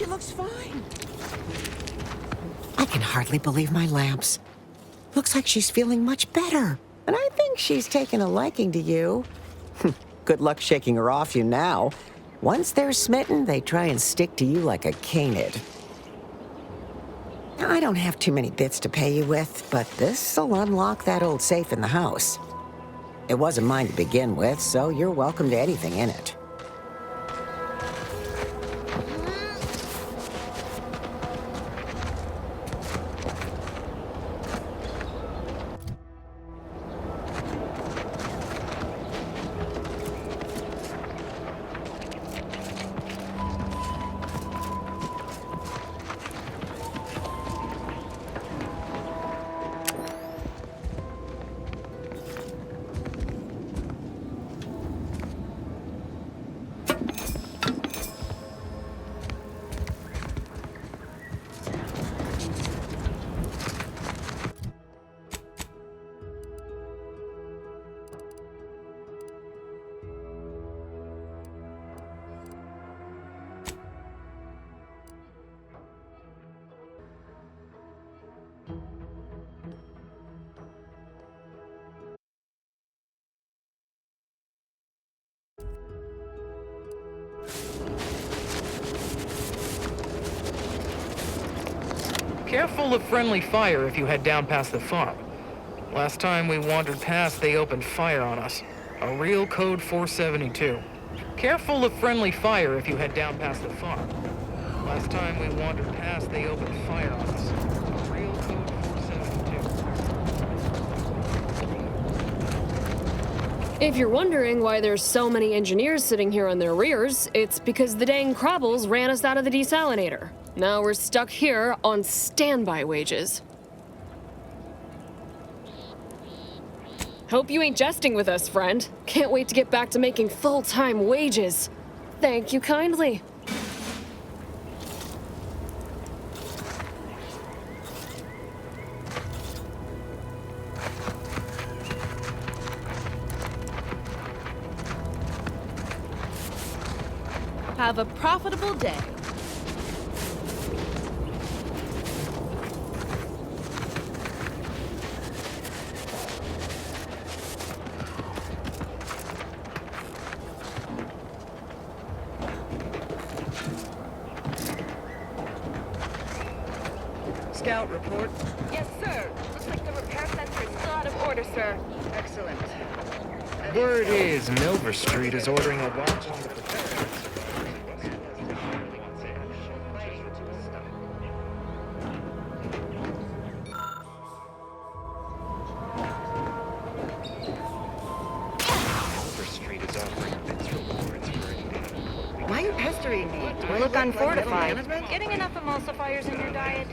Speaker 12: She looks fine. I can hardly believe my lamps. Looks like she's feeling much better. And I think she's taken a liking to you. Good luck shaking her off you now. Once they're smitten, they try and stick to you like a canid. Now, I don't have too many bits to pay you with, but this'll unlock that old safe in the house. It wasn't mine to begin with, so you're welcome to anything in it.
Speaker 7: Careful of friendly fire if you head down past the farm. Last time we wandered past, they opened fire on us. A real code 472. Careful of friendly fire if you head down past the farm. Last time we wandered past, they opened fire on us. A real code 472.
Speaker 8: If you're wondering why there's so many engineers sitting here on their rears, it's because the dang Crabbles ran us out of the desalinator. Now we're stuck here on standby wages. Hope you ain't jesting with us, friend. Can't wait to get back to making full-time wages. Thank you kindly.
Speaker 21: Have a profitable day.
Speaker 7: Scout report.
Speaker 22: Yes, sir. Looks like the repair center is still out of order, sir. Excellent.
Speaker 7: Word is Milver Street is ordering a watch on the protector.
Speaker 22: Why are you pestering me? You look unfortified. Getting enough emulsifiers in your diet?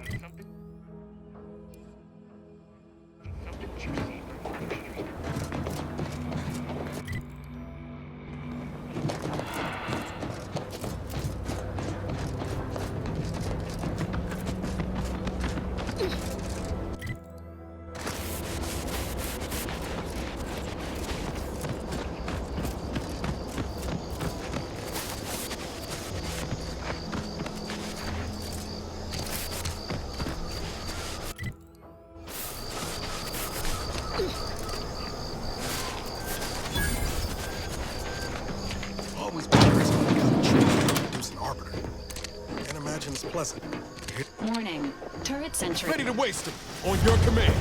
Speaker 9: Always curious when you got a chance to produce an arbiter. Can't imagine it's pleasant.
Speaker 10: Warning. Turret sentry.
Speaker 14: Ready to waste them. On your command.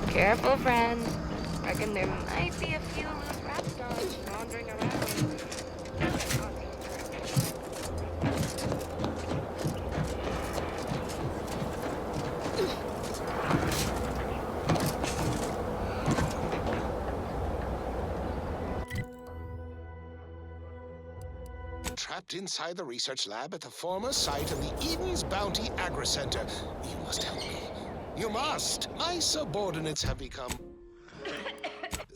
Speaker 22: Careful, friend. Reckon there might be a few loose wrappers.
Speaker 2: Trapped inside the research lab at the former site of the Eden's Bounty Agri-Center. You must help me. You must! My subordinates have become...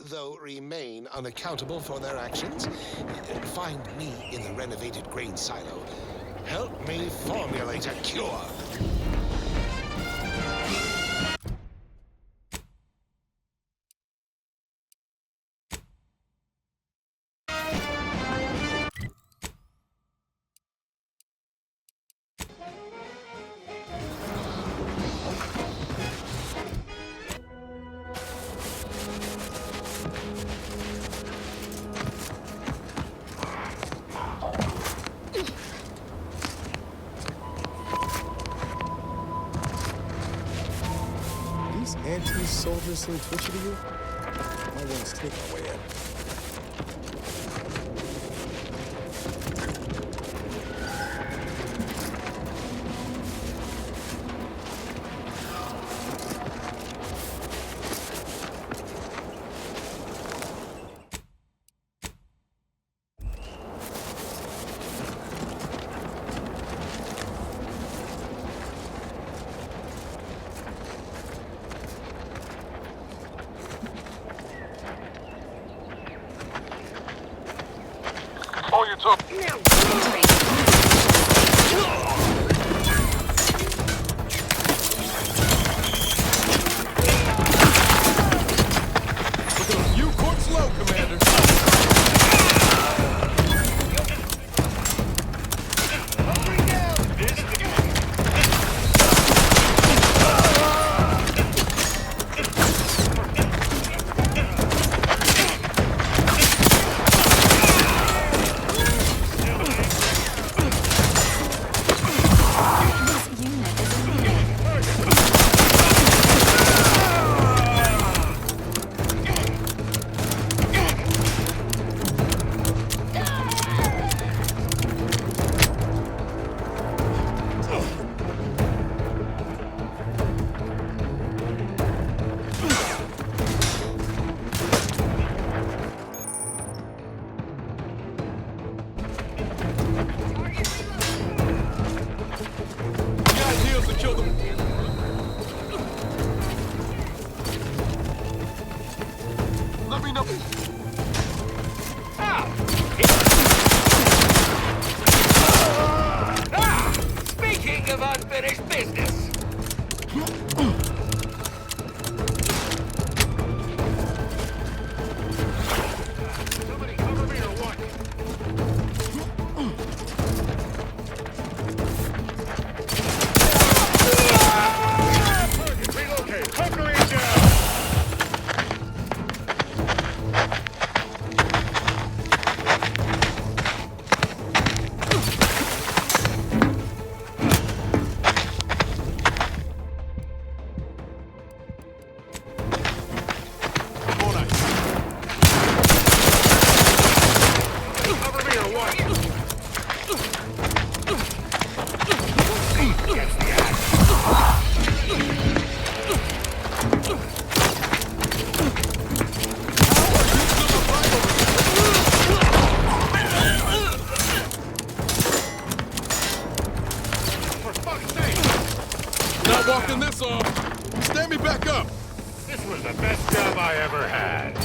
Speaker 2: though remain unaccountable for their actions. Find me in the renovated grain silo. Help me formulate a cure.
Speaker 9: Anti-soldiers seem twitchy to you? I want to sneak my way in.
Speaker 14: All you took. You court slow, Commander. Let me know.
Speaker 20: Speaking of unfinished business. Somebody cover me or what? Relocate. Hucklery down.
Speaker 14: Walking this off. Stand me back up.
Speaker 20: This was the best job I ever had.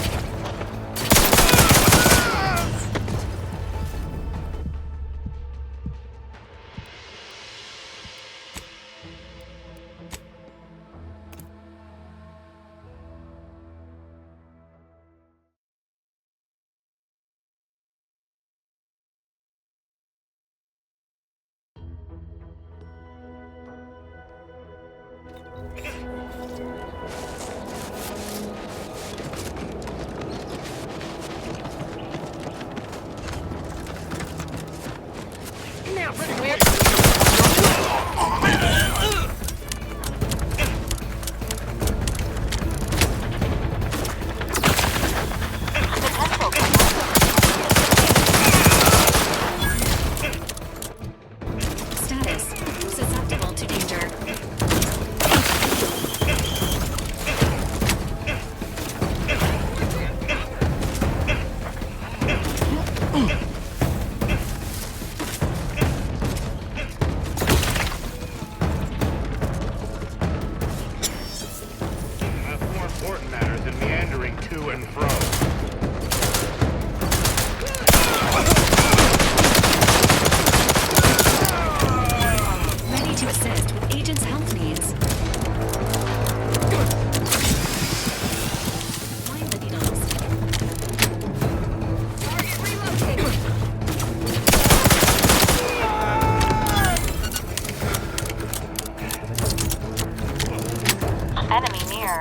Speaker 15: Enemy near.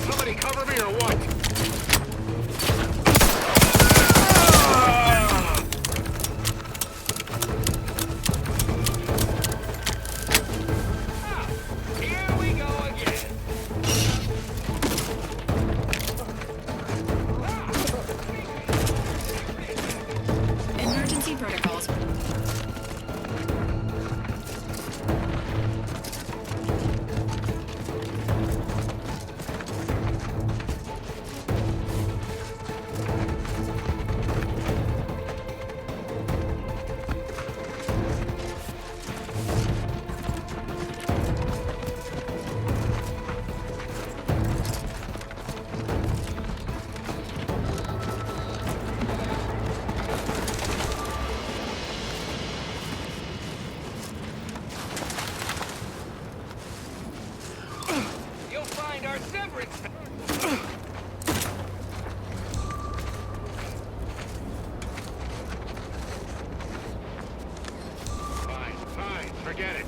Speaker 20: Somebody cover me or what? Here we go again.
Speaker 10: Emergency protocols.
Speaker 20: You'll find our severance. Fine, forget it.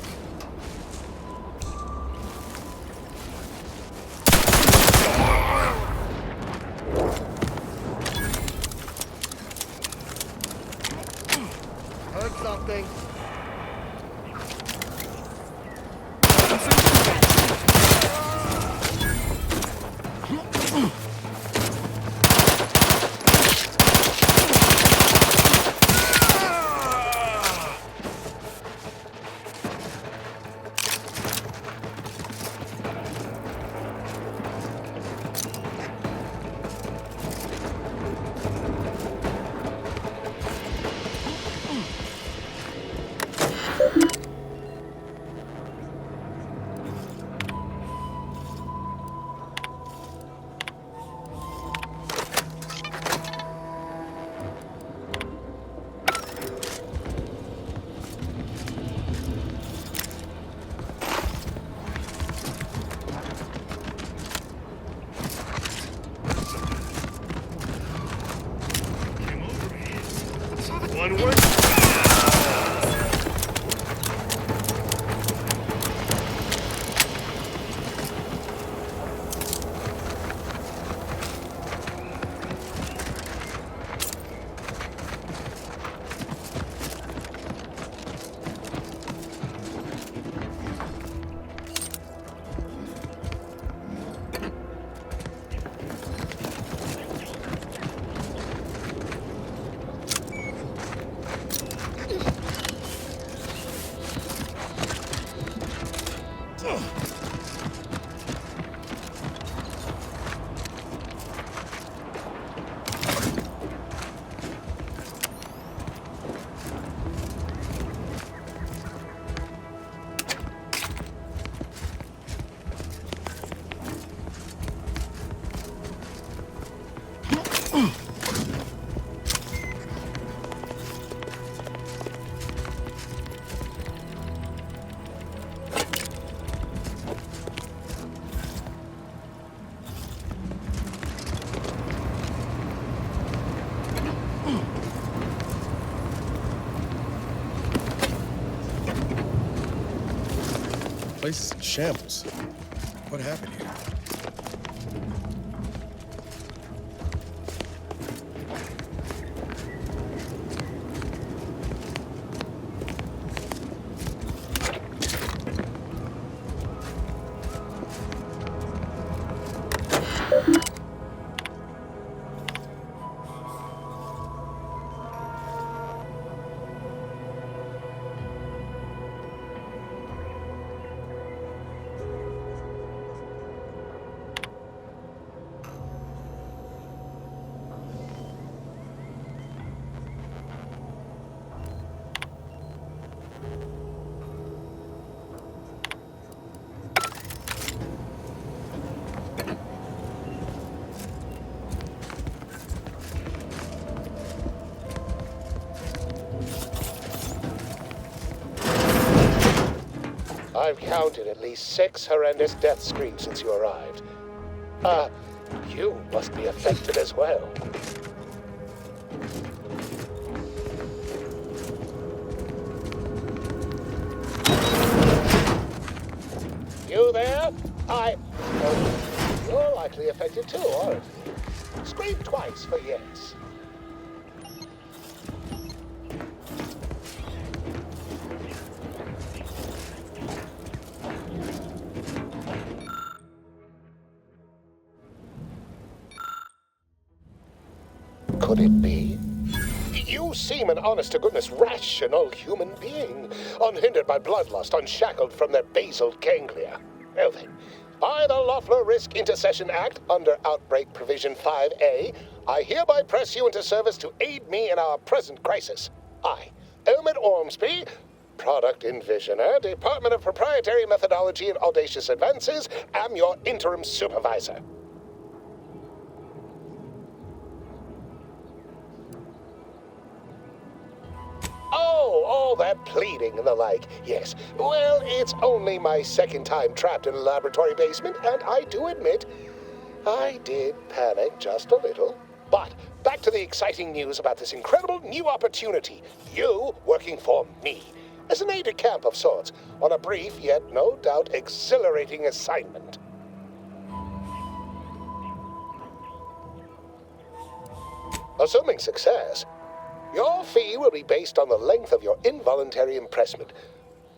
Speaker 14: Heard something.
Speaker 20: One word.
Speaker 9: Place is in shambles. What happened here?
Speaker 2: I've counted at least 6 horrendous death screams since you arrived. You must be affected as well. You there? You're likely affected too, aren't you? Scream twice for yes. Could it be? You seem an honest-to-goodness rational human being, unhindered by bloodlust, unshackled from their basal ganglia. Well then, by the Loeffler Risk Intercession Act, under Outbreak Provision 5A, I hereby press you into service to aid me in our present crisis. I, Elmid Ormsby, Product Envisioner, Department of Proprietary Methodology and Audacious Advances, am your interim supervisor. Oh, all that pleading and the like. Yes. Well, it's only my second time trapped in a laboratory basement, and I do admit, I did panic just a little. But back to the exciting news about this incredible new opportunity. You working for me, as an aide-de-camp of sorts, on a brief yet no doubt exhilarating assignment. Assuming success, your fee will be based on the length of your involuntary impressment,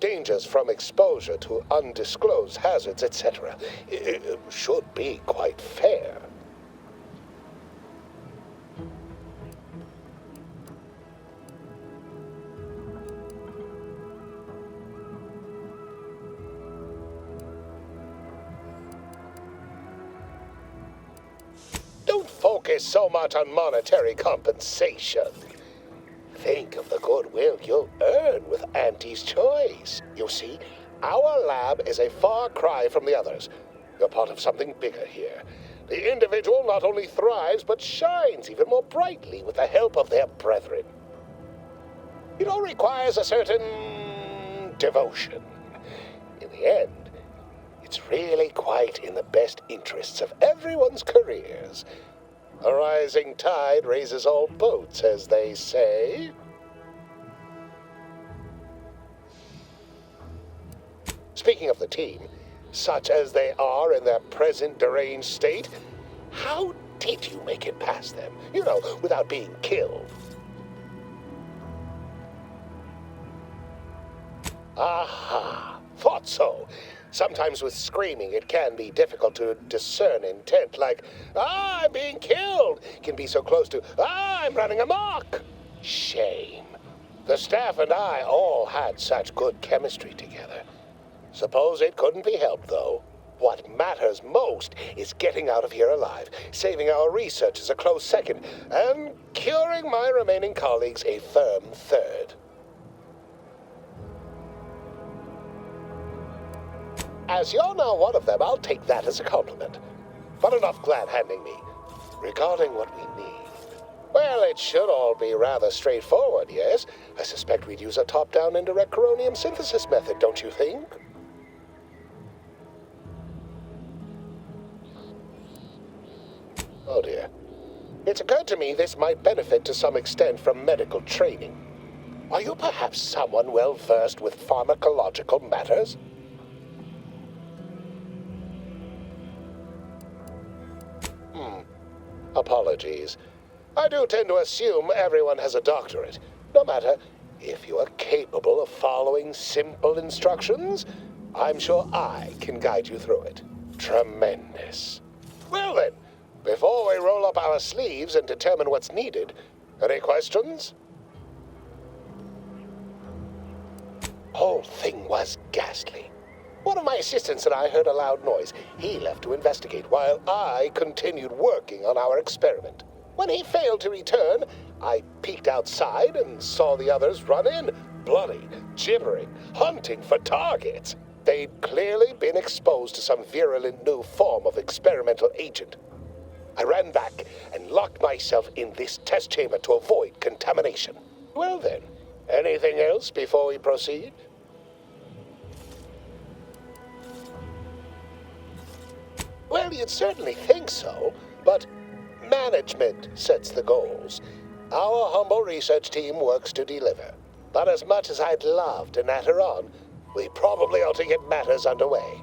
Speaker 2: dangers from exposure to undisclosed hazards, etc. It should be quite fair. Don't focus so much on monetary compensation. Think of the goodwill you'll earn with Auntie's choice. You see, our lab is a far cry from the others. You're part of something bigger here. The individual not only thrives, but shines even more brightly with the help of their brethren. It all requires a certain devotion. In the end, it's really quite in the best interests of everyone's careers. A rising tide raises all boats, as they say. Speaking of the team, such as they are in their present deranged state, how did you make it past them? You know, without being killed. Aha! Thought so. Sometimes with screaming, it can be difficult to discern intent, like, I'm being killed, can be so close to, I'm running amok. Shame. The staff and I all had such good chemistry together. Suppose it couldn't be helped, though. What matters most is getting out of here alive, saving our researchers a close second, and curing my remaining colleagues a firm third. As you're now one of them, I'll take that as a compliment. But enough glad-handing me. Regarding what we need, well, it should all be rather straightforward, yes? I suspect we'd use a top-down indirect coronium synthesis method, don't you think? Oh dear. It's occurred to me this might benefit to some extent from medical training. Are you perhaps someone well-versed with pharmacological matters? Apologies. I do tend to assume everyone has a doctorate. No matter, if you are capable of following simple instructions, I'm sure I can guide you through it. Tremendous. Well then, before we roll up our sleeves and determine what's needed, any questions? Whole thing was ghastly. One of my assistants and I heard a loud noise. He left to investigate while I continued working on our experiment. When he failed to return, I peeked outside and saw the others run in, bloody, gibbering, hunting for targets. They'd clearly been exposed to some virulent new form of experimental agent. I ran back and locked myself in this test chamber to avoid contamination. Well then, anything else before we proceed? Well, you'd certainly think so, but management sets the goals. Our humble research team works to deliver. But as much as I'd love to natter on, we probably ought to get matters underway.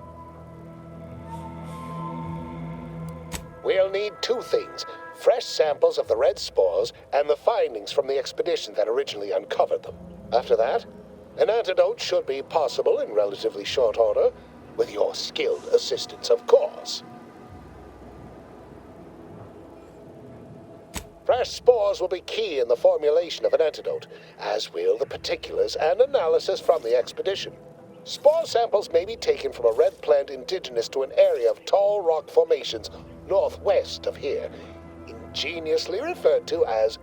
Speaker 2: We'll need two things: fresh samples of the red spores and the findings from the expedition that originally uncovered them. After that, an antidote should be possible in relatively short order, with your skilled assistance, of course. Fresh spores will be key in the formulation of an antidote, as will the particulars and analysis from the expedition. Spore samples may be taken from a red plant indigenous to an area of tall rock formations northwest of here, ingeniously referred to as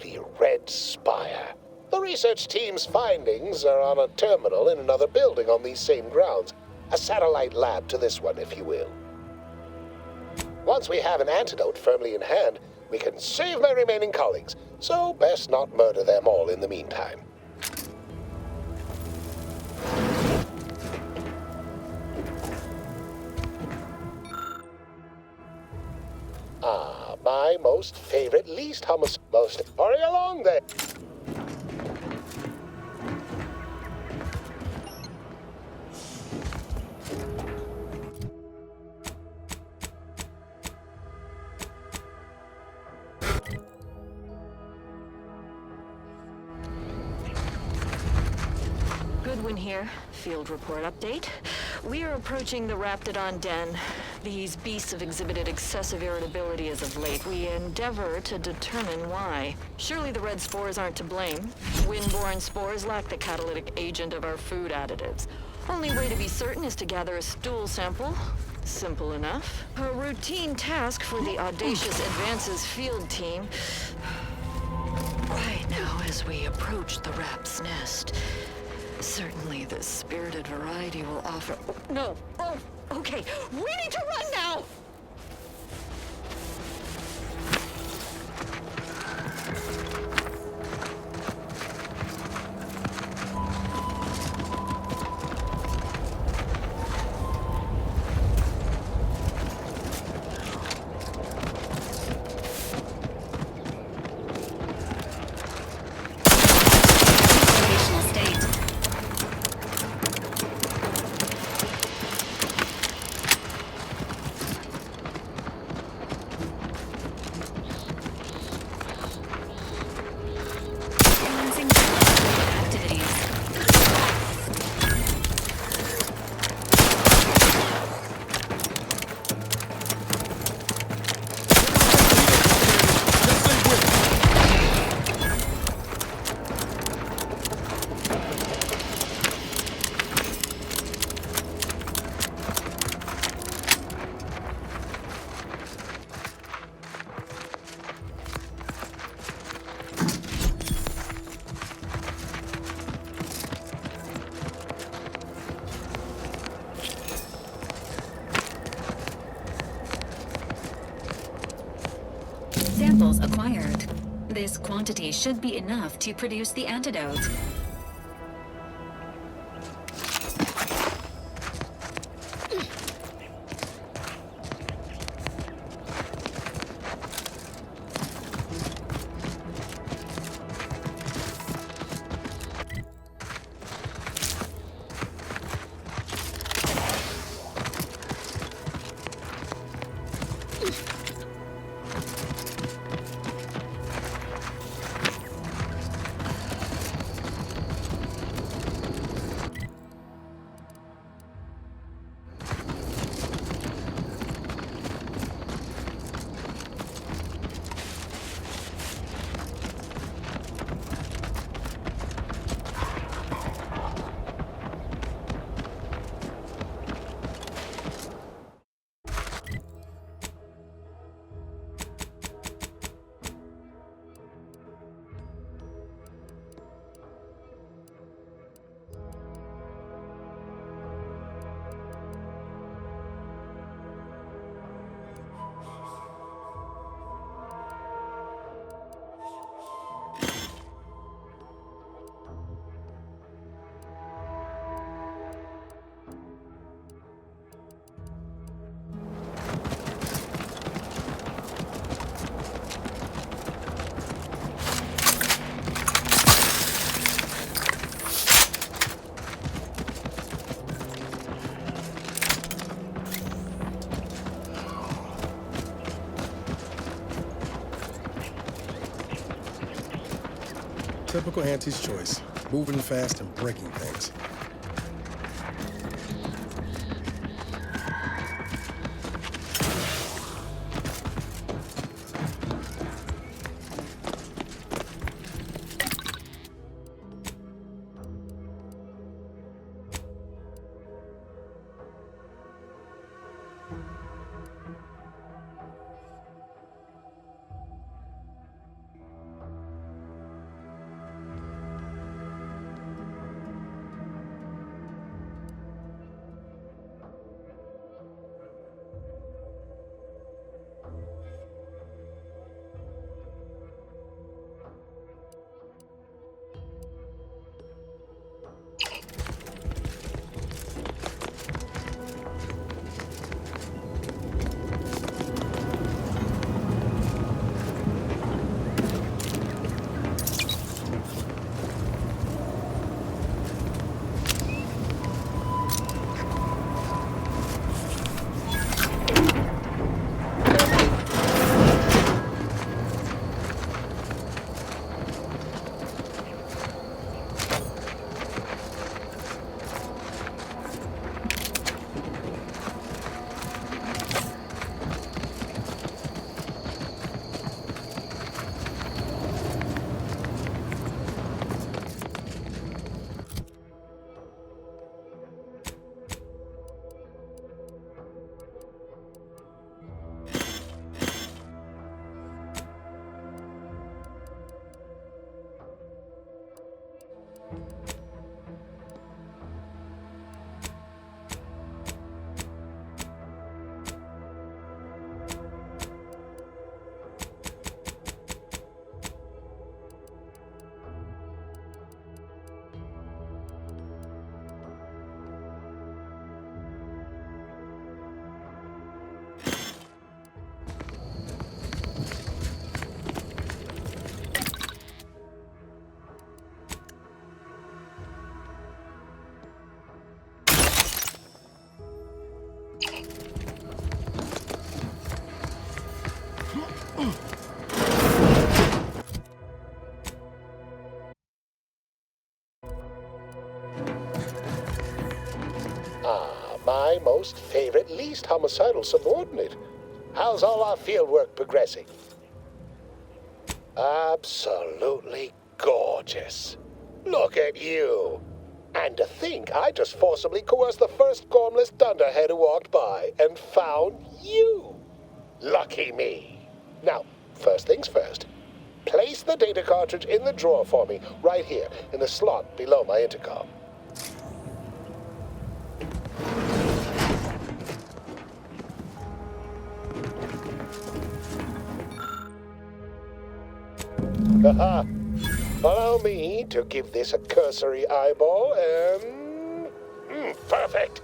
Speaker 2: the Red Spire. The research team's findings are on a terminal in another building on these same grounds, a satellite lab to this one, if you will. Once we have an antidote firmly in hand, we can save my remaining colleagues, so best not murder them all in the meantime. Ah, my most favorite, least most. Hurry along there.
Speaker 3: Goodwin here. Field report update. We are approaching the Raptidon Den. These beasts have exhibited excessive irritability as of late. We endeavor to determine why. Surely the red spores aren't to blame. Wind-borne spores lack the catalytic agent of our food additives. Only way to be certain is to gather a stool sample. Simple enough. A routine task for the audacious advances field team. Right now, as we approach the rap's nest, certainly the spirited variety will offer... Oh, no! Oh, okay. We need to run now!
Speaker 10: Samples acquired. This quantity should be enough to produce the antidote.
Speaker 9: Typical Auntie's choice. Moving fast and breaking things.
Speaker 2: My most favorite, least homicidal subordinate. How's all our fieldwork progressing? Absolutely gorgeous. Look at you. And to think I just forcibly coerced the first gormless dunderhead who walked by and found you. Lucky me. Now, first things first. Place the data cartridge in the drawer for me, right here, in the slot below my intercom. Haha. Allow me to give this a cursory eyeball and... perfect.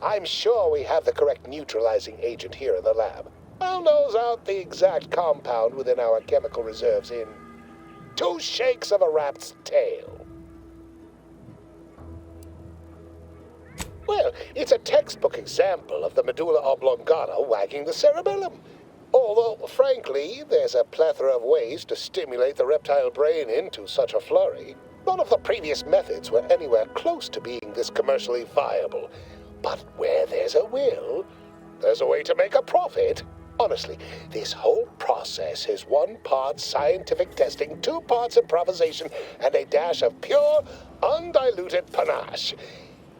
Speaker 2: I'm sure we have the correct neutralizing agent here in the lab. I'll nose out the exact compound within our chemical reserves in 2 shakes of a rat's tail. Well, it's a textbook example of the medulla oblongata wagging the cerebellum. Although, frankly, there's a plethora of ways to stimulate the reptile brain into such a flurry. None of the previous methods were anywhere close to being this commercially viable. But where there's a will, there's a way to make a profit. Honestly, this whole process is 1 part scientific testing, 2 parts improvisation, and a dash of pure, undiluted panache.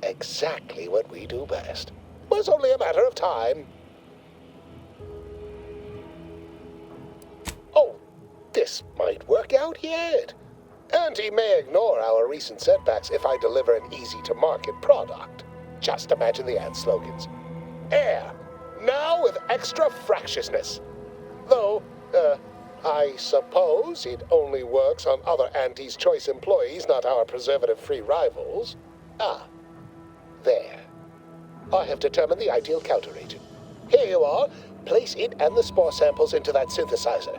Speaker 2: Exactly what we do best. It's only a matter of time. Oh, this might work out yet. Auntie may ignore our recent setbacks if I deliver an easy-to-market product. Just imagine the ad slogans. Air, now with extra fractiousness. Though, I suppose it only works on other Auntie's Choice employees, not our preservative-free rivals. Ah, there. I have determined the ideal counteragent. Here you are. Place it and the spore samples into that synthesizer.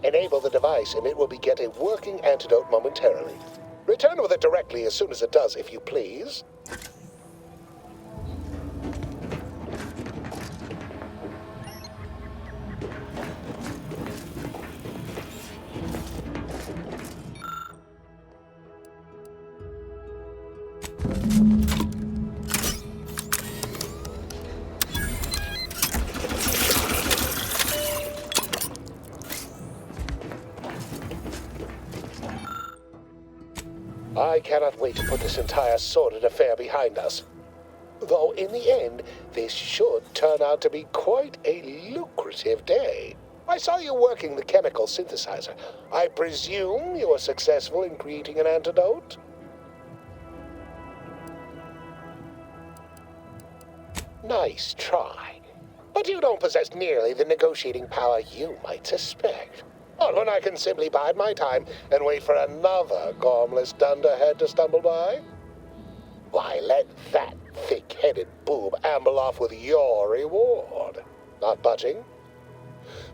Speaker 2: Enable the device and it will begin a working antidote momentarily. Return with it directly as soon as it does, if you please. I cannot wait to put this entire sordid affair behind us. Though in the end, this should turn out to be quite a lucrative day. I saw you working the chemical synthesizer. I presume you were successful in creating an antidote? Nice try. But you don't possess nearly the negotiating power you might suspect. Not when I can simply bide my time and wait for another gormless dunderhead to stumble by. Why, let that thick-headed boob amble off with your reward. Not budging?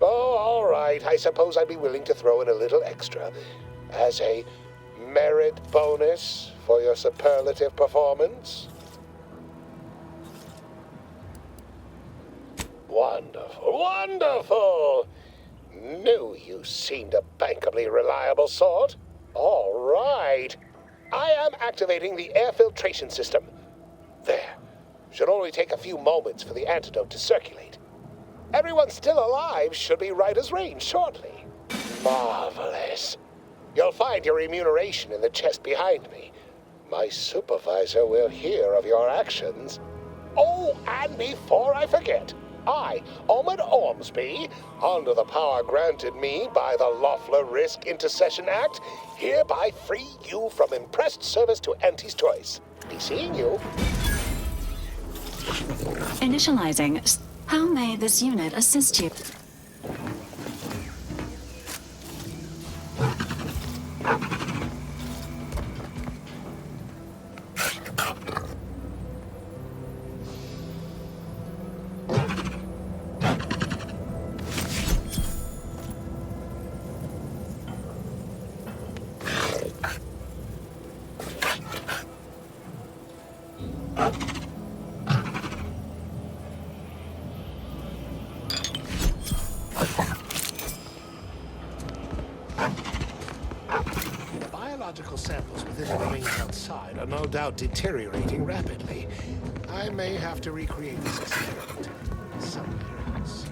Speaker 2: Oh, all right. I suppose I'd be willing to throw in a little extra as a merit bonus for your superlative performance. Wonderful, wonderful! Knew you seemed a bankably reliable sort. All right. I am activating the air filtration system. There. Should only take a few moments for the antidote to circulate. Everyone still alive should be right as rain shortly. Marvelous. You'll find your remuneration in the chest behind me. My supervisor will hear of your actions. Oh, and before I forget, I, Omid Ormsby, under the power granted me by the Loeffler Risk Intercession Act, hereby free you from impressed service to Auntie's Choice. Be seeing you.
Speaker 10: Initializing. How may this unit assist you?
Speaker 2: Biological samples within the remains outside are no doubt deteriorating rapidly. I may have to recreate this experiment somewhere else.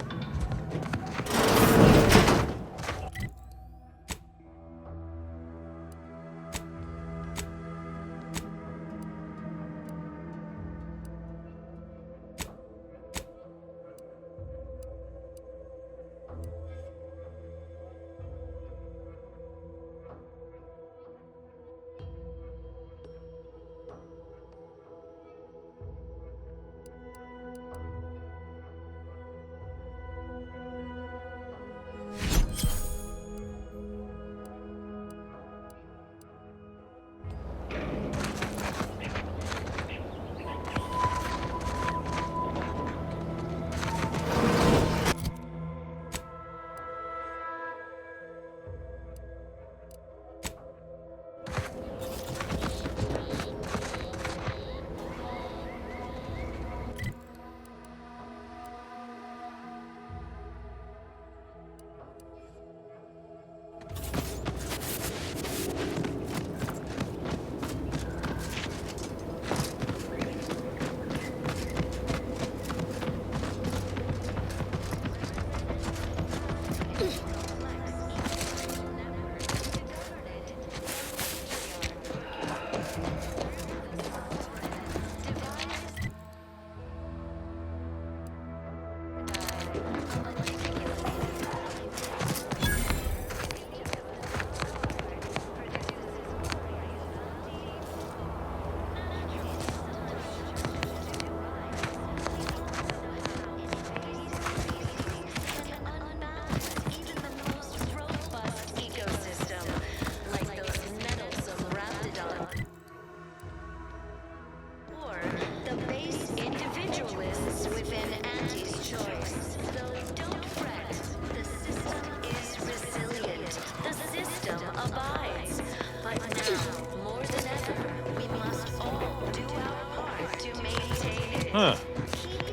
Speaker 4: Huh.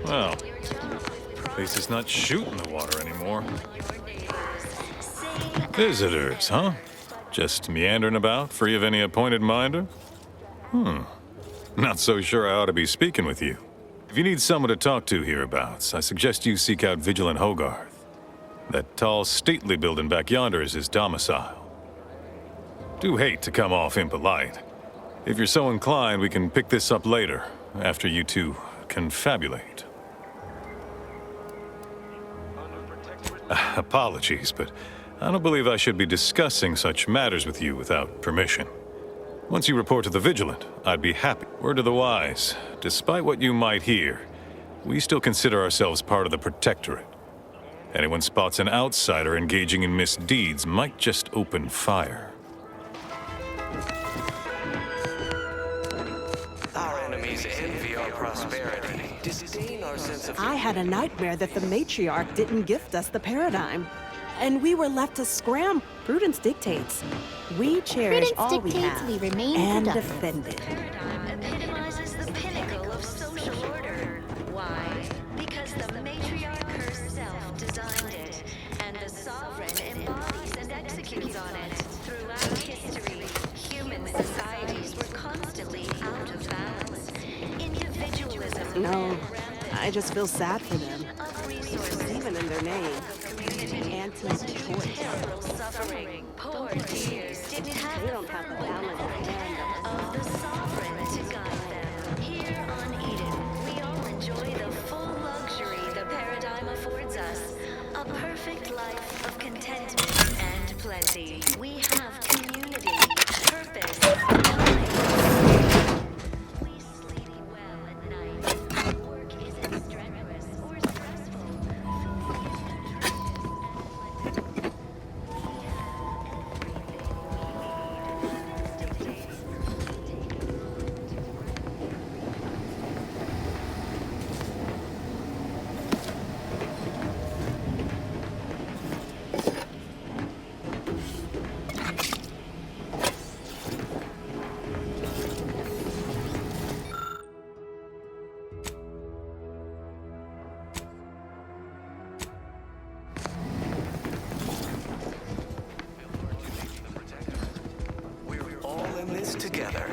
Speaker 4: Well, at least it's not shooting the water anymore. Visitors, huh? Just meandering about, free of any appointed minder? Not so sure I ought to be speaking with you. If you need someone to talk to hereabouts, I suggest you seek out Vigilant Hogarth. That tall, stately building back yonder is his domicile. Do hate to come off impolite, If you're so inclined, we can pick this up later, after you two confabulate. Apologies, but I don't believe I should be discussing such matters with you without permission. Once you report to the Vigilant, I'd be happy. Word to the wise, despite what you might hear, we still consider ourselves part of the Protectorate. Anyone spots an outsider engaging in misdeeds might just open fire.
Speaker 13: Our enemies envy our prosperity, disdain our sense of...
Speaker 16: I had a nightmare that the matriarch didn't gift us the paradigm, and we were left to scram. Prudence dictates. We cherish all we have
Speaker 23: we remain
Speaker 16: and
Speaker 23: productive.
Speaker 16: defend it.
Speaker 23: Epitomizes the pinnacle of social order. Why? Because the matriarch herself designed it, and the sovereign embodies and executes on it. Throughout history, human societies were constantly out of balance. Individualism.
Speaker 16: No, I just feel sad for them. Even in their name. Anti-choice.
Speaker 23: Suffering. Poor tears didn't have
Speaker 16: They don't have the balance
Speaker 23: of the sovereign to guide them. Here on Eden, we all enjoy the full luxury the paradigm affords us. A perfect life of contentment and plenty. We have community, purpose, time. We sleep well at night. Work isn't strenuous or stressful.
Speaker 13: Together.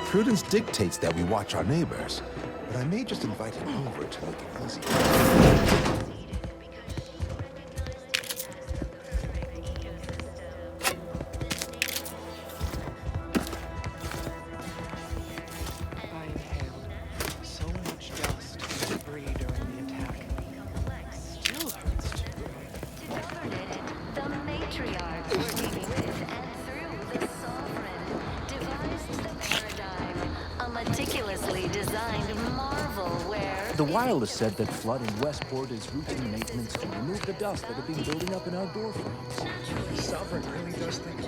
Speaker 24: Prudence dictates that we watch our neighbors, but I may just invite him over to make it easier.
Speaker 7: I inhaled so much dust and debris during the attack. Still hurts to breathe.
Speaker 23: To govern it, the matriarch working with and through the sovereign devised the paradigm, a meticulously designed marvel where
Speaker 25: The wireless said that flooding Westport is routine maintenance to remove the dust that had been building up in our door frames.
Speaker 9: Sovereign really does things.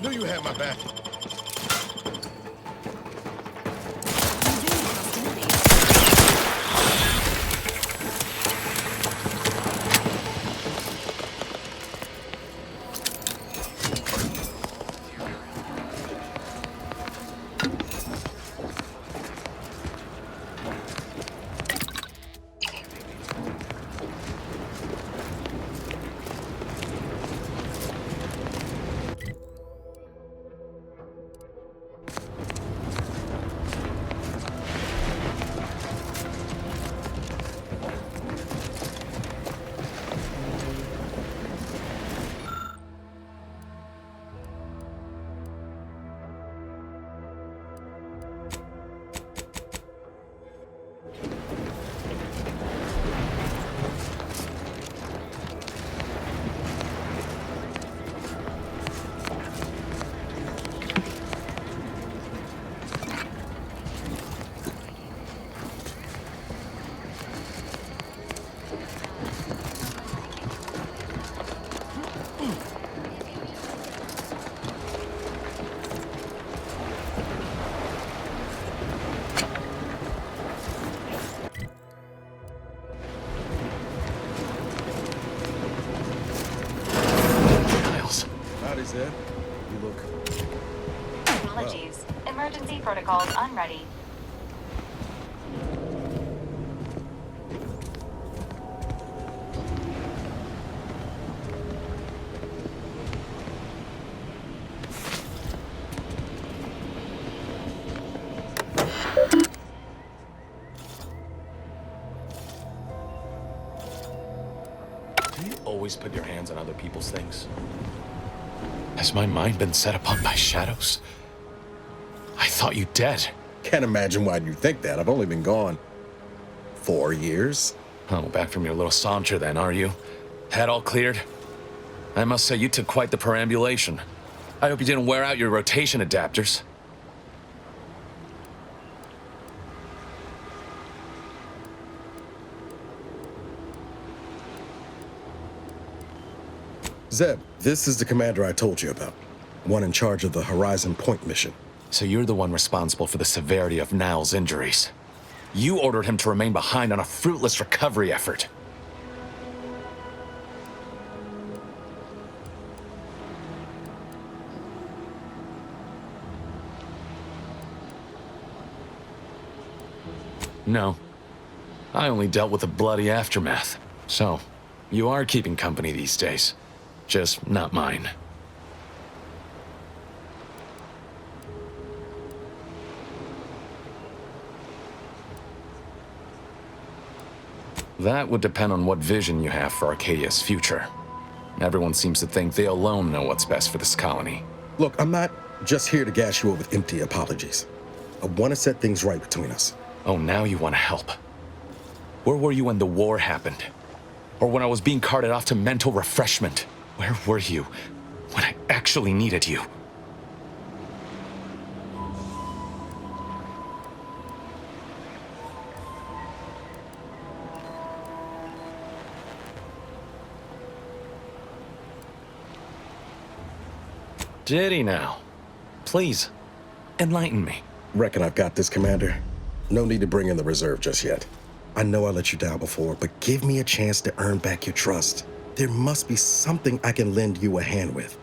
Speaker 9: Knew you had my back.
Speaker 24: Zeb. You look...
Speaker 1: Apologies. Emergency protocols unready.
Speaker 5: Do you always put your hands on other people's things? Has my mind been set upon by shadows? I thought you dead.
Speaker 9: Can't imagine why you think that. I've only been gone 4 years.
Speaker 5: Oh, back from your little saunter then, are you? Head all cleared? I must say you took quite the perambulation. I hope you didn't wear out your rotation adapters.
Speaker 9: Zeb, this is the commander I told you about. One in charge of the Horizon Point mission.
Speaker 5: So you're the one responsible for the severity of Niall's injuries. You ordered him to remain behind on a fruitless recovery effort. No. I only dealt with the bloody aftermath. So, you are keeping company these days. Just not mine. That would depend on what vision you have for Arcadia's future. Everyone seems to think they alone know what's best for this colony.
Speaker 9: Look, I'm not just here to gas you up with empty apologies. I want to set things right between us.
Speaker 5: Oh, now you want to help. Where were you when the war happened? Or when I was being carted off to mental refreshment? Where were you when I actually needed you? Did he now? Please, enlighten me.
Speaker 9: Reckon I've got this, Commander. No need to bring in the reserve just yet. I know I let you down before, but give me a chance to earn back your trust. There must be something I can lend you a hand with.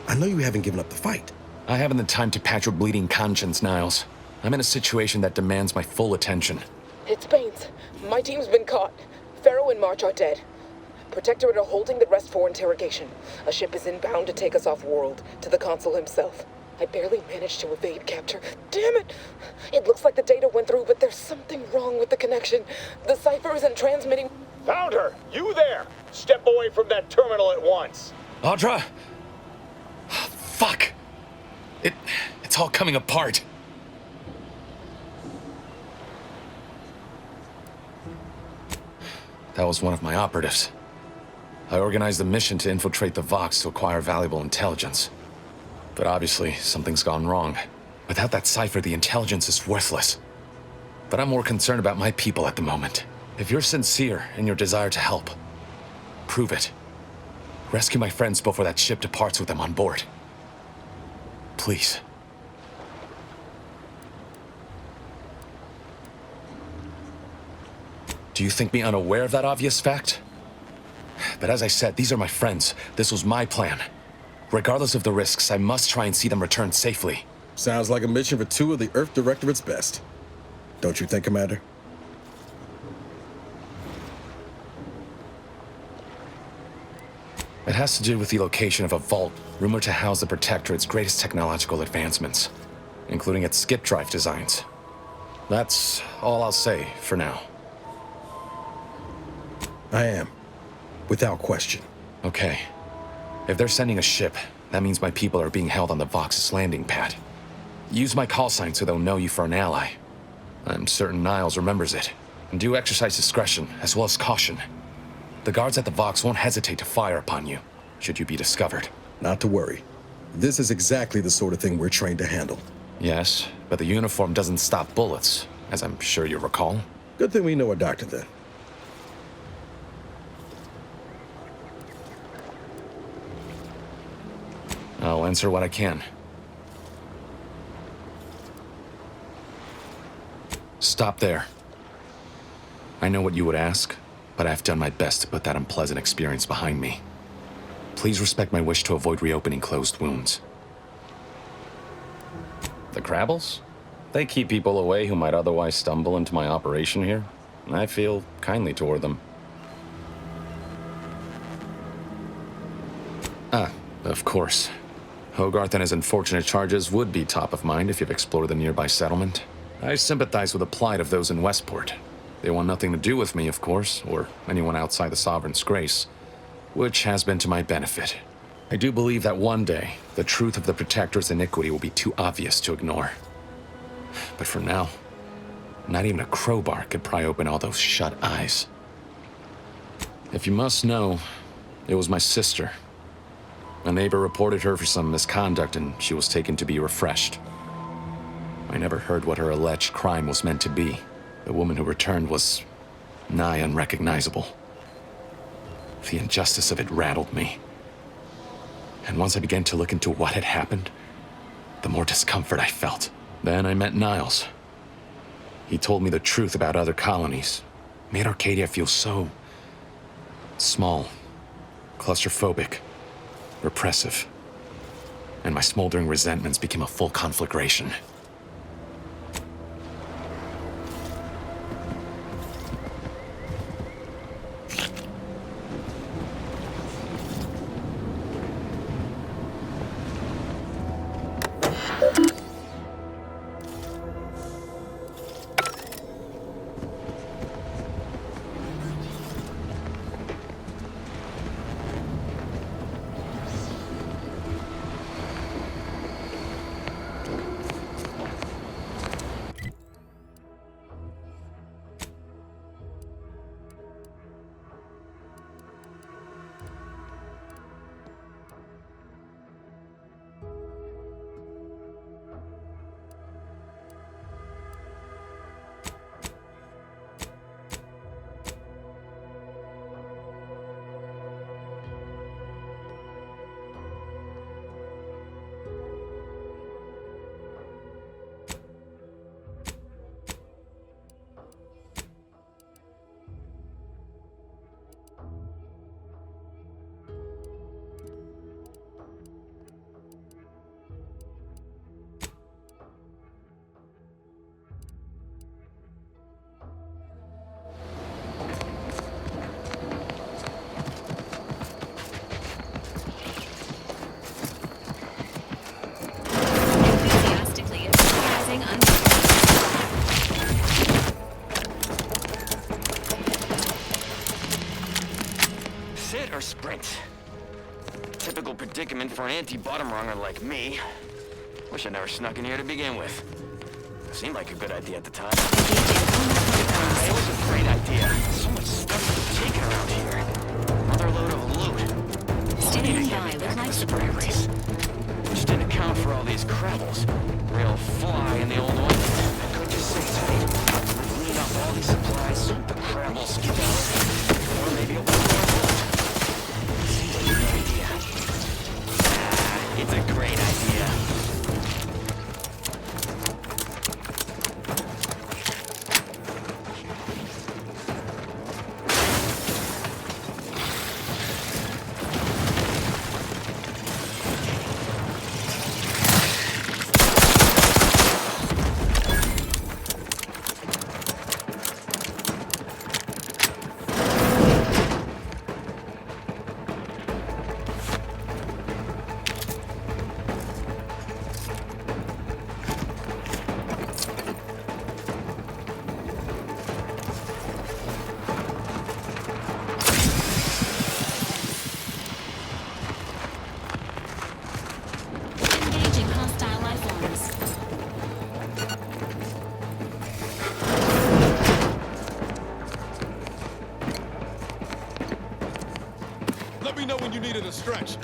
Speaker 9: I know you haven't given up the fight.
Speaker 5: I haven't the time to patch your bleeding conscience, Niles. I'm in a situation that demands my full attention.
Speaker 7: It's Baines. My team's been caught. Pharaoh and March are dead. Protectorate are holding the rest for interrogation. A ship is inbound to take us off-world, to the consul himself. I barely managed to evade capture. Damn it! It looks like the data went through, but there's something wrong with the connection. The cipher isn't transmitting.
Speaker 20: Found her! You there! Step away from that terminal at once!
Speaker 5: Audra! Fuck! It's all coming apart. That was one of my operatives. I organized the mission to infiltrate the Vox to acquire valuable intelligence. But obviously, something's gone wrong. Without that cipher, the intelligence is worthless. But I'm more concerned about my people at the moment. If you're sincere in your desire to help, prove it. Rescue my friends before that ship departs with them on board. please. Do you think me unaware of that obvious fact? But as I said, these are my friends. This was my plan. Regardless of the risks, I must try and see them return safely.
Speaker 9: Sounds like a mission for two of the Earth Directorate's best. Don't you think, Commander?
Speaker 5: It has to do with the location of a vault rumored to house the Protectorate's greatest technological advancements, including its skip drive designs. That's all I'll say for now.
Speaker 9: I am. Without question.
Speaker 5: Okay. If they're sending a ship, that means my people are being held on the Vox's landing pad. Use my call sign so they'll know you for an ally. I'm certain Niles remembers it. And do exercise discretion, as well as caution. The guards at the Vox won't hesitate to fire upon you, should you be discovered.
Speaker 9: Not to worry. This is exactly the sort of thing we're trained to handle.
Speaker 5: Yes, but the uniform doesn't stop bullets, as I'm sure you recall.
Speaker 9: Good thing we know a doctor then.
Speaker 5: I'll answer what I can. Stop there. I know what you would ask, but I've done my best to put that unpleasant experience behind me. Please respect my wish to avoid reopening closed wounds. The Crabbles? They keep people away who might otherwise stumble into my operation here. I feel kindly toward them. Ah, of course. Hogarth and his unfortunate charges would be top of mind if you've explored the nearby settlement. I sympathize with the plight of those in Westport. They want nothing to do with me, of course, or anyone outside the Sovereign's grace, which has been to my benefit. I do believe that one day, the truth of the Protector's iniquity will be too obvious to ignore. But for now, not even a crowbar could pry open all those shut eyes. If you must know, it was my sister. A neighbor reported her for some misconduct, and she was taken to be refreshed. I never heard what her alleged crime was meant to be. The woman who returned was nigh unrecognizable. The injustice of it rattled me. And once I began to look into what had happened, the more discomfort I felt. Then I met Niles. He told me the truth about other colonies. Made Arcadia feel so small, claustrophobic, repressive. And my smoldering resentments became a full conflagration.
Speaker 6: Sit or sprint? Typical predicament for an anti-bottom runger like me. Wish I never snuck in here to begin with. Seemed like a good idea at the time. It was a great idea. So much stuff to be taken around here. Another load of loot.
Speaker 10: Standing by with my
Speaker 6: spray race. Which didn't account for all these Crabbles. Real fly in the old ointment. I could just sit tight. Clean up all these supplies so the Crabbles get out. Or maybe open more vault. Seems like a good idea. It's a great idea.
Speaker 14: stretch.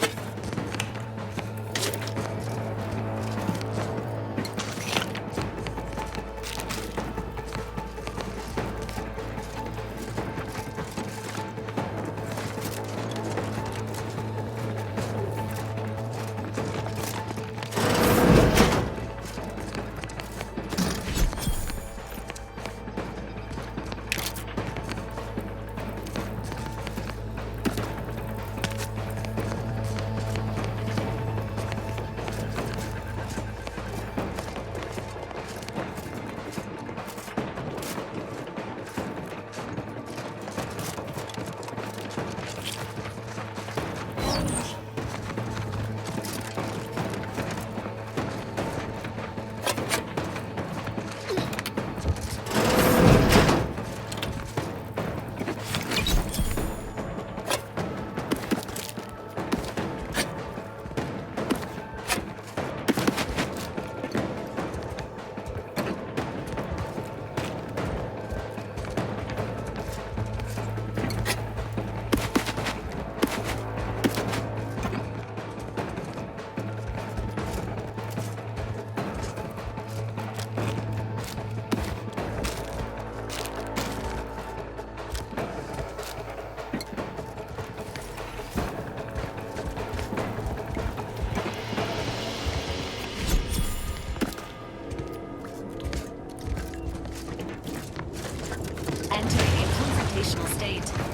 Speaker 10: state.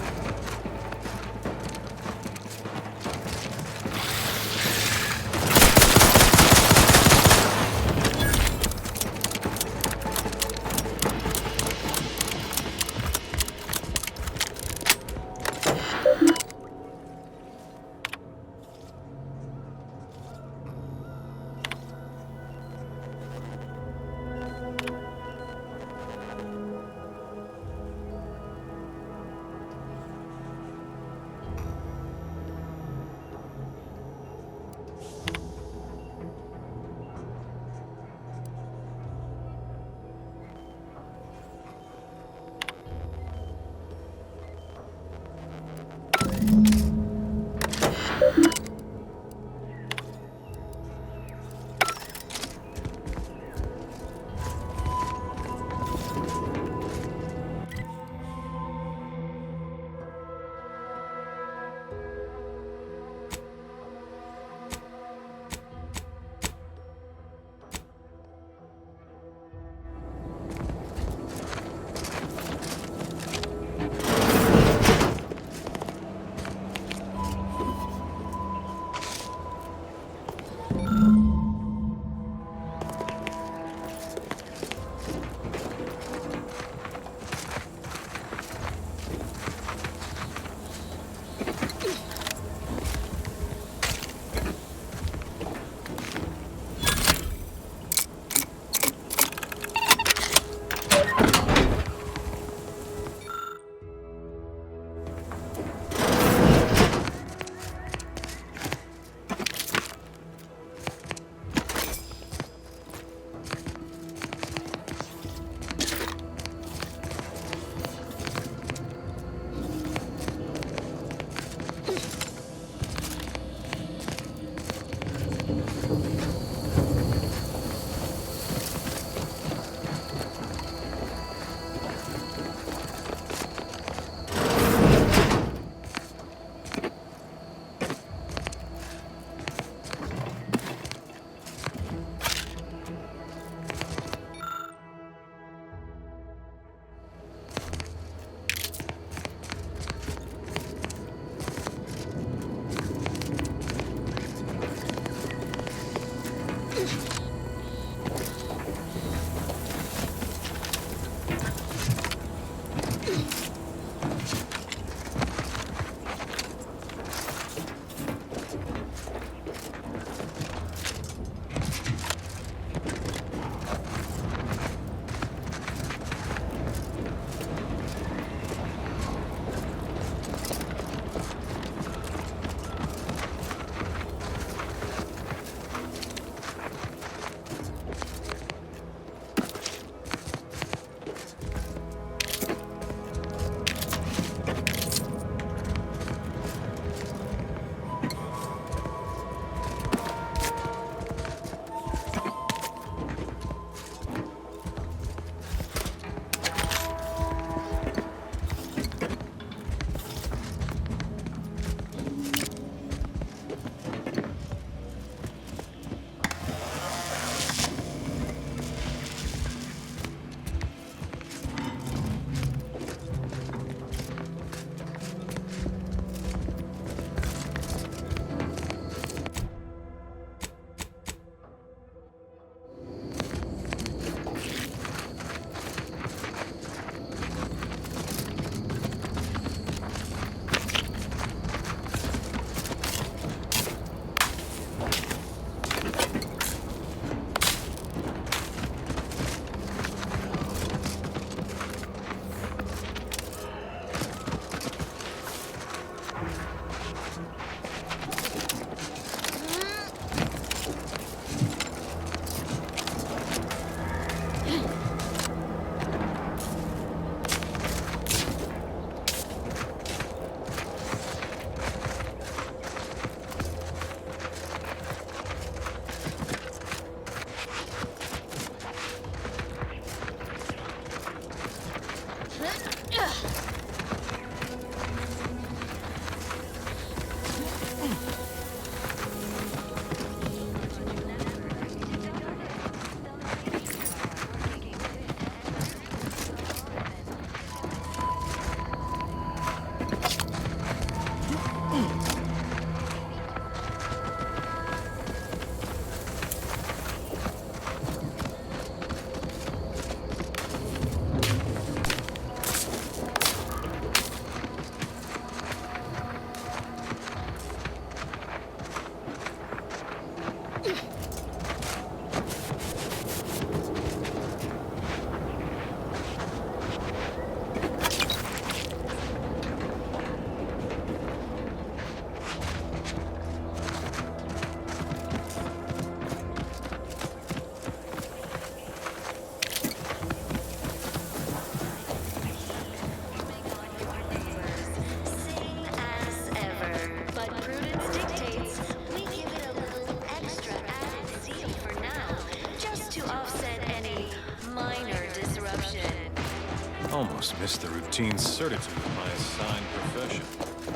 Speaker 4: almost missed the routine certitude of my assigned profession.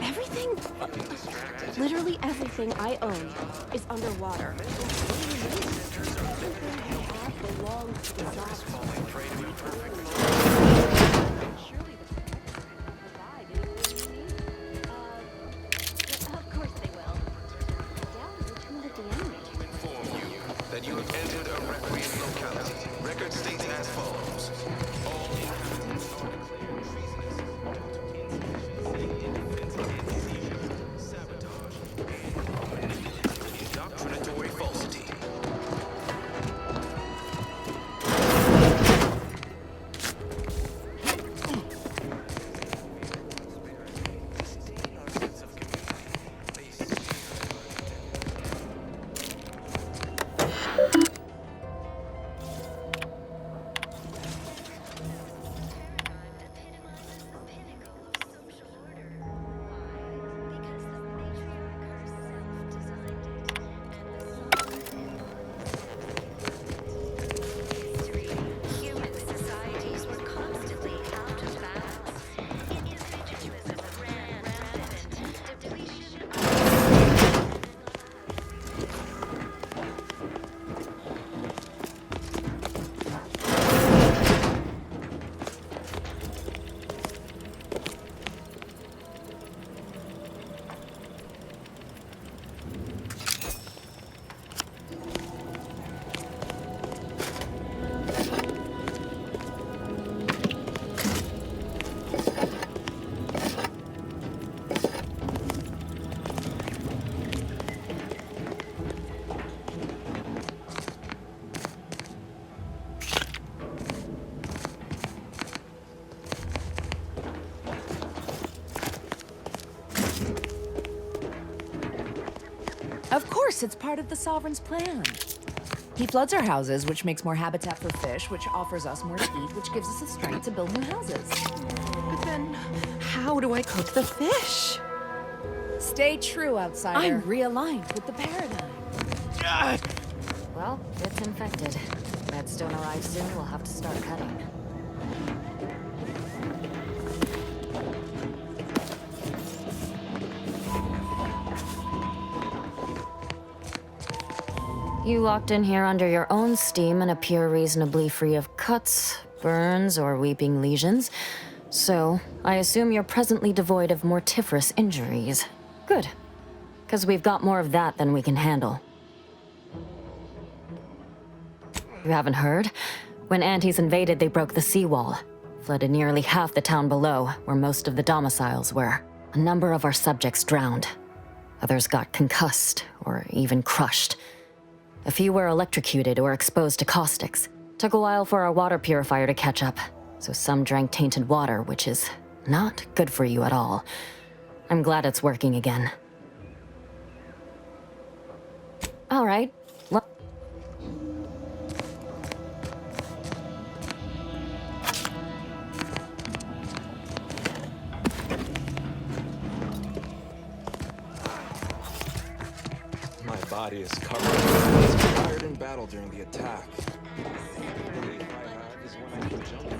Speaker 11: Everything, literally everything I own is underwater.
Speaker 13: That you have entered a recreated locality. Record states as follows. All inhabitants are declared treasonous, sabotage, and indoctrinatory falsity.
Speaker 12: Of course, it's part of the Sovereign's plan. He floods our houses, which makes more habitat for fish, which offers us more to eat, which gives us the strength to build new houses.
Speaker 16: But then, how do I cook the fish?
Speaker 12: Stay true, outsider. I'm realigned with the paradigm.
Speaker 15: Well, it's infected. Redstone arrives soon, we'll have to start cutting. You walked in here under your own steam and appear reasonably free of cuts, burns, or weeping lesions. So, I assume you're presently devoid of mortiferous injuries. Good. Because we've got more of that than we can handle. You haven't heard? When Antis invaded, they broke the seawall. Flooded nearly half the town below, where most of the domiciles were. A number of our subjects drowned. Others got concussed, or even crushed. A few were electrocuted or exposed to caustics. Took a while for our water purifier to catch up, so some drank tainted water, which is not good for you at all. I'm glad it's working again. All right. Well,
Speaker 25: My body is covered. I was fired in battle during the attack. The relief I have is when I can jump.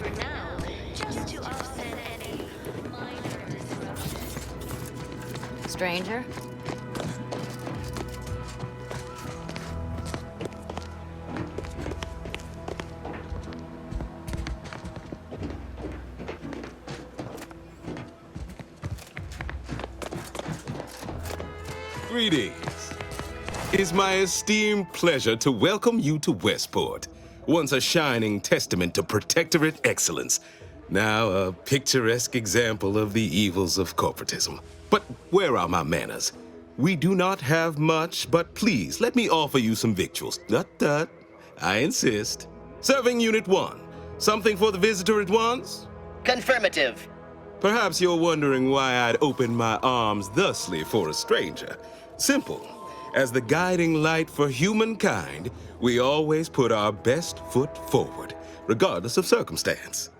Speaker 23: For now, just to offset any minor disruptions.
Speaker 15: stranger?
Speaker 17: Greetings. It's my esteemed pleasure to welcome you to Westport, once a shining testament to protectorate excellence, now a picturesque example of the evils of corporatism. But where are my manners? We do not have much, but please let me offer you some victuals. Tut. I insist. Serving Unit 1. Something for the visitor at once?
Speaker 18: Confirmative.
Speaker 17: Perhaps you're wondering why I'd open my arms thusly for a stranger. Simple. As the guiding light for humankind, we always put our best foot forward, regardless of circumstance.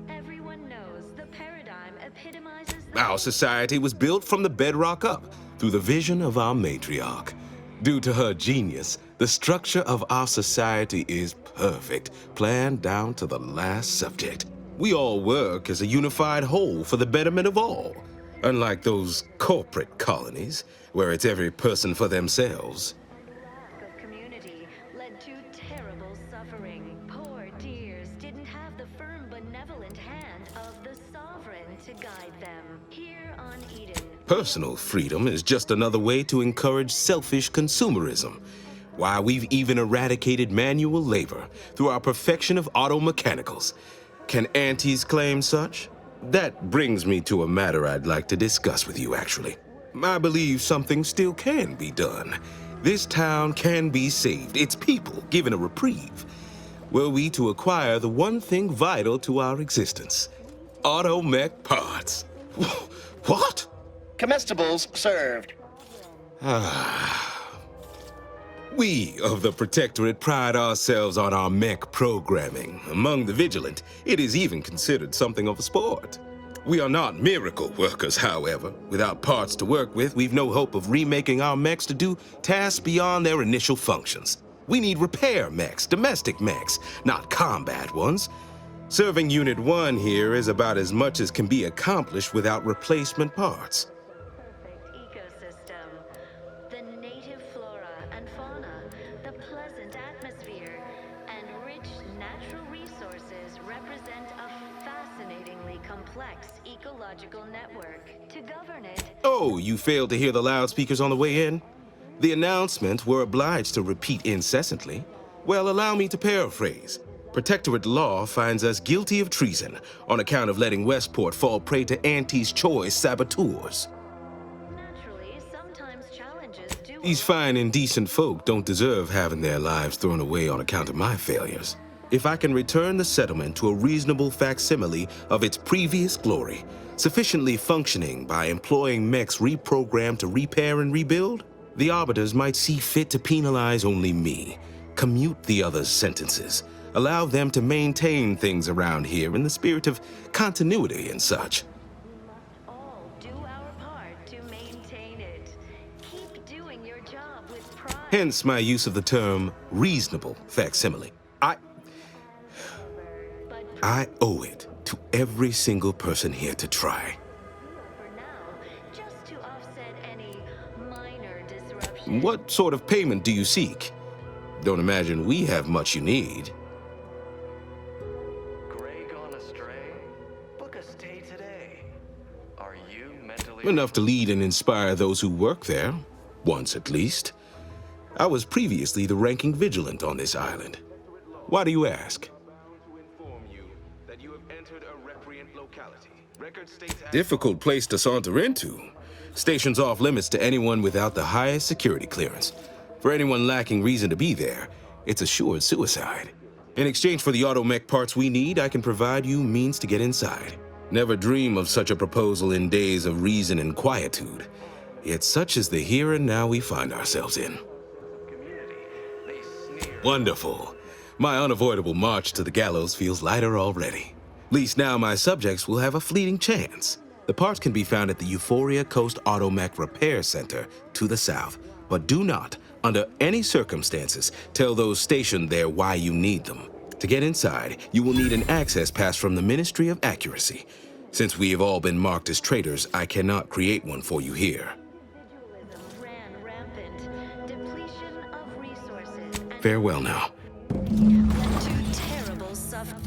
Speaker 23: Everyone knows the paradigm epitomizes
Speaker 17: Our society was built from the bedrock up, through the vision of our matriarch. Due to her genius, the structure of our society is perfect, planned down to the last subject. We all work as a unified whole for the betterment of all, unlike those corporate colonies, where it's every person for themselves.
Speaker 23: Lack of community led to terrible suffering. Poor dears didn't have the firm, benevolent hand of the sovereign to guide them. Here on Eden,
Speaker 17: Personal freedom is just another way to encourage selfish consumerism. Why, we've even eradicated manual labor through our perfection of auto mechanicals. Can aunties claim such? That brings me to a matter I'd like to discuss with you, actually. I believe something still can be done. This town can be saved, its people given a reprieve. Were we to acquire the one thing vital to our existence, auto mech parts. What?
Speaker 8: Comestibles served.
Speaker 17: We of the Protectorate pride ourselves on our mech programming. Among the vigilant, it is even considered something of a sport. We are not miracle workers, however. Without parts to work with, we've no hope of remaking our mechs to do tasks beyond their initial functions. We need repair mechs, domestic mechs, not combat ones. Serving Unit 1 here is about as much as can be accomplished without replacement parts.
Speaker 23: ecosystem, the native flora and fauna, the pleasant atmosphere, and rich natural resources represent a fascinatingly complex ecological network. To govern it,
Speaker 17: Oh, you failed to hear the loudspeakers on the way in? The announcement we're obliged to repeat incessantly. Well, allow me to paraphrase. Protectorate law finds us guilty of treason on account of letting Westport fall prey to Auntie's choice saboteurs.
Speaker 23: naturally, sometimes challenges do.
Speaker 17: These fine and decent folk don't deserve having their lives thrown away on account of my failures. If I can return the settlement to a reasonable facsimile of its previous glory, sufficiently functioning by employing mechs reprogrammed to repair and rebuild, the arbiters might see fit to penalize only me, commute the others' sentences, allow them to maintain things around here in the spirit of continuity and such.
Speaker 23: All do our part to maintain it. Keep doing your job with pride.
Speaker 17: Hence my use of the term reasonable facsimile. I owe it to every single person here to try.
Speaker 23: For now, just to offset any minor disruption.
Speaker 17: What sort of payment do you seek? Don't imagine we have much you need.
Speaker 25: Gray gone astray? Book a stay today. Are you mentally...
Speaker 17: Enough to lead and inspire those who work there, once at least. I was previously the ranking vigilant on this island. Why do you ask? Difficult place to saunter into. Station's off limits to anyone without the highest security clearance. For anyone lacking reason to be there, it's assured suicide. In exchange for the automech parts we need, I can provide you means to get inside. Never dream of such a proposal in days of reason and quietude. Yet such is the here and now we find ourselves in. Wonderful. My unavoidable march to the gallows feels lighter already. At least now my subjects will have a fleeting chance. The parts can be found at the Euphoria Coast Automech Repair Center to the south. But do not, under any circumstances, tell those stationed there why you need them. To get inside, you will need an access pass from the Ministry of Accuracy. Since we have all been marked as traitors, I cannot create one for you here.
Speaker 23: Ran rampant. Depletion of resources and
Speaker 17: Farewell now.
Speaker 23: led to terrible suffering.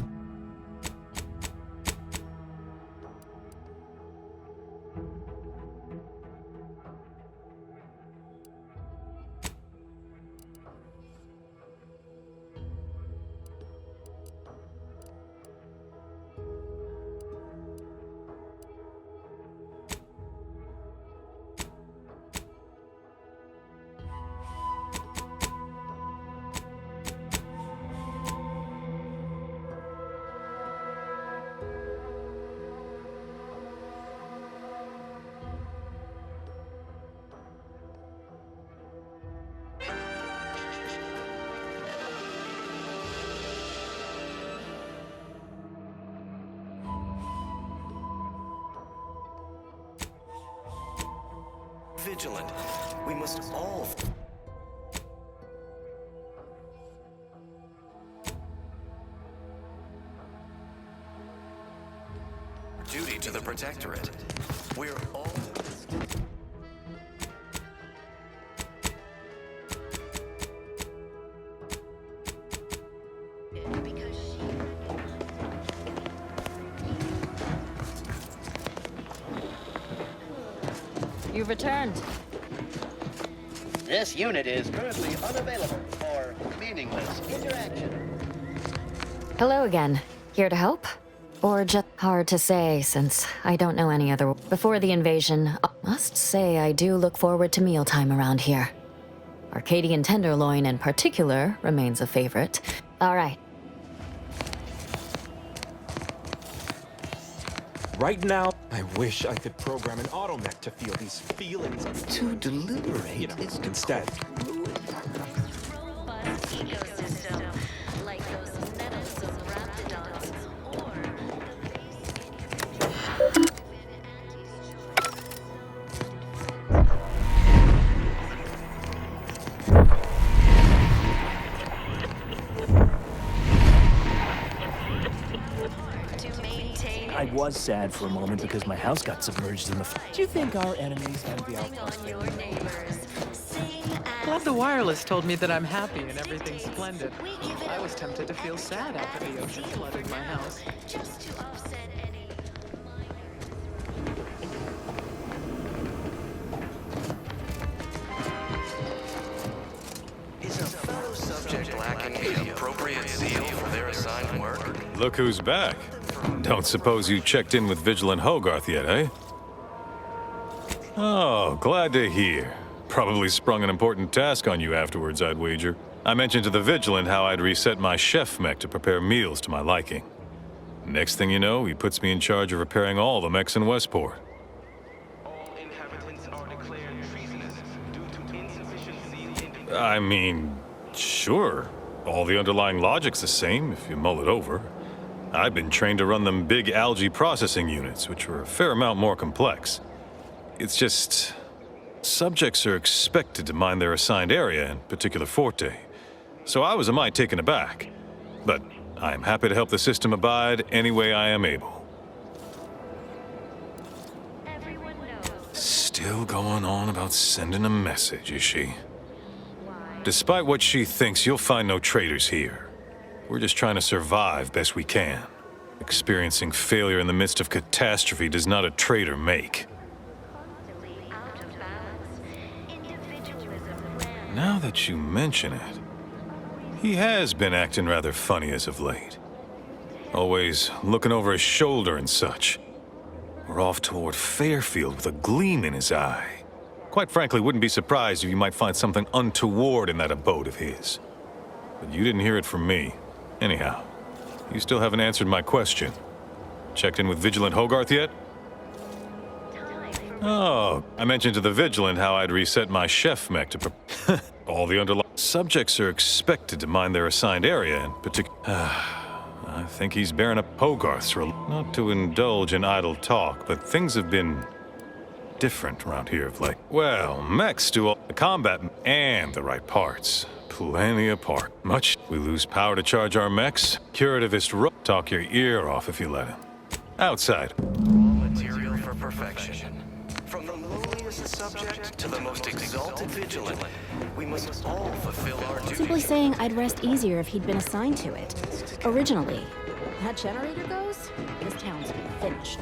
Speaker 25: Vigilant. We must all...
Speaker 13: to the Protectorate. We're all...
Speaker 3: You've returned.
Speaker 8: This unit is currently unavailable for meaningless interaction.
Speaker 15: Hello again. Here to help? Or just hard to say, since I don't know any other. Before the invasion, I must say I do look forward to mealtime around here. Arcadian tenderloin in particular remains a favorite. All right.
Speaker 25: Right now, I wish I could program an automech to feel these feelings.
Speaker 24: To deliberate
Speaker 25: You know,
Speaker 24: is to
Speaker 25: instead.
Speaker 23: Robust ecosystem, like those menace of raptidons, or to maintain.
Speaker 18: I was sad for a moment because my house got submerged in the. Do you think our enemies envy our
Speaker 23: on your neighbors. Sing
Speaker 7: Glad
Speaker 23: as
Speaker 7: the wireless told me that I'm happy and everything's splendid. I was tempted to feel sad after the ocean flooded my house.
Speaker 23: just to offset any
Speaker 13: Is a fellow subject lacking the appropriate zeal for their assigned work?
Speaker 4: Look who's back. Don't suppose you checked in with Vigilant Hogarth yet, eh? Oh, glad to hear. Probably sprung an important task on you afterwards, I'd wager. I mentioned to the Vigilant how I'd reset my chef mech to prepare meals to my liking. Next thing you know, he puts me in charge of repairing all the mechs in Westport.
Speaker 13: All inhabitants are declared treasonous due to insufficiency.
Speaker 4: I mean, sure. All the underlying logic's the same if you mull it over. I've been trained to run them big algae processing units, which are a fair amount more complex. It's just... subjects are expected to mind their assigned area and particular forte. So I was a mite taken aback. But I'm happy to help the system abide any way I am able. Still going on about sending a message, is she? Despite what she thinks, you'll find no traitors here. We're just trying to survive best we can. Experiencing failure in the midst of catastrophe does not a traitor make. Now that you mention it, he has been acting rather funny as of late. Always looking over his shoulder and such. We're off toward Fairfield with a gleam in his eye. Quite frankly, wouldn't be surprised if you might find something untoward in that abode of his. But you didn't hear it from me. Anyhow, you still haven't answered my question. Checked in with Vigilant Hogarth yet? Oh, I mentioned to the Vigilant how I'd reset my chef mech to all the underlying subjects are expected to mind their assigned area in particular. I think he's bearing up Hogarth's not to indulge in idle talk, but things have been different around here of late. Well, mechs do all the combat and the right parts. Plenty apart. Much we lose power to charge our mechs. Curativist talk your ear off if you let him. Outside.
Speaker 13: Material for perfection. From the lowliest subject to the most exalted Vigilant, we must all fulfill our duties.
Speaker 11: Simply saying I'd rest easier if he'd been assigned to it. Originally. That generator goes, this town's finished.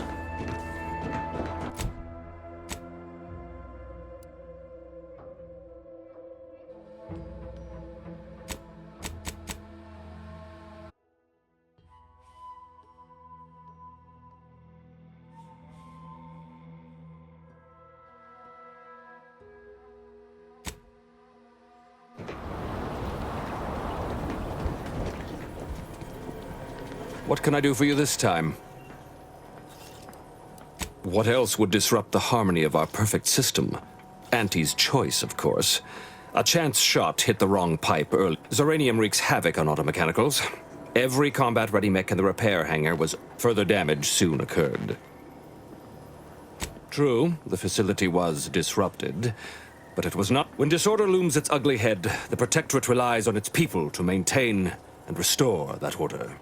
Speaker 19: What can I do for you this time? What else would disrupt the harmony of our perfect system? Auntie's choice, of course. A chance shot hit the wrong pipe early. Zoranium wreaks havoc on automechanicals. Every combat-ready mech in the repair hangar was... Further damage soon occurred. True, the facility was disrupted, but it was not. When disorder looms its ugly head, the Protectorate relies on its people to maintain and restore that order.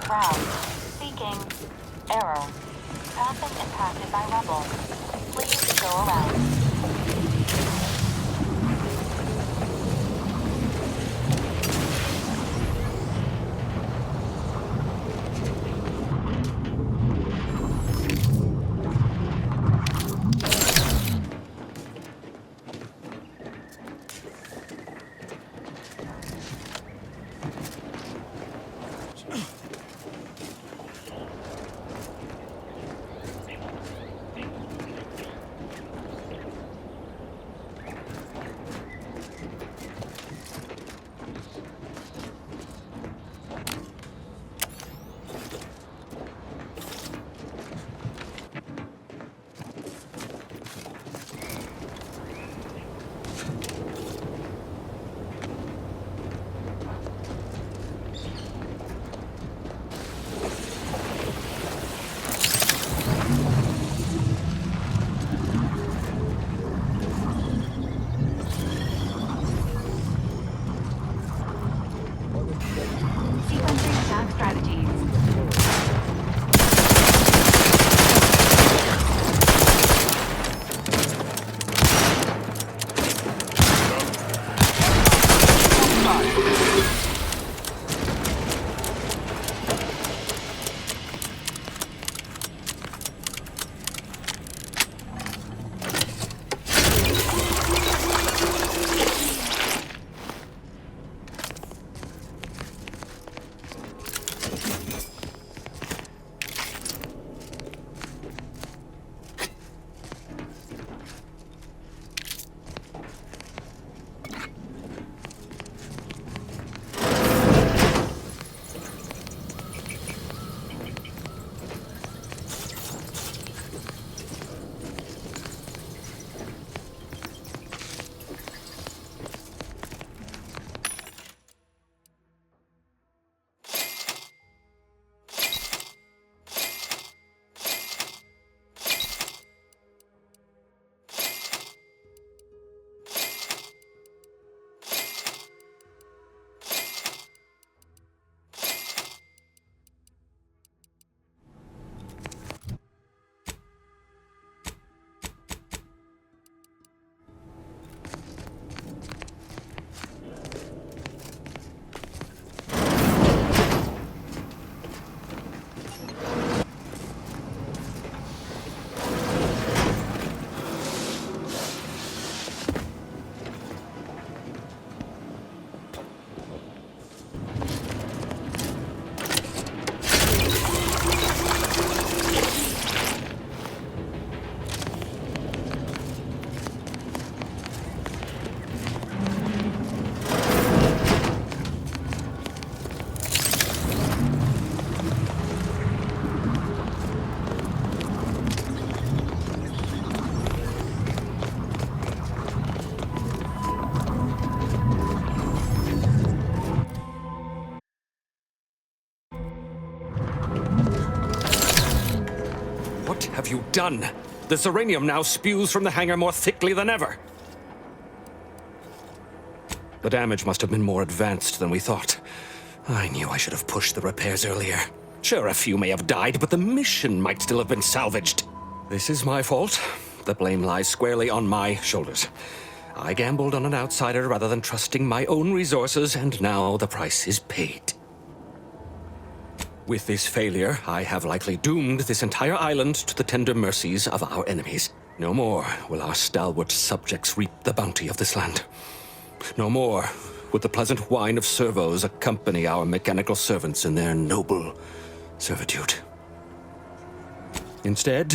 Speaker 10: Route. Seeking. Error. Passing impacted by rubble. Please go around.
Speaker 19: What have you done? The Zeranium now spews from the hangar more thickly than ever. The damage must have been more advanced than we thought. I knew I should have pushed the repairs earlier. Sure, a few may have died, but the mission might still have been salvaged. This is my fault. The blame lies squarely on my shoulders. I gambled on an outsider rather than trusting my own resources, and now the price is paid. With this failure, I have likely doomed this entire island to the tender mercies of our enemies. No more will our stalwart subjects reap the bounty of this land. No more would the pleasant whine of servos accompany our mechanical servants in their noble servitude. Instead,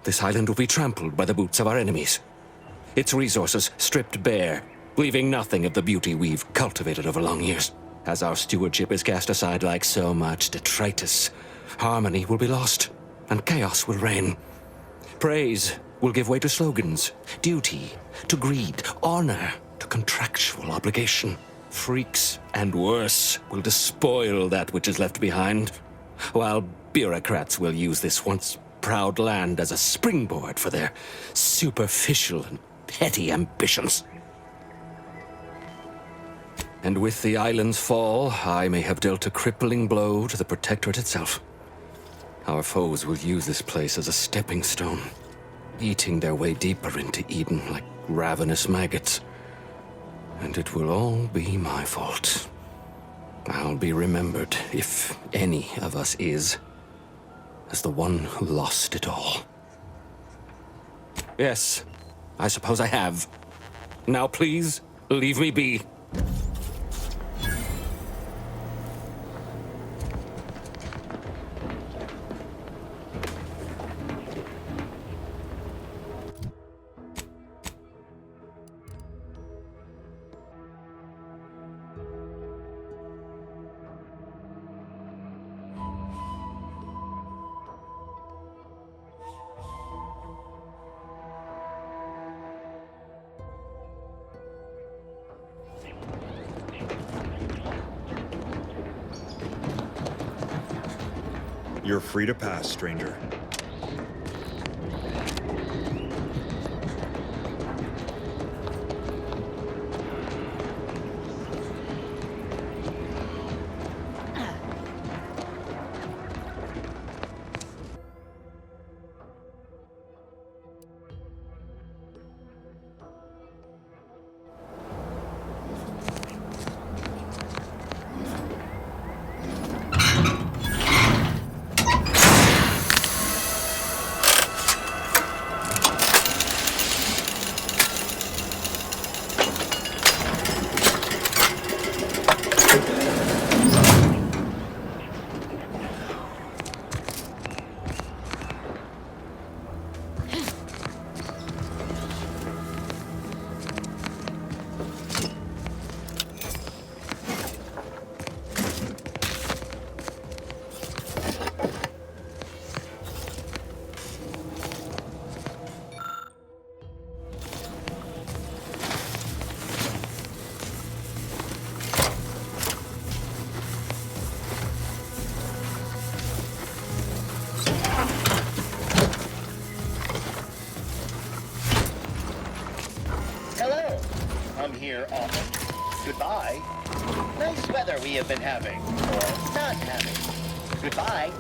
Speaker 19: this island will be trampled by the boots of our enemies. Its resources stripped bare, leaving nothing of the beauty we've cultivated over long years. As our stewardship is cast aside like so much detritus, harmony will be lost, and chaos will reign. Praise will give way to slogans, duty to greed, honor to contractual obligation. Freaks and worse will despoil that which is left behind, while bureaucrats will use this once proud land as a springboard for their superficial and petty ambitions. And with the island's fall, I may have dealt a crippling blow to the Protectorate itself. Our foes will use this place as a stepping stone, eating their way deeper into Eden like ravenous maggots. And it will all be my fault. I'll be remembered, if any of us is, as the one who lost it all. Yes, I suppose I have. Now please, leave me be.
Speaker 1: You're free to pass, stranger.
Speaker 8: Here often. Goodbye. Nice weather we have been having, or not having. Goodbye.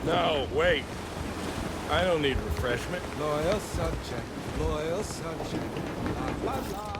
Speaker 20: No, wait.
Speaker 14: I don't need refreshment.
Speaker 25: Loyal subject, loyal subject. La, la, la.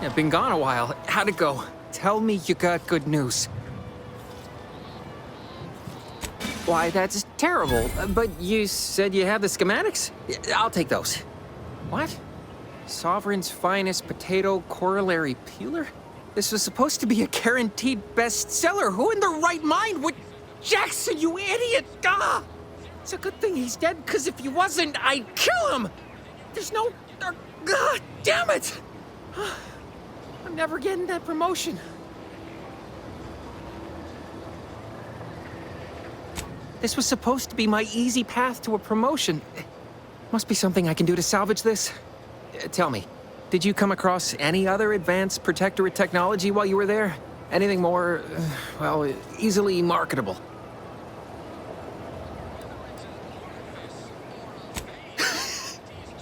Speaker 1: Yeah, been gone a while. How'd it go? Tell me you got good news. Why, that's terrible. But you said you have the schematics? I'll take those. What? Sovereign's finest potato corollary peeler? This was supposed to be a guaranteed bestseller. Who in their right mind would... Jackson, you idiot! Ah! It's a good thing he's dead, because if he wasn't, I'd kill him! There's no... God damn it! I'm never getting that promotion. This was supposed to be my easy path to a promotion. Must be something I can do to salvage this. Tell me, did you come across any other advanced protectorate technology while you were there? Anything more, well, easily marketable?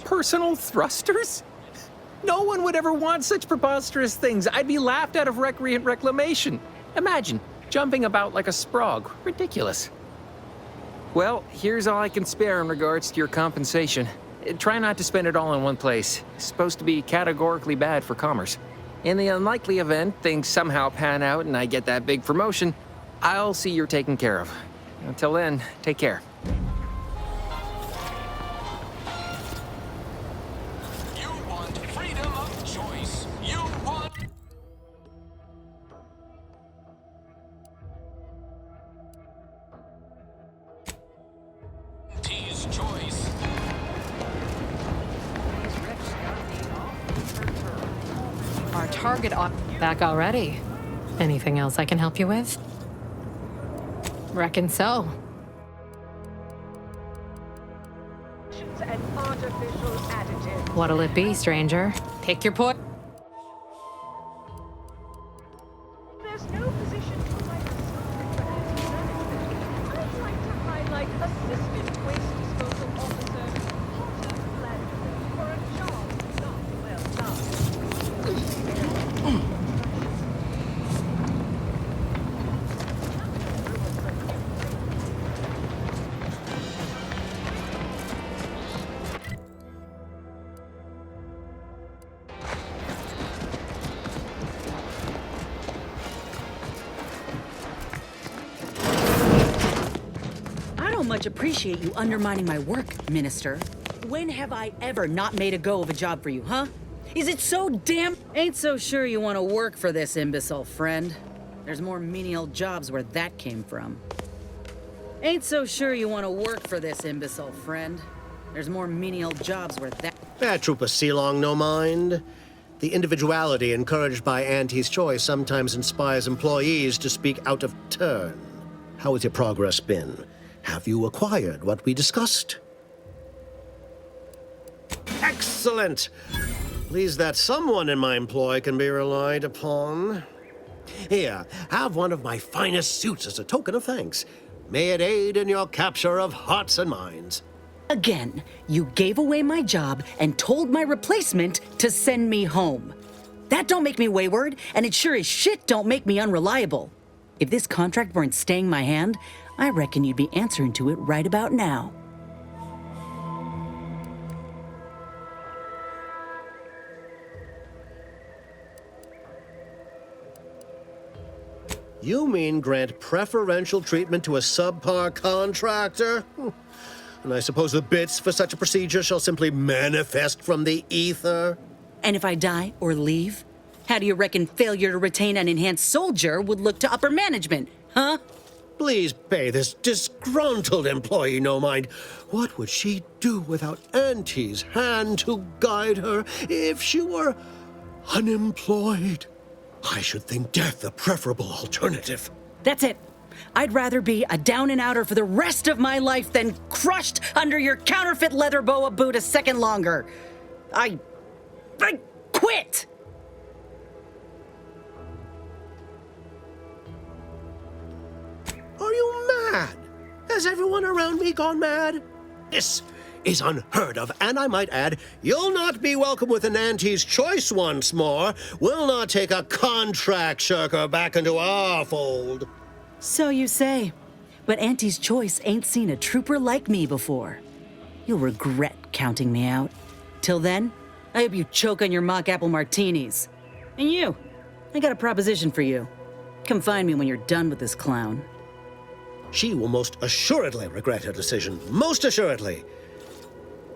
Speaker 1: Personal thrusters? No one would ever want such preposterous things. I'd be laughed out of recreant reclamation. Imagine, jumping about like a sprog. Ridiculous. Well, here's all I can spare in regards to your compensation. Try not to spend it all in one place. It's supposed to be categorically bad for commerce. In the unlikely event things somehow pan out and I get that big promotion, I'll see you're taken care of. Until then, take care.
Speaker 15: Our target back already. Anything else I can help you with? Reckon so. What'll it be, stranger? Pick your point.
Speaker 2: There's no position for my I'd like to highlight assistant waste disposal officer Potter Blandford for a job not well done.
Speaker 3: Much appreciate you undermining my work, Minister. When have I ever not made a go of a job for you, huh? Is it so damn... Ain't so sure you want to work for this imbecile friend. There's more menial jobs where that came from. Ain't so sure you want to work for this imbecile, friend. There's more menial jobs worth that.
Speaker 5: Trooper Sealong, no mind. The individuality encouraged by Auntie's choice sometimes inspires employees to speak out of turn. How has your progress been? Have you acquired what we discussed? Excellent! Pleased that someone in my employ can be relied upon. Here, have one of my finest suits as a token of thanks. May it aid in your capture of hearts and minds.
Speaker 3: Again, you gave away my job and told my replacement to send me home. That don't make me wayward, and it sure as shit don't make me unreliable. If this contract weren't staying my hand, I reckon you'd be answering to it right about now.
Speaker 5: You mean grant preferential treatment to a subpar contractor? And I suppose the bits for such a procedure shall simply manifest from the ether?
Speaker 3: And if I die or leave, how do you reckon failure to retain an enhanced soldier would look to upper management, huh?
Speaker 5: Please pay this disgruntled employee no mind. What would she do without Auntie's hand to guide her if she were unemployed? I should think death a preferable alternative.
Speaker 3: That's it. I'd rather be a down-and-outer for the rest of my life than crushed under your counterfeit leather boa boot a second longer. I quit!
Speaker 5: Are you mad? Has everyone around me gone mad? This is unheard of, and I might add, you'll not be welcome with an Auntie's choice once more. We'll not take a contract shirker back into our fold.
Speaker 3: So you say, but Auntie's choice ain't seen a trooper like me before. You'll regret counting me out. Till then, I hope you choke on your mock apple martinis. And you, I got a proposition for you. Come find me when you're done with this clown.
Speaker 5: She will most assuredly regret her decision. Most assuredly.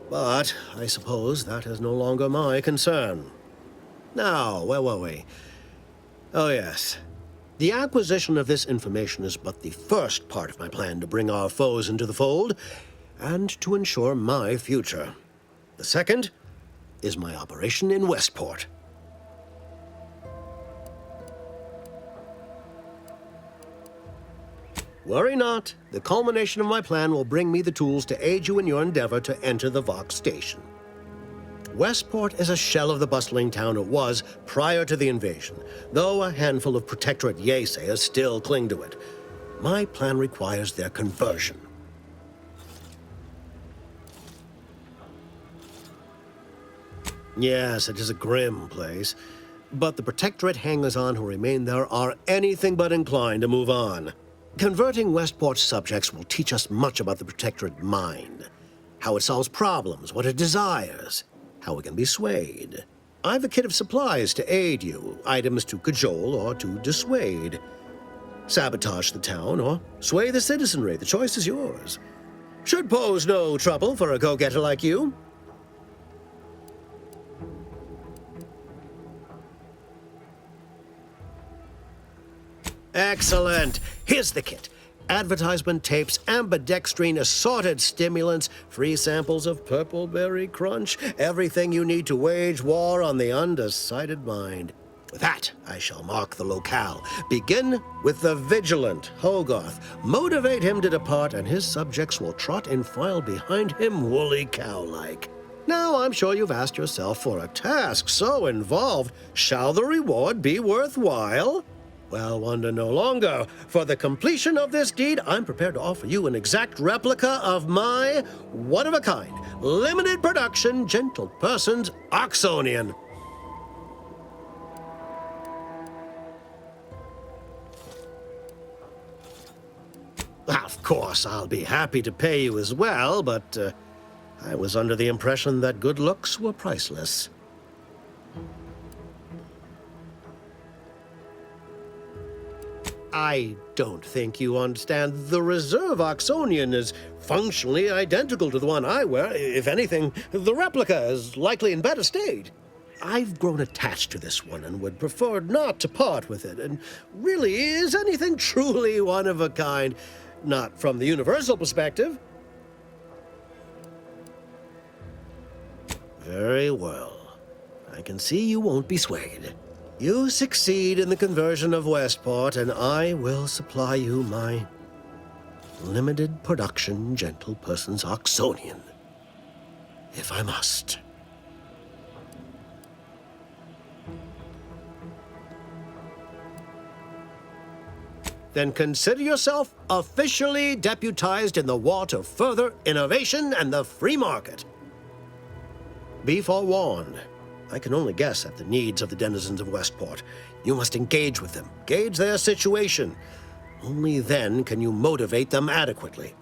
Speaker 5: But I suppose that is no longer my concern. Now, where were we? Oh, yes. The acquisition of this information is but the first part of my plan to bring our foes into the fold and to ensure my future. The second is my operation in Westport. Worry not. The culmination of my plan will bring me the tools to aid you in your endeavor to enter the Vox station. Westport is a shell of the bustling town it was prior to the invasion, though a handful of Protectorate Yesayers still cling to it. My plan requires their conversion. Yes, it is a grim place, but the Protectorate hangers-on who remain there are anything but inclined to move on. Converting Westport's subjects will teach us much about the Protectorate mind, how it solves problems, what it desires, how it can be swayed. I've a kit of supplies to aid you, items to cajole or to dissuade. Sabotage the town or sway the citizenry, the choice is yours. Should pose no trouble for a go-getter like you. Excellent. Here's the kit. Advertisement tapes, ambidextrine, assorted stimulants, free samples of Purple Berry Crunch, everything you need to wage war on the undecided mind. With that, I shall mark the locale. Begin with the vigilant Hogarth. Motivate him to depart, and his subjects will trot in file behind him woolly cow-like. Now, I'm sure you've asked yourself, for a task so involved, shall the reward be worthwhile? Well, wonder no longer. For the completion of this deed, I'm prepared to offer you an exact replica of my one-of-a-kind, limited production, gentle person's Oxonian. Of course, I'll be happy to pay you as well, but I was under the impression that good looks were priceless. I don't think you understand. The Reserve Oxonian is functionally identical to the one I wear. If anything, the replica is likely in better state. I've grown attached to this one and would prefer not to part with it. And really, is anything truly one of a kind? Not from the universal perspective. Very well. I can see you won't be swayed. You succeed in the conversion of Westport, and I will supply you my limited production gentle person's Oxonian, if I must. Then consider yourself officially deputized in the war to further innovation and the free market. Be forewarned. I can only guess at the needs of the denizens of Westport. You must engage with them, gauge their situation. Only then can you motivate them adequately.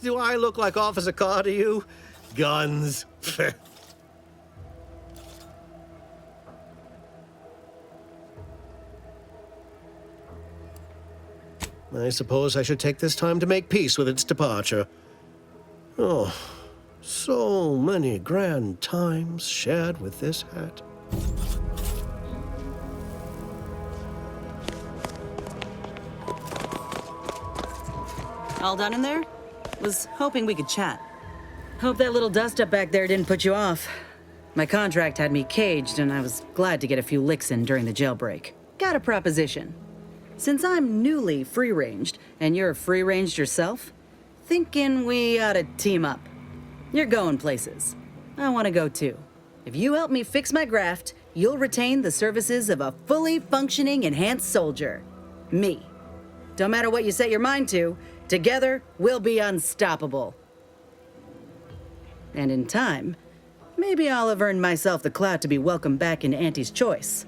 Speaker 5: Do I look like Officer Carr to you? Guns. I suppose I should take this time to make peace with its departure. Oh, so many grand times shared with this hat.
Speaker 3: All done in there? Was hoping we could chat. Hope that little dust-up back there didn't put you off. My contract had me caged, and I was glad to get a few licks in during the jailbreak. Got a proposition. Since I'm newly free-ranged, and you're free-ranged yourself, thinking we ought to team up. You're going places. I want to go too. If you help me fix my graft, you'll retain the services of a fully functioning enhanced soldier. Me. Don't matter what you set your mind to, together we'll be unstoppable. And in time, maybe I'll have earned myself the clout to be welcomed back into Auntie's choice.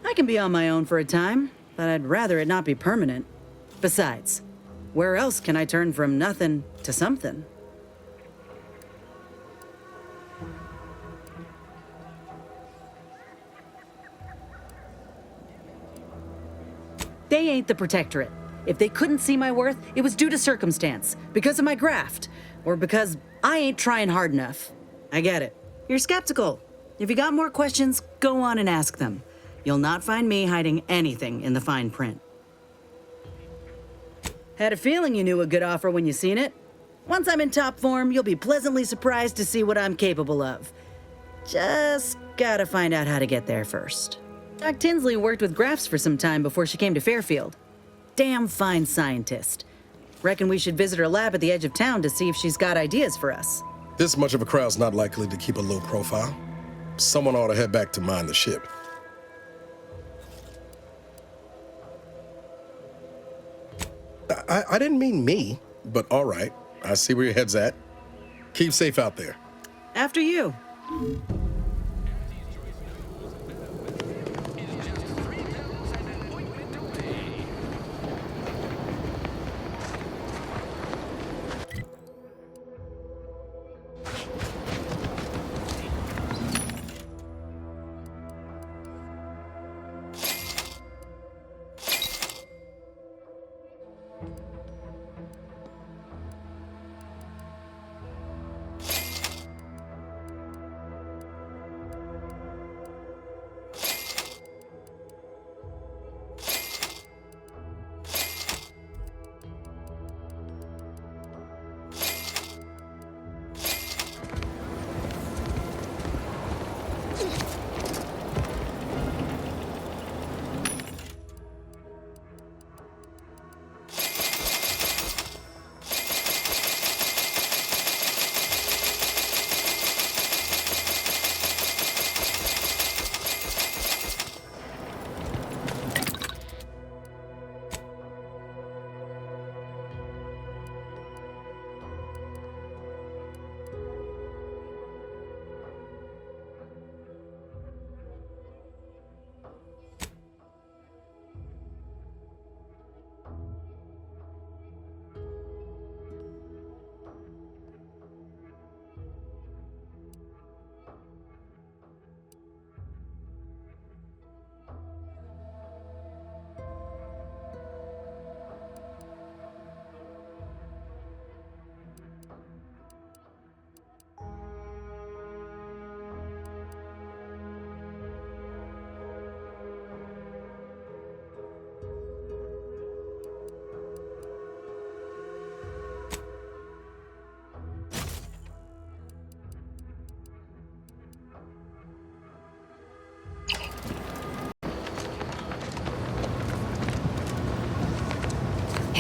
Speaker 3: I can be on my own for a time, but I'd rather it not be permanent. Besides, where else can I turn from nothing to something? They ain't the Protectorate. If they couldn't see my worth, it was due to circumstance, because of my graft, or because I ain't trying hard enough. I get it. You're skeptical. If you got more questions, go on and ask them. You'll not find me hiding anything in the fine print. Had a feeling you knew a good offer when you seen it. Once I'm in top form, you'll be pleasantly surprised to see what I'm capable of. Just gotta find out how to get there first. Doc Tinsley worked with grafts for some time before she came to Fairfield. Damn fine scientist. Reckon we should visit her lab at the edge of town to see if she's got ideas for us.
Speaker 14: This much of a crowd's not likely to keep a low profile. Someone ought to head back to mind the ship. I didn't mean me, but all right. I see where your head's at. Keep safe out there.
Speaker 3: After you.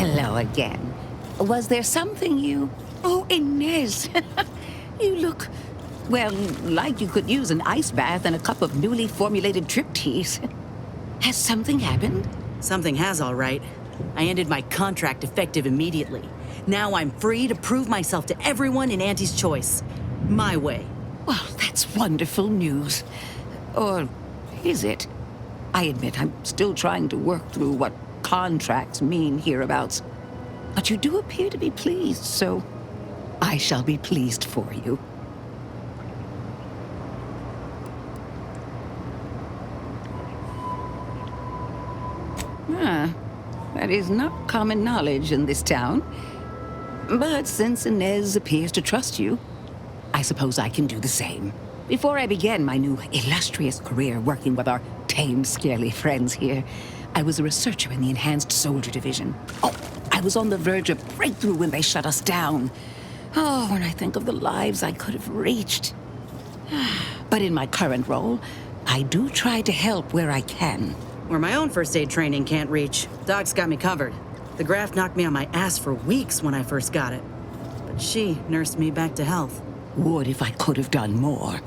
Speaker 6: Hello again. Was there something you... Oh, Inez! You look, well, like you could use an ice bath and a cup of newly formulated trip teas. Has something happened?
Speaker 3: Something has, all right. I ended my contract effective immediately. Now I'm free to prove myself to everyone in Auntie's Choice. My way.
Speaker 6: Well, that's wonderful news. Or is it? I admit I'm still trying to work through what contracts mean hereabouts. But you do appear to be pleased, so I shall be pleased for you. That is not common knowledge in this town. But since Inez appears to trust you, I suppose I can do the same. Before I began my new illustrious career working with our tame, scaly friends here, I was a researcher in the Enhanced Soldier Division. Oh, I was on the verge of breakthrough when they shut us down. Oh, when I think of the lives I could have reached. But in my current role, I do try to help where I can.
Speaker 3: Where my own first aid training can't reach, Doc's got me covered. The graft knocked me on my ass for weeks when I first got it. But she nursed me back to health.
Speaker 6: Would if I could have done more.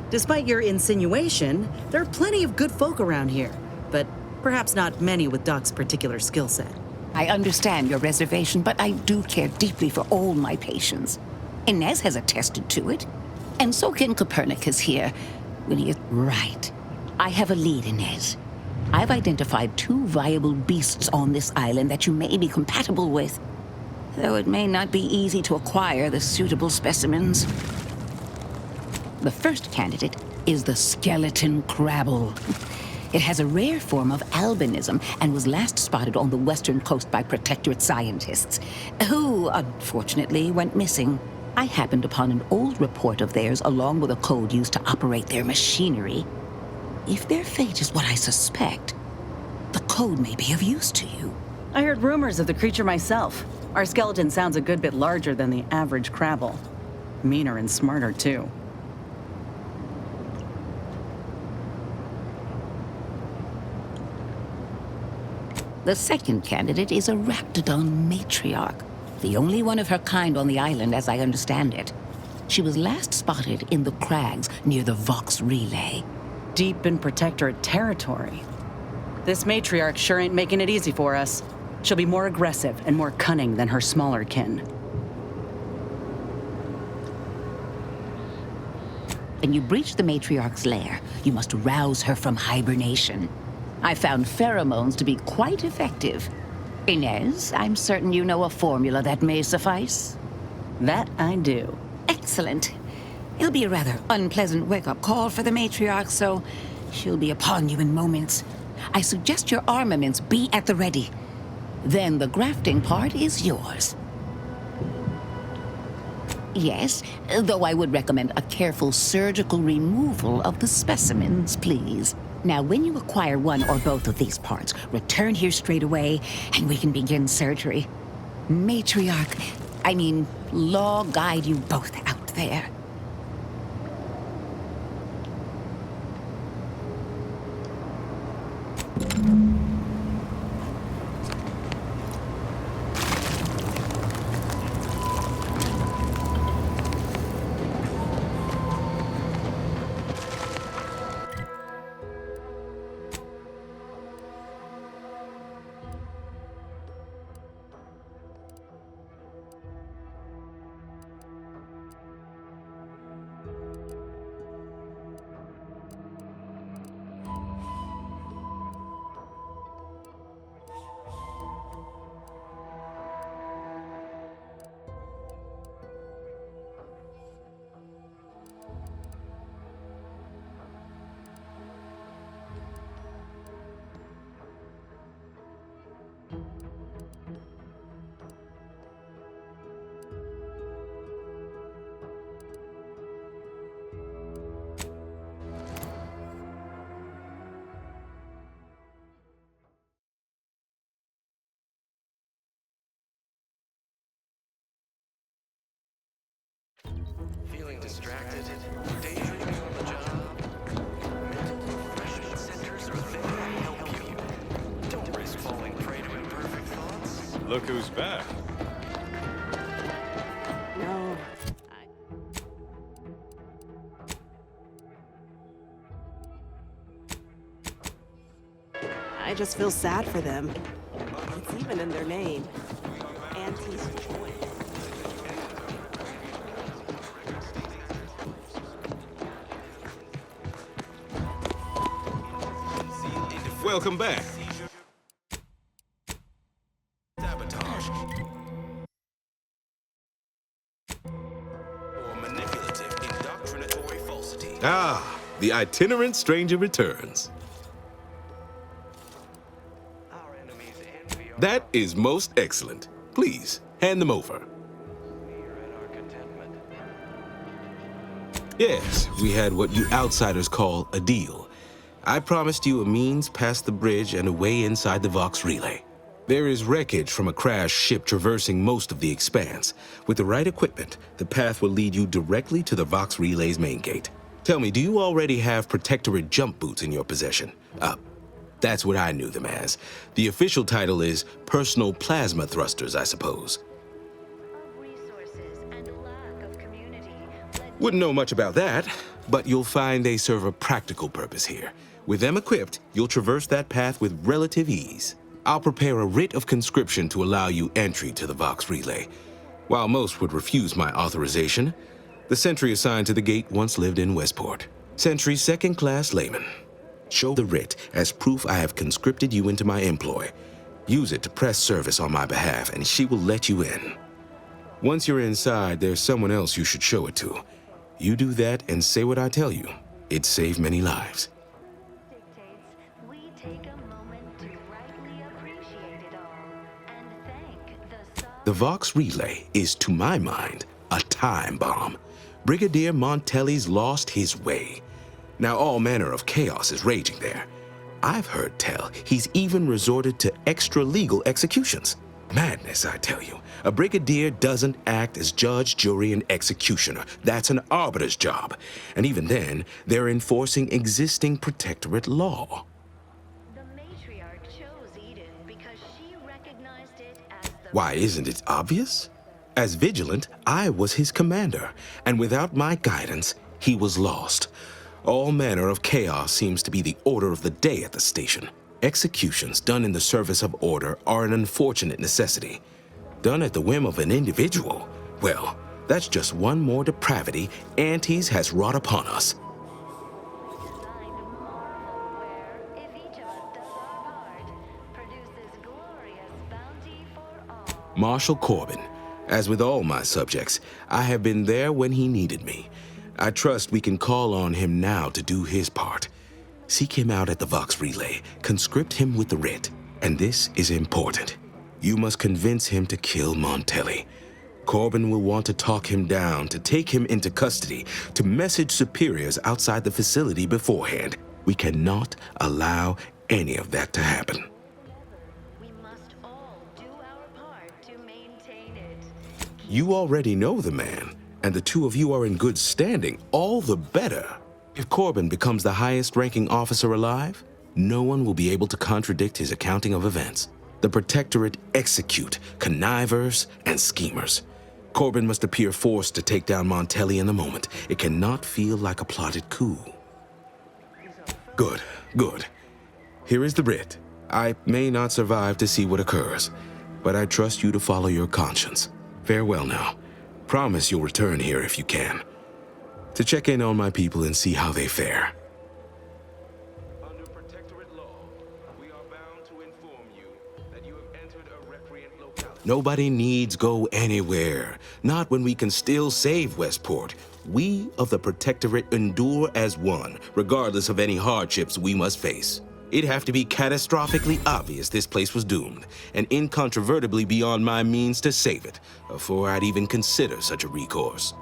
Speaker 3: Despite your insinuation, there are plenty of good folk around here. But perhaps not many with Doc's particular skill set.
Speaker 6: I understand your reservation, but I do care deeply for all my patients. Inez has attested to it. And so can Copernicus here, when he is right. I have a lead, Inez. I've identified 2 viable beasts on this island that you may be compatible with, though it may not be easy to acquire the suitable specimens. The first candidate is the skeleton crabble. It has a rare form of albinism and was last spotted on the western coast by protectorate scientists, who, unfortunately, went missing. I happened upon an old report of theirs along with a code used to operate their machinery. If their fate is what I suspect, the code may be of use to you.
Speaker 3: I heard rumors of the creature myself. Our skeleton sounds a good bit larger than the average crabble. Meaner and smarter, too.
Speaker 6: The second candidate is a Raptidon matriarch, the only one of her kind on the island as I understand it. She was last spotted in the crags near the Vox Relay.
Speaker 3: Deep in protectorate territory. This matriarch sure ain't making it easy for us. She'll be more aggressive and more cunning than her smaller kin.
Speaker 6: When you breach the matriarch's lair, you must rouse her from hibernation. I found pheromones to be quite effective. Inez, I'm certain you know a formula that may suffice.
Speaker 3: That I do.
Speaker 6: Excellent. It'll be a rather unpleasant wake-up call for the matriarch, so she'll be upon you in moments. I suggest your armaments be at the ready. Then the grafting part is yours. Yes, though I would recommend a careful surgical removal of the specimens, please. Now, when you acquire one or both of these parts, return here straight away, and we can begin surgery. Law guide you both out there.
Speaker 13: Feeling distracted, daydreaming on the job, mental refreshment centers are there.
Speaker 4: Look who's back.
Speaker 9: No. I just feel sad for them. It's even in their name. Auntie's Choice.
Speaker 17: Welcome back.
Speaker 13: Sabotage. Or manipulative, indoctrinatory falsity.
Speaker 17: Ah, the itinerant stranger returns. That is most excellent. Please, hand them over. Yes, we had what you outsiders call a deal. I promised you a means past the bridge and a way inside the Vox relay. There is wreckage from a crashed ship traversing most of the expanse. With the right equipment, the path will lead you directly to the Vox relay's main gate. Tell me, do you already have Protectorate jump boots in your possession? That's what I knew them as. The official title is Personal Plasma Thrusters, I suppose. Wouldn't know much about that, but you'll find they serve a practical purpose here. With them equipped, you'll traverse that path with relative ease. I'll prepare a writ of conscription to allow you entry to the Vox relay. While most would refuse my authorization, the sentry assigned to the gate once lived in Westport. Sentry second-class layman. Show the writ as proof I have conscripted you into my employ. Use it to press service on my behalf, and she will let you in. Once you're inside, there's someone else you should show it to. You do that and say what I tell you. It'd save many lives. The Vox relay is, to my mind, a time bomb. Brigadier Montelli's lost his way. Now all manner of chaos is raging there. I've heard tell he's even resorted to extra-legal executions. Madness, I tell you. A brigadier doesn't act as judge, jury, and executioner. That's an arbiter's job. And even then, they're enforcing existing protectorate law.
Speaker 23: The matriarch chose Eden because she recognized it as the...
Speaker 17: Why, isn't it obvious? As vigilant, I was his commander, and without my guidance, he was lost. All manner of chaos seems to be the order of the day at the station. Executions done in the service of order are an unfortunate necessity. Done at the whim of an individual, well, that's just one more depravity Antes has wrought upon us. Marshal Corbin. As with all my subjects, I have been there when he needed me. I trust we can call on him now to do his part. Seek him out at the Vox relay, conscript him with the writ, and this is important. You must convince him to kill Montelli. Corbin will want to talk him down, to take him into custody, to message superiors outside the facility beforehand. We cannot allow any of that to happen. You already know the man, and the two of you are in good standing, all the better. If Corbin becomes the highest-ranking officer alive, no one will be able to contradict his accounting of events. The Protectorate execute connivers and schemers. Corbin must appear forced to take down Montelli in the moment. It cannot feel like a plotted coup. Good, good. Here is the writ. I may not survive to see what occurs, but I trust you to follow your conscience. Farewell now. Promise you'll return here if you can, to check in on my people and see how they fare. Under Protectorate law, we are bound to inform you that you have entered a recreant locality. Nobody needs go anywhere, not when we can still save Westport. We of the Protectorate endure as one, regardless of any hardships we must face. It'd have to be catastrophically obvious this place was doomed, and incontrovertibly beyond my means to save it, before I'd even consider such a recourse.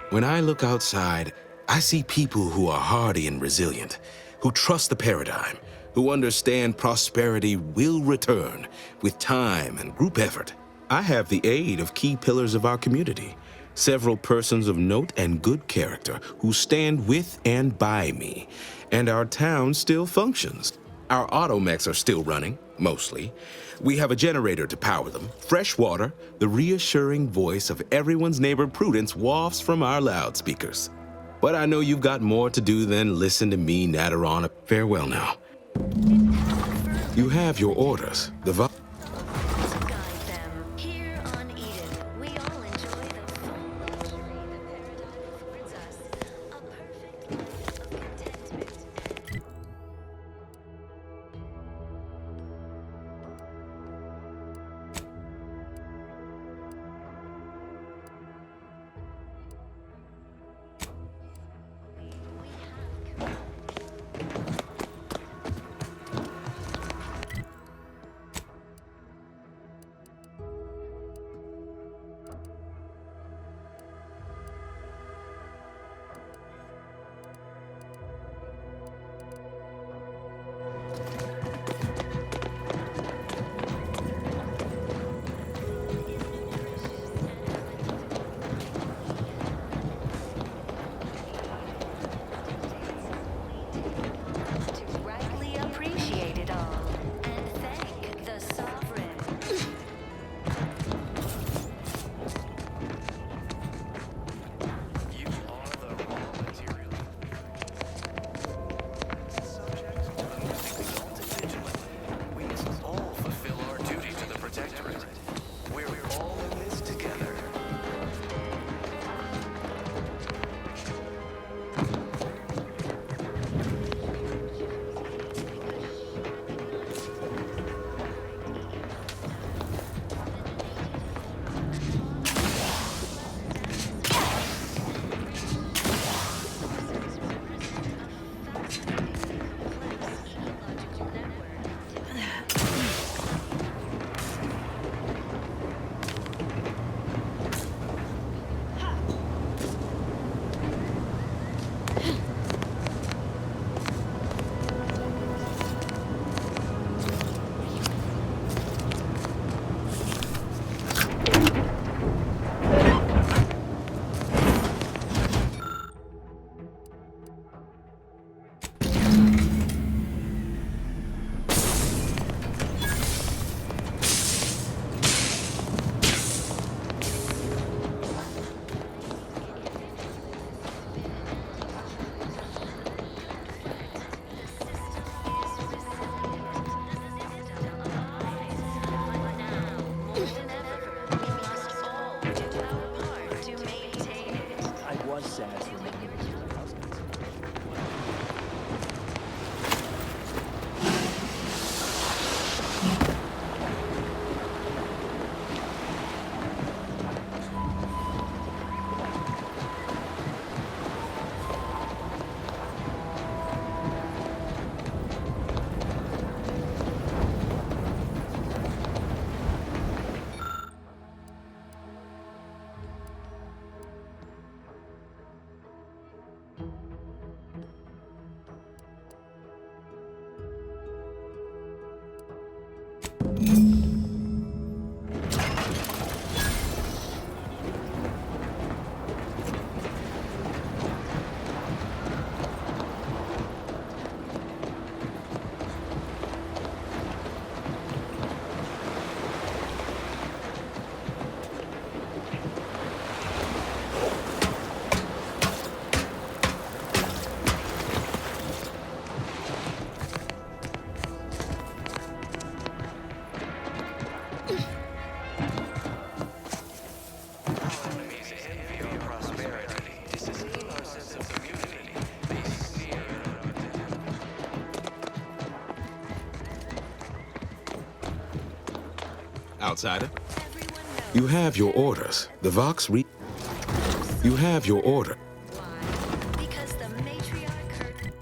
Speaker 17: When I look outside, I see people who are hardy and resilient, who trust the paradigm, who understand prosperity will return with time and group effort. I have the aid of key pillars of our community, several persons of note and good character who stand with and by me, and our town still functions. Our automechs are still running, mostly. We have a generator to power them, fresh water, the reassuring voice of everyone's neighbor Prudence wafts from our loudspeakers. But I know you've got more to do than listen to me natter on. Farewell now. You have your orders. The
Speaker 23: Here on Eden, we all enjoy the full luxury the paradigm affords us. A perfect life of contentment. To rightly appreciate it all and thank the sovereign.
Speaker 13: You are the raw material. Subject to the most exalted vigilant, we must all fulfill our duty to the Protectorate. We're all in this together.
Speaker 18: I was sad for making it to the house.
Speaker 17: Outsider, you have your orders. The Vox You have your order.
Speaker 23: Because the matriarch heard.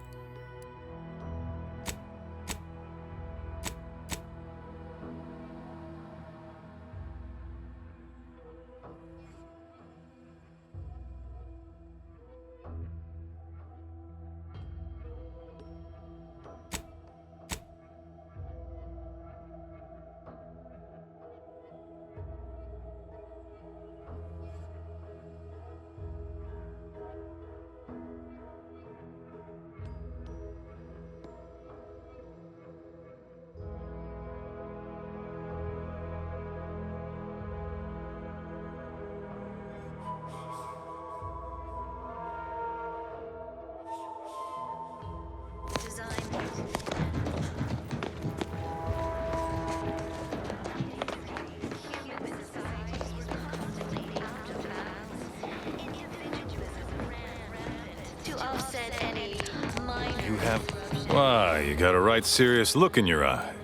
Speaker 4: Ah, you got a right serious look in your eye.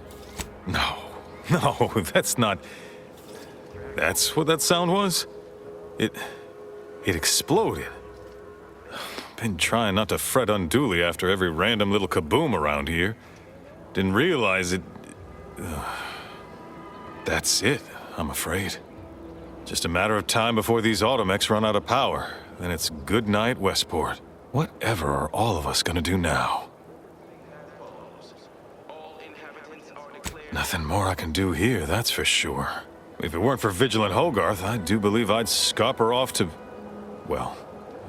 Speaker 4: No, that's not... That's what that sound was? It exploded. Been trying not to fret unduly after every random little kaboom around here. Didn't realize it... That's it, I'm afraid. Just a matter of time before these automechs run out of power. Then it's good night, Westport. Whatever are all of us gonna do now? Nothing more I can do here, that's for sure. If it weren't for Vigilant Hogarth, I do believe I'd scupper off to... well,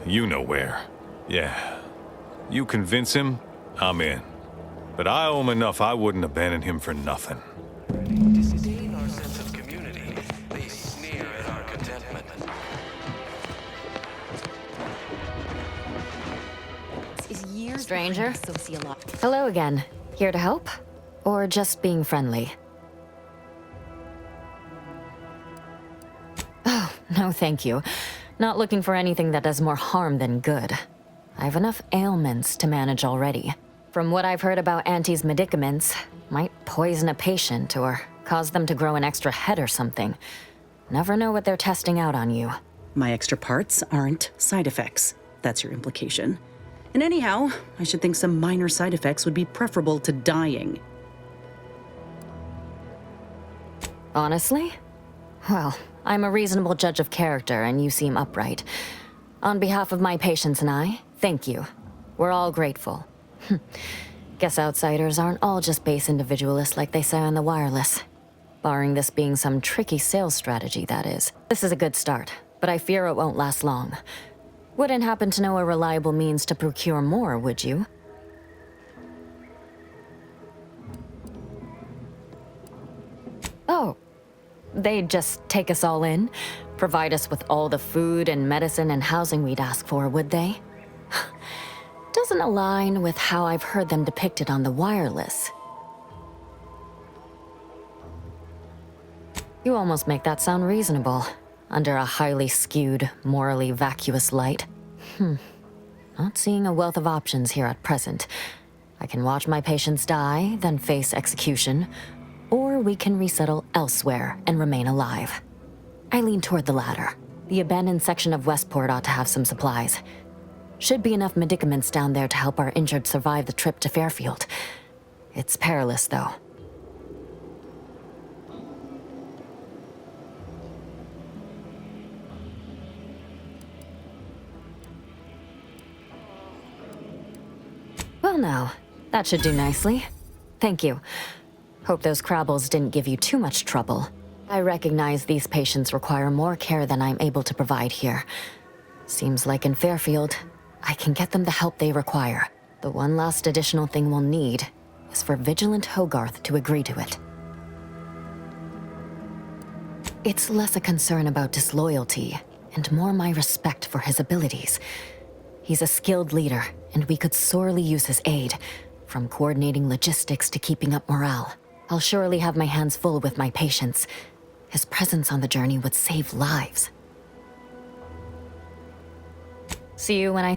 Speaker 4: you know where. Yeah. You convince him, I'm in. But I owe him enough I wouldn't abandon him for nothing.
Speaker 13: Disdain our sense of community. They sneer at our contentment.
Speaker 15: Stranger? Hello again. Here to help? Or just being friendly? Oh, no thank you. Not looking for anything that does more harm than good. I have enough ailments to manage already. From what I've heard about Auntie's medicaments, might poison a patient or cause them to grow an extra head or something. Never know what they're testing out on you.
Speaker 3: My extra parts aren't side effects. That's your implication. And anyhow, I should think some minor side effects would be preferable to dying.
Speaker 15: Honestly? Well, I'm a reasonable judge of character, and you seem upright. On behalf of my patients and I, thank you. We're all grateful. Guess outsiders aren't all just base individualists like they say on the wireless. Barring this being some tricky sales strategy, that is. This is a good start, but I fear it won't last long. Wouldn't happen to know a reliable means to procure more, would you? Oh. They'd just take us all in? Provide us with all the food and medicine and housing we'd ask for, would they? Doesn't align with how I've heard them depicted on the wireless. You almost make that sound reasonable, under a highly skewed, morally vacuous light. Not seeing a wealth of options here at present. I can watch my patients die, then face execution, or we can resettle elsewhere and remain alive. I lean toward the latter. The abandoned section of Westport ought to have some supplies. Should be enough medicaments down there to help our injured survive the trip to Fairfield. It's perilous, though. Well now, that should do nicely. Thank you. Hope those Crabbles didn't give you too much trouble. I recognize these patients require more care than I'm able to provide here. Seems like in Fairfield, I can get them the help they require. The one last additional thing we'll need is for Vigilant Hogarth to agree to it. It's less a concern about disloyalty, and more my respect for his abilities. He's a skilled leader, and we could sorely use his aid, from coordinating logistics to keeping up morale. I'll surely have my hands full with my patients. His presence on the journey would save lives. See you when I...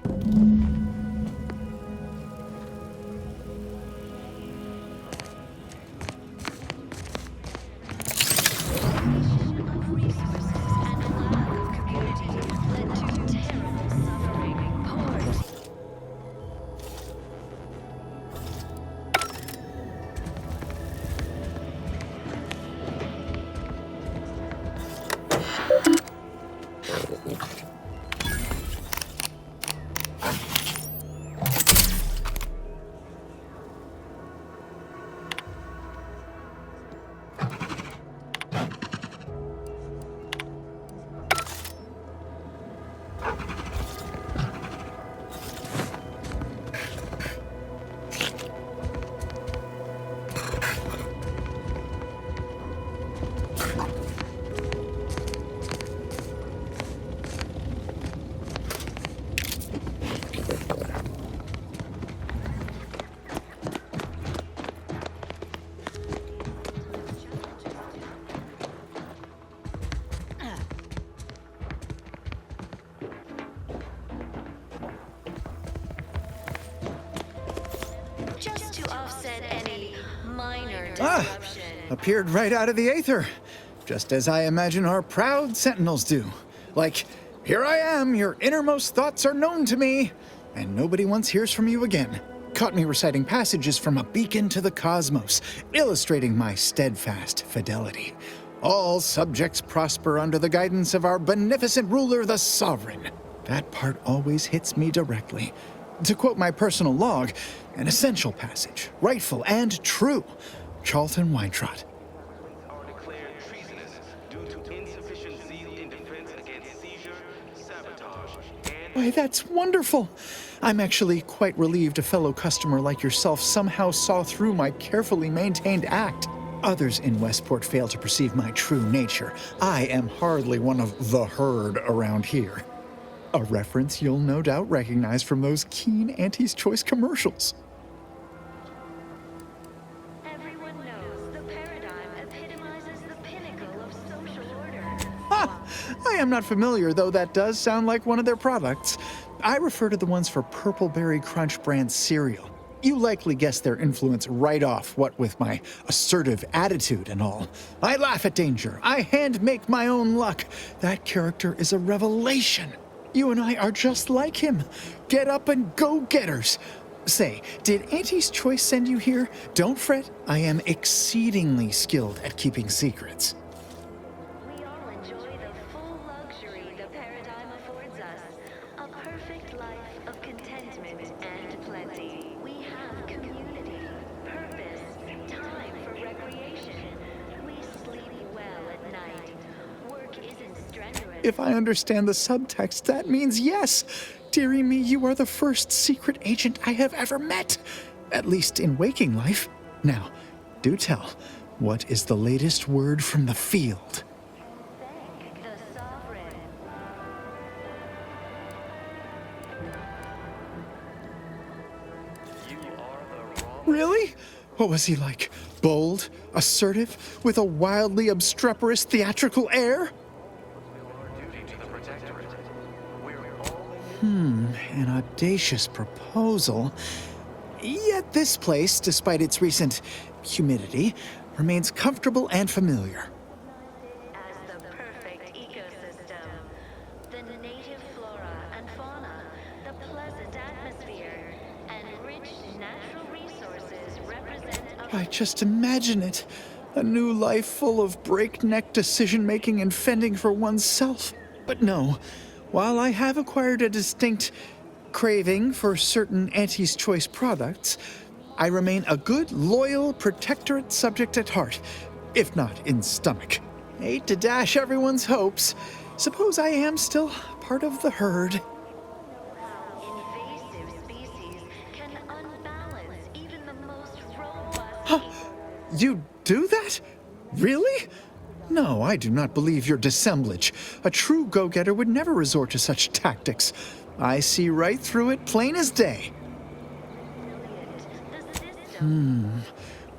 Speaker 12: Appeared right out of the aether, just as I imagine our proud sentinels do. Like, here I am, your innermost thoughts are known to me, and nobody once hears from you again. Caught me reciting passages from a beacon to the cosmos, illustrating my steadfast fidelity. All subjects prosper under the guidance of our beneficent ruler, the Sovereign. That part always hits me directly. To quote my personal log, an essential passage, rightful and true. Charlton Weintrott.
Speaker 13: Are declared treasonous due to insufficient zeal in defense against seizure, sabotage, and...
Speaker 12: Why, that's wonderful. I'm actually quite relieved a fellow customer like yourself somehow saw through my carefully maintained act. Others in Westport fail to perceive my true nature. I am hardly one of the herd around here. A reference you'll no doubt recognize from those keen Auntie's Choice commercials.
Speaker 23: Everyone knows the paradigm epitomizes the pinnacle of social order.
Speaker 12: I am not familiar, though that does sound like one of their products. I refer to the ones for Purple Berry Crunch brand cereal. You likely guessed their influence right off, what with my assertive attitude and all. I laugh at danger. I hand make my own luck. That character is a revelation. You and I are just like him. Get up and go-getters. Say, did Auntie's Choice send you here? Don't fret. I am exceedingly skilled at keeping secrets.
Speaker 23: We all enjoy the full luxury the paradigm affords us. A perfect life of contentment and plenty. We have community, purpose, time for recreation. We sleep well at night. Work isn't strenuous.
Speaker 12: If I understand the subtext, that means yes. Dearie me, you are the first secret agent I have ever met. At least in waking life. Now, do tell, what is the latest word from the field?
Speaker 23: Thank the Sovereign.
Speaker 12: Really? What was he like? Bold? Assertive? With a wildly obstreperous theatrical air? An audacious proposal. Yet this place, despite its recent humidity, remains comfortable and familiar.
Speaker 23: As the perfect ecosystem. The native flora and fauna, the pleasant atmosphere, and rich natural resources represent a...
Speaker 12: I just imagine it. A new life full of breakneck decision-making and fending for oneself. But no, while I have acquired a distinct craving for certain Auntie's Choice products, I remain a good, loyal protectorate subject at heart, if not in stomach. Hate to dash everyone's hopes. Suppose I am still part of the herd.
Speaker 23: Invasive species can unbalance even the most robust...
Speaker 12: Huh? You do that? Really? No, I do not believe your dissemblage. A true go-getter would never resort to such tactics. I see right through it, plain as day.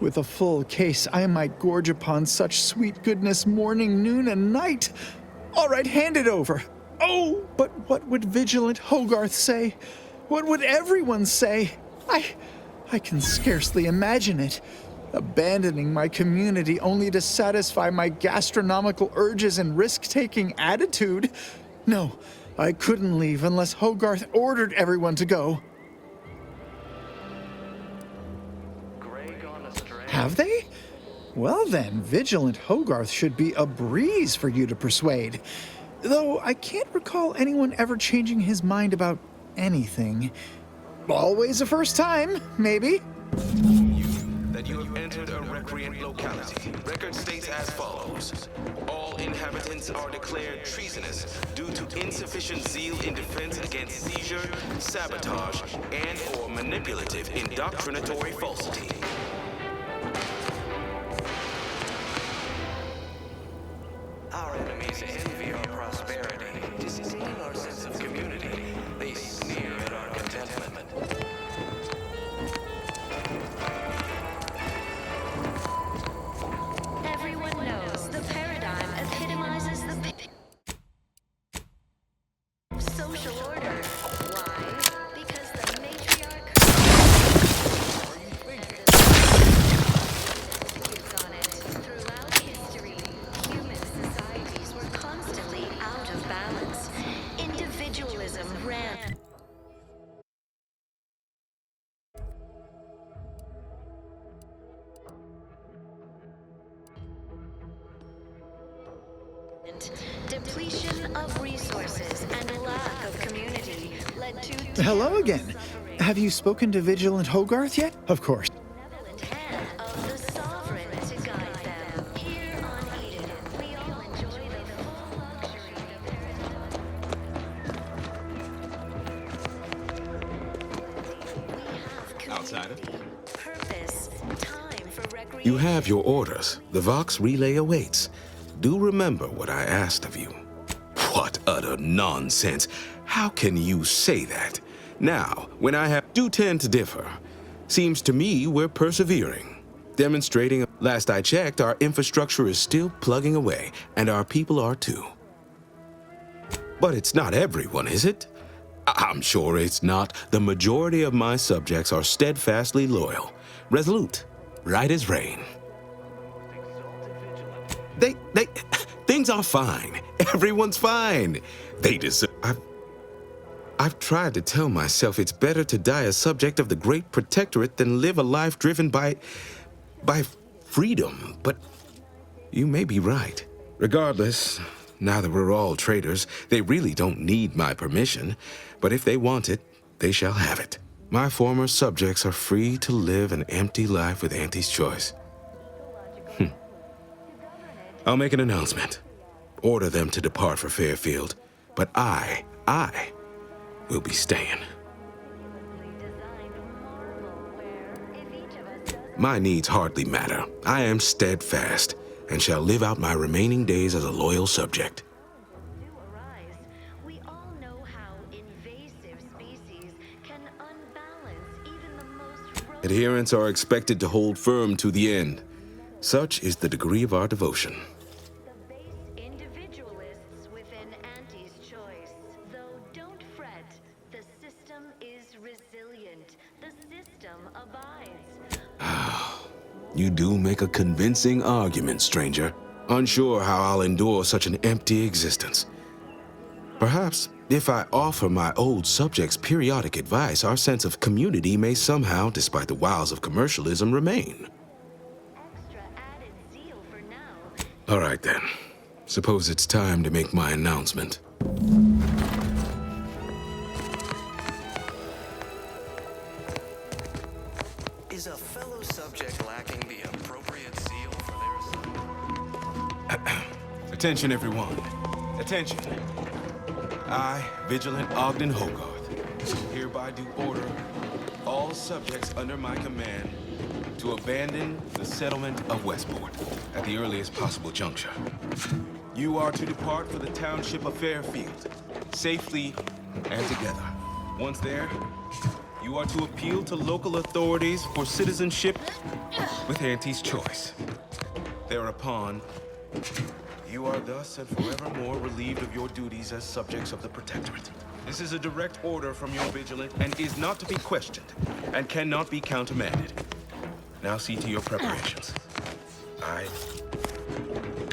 Speaker 12: With a full case, I might gorge upon such sweet goodness morning, noon, and night. All right, hand it over. Oh, but what would vigilant Hogarth say? What would everyone say? I can scarcely imagine it. Abandoning my community only to satisfy my gastronomical urges and risk-taking attitude. No, I couldn't leave unless Hogarth ordered everyone to go. Have they? Well then, vigilant Hogarth should be a breeze for you to persuade. Though I can't recall anyone ever changing his mind about anything. Always a first time, maybe.
Speaker 17: That you have entered a recreant locality. Record states as follows. All inhabitants are declared treasonous due to insufficient zeal in defense against seizure, sabotage, and/or manipulative indoctrinatory falsity.
Speaker 13: Our enemies envy our prosperity, disdain our sense of community. They sneer at our contentment.
Speaker 23: Everyone knows the paradigm epitomizes the social order. Why? Because the matriarch... Depletion of resources and lack of community led to
Speaker 12: Hello again. Have you spoken to Vigilant Hogarth yet? Of course.
Speaker 23: hand of the sovereign to guide them. Here on Eden, we all enjoy the full luxury of
Speaker 17: Outsider.
Speaker 23: purpose, time for recreation.
Speaker 17: You have your orders. The Vox relay awaits. Do remember what I asked of you. What utter nonsense. How can you say that? Now, when I do tend to differ. Seems to me we're persevering. Demonstrating, last I checked, our infrastructure is still plugging away, and our people are too. But it's not everyone, is it? I'm sure it's not. The majority of my subjects are steadfastly loyal, resolute, right as rain. Things are fine. Everyone's fine. They deserve. I've tried to tell myself it's better to die a subject of the Great Protectorate than live a life driven by freedom, but you may be right. Regardless, now that we're all traitors, they really don't need my permission, but if they want it, they shall have it. My former subjects are free to live an empty life with Auntie's choice. I'll make an announcement. Order them to depart for Fairfield, but I will be staying. My needs hardly matter. I am steadfast and shall live out my remaining days as a loyal subject.
Speaker 23: We all know how invasive species can unbalance even the most
Speaker 17: Adherents are expected to hold firm to the end. Such is the degree of our devotion.
Speaker 23: individualists within Auntie's choice. Though don't fret, the system is resilient. The system abides.
Speaker 17: You do make a convincing argument, stranger. Unsure how I'll endure such an empty existence. Perhaps, if I offer my old subjects periodic advice, our sense of community may somehow, despite the wiles of commercialism, remain. All right, then. Suppose it's time to make my announcement.
Speaker 13: Is a fellow subject lacking the appropriate seal for their assignment?
Speaker 17: Attention, everyone. Attention. I, Vigilant Ogden Hogarth, hereby do order all subjects under my command to abandon the settlement of Westport at the earliest possible juncture. You are to depart for the township of Fairfield, safely and together. Once there, you are to appeal to local authorities for citizenship with Auntie's choice. Thereupon, you are thus and forevermore relieved of your duties as subjects of the Protectorate. This is a direct order from your Vigilant and is not to be questioned and cannot be countermanded. Now see to your preparations.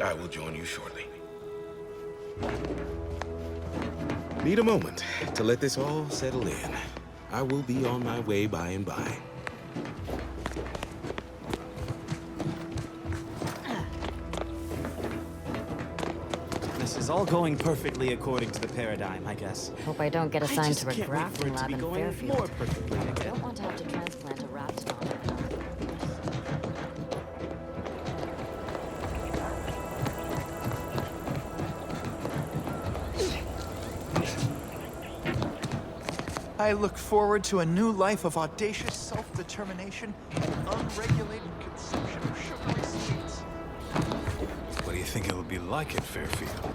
Speaker 17: I will join you shortly. Need a moment to let this all settle in. I will be on my way by and by.
Speaker 18: This is all going perfectly according to the paradigm, I guess.
Speaker 11: Hope I don't get assigned to a
Speaker 18: can't wait for
Speaker 11: grafting
Speaker 18: it to
Speaker 11: lab
Speaker 18: be
Speaker 11: in
Speaker 18: going more
Speaker 11: Fairfield.
Speaker 18: perfectly
Speaker 11: I
Speaker 18: again.
Speaker 11: don't want to have to transplant a raptor.
Speaker 12: I look forward to a new life of audacious self-determination and unregulated consumption of sugary sweets.
Speaker 4: What do you think it'll be like at Fairfield?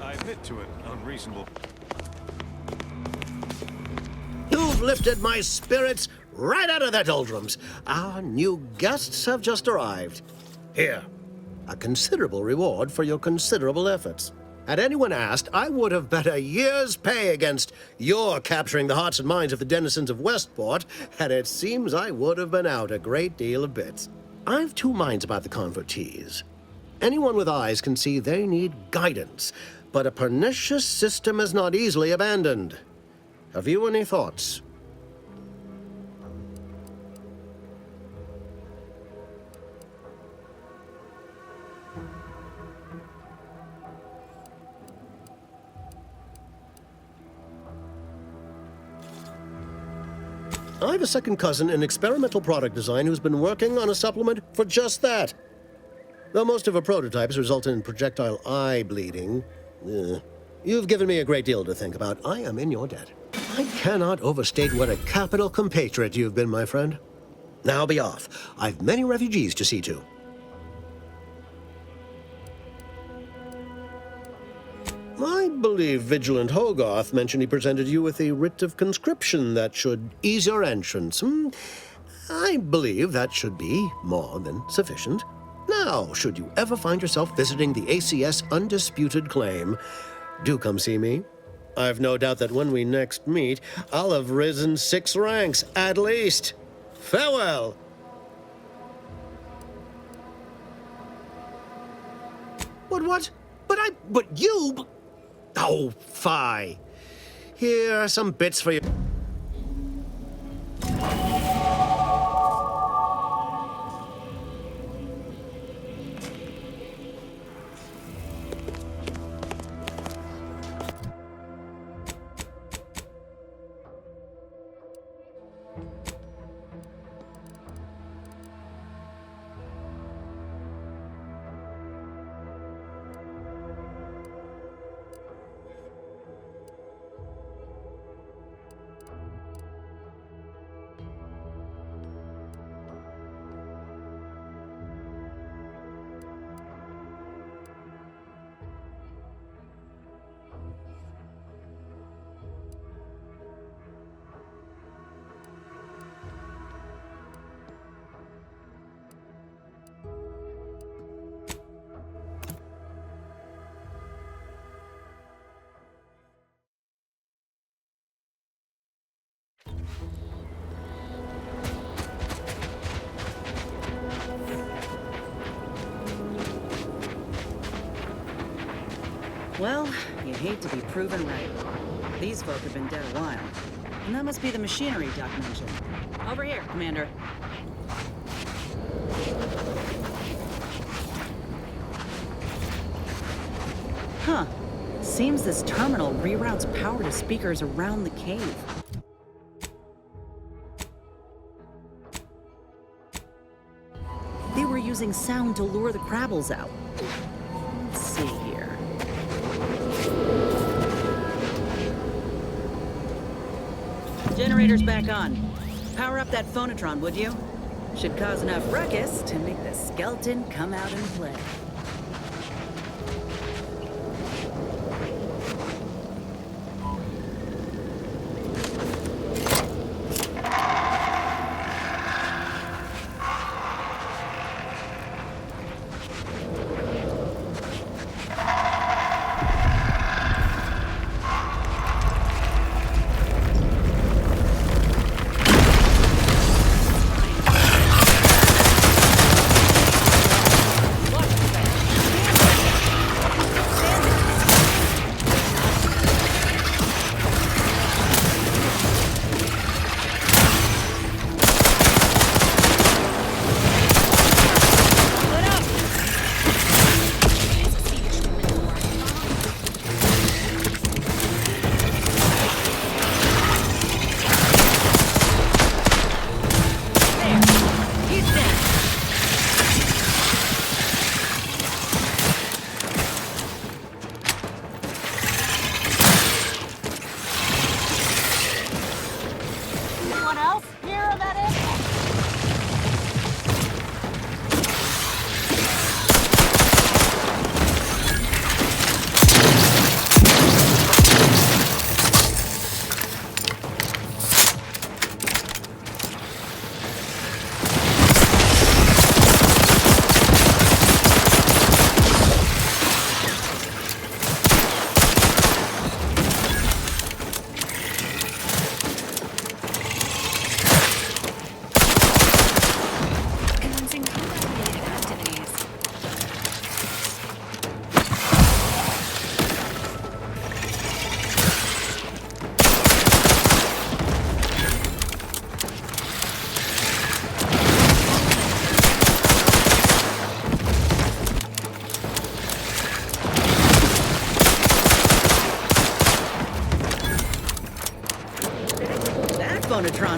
Speaker 4: I admit to an unreasonable...
Speaker 5: You've lifted my spirits right out of their doldrums. Our new guests have just arrived. Here, a considerable reward for your considerable efforts. Had anyone asked, I would have bet a year's pay against your capturing the hearts and minds of the denizens of Westport, and it seems I would have been out a great deal of bits. I've two minds about the convertees. Anyone with eyes can see they need guidance, but a pernicious system is not easily abandoned. Have you any thoughts? I have a second cousin in experimental product design who's been working on a supplement for just that. Though most of her prototypes result in projectile eye bleeding, you've given me a great deal to think about. I am in your debt. I cannot overstate what a capital compatriot you've been, my friend. Now be off. I've many refugees to see to. I believe Vigilant Hogarth mentioned he presented you with a writ of conscription that should ease your entrance. I believe that should be more than sufficient. Now, should you ever find yourself visiting the ACS Undisputed Claim, do come see me. I've no doubt that when we next meet, I'll have risen 6 ranks, at least. Farewell! What? But you... Oh, fie. Here are some bits for you.
Speaker 3: Well, you hate to be proven right. These folk have been dead a while. And that must be the machinery Doc mentioned. Over here, Commander. Huh. Seems this terminal reroutes power to speakers around the cave. They were using sound to lure the Crabbles out. Let's see here. Generator's back on. Power up that phonotron, would you? Should cause enough ruckus to make the skeleton come out and play.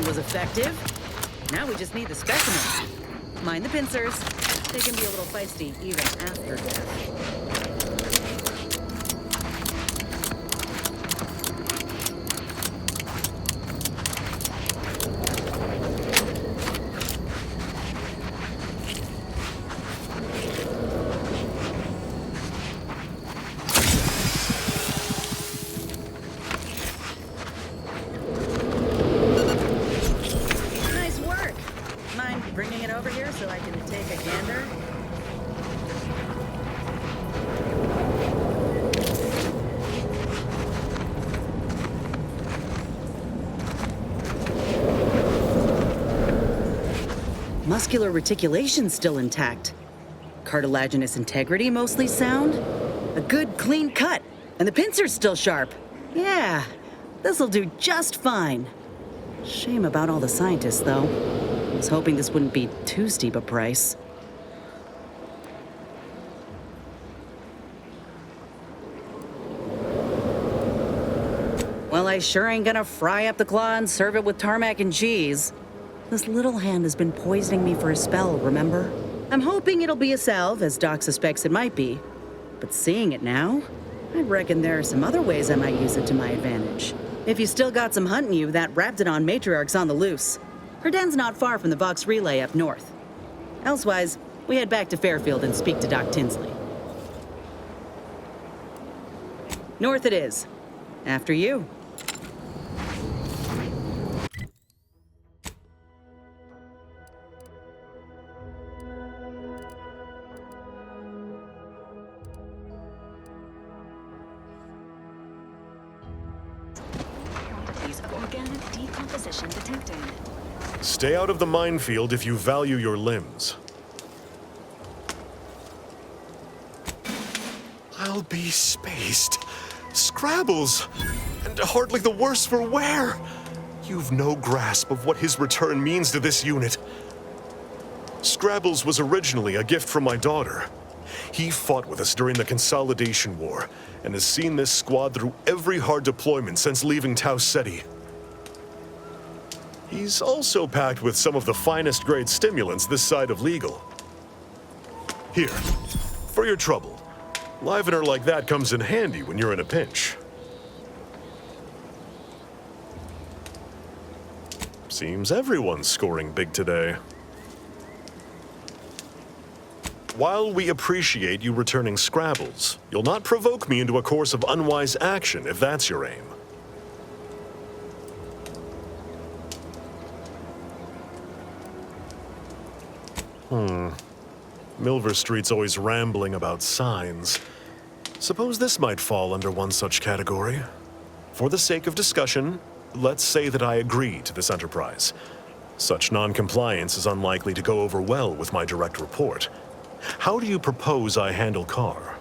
Speaker 3: was effective. Now we just need the specimen. Mind the pincers. They can be a little feisty even after death. Bringing it over here so I can take a gander? Muscular reticulation still intact. Cartilaginous integrity mostly sound. A good clean cut. And the pincer's still sharp. Yeah, this'll do just fine. Shame about all the scientists, though. I was hoping this wouldn't be too steep a price. Well, I sure ain't gonna fry up the claw and serve it with tarmac and cheese. This little hand has been poisoning me for a spell, remember? I'm hoping it'll be a salve, as Doc suspects it might be. But seeing it now, I reckon there are some other ways I might use it to my advantage. If you still got some hunting you, that Raptidon matriarch's on the loose. Her den's not far from the Vox Relay up north. Elsewise, we head back to Fairfield and speak to Doc Tinsley. North it is. After you.
Speaker 10: Quantities of organic decomposition detected.
Speaker 7: Stay out of the minefield if you value your limbs. I'll be spaced. Scrabbles! And hardly the worse for wear! You've no grasp of what his return means to this unit. Scrabbles was originally a gift from my daughter. He fought with us during the Consolidation War, and has seen this squad through every hard deployment since leaving Tau Ceti. He's also packed with some of the finest grade stimulants this side of legal. Here, for your trouble. Livener like that comes in handy when you're in a pinch. Seems everyone's scoring big today. While we appreciate you returning Scrabbles, you'll not provoke me into a course of unwise action if that's your aim. Milver Street's always rambling about signs. Suppose this might fall under one such category. For the sake of discussion, let's say that I agree to this enterprise. Such non-compliance is unlikely to go over well with my direct report. How do you propose I handle Carr?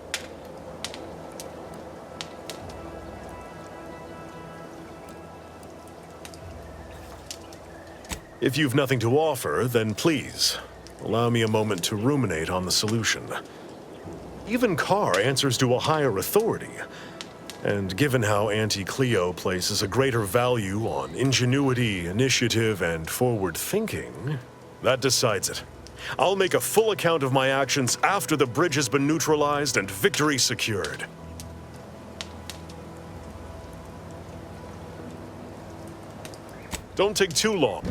Speaker 7: If you've nothing to offer, then please, allow me a moment to ruminate on the solution. Even Carr answers to a higher authority. And given how Auntie Cleo places a greater value on ingenuity, initiative, and forward thinking, that decides it. I'll make a full account of my actions after the bridge has been neutralized and victory secured. Don't take too long.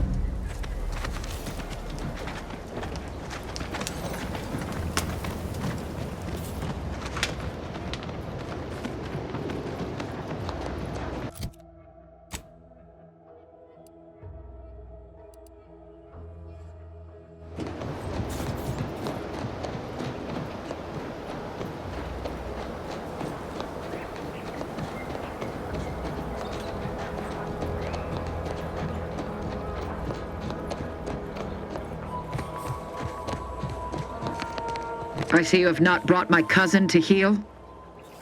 Speaker 16: I see you have not brought my cousin to heal.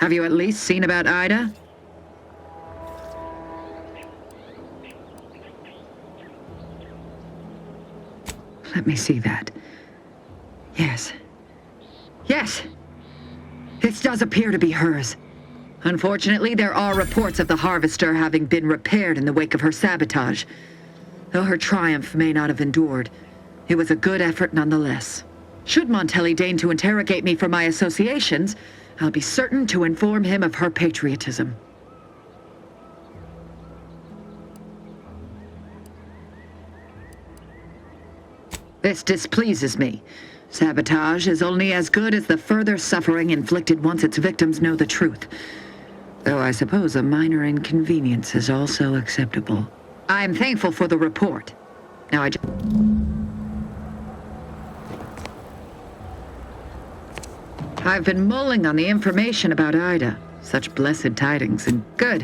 Speaker 16: Have you at least seen about Ida? Let me see that. Yes. Yes! This does appear to be hers. Unfortunately, there are reports of the Harvester having been repaired in the wake of her sabotage. Though her triumph may not have endured, it was a good effort nonetheless. Should Montelli deign to interrogate me for my associations, I'll be certain to inform him of her patriotism. This displeases me. Sabotage is only as good as the further suffering inflicted once its victims know the truth. Though I suppose a minor inconvenience is also acceptable. I am thankful for the report. Now I've been mulling on the information about Ida. Such blessed tidings and good.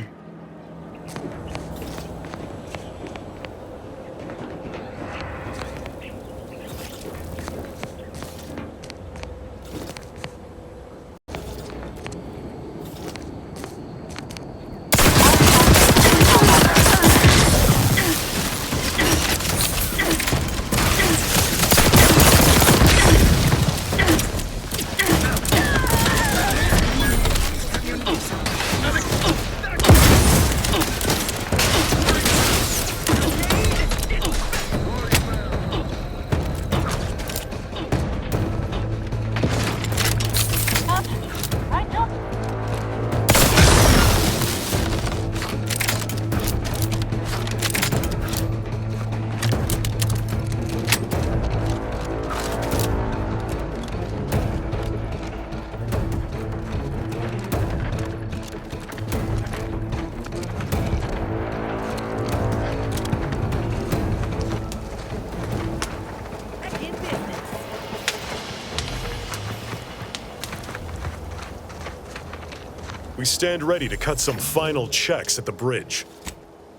Speaker 7: We stand ready to cut some final checks at the bridge.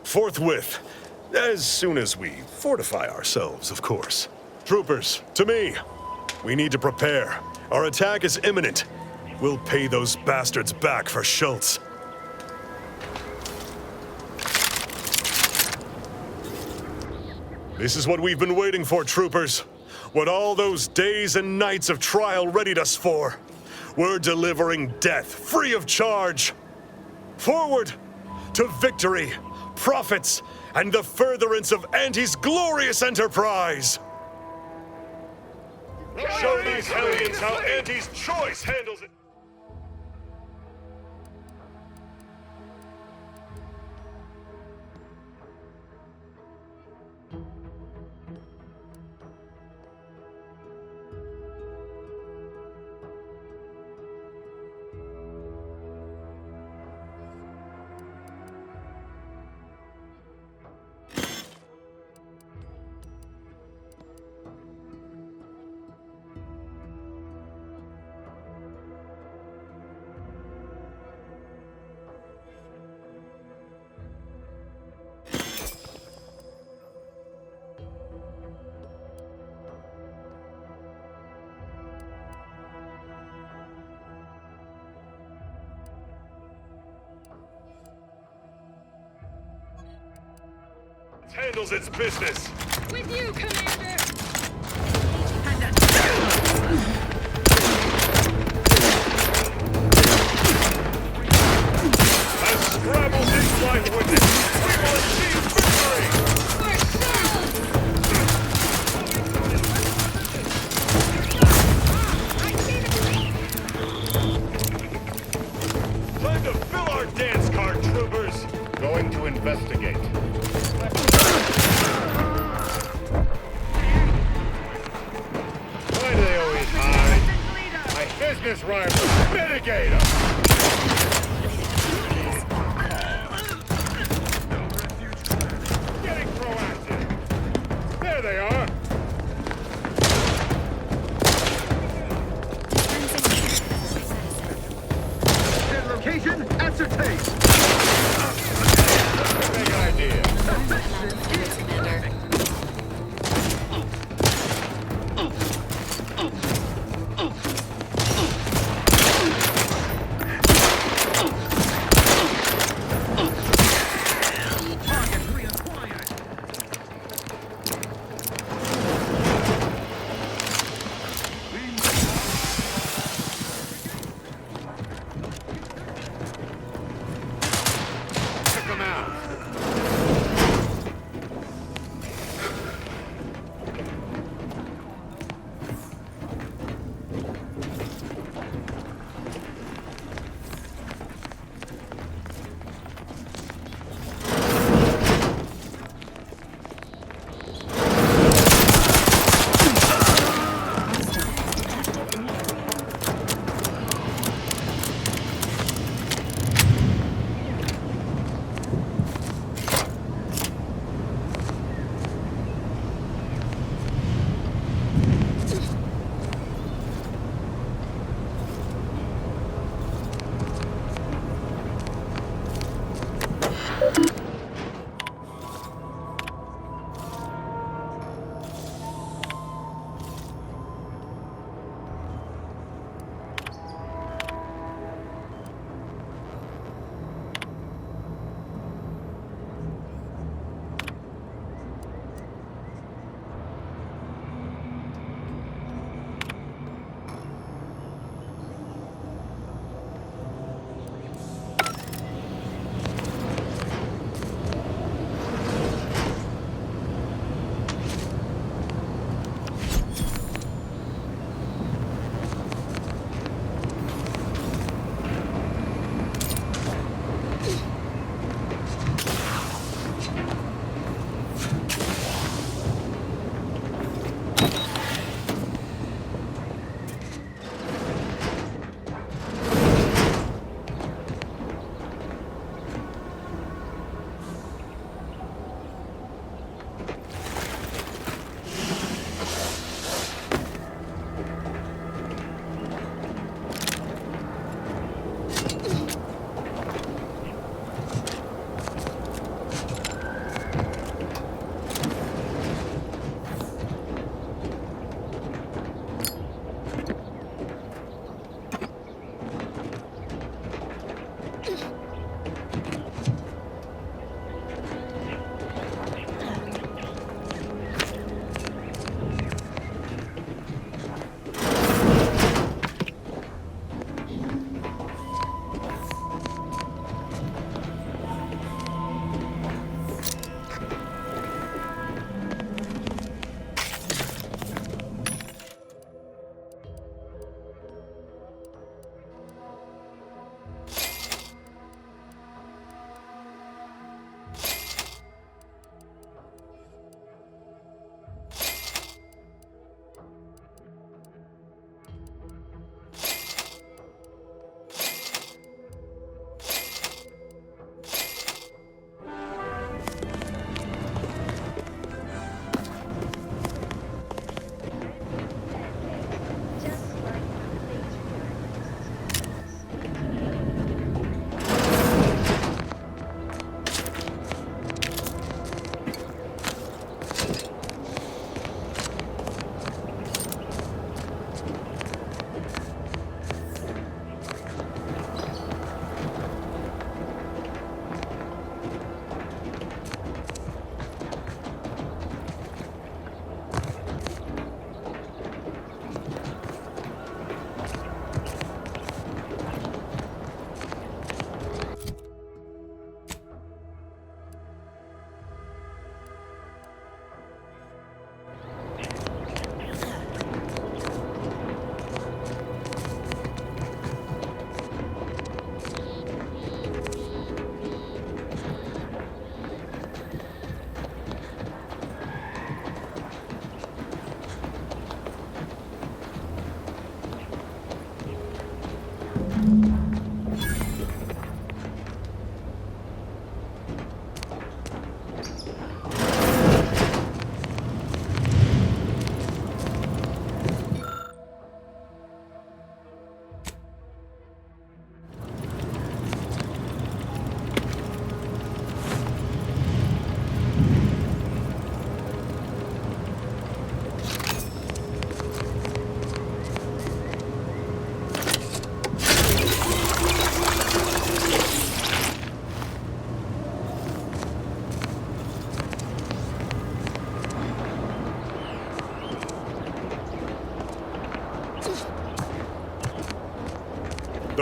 Speaker 7: Forthwith, as soon as we fortify ourselves, of course. Troopers, to me. We need to prepare. Our attack is imminent. We'll pay those bastards back for Schultz. This is what we've been waiting for, troopers. What all those days and nights of trial readied us for. We're delivering death, free of charge. Forward to victory, profits, and the furtherance of Auntie's glorious enterprise. Show these hellions how Auntie's choice handles it. Handles its business.
Speaker 2: With you, Commander!
Speaker 7: As Scrabble this life witness, we will achieve victory! Time to fill our dance card, troopers! Going to investigate. Why do they always hide? My business rival, mitigate them! Getting proactive. There they are. Their location ascertained. Big idea.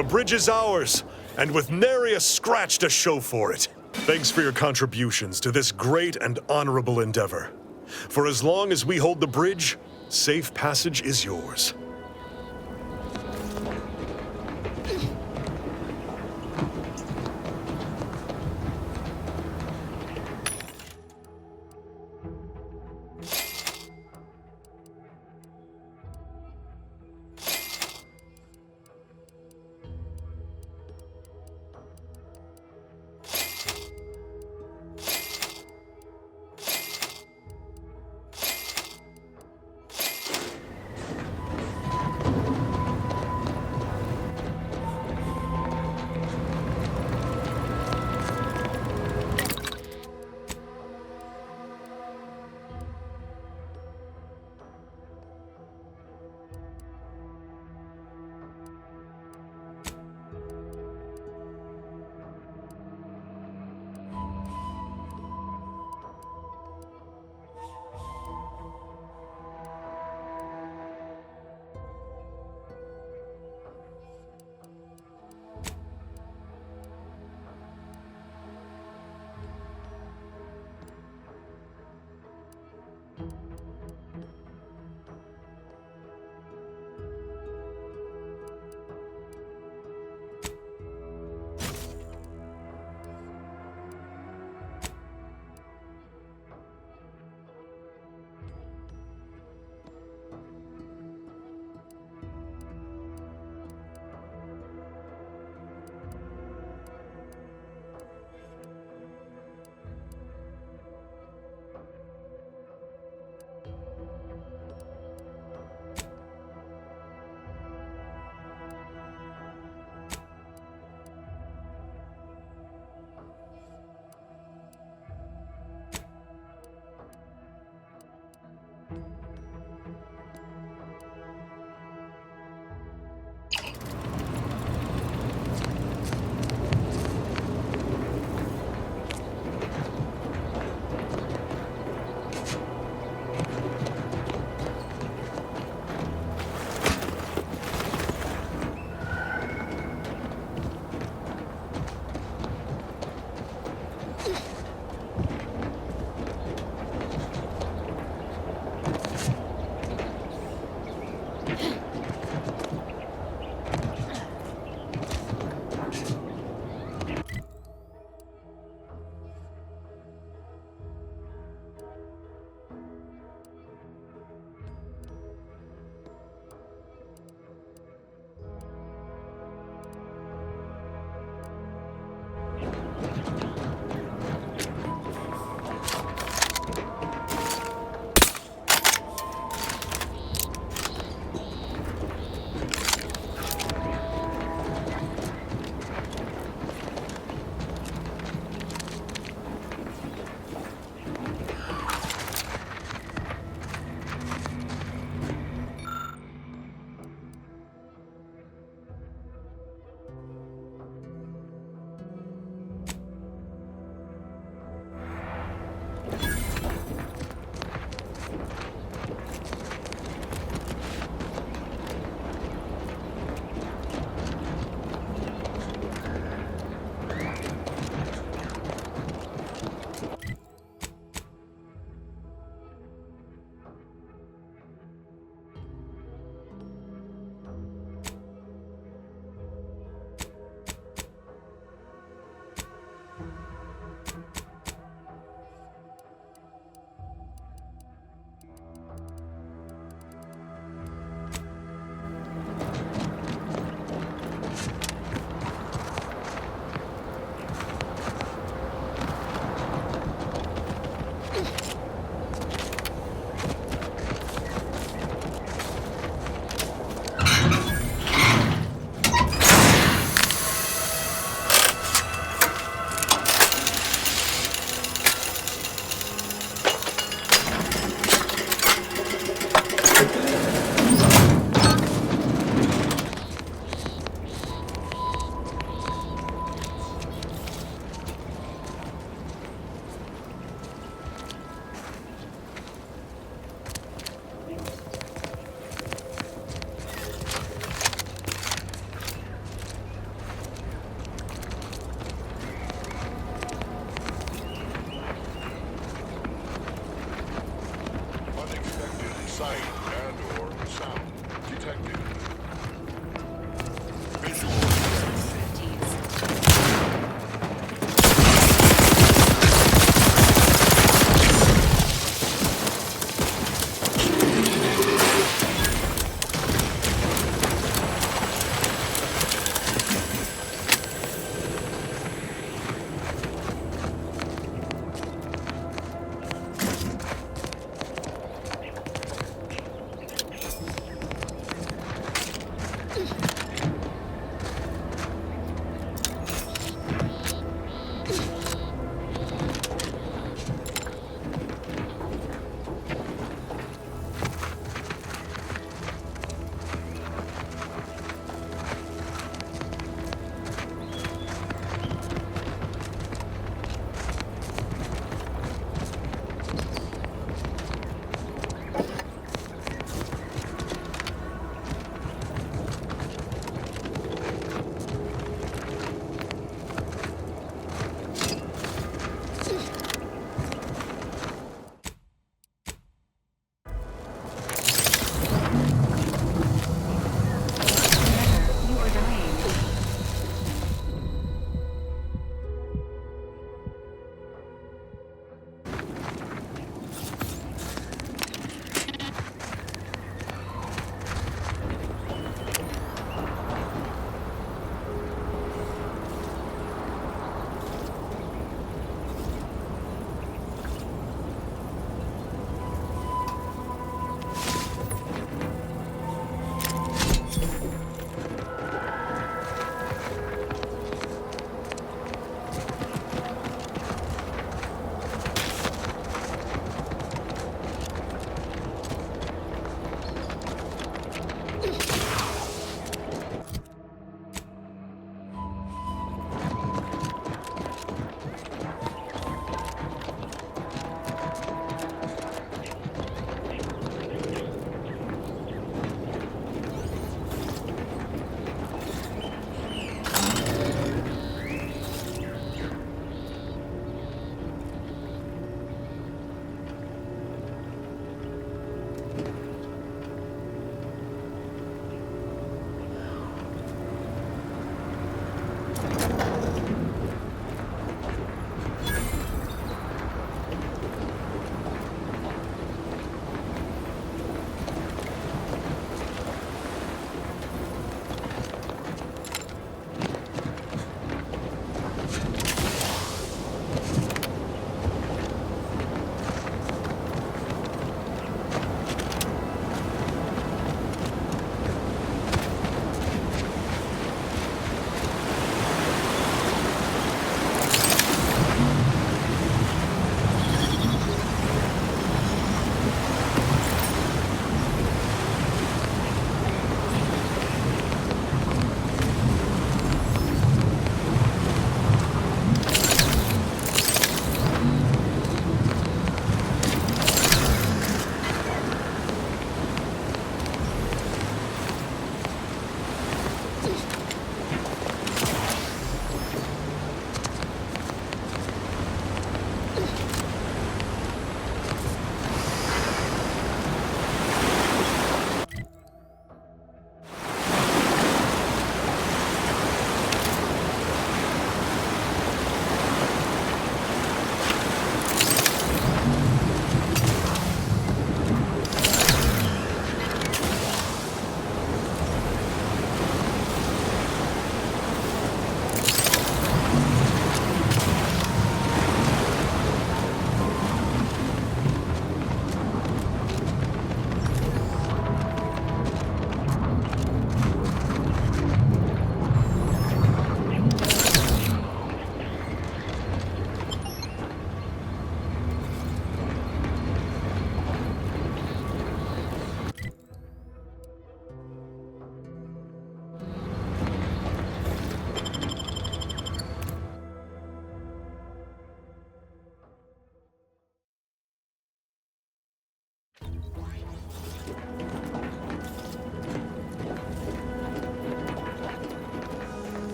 Speaker 7: The bridge is ours, and with nary a scratch to show for it. Thanks for your contributions to this great and honorable endeavor. For as long as we hold the bridge, safe passage is yours.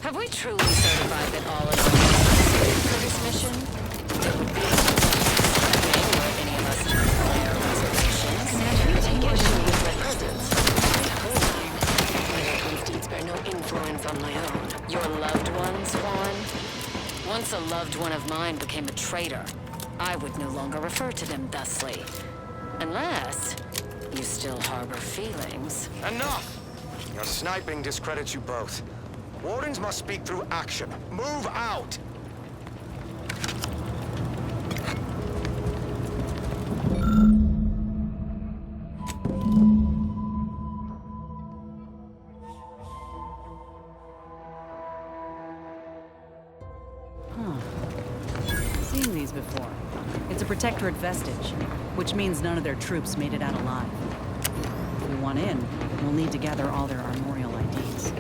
Speaker 15: Have we truly certified that all of us are for this mission? It would be were any of us to declare reservations. You take issue with my presence. My husband's deeds bear no influence on my own. Your loved ones, Juan? Once a loved one of mine became a traitor, I would no longer refer to them thusly. Unless you still harbor feelings.
Speaker 13: Enough! Your sniping discredits you both. Wardens must speak through action. Move out!
Speaker 3: Seen these before. It's a Protectorate vestige, which means none of their troops made it out alive. If we want in, we'll need to gather all their armorial IDs.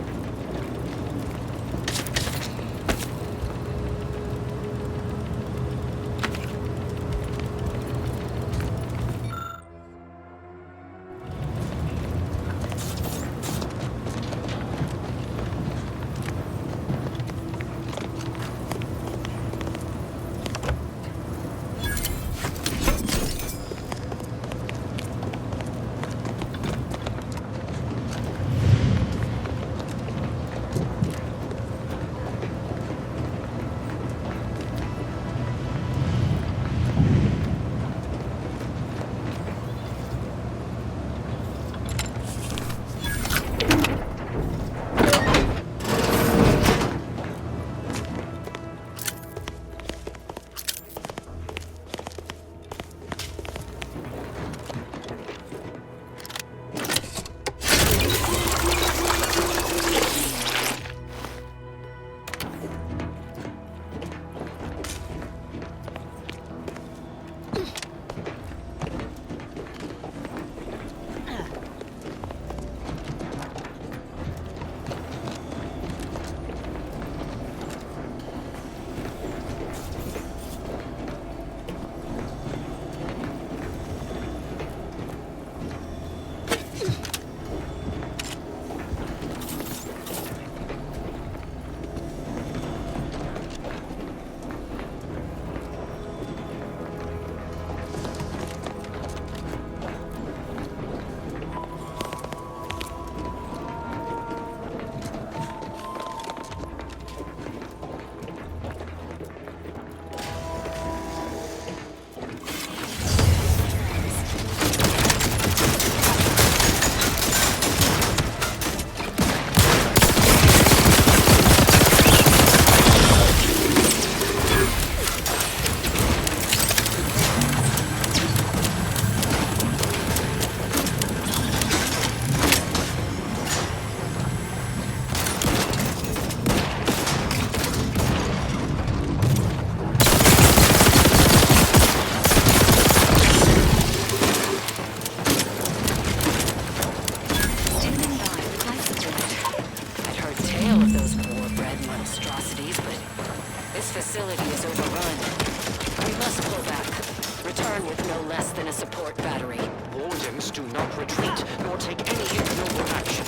Speaker 8: less than a support battery. Wardens do not retreat, nor take any ignoble action.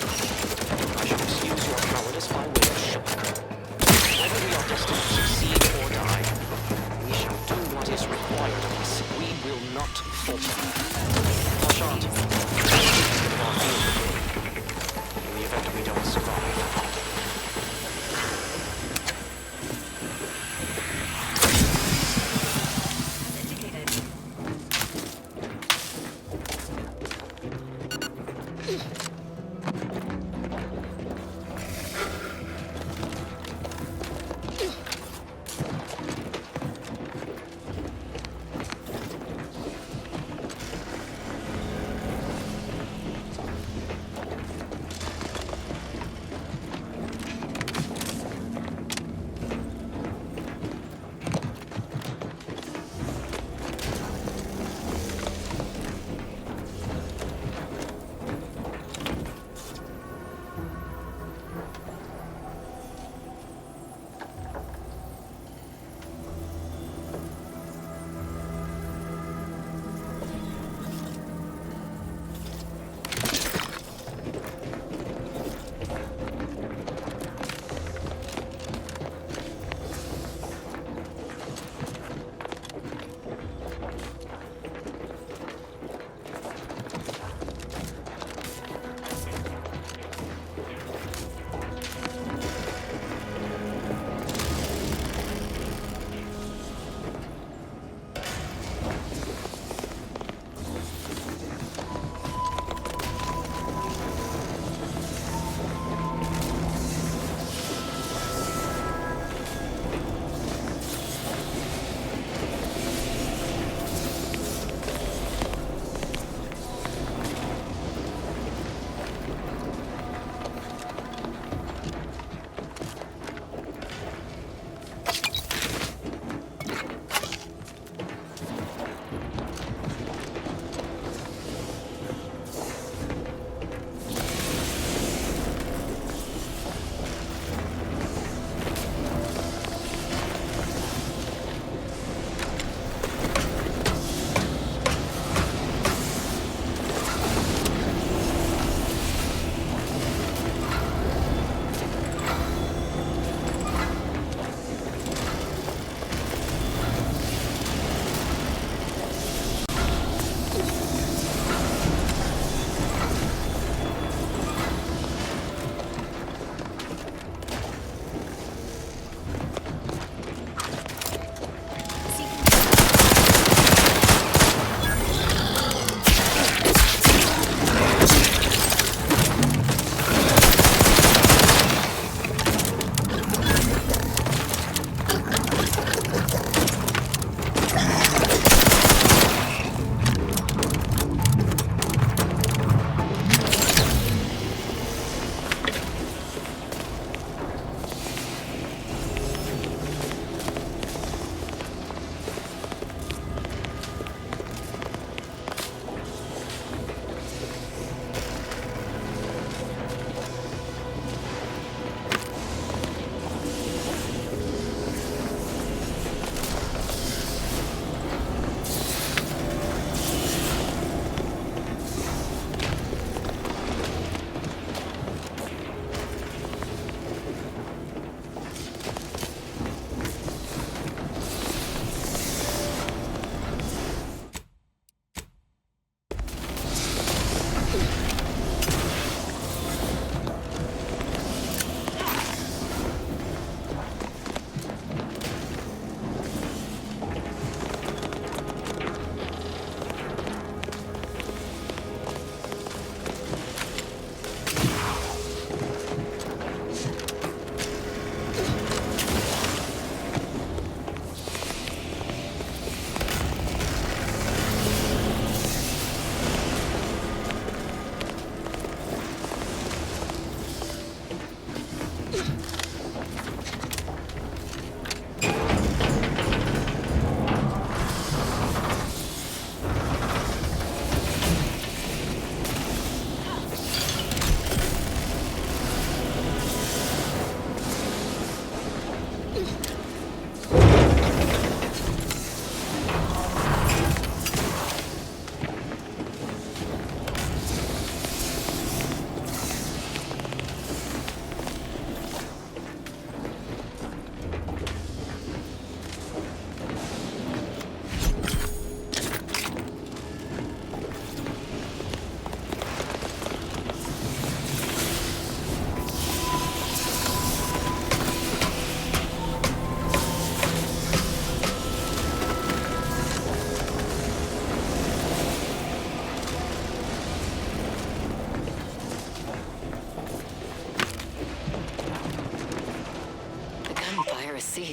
Speaker 8: I shall excuse your cowardice by way of shock. Whether we are destined to succeed or die, we shall do what is required of us. We will not falter. Marchand, in the event we don't survive.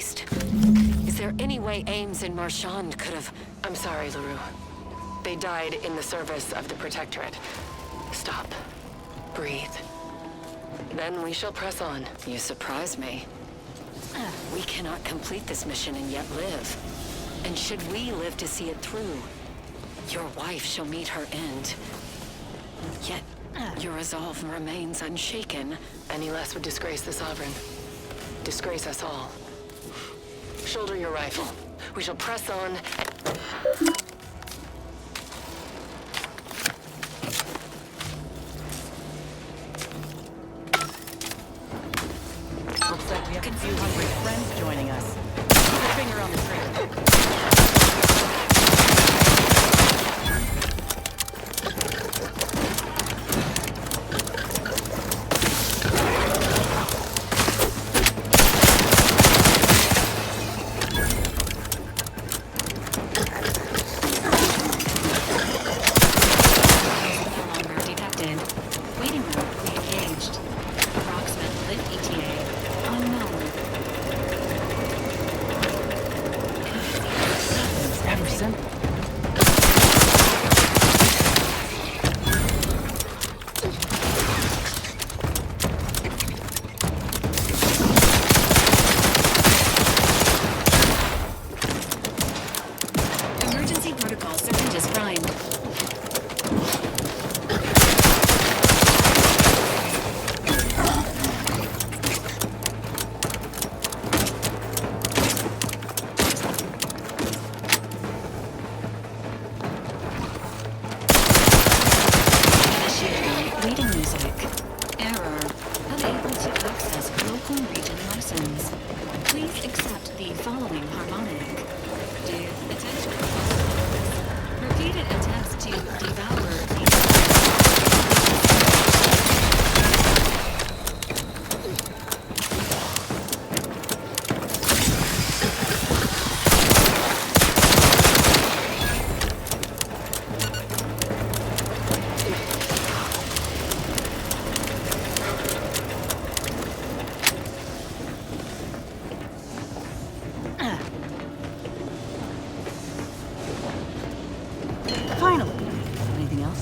Speaker 15: Christ. Is there any way Ames and Marchand could have... I'm sorry, LaRue. They died in the service of the Protectorate. Stop. Breathe. Then we shall press on. You surprise me. We cannot complete this mission and yet live. And should we live to see it through, your wife shall meet her end. Yet, your resolve remains unshaken. Any less would disgrace the Sovereign. Disgrace us all. Shoulder your rifle. We shall press on.
Speaker 3: Looks like we have a few hungry friends joining us. Keep your finger on the trigger.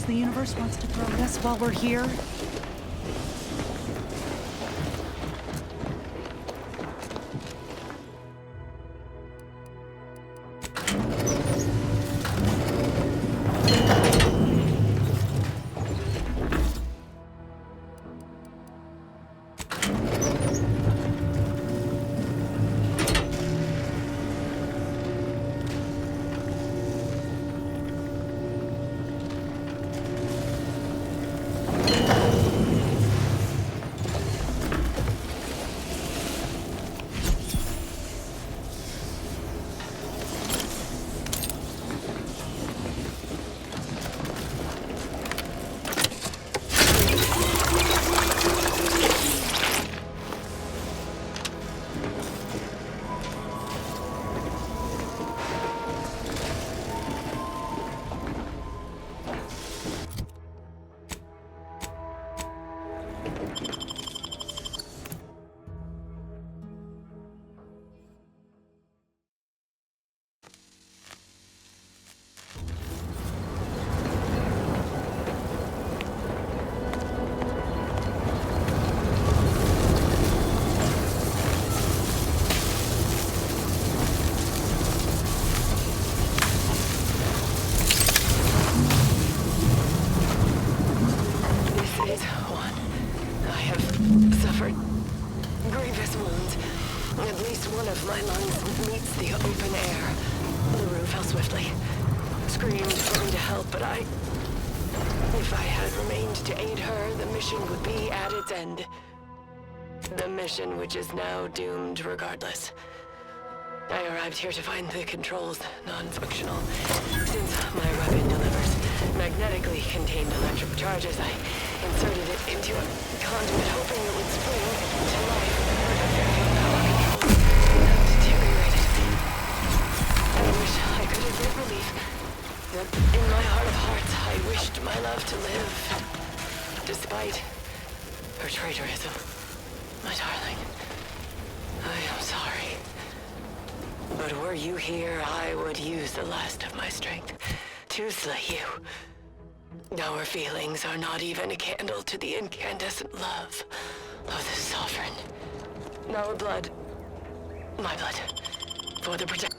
Speaker 3: The universe wants to throw at us while we're here.
Speaker 15: The mission which is now doomed regardless. I arrived here to find the controls non-functional. Since my weapon delivers magnetically contained electric charges, I inserted it into a conduit hoping it would spring to life. Power controls deteriorated. I wish I could have been relief. That in my heart of hearts, I wished my love to live. Despite her traitorism. My darling, I am sorry.
Speaker 19: But were you here, I would use the last of my strength to slay you. Our feelings are not even a candle to the incandescent love of the Sovereign. Our blood, my blood, for the protection.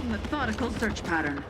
Speaker 16: Methodical search pattern.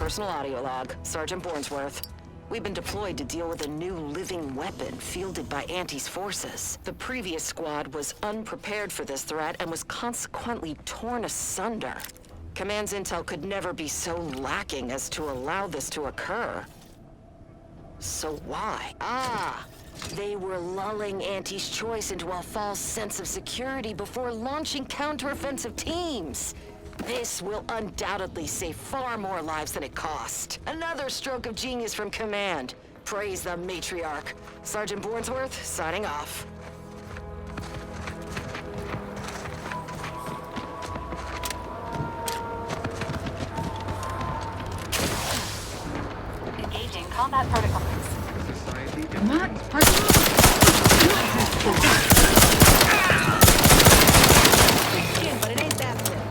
Speaker 8: Personal audio log, Sergeant Bornsworth. We've been deployed to deal with a new living weapon fielded by Auntie's forces. The previous squad was unprepared for this threat and was consequently torn asunder. Command's intel could never be so lacking as to allow this to occur. So why? They were lulling Auntie's choice into a false sense of security before launching counteroffensive teams. This will undoubtedly save far more lives than it cost. Another stroke of genius from Command. Praise the matriarch. Sergeant Bornsworth, signing off.
Speaker 10: Engaging combat protocols.
Speaker 9: But it ain't that simple.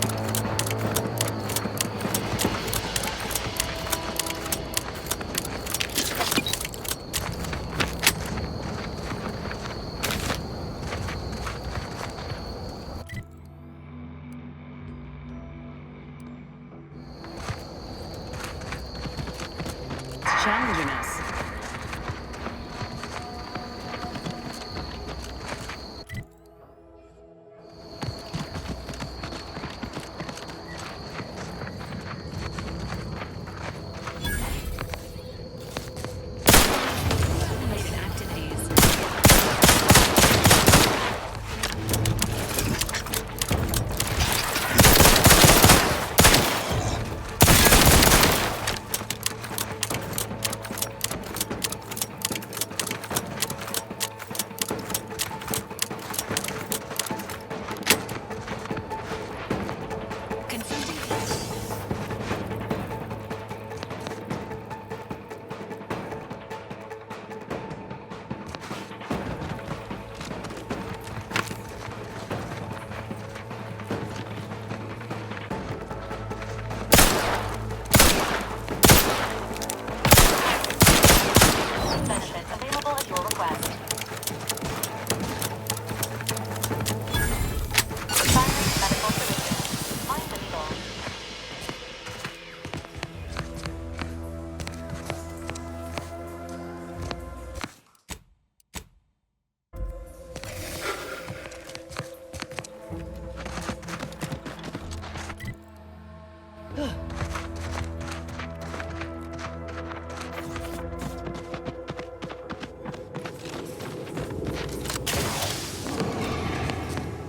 Speaker 3: It's challenging us.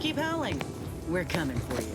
Speaker 3: Keep howling. We're coming for you.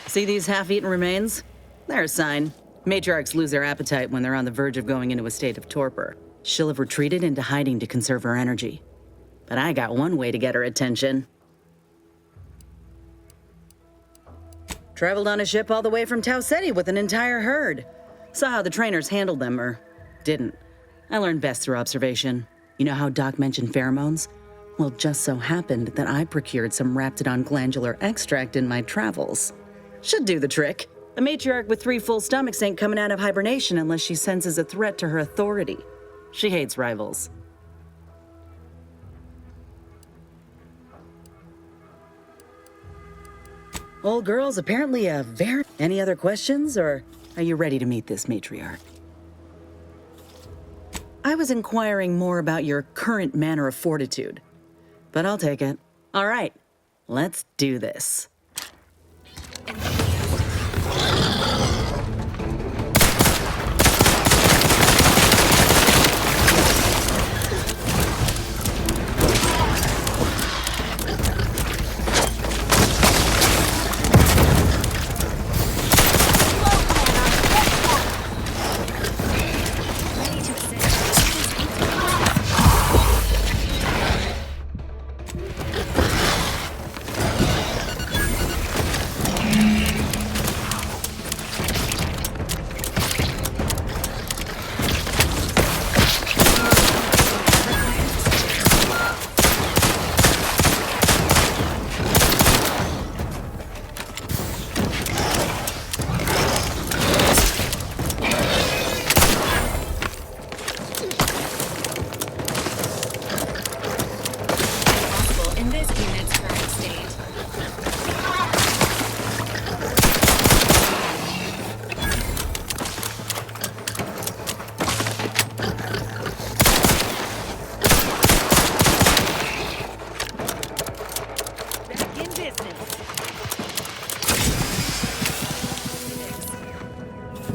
Speaker 3: See these half-eaten remains? They're a sign. Matriarchs lose their appetite when they're on the verge of going into a state of torpor. She'll have retreated into hiding to conserve her energy. But I got one way to get her attention. Traveled on a ship all the way from Tau Ceti with an entire herd. Saw how the trainers handled them, or didn't. I learned best through observation. You know how Doc mentioned pheromones? Well, it just so happened that I procured some Raptidon glandular extract in my travels. Should do the trick. A matriarch with 3 full stomachs ain't coming out of hibernation unless she senses a threat to her authority. She hates rivals. Old girl's apparently a very... Any other questions, or are you ready to meet this matriarch? I was inquiring more about your current manner of fortitude, but I'll take it. All right, let's do this.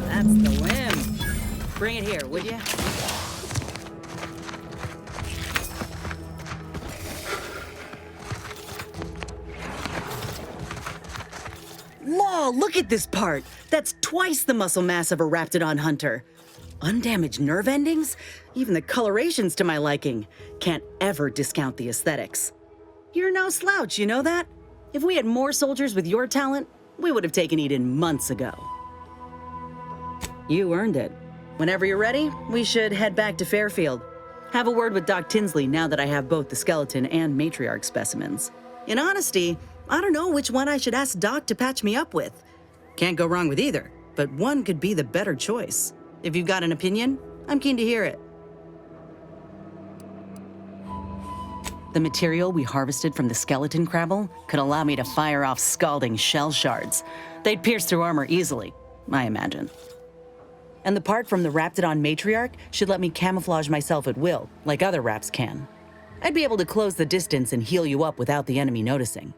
Speaker 3: That's the whim. Bring it here, would you? Law, look at this part. That's twice the muscle mass of a Raptidon hunter. Undamaged nerve endings? Even the coloration's to my liking. Can't ever discount the aesthetics. You're no slouch, you know that? If we had more soldiers with your talent, we would have taken Eden months ago. You earned it. Whenever you're ready, we should head back to Fairfield. Have a word with Doc Tinsley now that I have both the skeleton and matriarch specimens. In honesty, I don't know which one I should ask Doc to patch me up with. Can't go wrong with either, but one could be the better choice. If you've got an opinion, I'm keen to hear it. The material we harvested from the skeleton crabble could allow me to fire off scalding shell shards. They'd pierce through armor easily, I imagine. And the part from the Raptidon matriarch should let me camouflage myself at will, like other Raps can. I'd be able to close the distance and heal you up without the enemy noticing.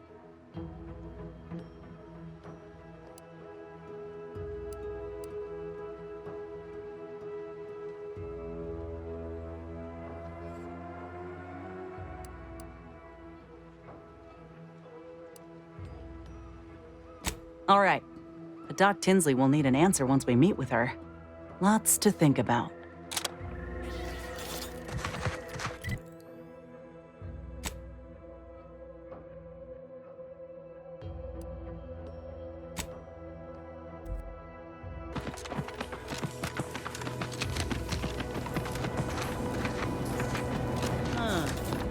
Speaker 3: All right, but Doc Tinsley will need an answer once we meet with her. Lots to think about.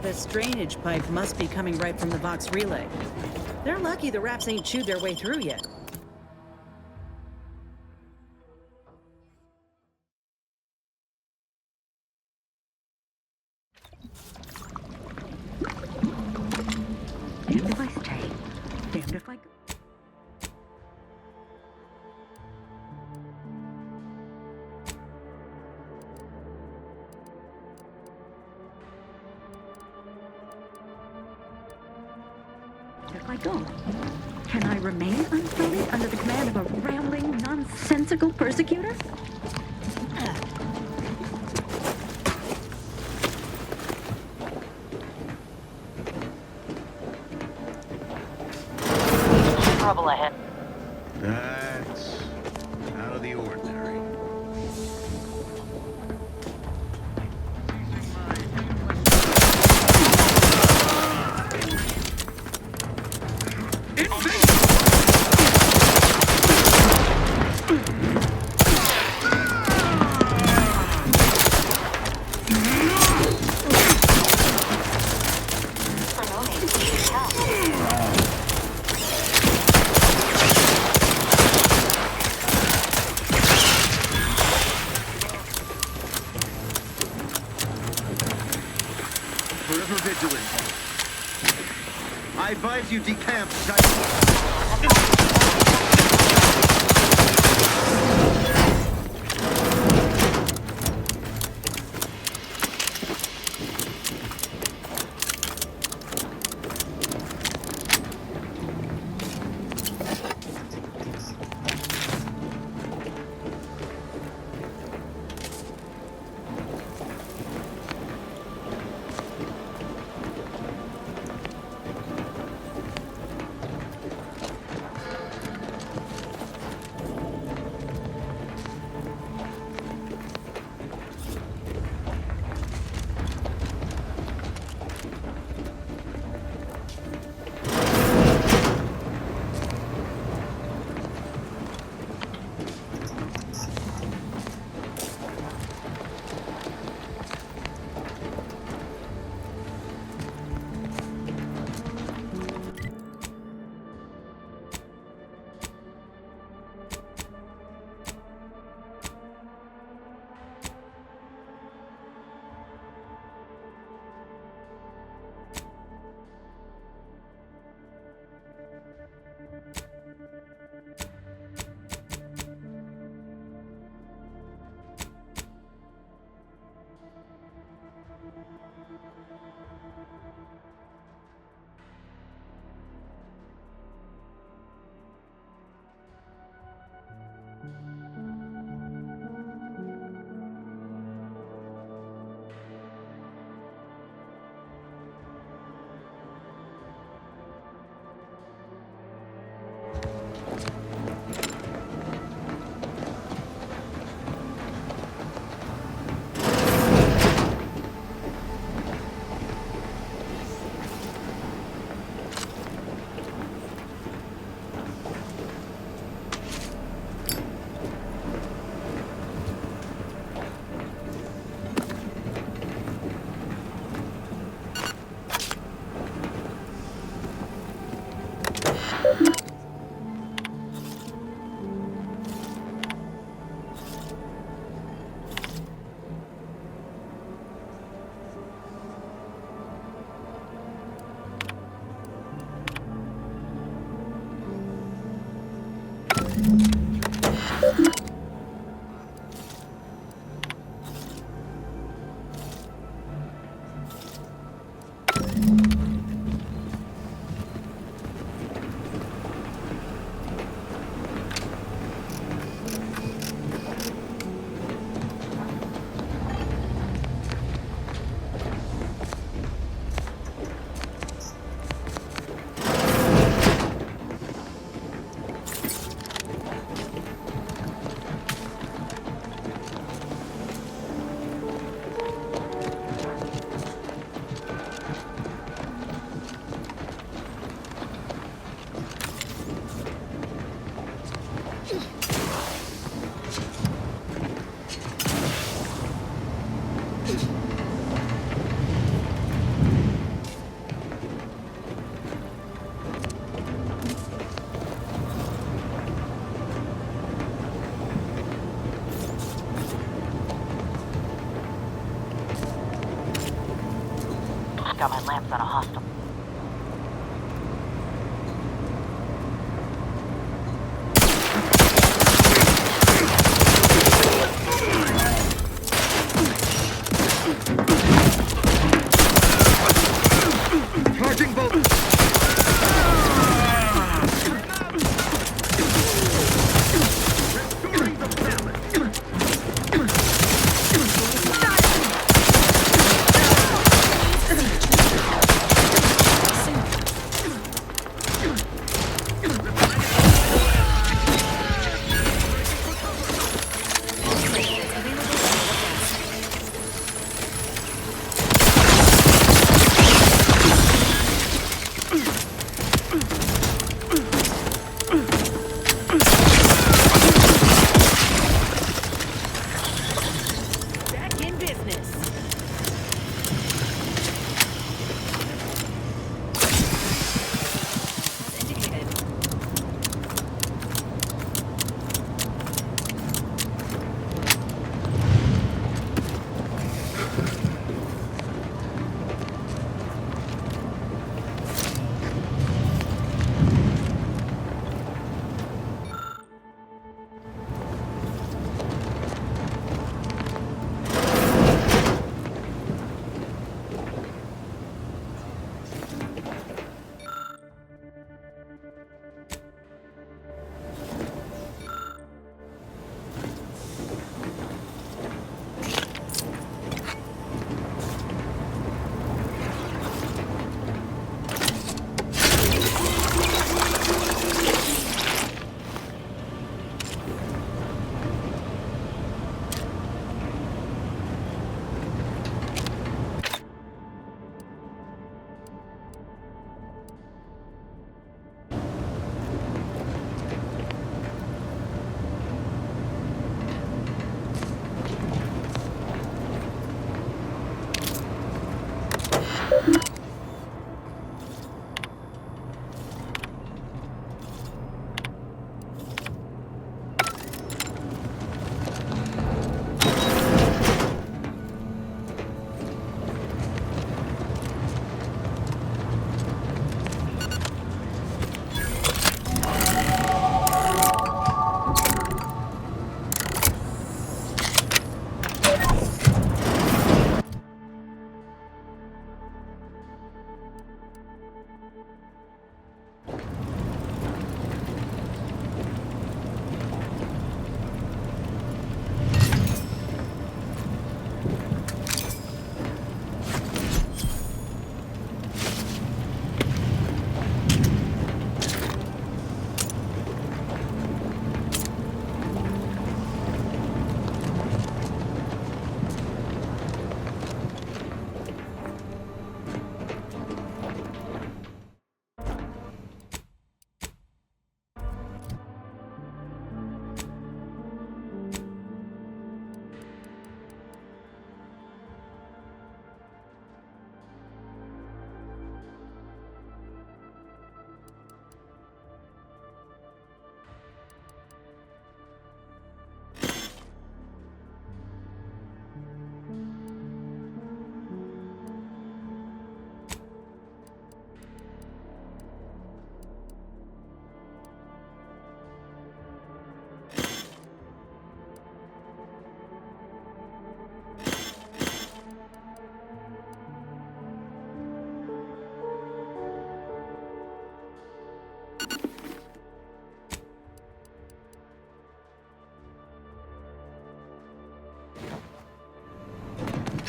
Speaker 3: This drainage pipe must be coming right from the Vox relay. They're lucky the Raps ain't chewed their way through yet.
Speaker 16: Damned if I stay, damned if I go. If I go, can I remain unsullied under the command of a rambling, nonsensical persecutor?
Speaker 15: Trouble ahead.
Speaker 20: That's out of the ordinary. I advise you decamp.
Speaker 1: Got my lamps on a hostile.
Speaker 20: Charging bolt!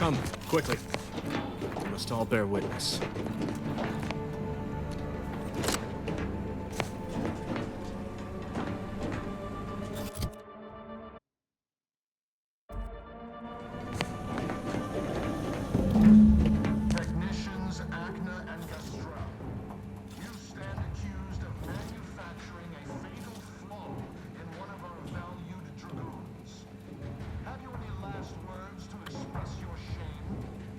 Speaker 18: Come, quickly. We must all bear witness.
Speaker 14: Technicians Agna and Gastrell, you stand accused of manufacturing a fatal flaw in one of our valued dragoons. Have you any last words to express your shame?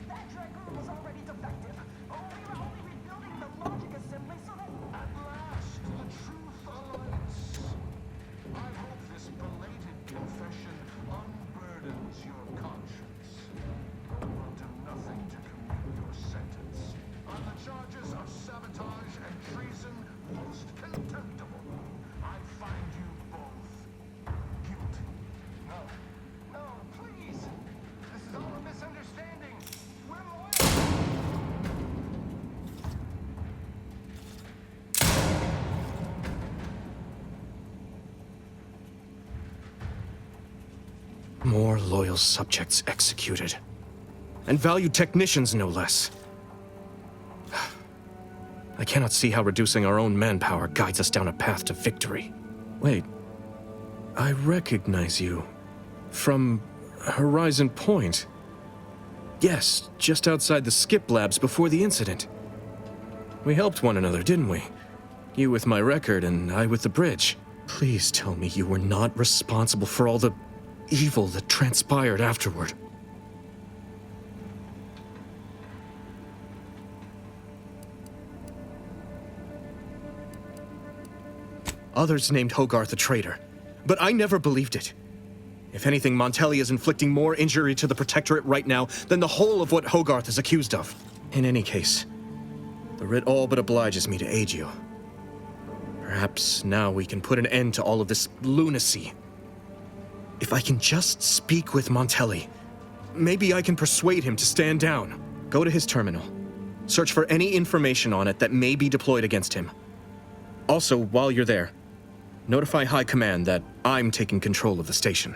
Speaker 2: That dragoon was already defective. Oh, we were only rebuilding the logic assembly so that...
Speaker 14: At last, the truth alights. I hope this belated confession unburdens your conscience. I will do nothing to commute your sentence. On the charges of sabotage and treason, most contemptible, I find you both guilty.
Speaker 2: No. No, please. This is all a misunderstanding. We're loyal.
Speaker 18: More loyal subjects executed. And valued technicians, no less. I cannot see how reducing our own manpower guides us down a path to victory. Wait. I recognize you. From Horizon Point. Yes, just outside the skip labs before the incident. We helped one another, didn't we? You with my record and I with the bridge. Please tell me you were not responsible for all the evil that transpired afterward. Others named Hogarth a traitor, but I never believed it. If anything, Montelli is inflicting more injury to the Protectorate right now than the whole of what Hogarth is accused of. In any case, the writ all but obliges me to aid you. Perhaps now we can put an end to all of this lunacy. If I can just speak with Montelli, maybe I can persuade him to stand down. Go to his terminal. Search for any information on it that may be deployed against him. Also, while you're there, notify High Command that I'm taking control of the station.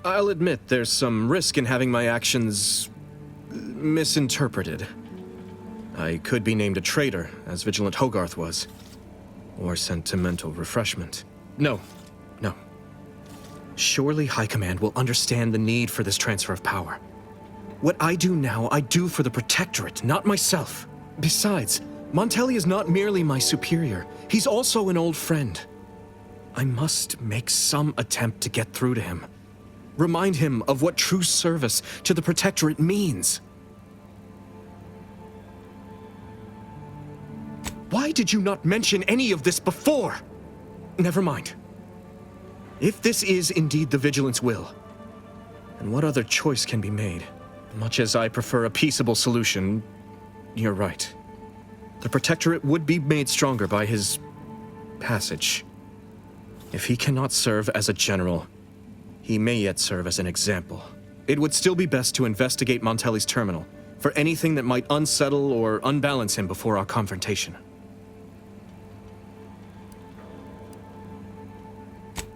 Speaker 18: I'll admit there's some risk in having my actions misinterpreted. I could be named a traitor, as Vigilant Hogarth was. Or sent to mental refreshment. No. Surely High Command will understand the need for this transfer of power. What I do now, I do for the Protectorate, not myself. Besides, Montelli is not merely my superior. He's also an old friend. I must make some attempt to get through to him. Remind him of what true service to the Protectorate means. Why did you not mention any of this before? Never mind. If this is indeed the Vigilant's will, then what other choice can be made? Much as I prefer a peaceable solution, you're right. The Protectorate would be made stronger by his passage. If he cannot serve as a general, he may yet serve as an example. It would still be best to investigate Montelli's terminal for anything that might unsettle or unbalance him before our confrontation.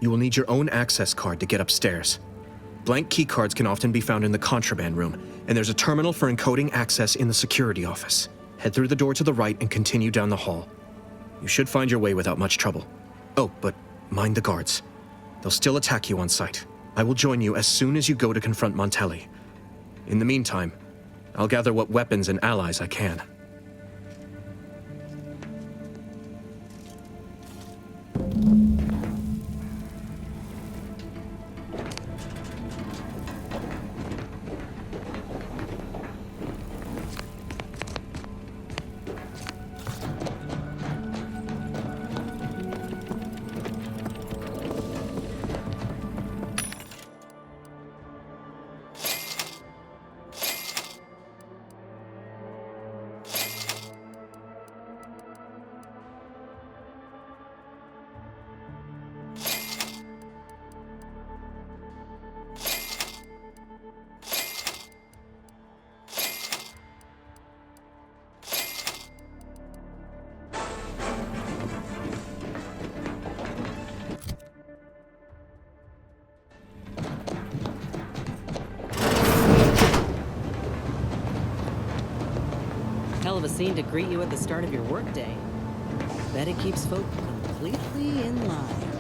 Speaker 18: You will need your own access card to get upstairs. Blank keycards can often be found in the contraband room, and there's a terminal for encoding access in the security office. Head through the door to the right and continue down the hall. You should find your way without much trouble. Oh, but mind the guards. They'll still attack you on sight. I will join you as soon as you go to confront Montelli. In the meantime, I'll gather what weapons and allies I can.
Speaker 3: hell of a scene to greet you at the start of your workday. Bet it keeps folk completely in line.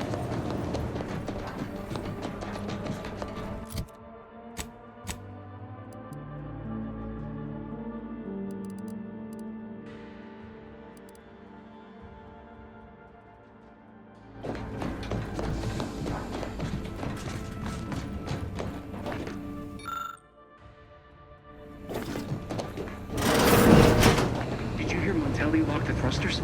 Speaker 6: Did you hear Montelli lock the thrusters?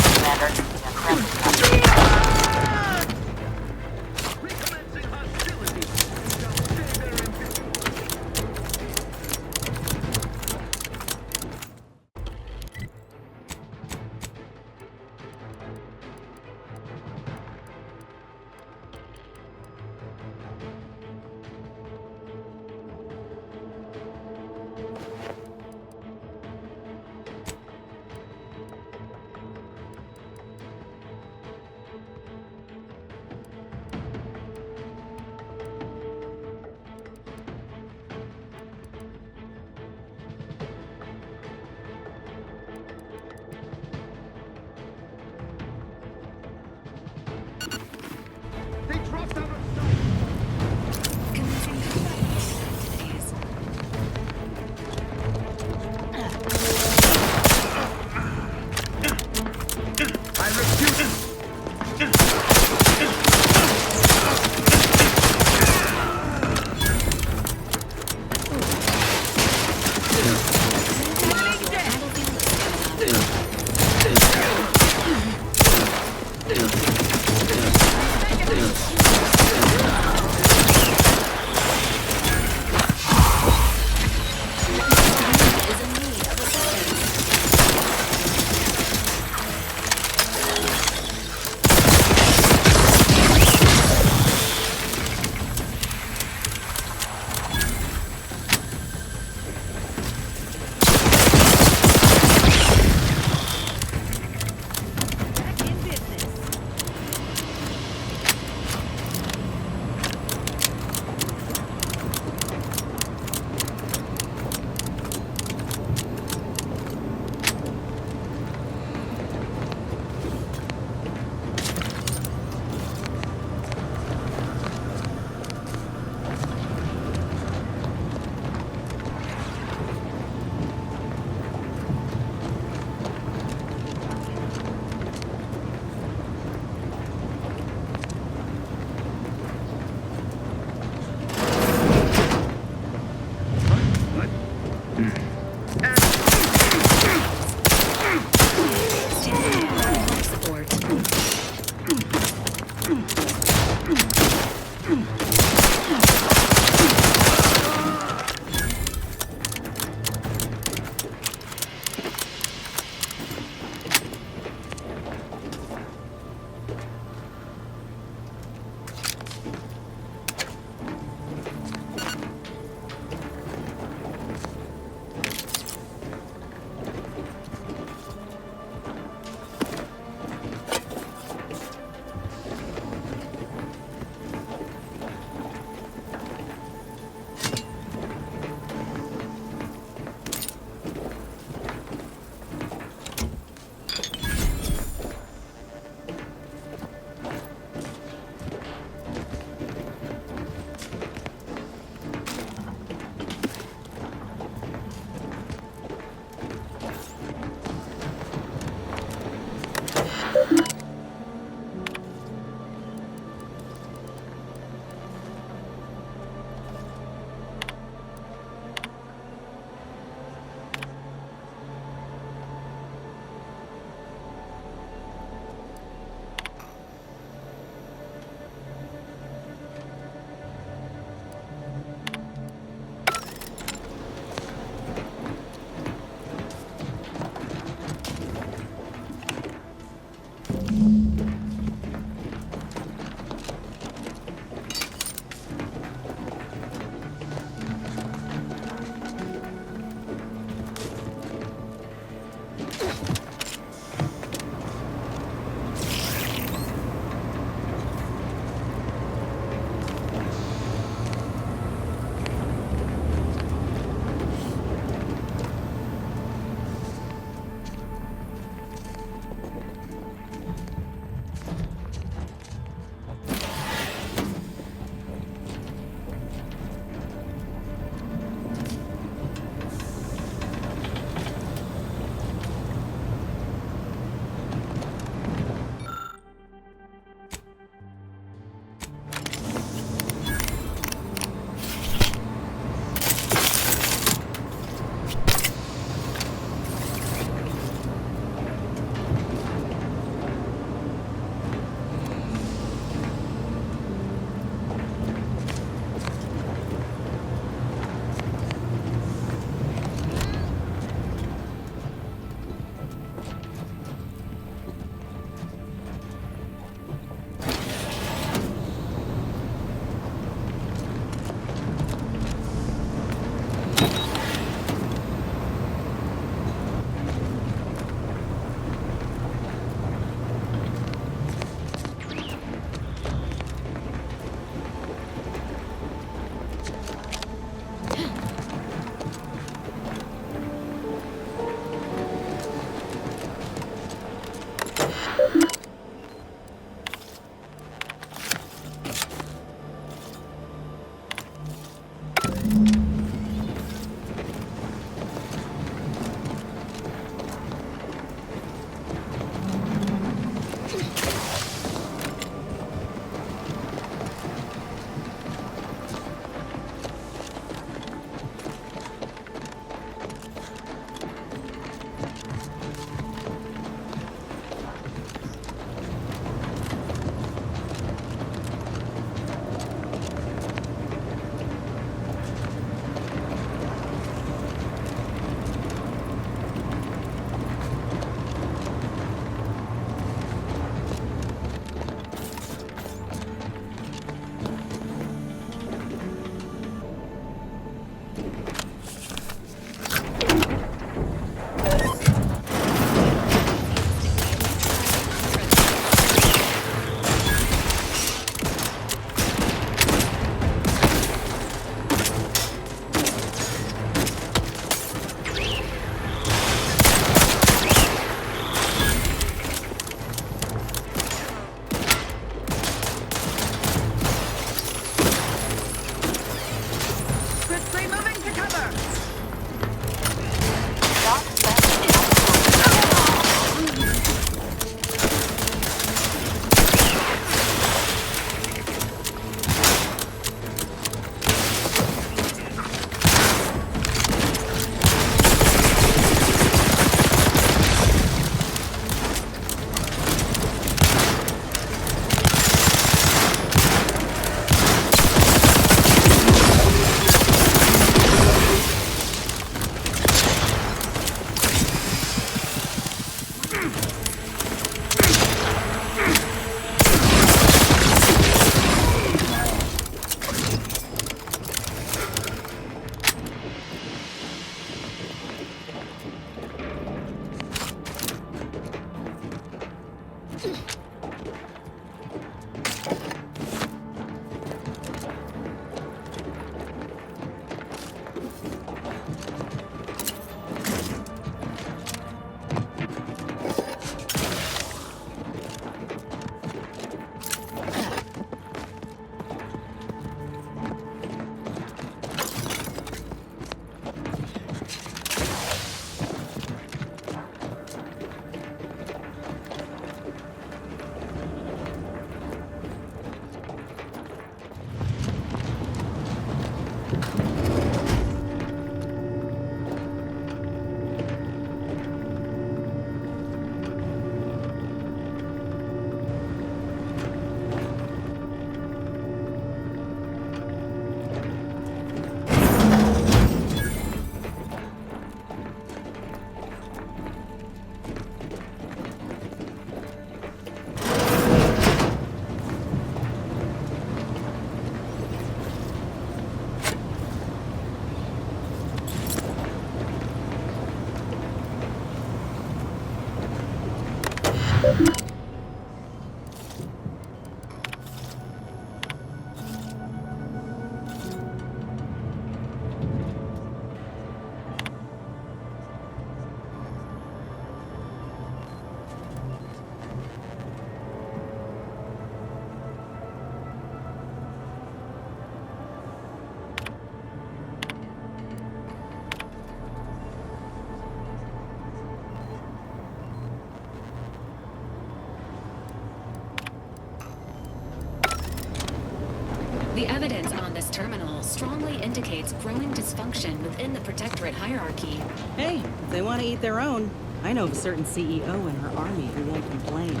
Speaker 10: The evidence on this terminal strongly indicates growing dysfunction within the Protectorate hierarchy.
Speaker 9: Hey, if they want to eat their own, I know of a certain CEO and her army who won't complain.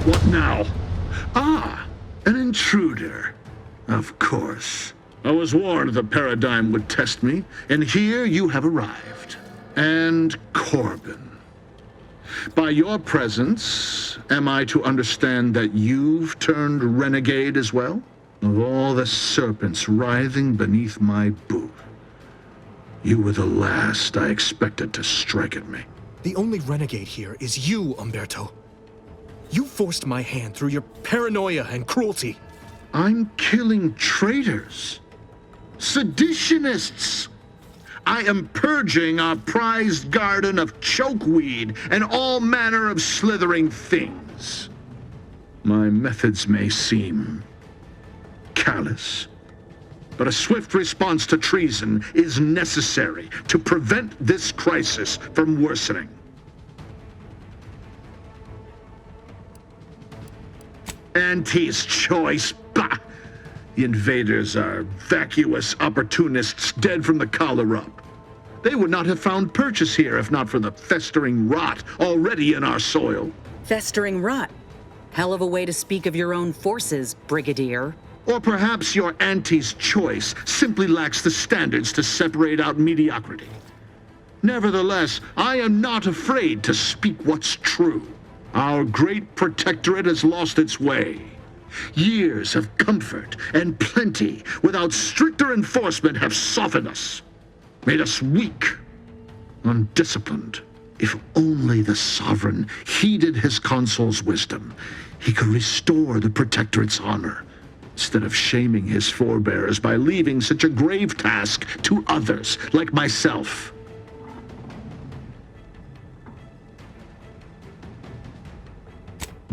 Speaker 21: What now? Ah, an intruder. Of course. I was warned the paradigm would test me, and here you have arrived. And Corbin. By your presence, am I to understand that you've turned renegade as well? Of all the serpents writhing beneath my boot, you were the last I expected to strike at me.
Speaker 18: The only renegade here is you, Umberto. You forced my hand through your paranoia and cruelty.
Speaker 21: I'm killing traitors, seditionists. I am purging our prized garden of chokeweed and all manner of slithering things. My methods may seem callous, but a swift response to treason is necessary to prevent this crisis from worsening. Auntie's choice, bah! The invaders are vacuous opportunists dead from the collar up. They would not have found purchase here if not for the festering rot already in our soil.
Speaker 3: Festering rot? Hell of a way to speak of your own forces, Brigadier.
Speaker 21: Or perhaps your auntie's choice simply lacks the standards to separate out mediocrity. Nevertheless, I am not afraid to speak what's true. Our great protectorate has lost its way. Years of comfort and plenty without stricter enforcement have softened us, made us weak, undisciplined. If only the sovereign heeded his consul's wisdom, he could restore the protectorate's honor, instead of shaming his forebears by leaving such a grave task to others like myself.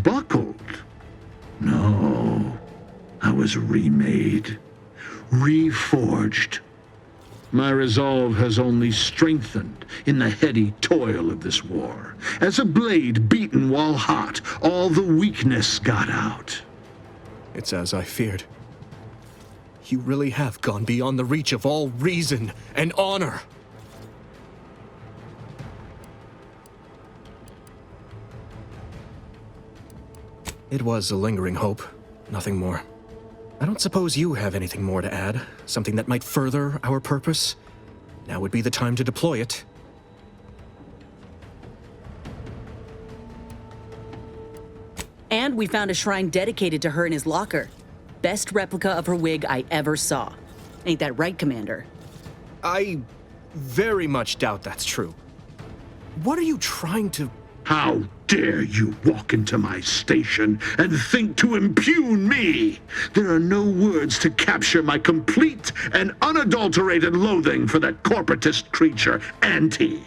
Speaker 21: Buckled? No, I was was remade, reforged. My resolve has only strengthened in the heady toil of this war. As a blade beaten while hot, all the weakness got out.
Speaker 18: It's as I feared. You really have gone beyond the reach of all reason and honor. It was a lingering hope, nothing more. I don't suppose you have anything more to add, something that might further our purpose? Now would be the time to deploy it.
Speaker 3: And we found a shrine dedicated to her in his locker. Best replica of her wig I ever saw. Ain't that right, Commander?
Speaker 18: I very much doubt that's true. What are you trying to...
Speaker 21: How dare you walk into my station and think to impugn me? There are no words to capture my complete and unadulterated loathing for that corporatist creature, Auntie.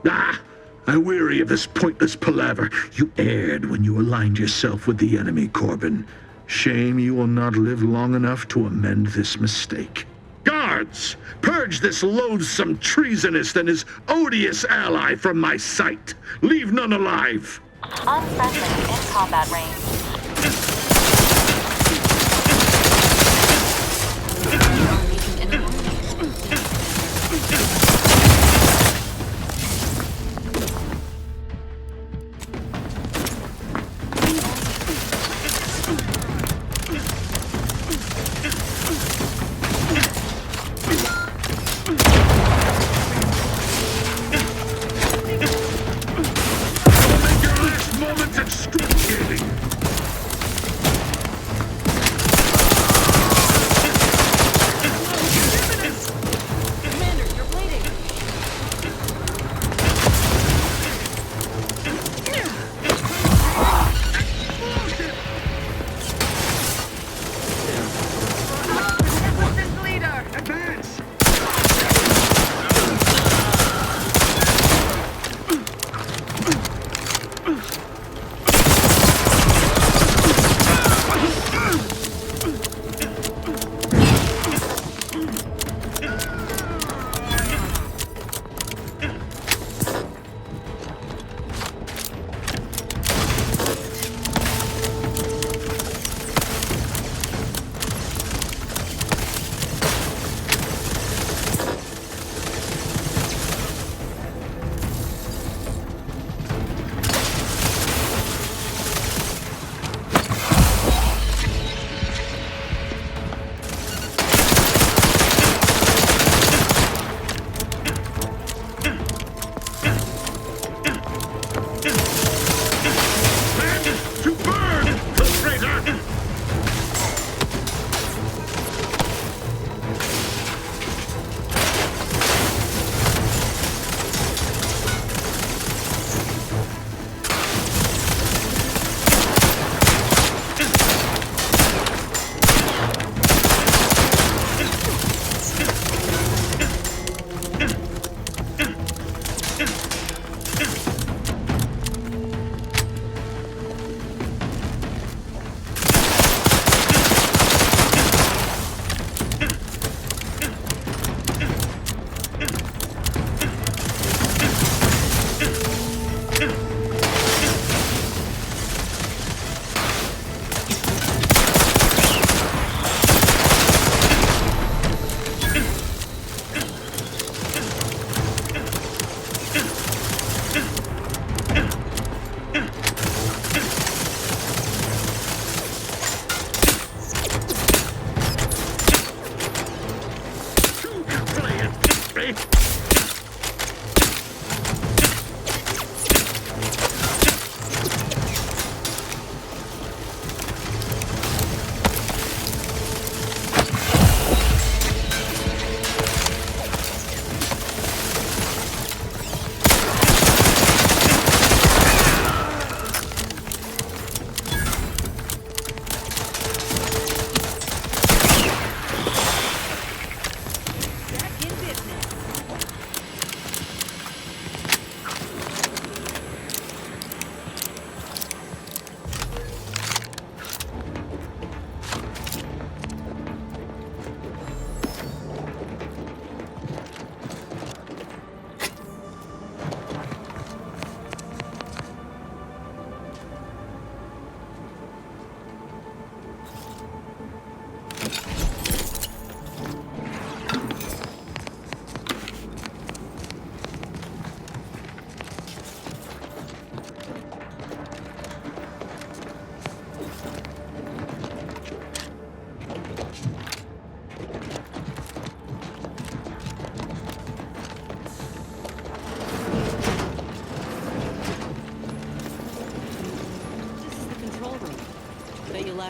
Speaker 21: I weary of this pointless palaver. You erred when you aligned yourself with the enemy, Corbin. Shame you will not live long enough to amend this mistake. Guards, purge this loathsome treasonist and his odious ally from my sight. Leave none alive.
Speaker 1: Unfriendly in combat range.
Speaker 21: Moments excruciating.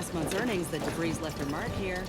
Speaker 3: last month's earnings that DeVries left her mark here.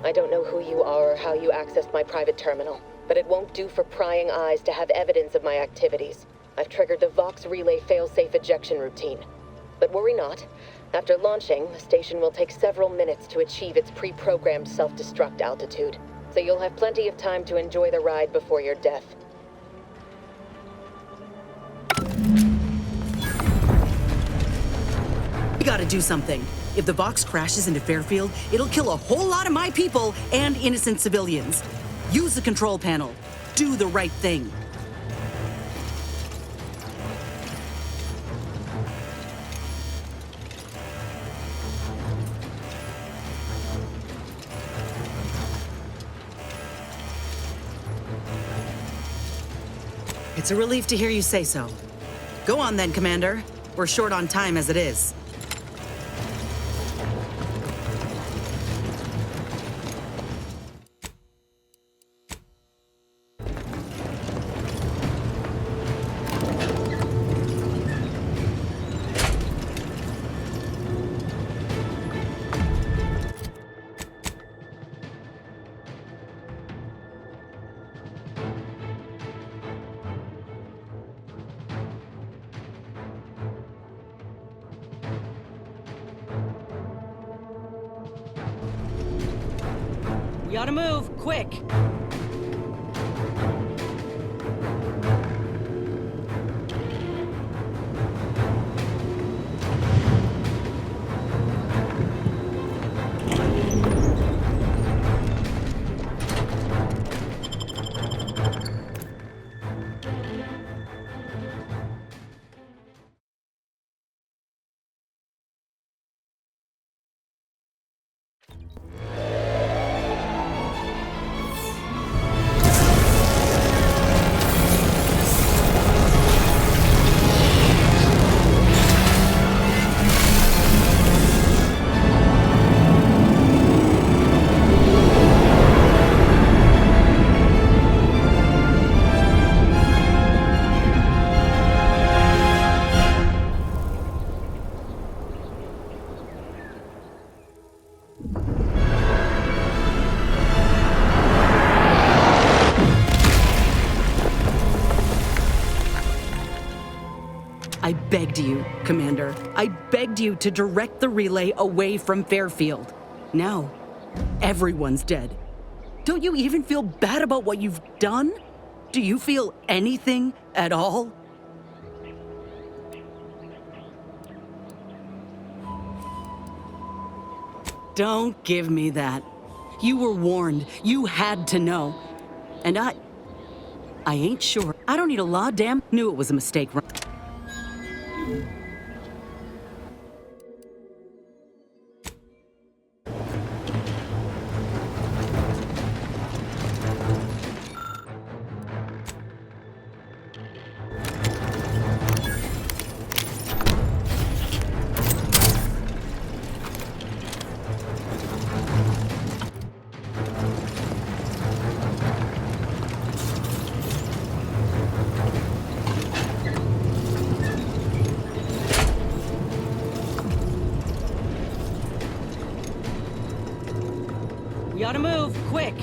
Speaker 15: I don't know who you are or how you accessed my private terminal, but it won't do for prying eyes to have evidence of my activities. I've triggered the Vox Relay failsafe ejection routine. But worry not. After launching, the station will take several minutes to achieve its pre-programmed self-destruct altitude, so you'll have plenty of time to enjoy the ride before your death.
Speaker 3: We gotta do something. If the Vox crashes into Fairfield, it'll kill a whole lot of my people and innocent civilians. Use the control panel. Do the right thing. It's a relief to hear you say so. Go on then, Commander. We're short on time as it is. We ought to move, quick! I begged you, Commander. I begged you to direct the relay away from Fairfield. Now, everyone's dead. Don't you even feel bad about what you've done? Do you feel anything at all? Don't give me that. You were warned. You had to know. And I ain't sure. I don't need a law, damn. Knew it was a mistake. We ought to move, quick!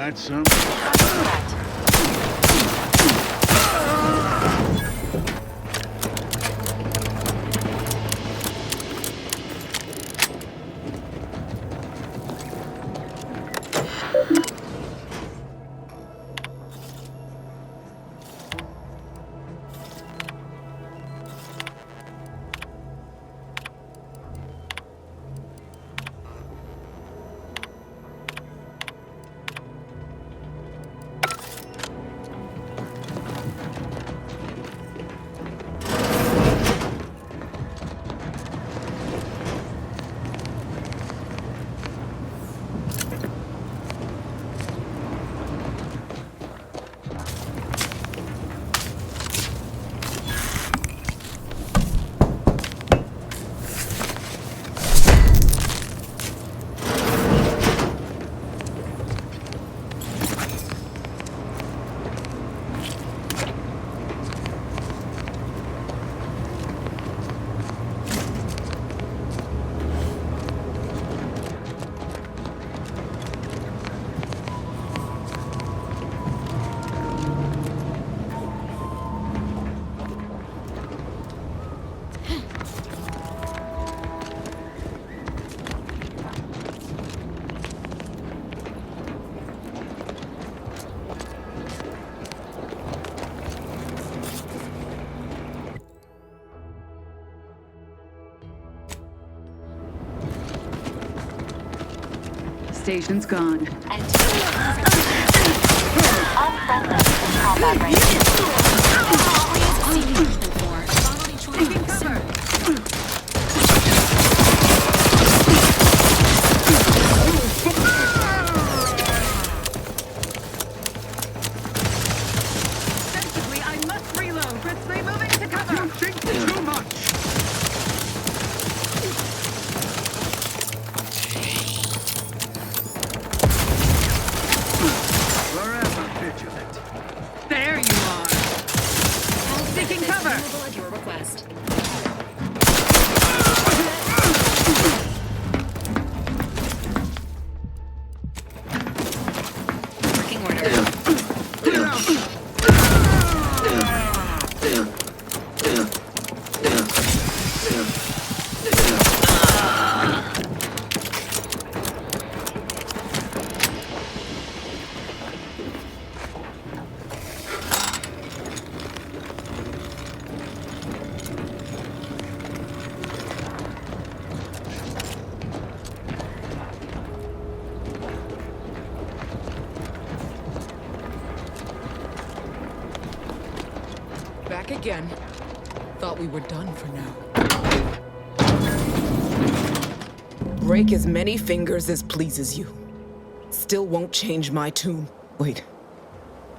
Speaker 20: that some?
Speaker 16: Station's gone.
Speaker 1: Unfriendly in combat range.
Speaker 2: Taking cover. Sensibly, I must reload. Briskly moving to cover. You think too much. Forever vigilant. There you are. Taking cover.
Speaker 10: At your request. Working order.
Speaker 17: Back again. Thought we were done for now. Break as many fingers as pleases you. Still won't change my tune. Wait.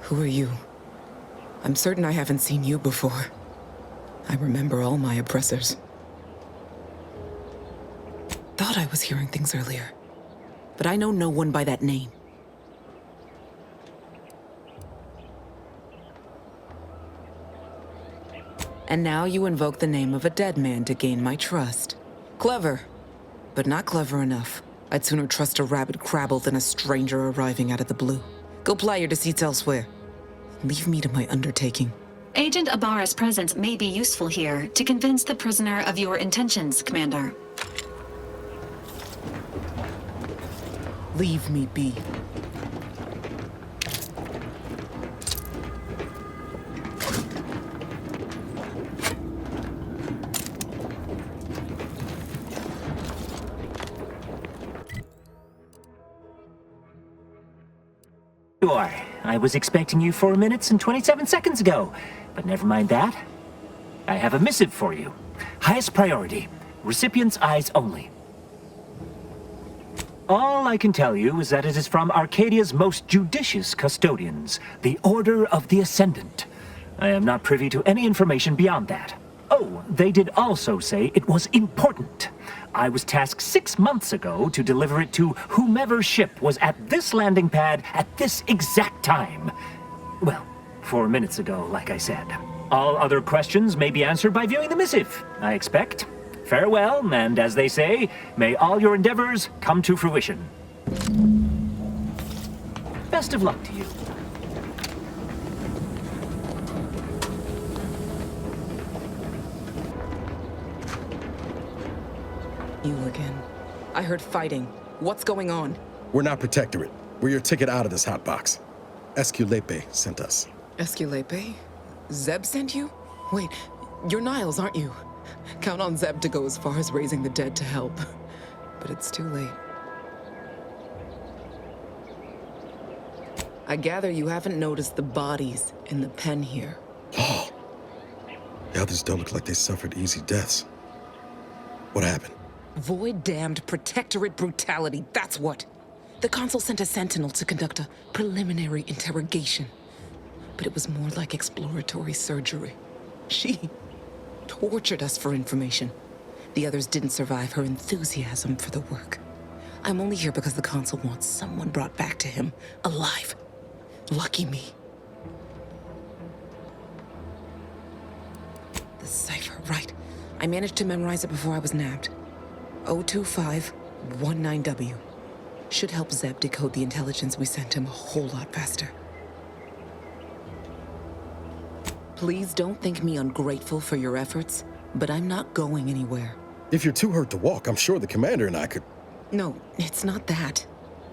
Speaker 17: Who are you? I'm certain I haven't seen you before. I remember all my oppressors. Thought I was hearing things earlier. But I know no one by that name. And now you invoke the name of a dead man to gain my trust. Clever, but not clever enough. I'd sooner trust a rabid crabble than a stranger arriving out of the blue. Go ply your deceits elsewhere. Leave me to my undertaking.
Speaker 10: Agent Ibarra's presence may be useful here to convince the prisoner of your intentions, Commander.
Speaker 17: Leave me be.
Speaker 22: Sure. I was expecting you 4 minutes and 27 seconds ago, but never mind that. I have a missive for you. Highest priority. Recipient's eyes only. All I can tell you is that it is from Arcadia's most judicious custodians, the Order of the Ascendant. I am not privy to any information beyond that. Oh, they did also say it was important. I was tasked 6 months ago to deliver it to whomever ship was at this landing pad at this exact time. Well, 4 minutes ago, like I said. All other questions may be answered by viewing the missive, I expect. Farewell, and as they say, may all your endeavors come to fruition. Best of luck to you.
Speaker 17: You again. I heard fighting. What's going on?
Speaker 11: We're not Protectorate. We're your ticket out of this hotbox. Esculepe sent us.
Speaker 17: Esculepe? Zeb sent you? Wait, you're Niles, aren't you? Count on Zeb to go as far as raising the dead to help. But it's too late. I gather you haven't noticed the bodies in the pen here.
Speaker 11: Oh. The others don't look like they suffered easy deaths. What happened?
Speaker 17: Void-damned Protectorate brutality, that's what. The Consul sent a sentinel to conduct a preliminary interrogation. But it was more like exploratory surgery. She tortured us for information. The others didn't survive her enthusiasm for the work. I'm only here because the Consul wants someone brought back to him, alive. Lucky me. The cipher, right. I managed to memorize it before I was nabbed. 02519W. Should help Zeb decode the intelligence we sent him a whole lot faster. Please don't think me ungrateful for your efforts, but I'm not going anywhere.
Speaker 11: If you're too hurt to walk, I'm sure the commander and I could...
Speaker 17: No, it's not that.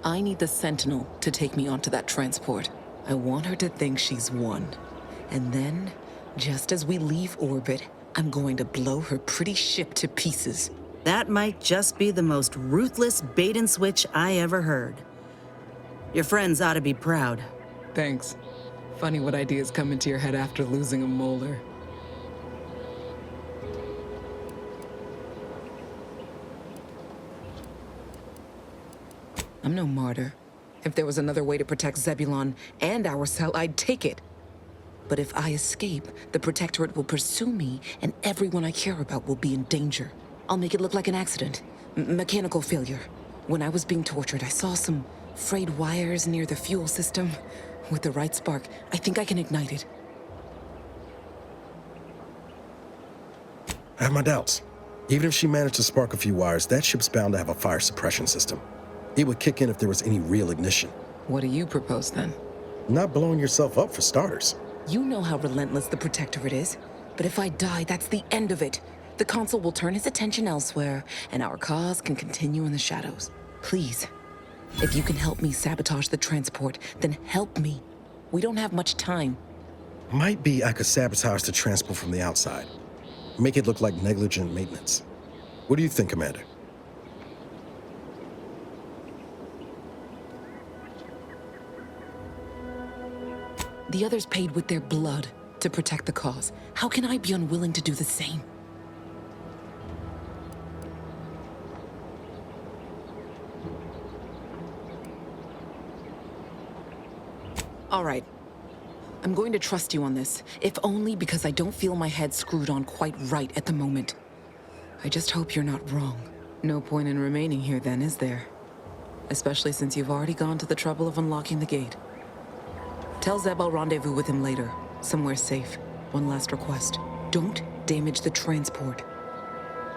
Speaker 17: I need the Sentinel to take me onto that transport. I want her to think she's won. And then, just as we leave orbit, I'm going to blow her pretty ship to pieces.
Speaker 3: That might just be the most ruthless bait and switch I ever heard. Your friends ought to be proud.
Speaker 17: Thanks. Funny what ideas come into your head after losing a molar. I'm no martyr. If there was another way to protect Zebulon and our cell, I'd take it. But if I escape, the Protectorate will pursue me, and everyone I care about will be in danger. I'll make it look like an accident. Mechanical failure. When I was being tortured, I saw some frayed wires near the fuel system. With the right spark, I think I can ignite it.
Speaker 11: I have my doubts. Even if she managed to spark a few wires, that ship's bound to have a fire suppression system. It would kick in if there was any real ignition.
Speaker 17: What do you propose, then?
Speaker 11: Not blowing yourself up, for starters.
Speaker 17: You know how relentless the Protectorate is. But if I die, that's the end of it. The Consul will turn his attention elsewhere, and our cause can continue in the shadows. Please, if you can help me sabotage the transport, then help me. We don't have much time.
Speaker 11: Might be I could sabotage the transport from the outside. Make it look like negligent maintenance. What do you think, Commander?
Speaker 17: The others paid with their blood to protect the cause. How can I be unwilling to do the same? All right. I'm going to trust you on this, if only because I don't feel my head screwed on quite right at the moment. I just hope you're not wrong. No point in remaining here then, is there? Especially since you've already gone to the trouble of unlocking the gate. Tell Zeb I'll rendezvous with him later, somewhere safe. One last request. Don't damage the transport.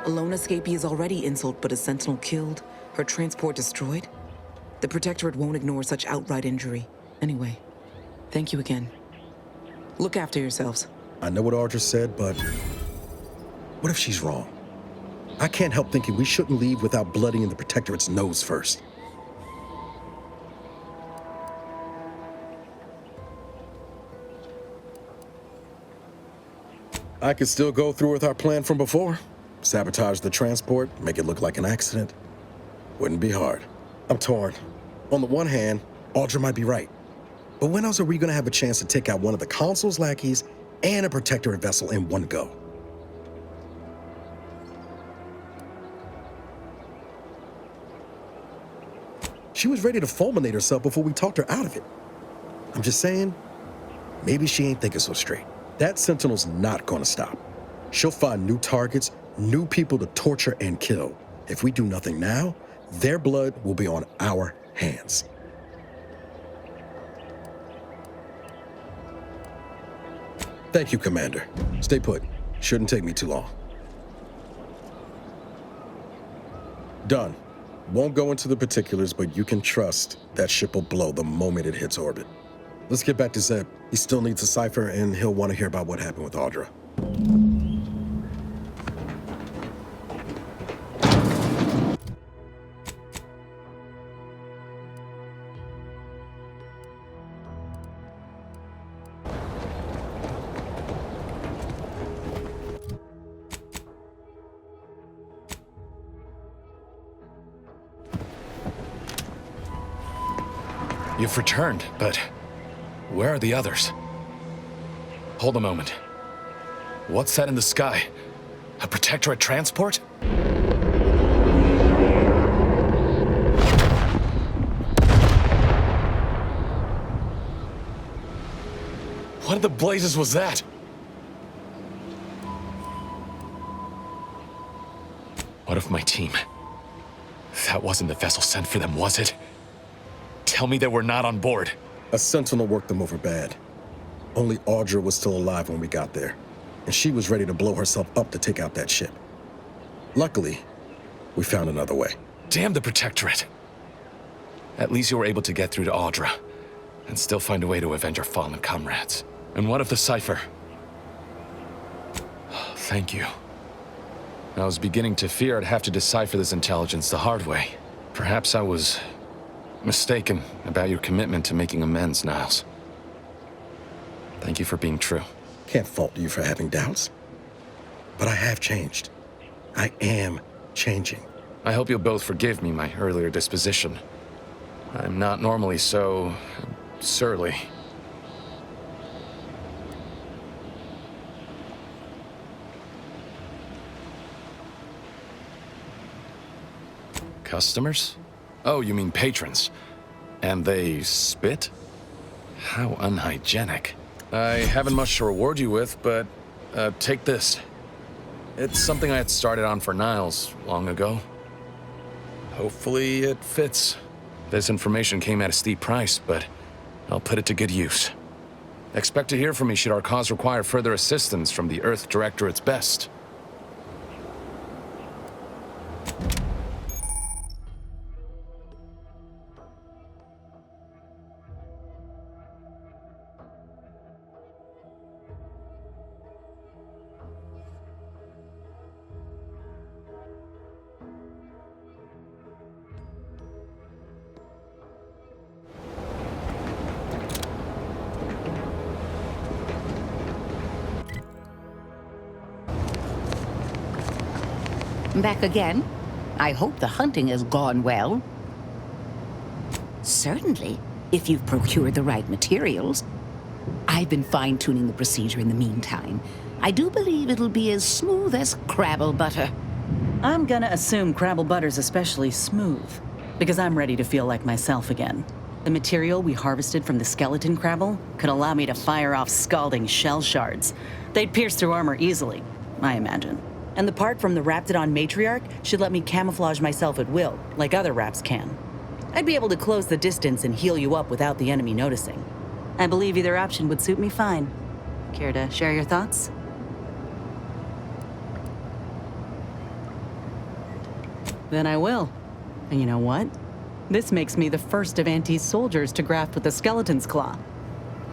Speaker 17: A lone escapee is already insult, but a sentinel killed, her transport destroyed? The Protectorate won't ignore such outright injury. Anyway, thank you again. Look after yourselves.
Speaker 11: I know what Audra said, but what if she's wrong? I can't help thinking we shouldn't leave without bloodying the Protectorate's nose first. I could still go through with our plan from before. Sabotage the transport, make it look like an accident. Wouldn't be hard. I'm torn. On the one hand, Audra might be right. But when else are we gonna have a chance to take out one of the Consul's lackeys and a Protectorate vessel in one go? She was ready to fulminate herself before we talked her out of it. I'm just saying, maybe she ain't thinking so straight. That Sentinel's not gonna stop. She'll find new targets, new people to torture and kill. If we do nothing now, their blood will be on our hands. Thank you, Commander. Stay put. Shouldn't take me too long. Done. Won't go into the particulars, but you can trust that ship will blow the moment it hits orbit. Let's get back to Zeb. He still needs a cipher, and he'll want to hear about what happened with Audra.
Speaker 4: You've returned, but where are the others? Hold a moment. What's that in the sky? A Protectorate transport? What in the blazes was that? What of my team? That wasn't the vessel sent for them, was it? Tell me they were not on board.
Speaker 11: A Sentinel worked them over bad. Only Audra was still alive when we got there, and she was ready to blow herself up to take out that ship. Luckily, we found another way.
Speaker 4: Damn the Protectorate. At least you were able to get through to Audra, and still find a way to avenge our fallen comrades. And what of the cipher? Thank you. I was beginning to fear I'd have to decipher this intelligence the hard way. Perhaps I was mistaken about your commitment to making amends, Niles. Thank you for being true.
Speaker 11: Can't fault you for having doubts. But I have changed. I am changing.
Speaker 4: I hope you'll both forgive me my earlier disposition. I'm not normally so surly. Customers? Oh, you mean patrons. And they spit? How unhygienic. I haven't much to reward you with, but take this. It's something I had started on for Niles long ago. Hopefully it fits. This information came at a steep price, but I'll put it to good use. Expect to hear from me should our cause require further assistance from the Earth Directorate's best.
Speaker 12: Back again? I hope the hunting has gone well. Certainly, if you've procured the right materials. I've been fine-tuning the procedure in the meantime. I do believe it'll be as smooth as Crabble butter.
Speaker 3: I'm gonna assume Crabble butter's especially smooth, because I'm ready to feel like myself again. The material we harvested from the skeleton Crabble could allow me to fire off scalding shell shards. They'd pierce through armor easily, I imagine. And the part from the Raptidon matriarch should let me camouflage myself at will, like other Raps can. I'd be able to close the distance and heal you up without the enemy noticing. I believe either option would suit me fine. Care to share your thoughts? Then I will. And you know what? This makes me the first of Auntie's soldiers to graft with the skeleton's claw.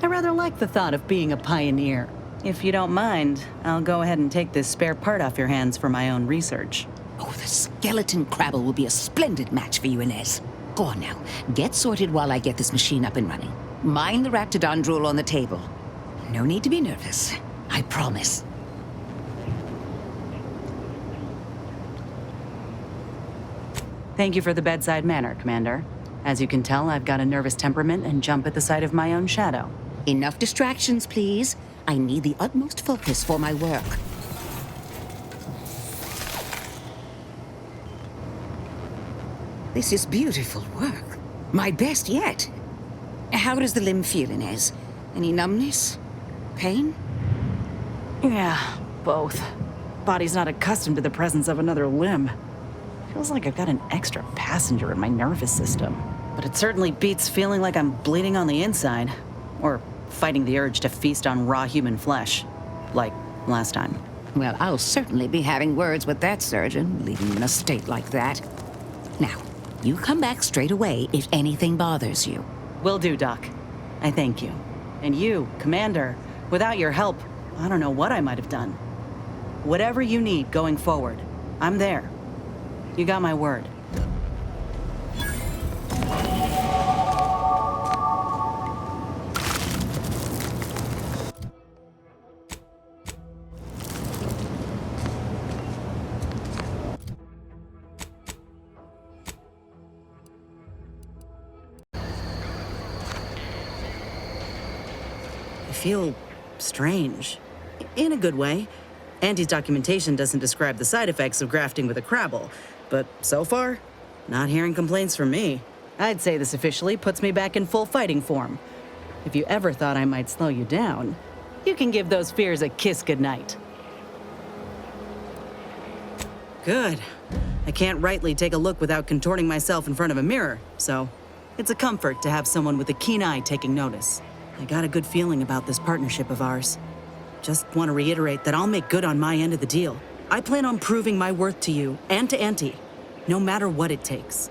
Speaker 3: I rather like the thought of being a pioneer. If you don't mind, I'll go ahead and take this spare part off your hands for my own research.
Speaker 12: Oh, the skeleton Crabble will be a splendid match for you, Inez. Go on now. Get sorted while I get this machine up and running. Mind the Raptidon drool on the table. No need to be nervous. I promise.
Speaker 3: Thank you for the bedside manner, Commander. As you can tell, I've got a nervous temperament and jump at the sight of my own shadow.
Speaker 12: Enough distractions, please. I need the utmost focus for my work. This is beautiful work. My best yet. How does the limb feel, Inez? Any numbness? Pain?
Speaker 3: Yeah, both. Body's not accustomed to the presence of another limb. Feels like I've got an extra passenger in my nervous system. But it certainly beats feeling like I'm bleeding on the inside. Or fighting the urge to feast on raw human flesh. Like last time.
Speaker 12: Well, I'll certainly be having words with that surgeon, leaving him in a state like that. Now, You come back straight away if anything bothers you.
Speaker 3: Will do, Doc. I thank you. And you, Commander, without your help, I don't know what I might have done. Whatever you need going forward, I'm there. You got my word. I feel strange. In a good way. Auntie's documentation doesn't describe the side effects of grafting with a Crabble, but so far, not hearing complaints from me. I'd say this officially puts me back in full fighting form. If you ever thought I might slow you down, you can give those fears a kiss goodnight. Good. I can't rightly take a look without contorting myself in front of a mirror, so it's a comfort to have someone with a keen eye taking notice. I got a good feeling about this partnership of ours. Just want to reiterate that I'll make good on my end of the deal. I plan on proving my worth to you and to Auntie, no matter what it takes.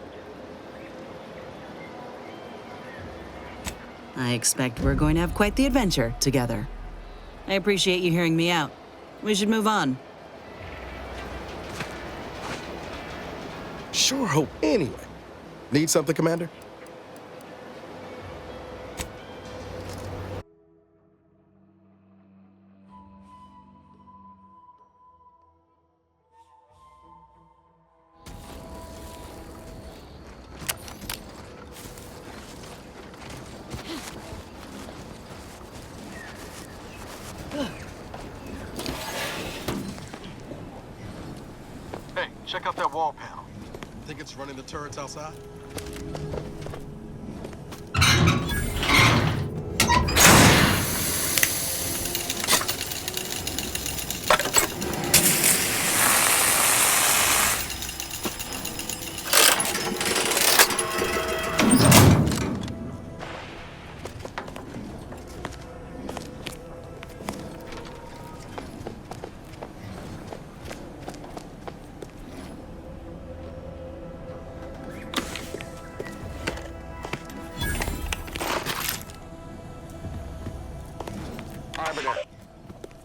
Speaker 3: I expect we're going to have quite the adventure together. I appreciate you hearing me out. We should move on.
Speaker 11: Sure hope anyway. Need something, Commander?
Speaker 20: Hey, check out that wall panel.
Speaker 11: Think it's running the turrets outside?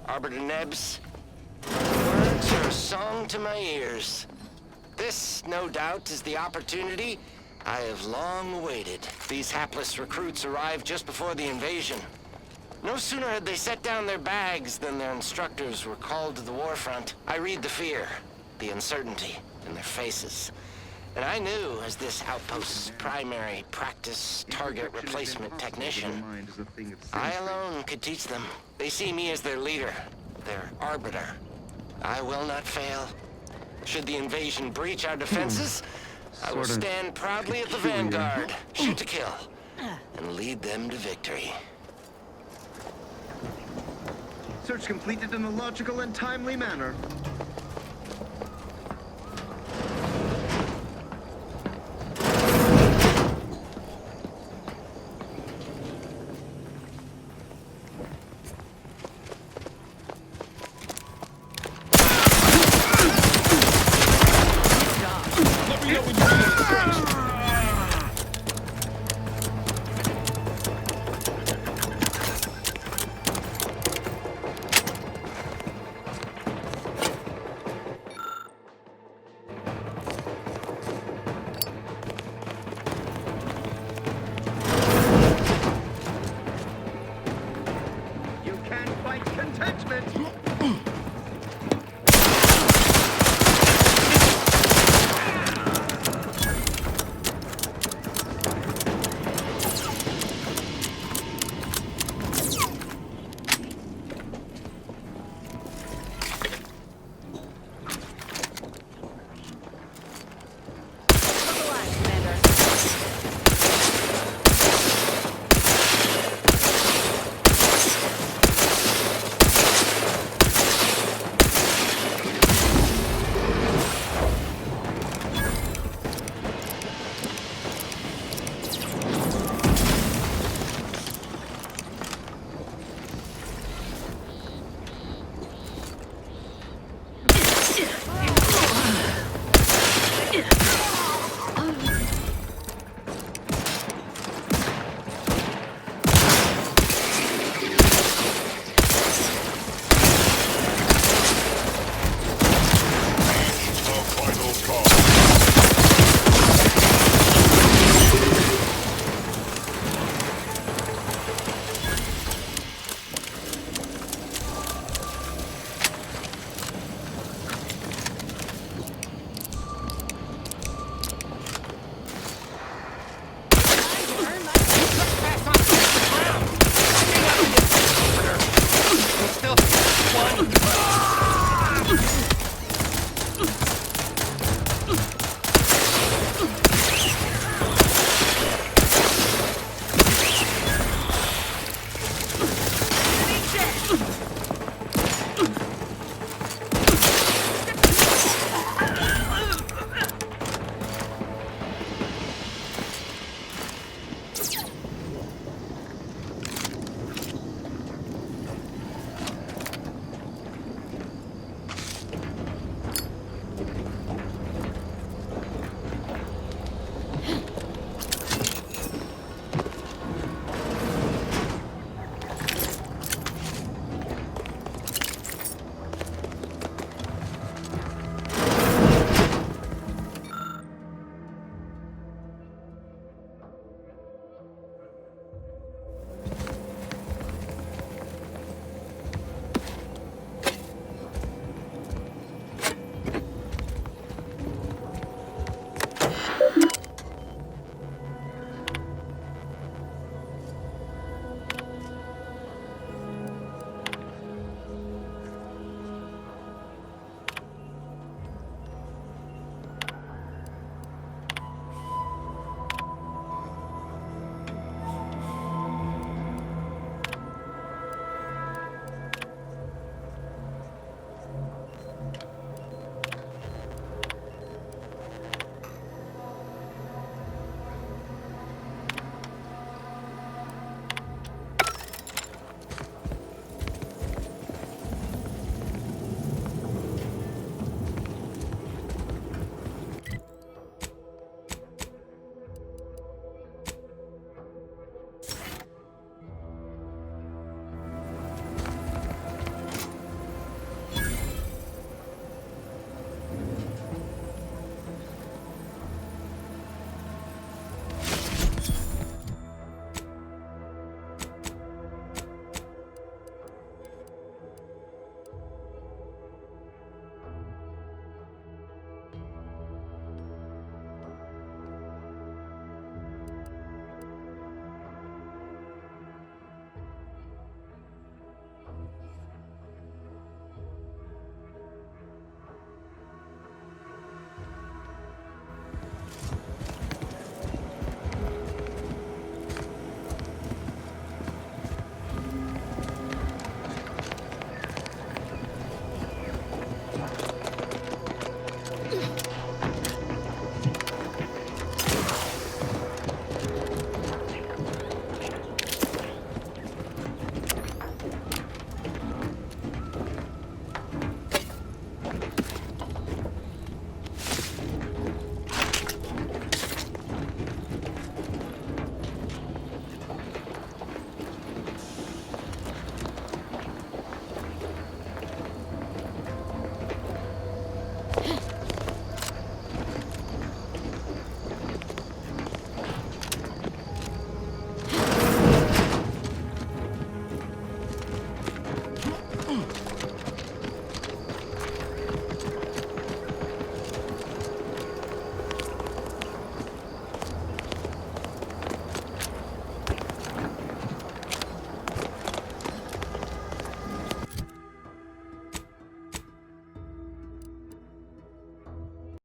Speaker 13: Arbiter Nebs, words are a song to my ears. This, no doubt, is the opportunity I have long awaited. These hapless recruits arrived just before the invasion. No sooner had they set down their bags than their instructors were called to the war front. I read the fear, the uncertainty in their faces. And I knew, as this outpost's primary practice target replacement technician, I alone could teach them. They see me as their leader, their arbiter. I will not fail. Should the invasion breach our defenses, I will stand proudly at the vanguard, shoot to kill, and lead them to victory.
Speaker 20: Search completed in a logical and timely manner.
Speaker 14: Let me know when you're ready.